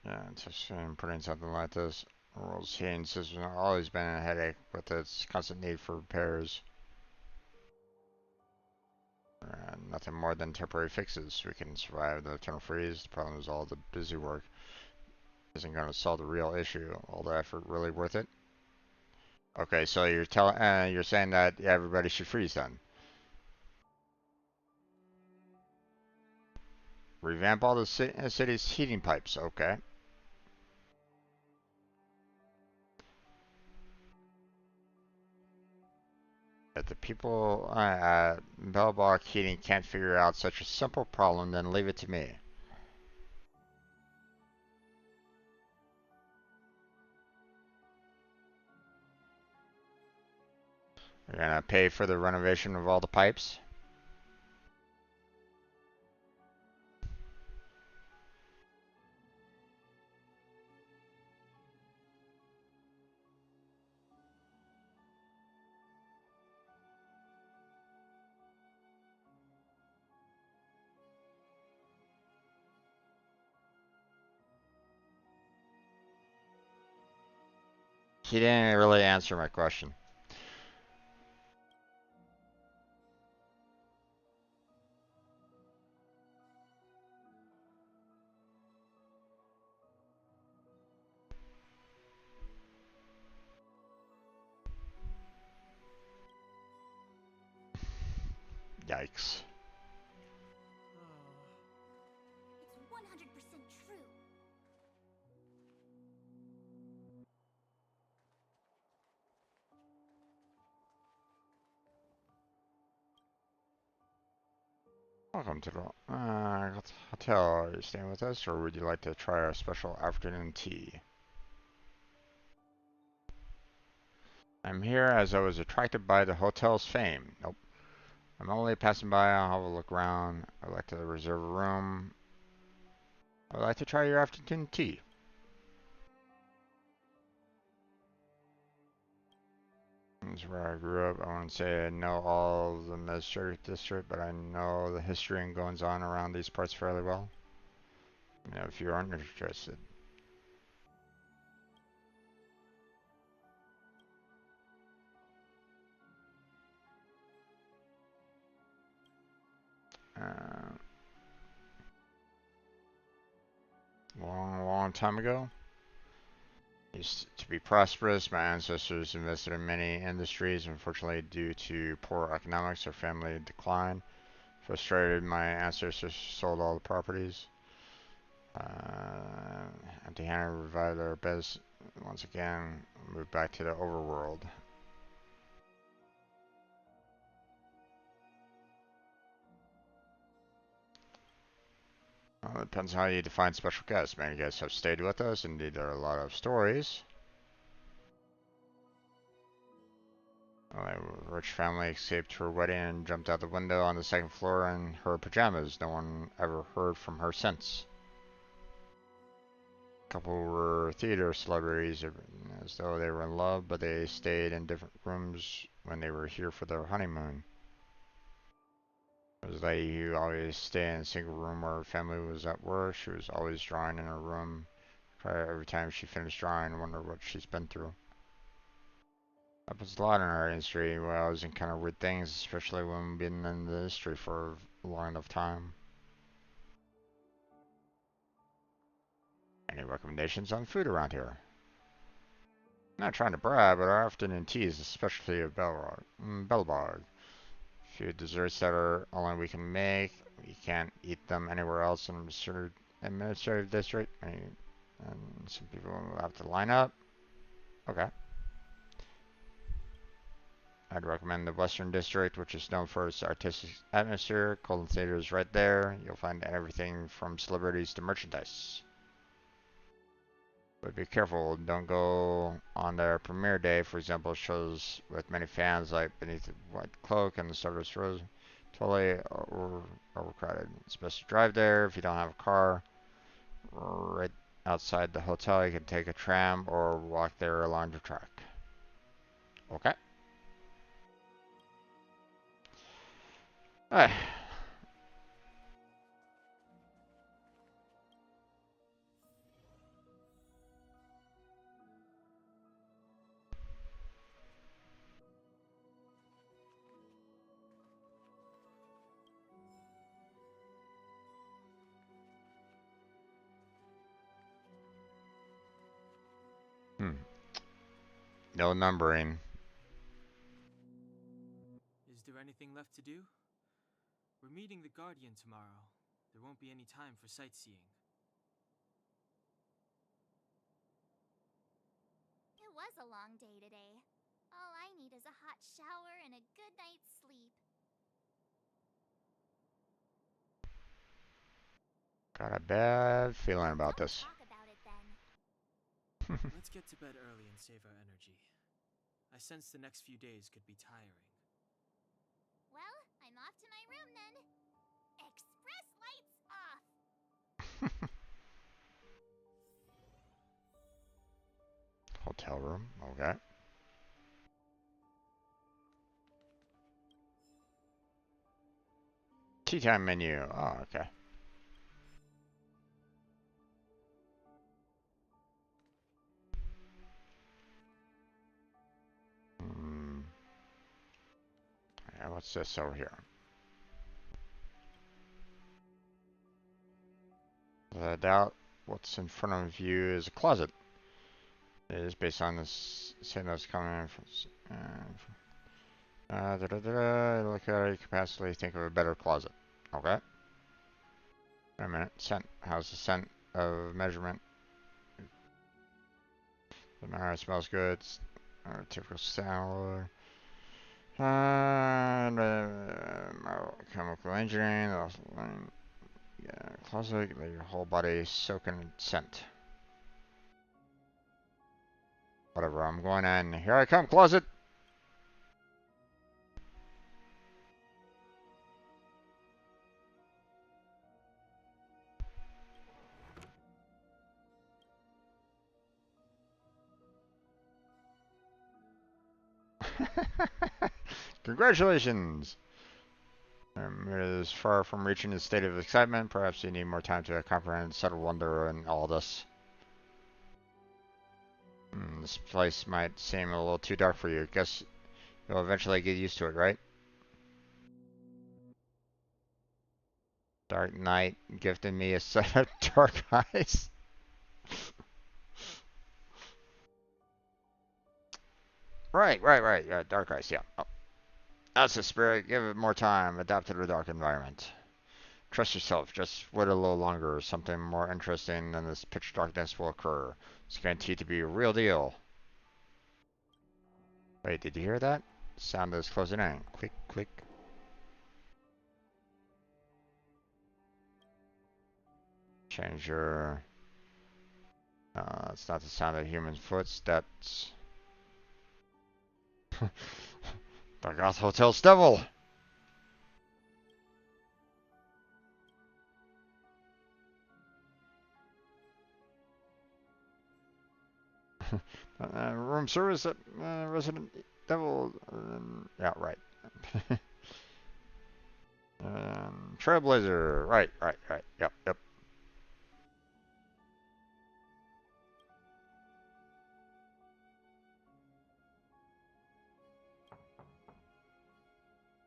Yeah, it's a shame putting something like this. The world's heating system has always been a headache with its constant need for repairs. Nothing more than temporary fixes. We can survive the eternal freeze. The problem is all the busy work isn't going to solve the real issue. All the effort really worth it? Okay, so you're saying that everybody should freeze then. Revamp all the city's heating pipes. Okay. If the people at Bellblock Heating can't figure out such a simple problem, then leave it to me. You're gonna pay for the renovation of all the pipes? He didn't really answer my question. Yikes. It's 100% true. Welcome to the hotel. Are you staying with us, or would you like to try our special afternoon tea? I'm here as I was attracted by the hotel's fame. Nope. I'm only passing by. I'll have a look around. I'd like to reserve a room. I'd like to try your afternoon tea. This is where I grew up. I wouldn't say I know all of the administrative district, but I know the history and goings on around these parts fairly well. You know, if you aren't interested. Uh, long time ago. Used to be prosperous. My ancestors invested in many industries. Unfortunately, due to poor economics, our family declined. Frustrated, my ancestors sold all the properties. Empty-handed, revived our biz once again. Moved back to the overworld. Well, it depends how you define special guests. Many guests have stayed with us. Indeed, there are a lot of stories. A rich family escaped her wedding and jumped out the window on the second floor in her pajamas. No one ever heard from her since. A couple were theater celebrities, as though they were in love, but they stayed in different rooms when they were here for their honeymoon. There was a lady who always stayed in a single room where her family was at work. She was always drawing in her room. Every time she finished drawing, I wonder what she's been through. Happens a lot in our industry. We always encounter weird things, especially when we've been in the industry for a long enough time. Any recommendations on food around here? I'm not trying to brag, but our afternoon tea is a specialty of Belbog. Few desserts that are only we can make. You can't eat them anywhere else in the administrative district. And some people will have to line up. Okay. I'd recommend the Western District, which is known for its artistic atmosphere. Golden Theater is right there. You'll find everything from celebrities to merchandise. But be careful, don't go on their premiere day. For example, shows with many fans like Beneath the White Cloak and the Stardust Rose. Totally overcrowded. It's best to drive there if you don't have a car. Right outside the hotel, you can take a tram or walk there along the track. Okay. Alright. No numbering. Is there anything left to do? We're meeting the Guardian tomorrow. There won't be any time for sightseeing. It was a long day today. All I need is a hot shower and a good night's sleep. Got a bad feeling about Don't this. talk about it then. Let's get to bed early and save our energy. I sense the next few days could be tiring. Well, I'm off to my room then. Express lights off! Hotel room, okay. Tea time menu, oh, okay. Yeah, what's this over here? I doubt what's in front of you is a closet. It is based on this saying that's coming from. Look at your capacity. Think of a better closet. Okay. Wait a minute. Scent. How's the scent of measurement? The matter smells good. Typical sour. Chemical engineering. Yeah, closet. Let your whole body soak in scent. Whatever. I'm going in. Here I come, closet. Congratulations! It is far from reaching a state of excitement. Perhaps you need more time to comprehend subtle wonder in all this. This place might seem a little too dark for you. Guess you'll eventually get used to it, right? Dark Knight gifted me a set of dark eyes. Right. Yeah, dark eyes, yeah. Oh. That's the spirit. Give it more time. Adapt to the dark environment. Trust yourself. Just wait a little longer. Something more interesting than this pitch darkness will occur. It's guaranteed to be a real deal. Wait, did you hear that? Sound is closing in. Click, click. Change your... it's not the sound of human footsteps. The Goth Hotel's devil! Room service at Resident Devil. Yeah, right. Trailblazer. Right. Yep.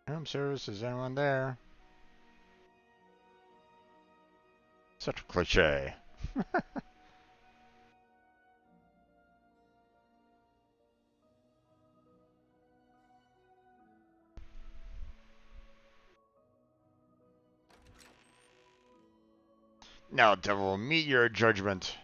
Room service. Is anyone there? Such a cliche. Now, devil, meet your judgment.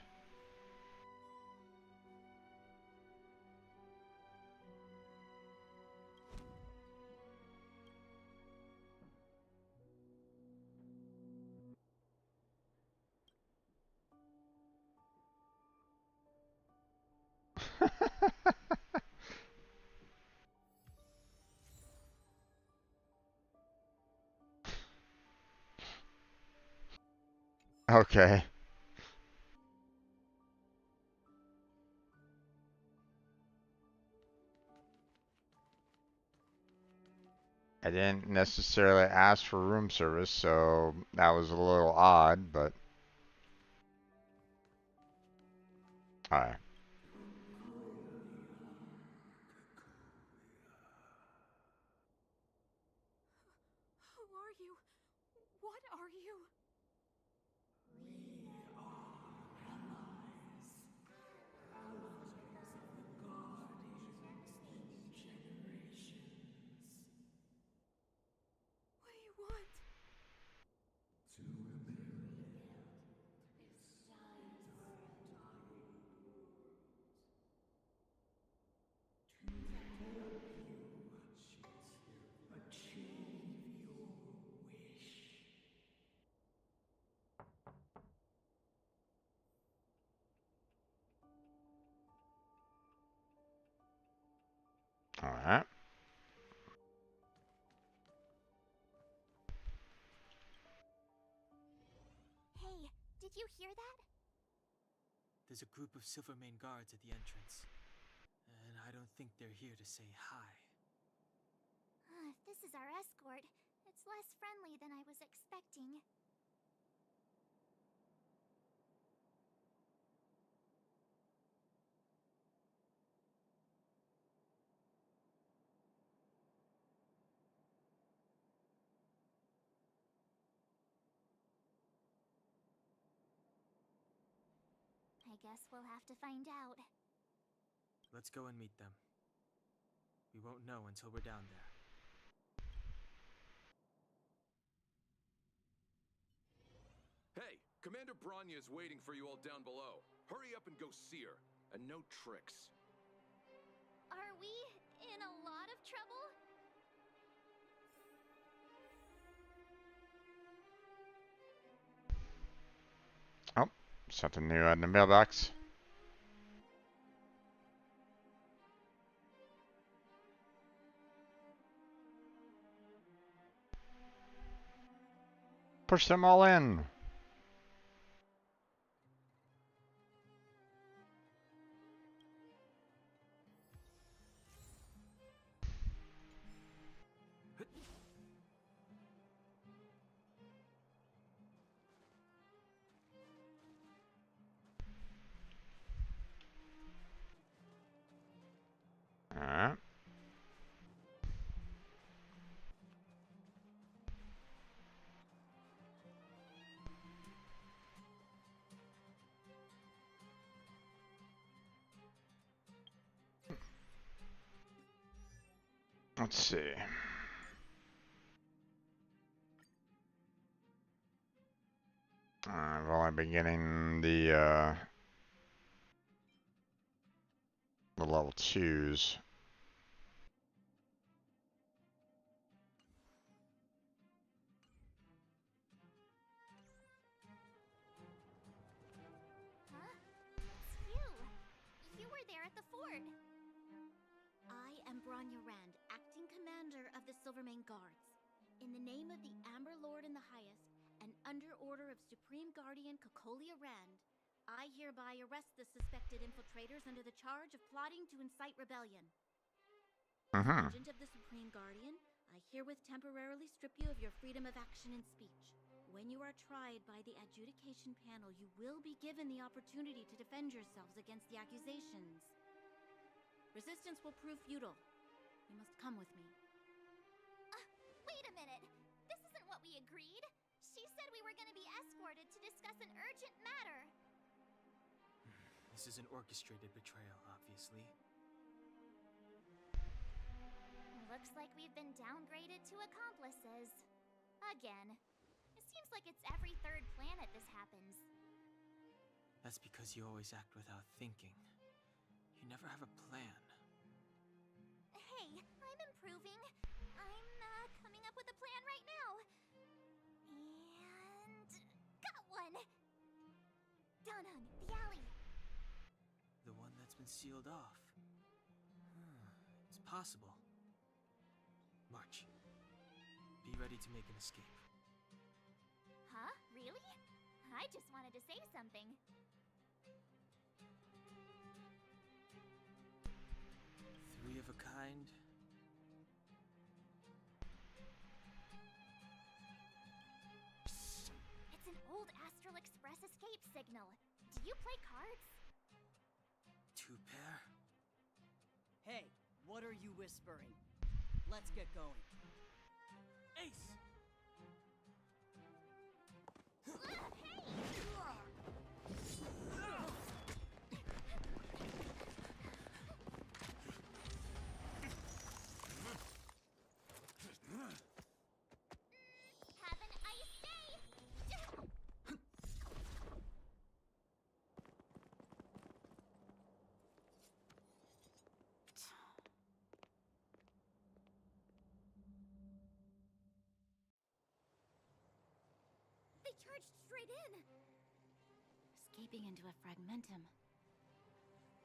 Okay. I didn't necessarily ask for room service, so that was a little odd, but... Alright. Who are you? What are you? Alright. Hey, did you hear that? There's a group of Silvermane guards at the entrance. And I don't think they're here to say hi. This is our escort. It's less friendly than I was expecting. I guess we'll have to find out. Let's go and meet them. We won't know until we're down there. Hey, Commander Bronya is waiting for you all down below. Hurry up and go see her. And no tricks. Are we in a lot of trouble? Oh, something new in the mailbox. Push them all in. Alright. Let's see. I've only been getting the level 2s. Huh? It's you! You were there at the fort! I am Bronya Rand, acting commander of the Silvermane Guards. In the name of the Amber Lord in the Highest, and under order of Supreme Guardian Cocolia Rand, I hereby arrest the suspected infiltrators under the charge of plotting to incite rebellion. As agent of the Supreme Guardian, I herewith temporarily strip you of your freedom of action and speech. When you are tried by the adjudication panel, you will be given the opportunity to defend yourselves against the accusations. Resistance will prove futile. You must come with me. Wait a minute! This isn't what we agreed! She said we were gonna be escorted to discuss an urgent matter! This is an orchestrated betrayal, obviously. Looks like we've been downgraded to accomplices. Again. It seems like it's every third planet this happens. That's because you always act without thinking. You never have a plan. Hey, I'm improving. I'm coming up with a plan right now. And... got one! Donhung, the alley. The one that's been sealed off. It's possible. March. Be ready to make an escape. Huh? Really? I just wanted to say something. Three of a kind. It's an old Astral Express escape signal. Do you play cards? Two pair? Hey, what are you whispering? Let's get going. Ace! Have an ice day! They charged straight in! Escaping into a fragmentum.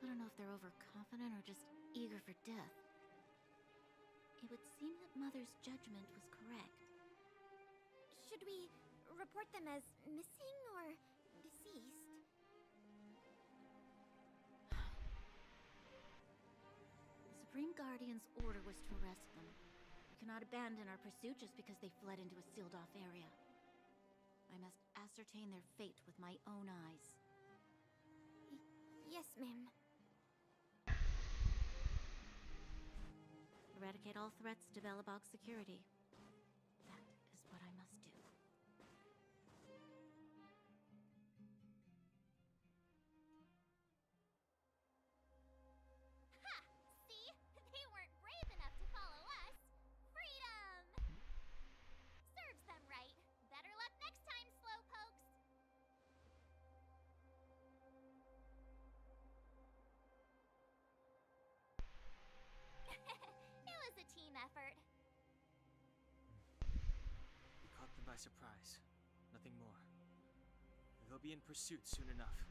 I don't know if they're overconfident or just eager for death. it would seem that Mother's judgment was correct. Should we report them as missing or deceased? The Supreme Guardian's order was to arrest them. We cannot abandon our pursuit just because they fled into a sealed-off area. I must ascertain their fate with my own eyes. Yes, ma'am. Eradicate all threats to Belobog's security. That is what I must do. Ha! See? They weren't brave enough to follow us. Freedom! Serves them right. Better luck next time, slowpokes. It was a team effort. We caught them by surprise. Nothing more. They'll be in pursuit soon enough.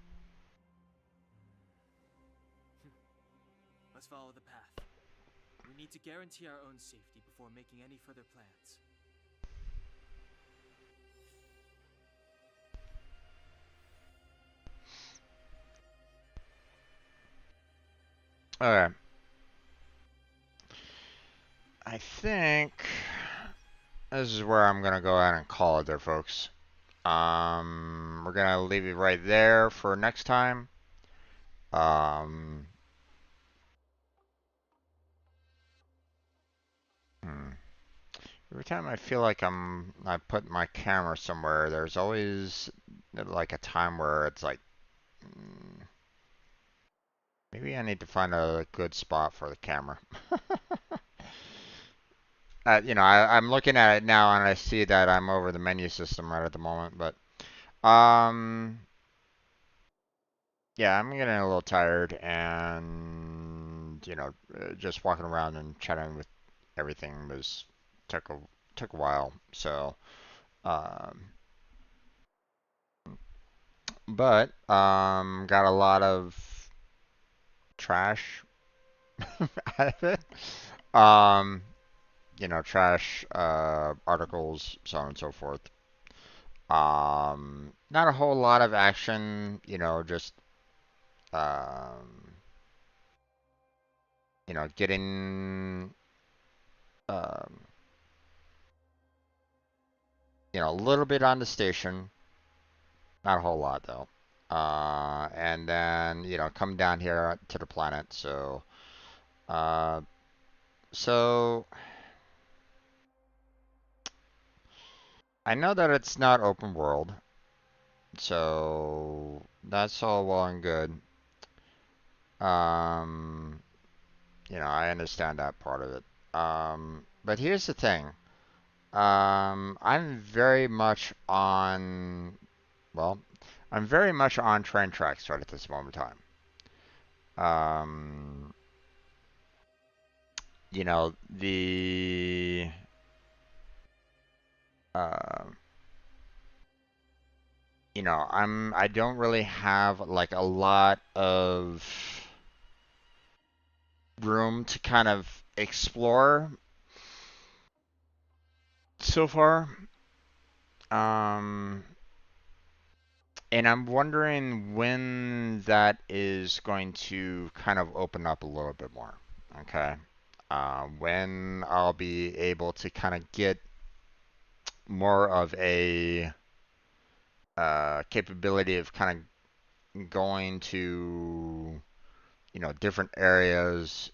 Let's follow the path. We need to guarantee our own safety before making any further plans. Okay. I think this is where I'm gonna go ahead and call it there, folks. We're gonna leave it right there for next time. Um, Every time I feel like I put my camera somewhere, there's always like a time where it's like, maybe I need to find a good spot for the camera. I'm looking at it now and I see that I'm over the menu system right at the moment, but um, yeah, I'm getting a little tired and just walking around and chatting with everything took a took a while. So, um, but got a lot of trash out of it. Um, trash articles, so on and so forth. Not a whole lot of action, just um, getting um, a little bit on the station, not a whole lot though. And then, come down here to the planet. Uh, so I know that it's not open world, so that's all well and good. Um, I understand that part of it. But here's the thing. I'm very much on, well, I'm very much on train tracks right at this moment in time. Um, the uh, I don't really have like a lot of room to kind of explore so far. Um, and I'm wondering when that is going to kind of open up a little bit more. Okay. When I'll be able to kind of get more of a capability of kind of going to, different areas,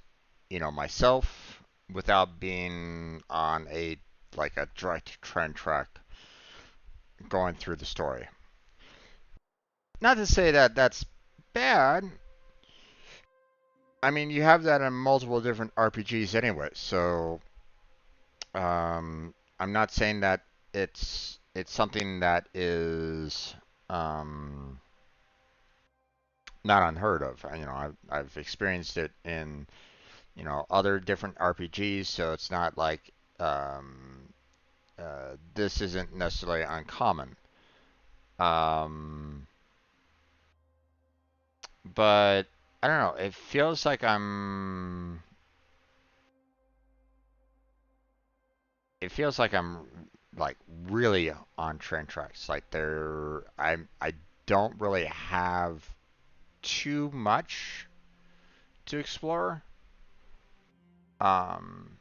myself without being on a like a direct train track going through the story. Not to say that that's bad. I mean, you have that in multiple different RPGs anyway, so I'm not saying that it's something that is not unheard of. I've experienced it in other different RPGs, so it's not like this isn't necessarily uncommon. Um, but I don't know. It feels like I'm it feels like I'm like really on train tracks. Like I don't really have too much to explore. Um,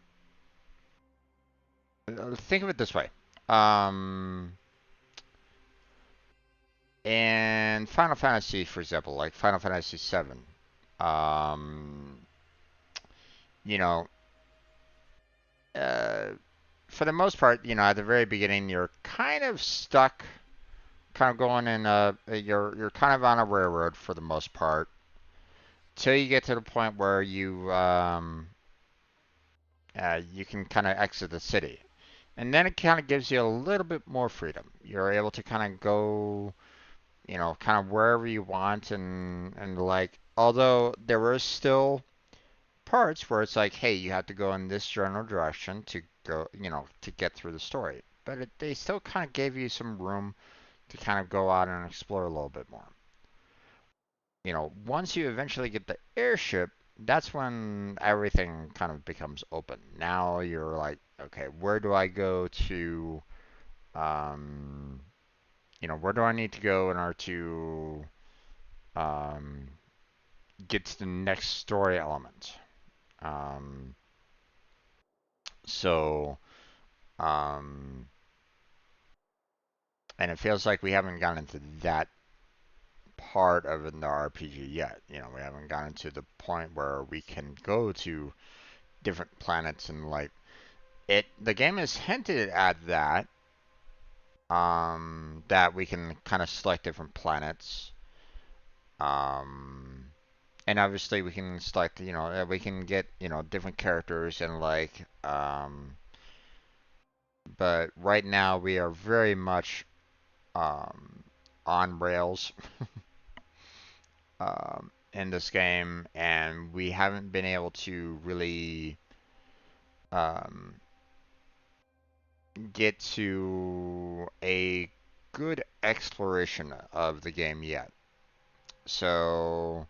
think of it this way. Um, in Final Fantasy, for example, like Final Fantasy VII, um, you know, uh, for the most part, at the very beginning, you're kind of stuck, kind of going in you're kind of on a railroad for the most part, till you get to the point where you can kind of exit the city. And then it kind of gives you a little bit more freedom. You're able to kind of go, kind of wherever you want and like, although there is still parts where it's like, hey, you have to go in this general direction to go, to get through the story. But they still kind of gave you some room to kind of go out and explore a little bit more. Once you eventually get the airship, that's when everything kind of becomes open. Now you're like, okay, where do I go to, um, where do I need to go in order to um, get to the next story element? Um, so, um, and it feels like we haven't gotten into that part of the RPG yet. We haven't gotten to the point where we can go to different planets and like the game has hinted at that that we can kind of select different planets, um and obviously we can select, we can get, different characters and like but right now we are very much on rails in this game, and we haven't been able to really um get to a good exploration of the game yet. So,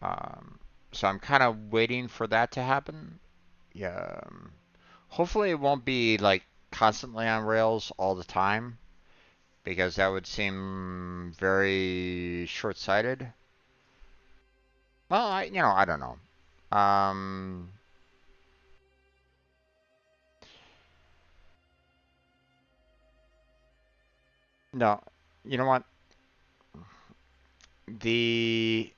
um, so I'm kind of waiting for that to happen. Yeah. Hopefully, it won't be like constantly on rails all the time, because that would seem very short-sighted. Well, I don't know. Um, no, you know what? The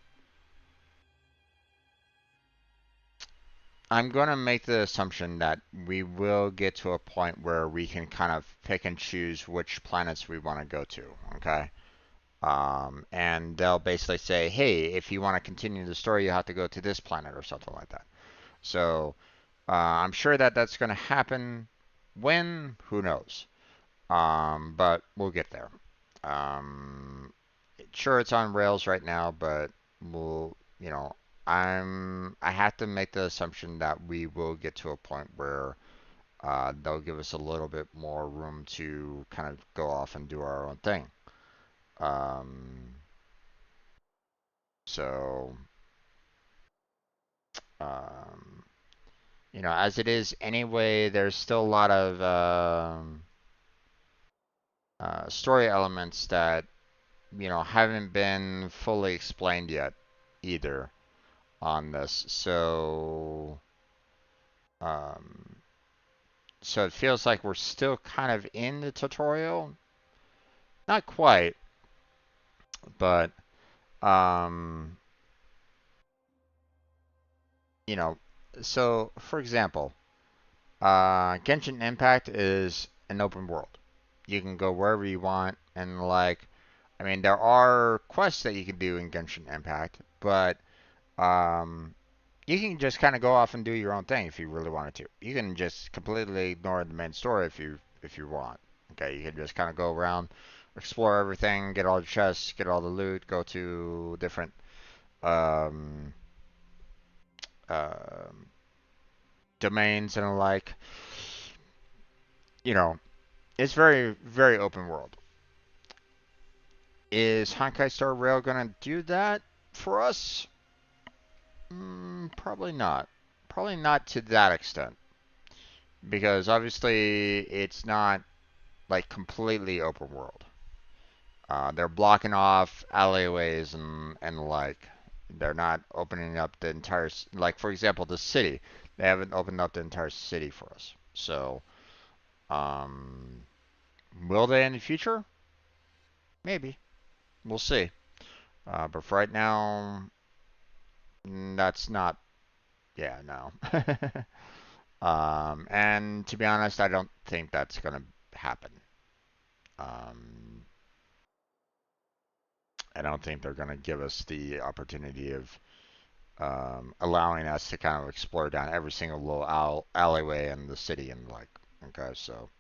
I'm going to make the assumption that we will get to a point where we can kind of pick and choose which planets we want to go to, okay? And they'll basically say, hey, if you want to continue the story, you have to go to this planet or something like that. So I'm sure that that's going to happen. When? Who knows? But we'll get there. Um, sure, it's on rails right now, but we'll, I have to make the assumption that we will get to a point where they'll give us a little bit more room to kind of go off and do our own thing. Um, so, um, as it is anyway, there's still a lot of story elements that, haven't been fully explained yet either on this. Um, so it feels like we're still kind of in the tutorial. Not quite, but um, you know, so for example, Genshin Impact is an open world. You can go wherever you want, and like, I mean, there are quests that you can do in Genshin Impact, but um, you can just kind of go off and do your own thing if you really wanted to. You can just completely ignore the main story if you want. Okay, you can just kind of go around, explore everything, get all the chests, get all the loot, go to different um, um domains and the like. You know, it's very very open world. Is Honkai Star Rail gonna do that for us? Probably not. Probably not to that extent. because obviously it's not like completely open world. They're blocking off alleyways and the like. They're not opening up the entire, like for example, the city. They haven't opened up the entire city for us. So, um, will they in the future? Maybe. We'll see. But for right now, that's not. Yeah, no. And to be honest, I don't think that's gonna happen. Um, I don't think they're gonna give us the opportunity of allowing us to kind of explore down every single little alleyway in the city and like. Okay, so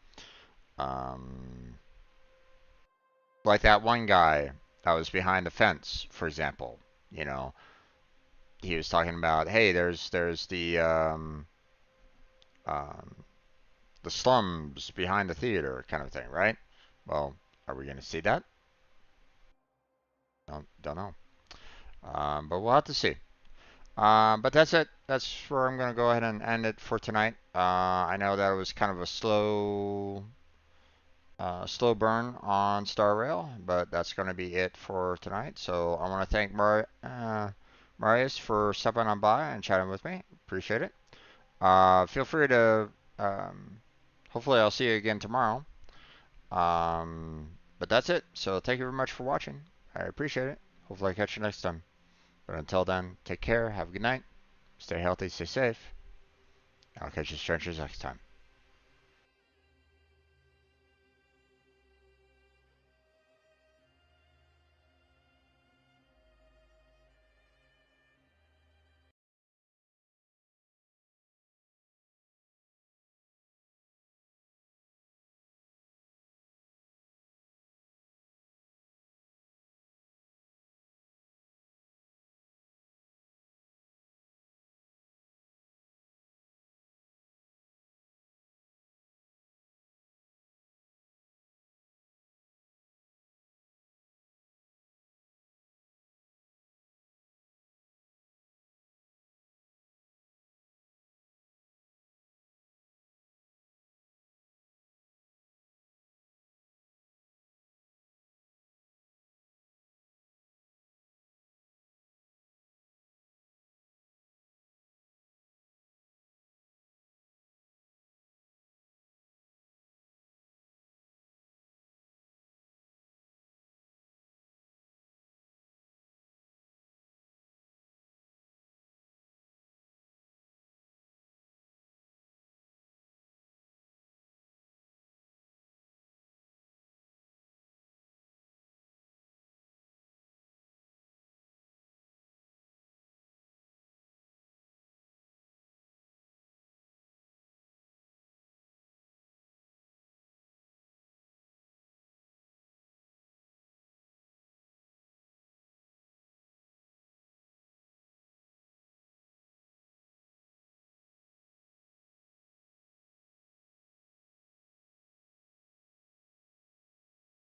um, like that one guy that was behind the fence, for example. You know, he was talking about, hey, there's um, the slums behind the theater kind of thing, right? Well, are we going to see that? Don't know. But we'll have to see. But that's it. That's where I'm going to go ahead and end it for tonight. I know that was kind of a slow burn on Star Rail, but that's going to be it for tonight. So I want to thank Marius for stopping on by and chatting with me. Appreciate it. Feel free to. Hopefully, I'll see you again tomorrow. But that's it. So thank you very much for watching. I appreciate it. Hopefully, I catch you next time. But until then, take care. Have a good night. Stay healthy. Stay safe. I'll catch you strangers next time.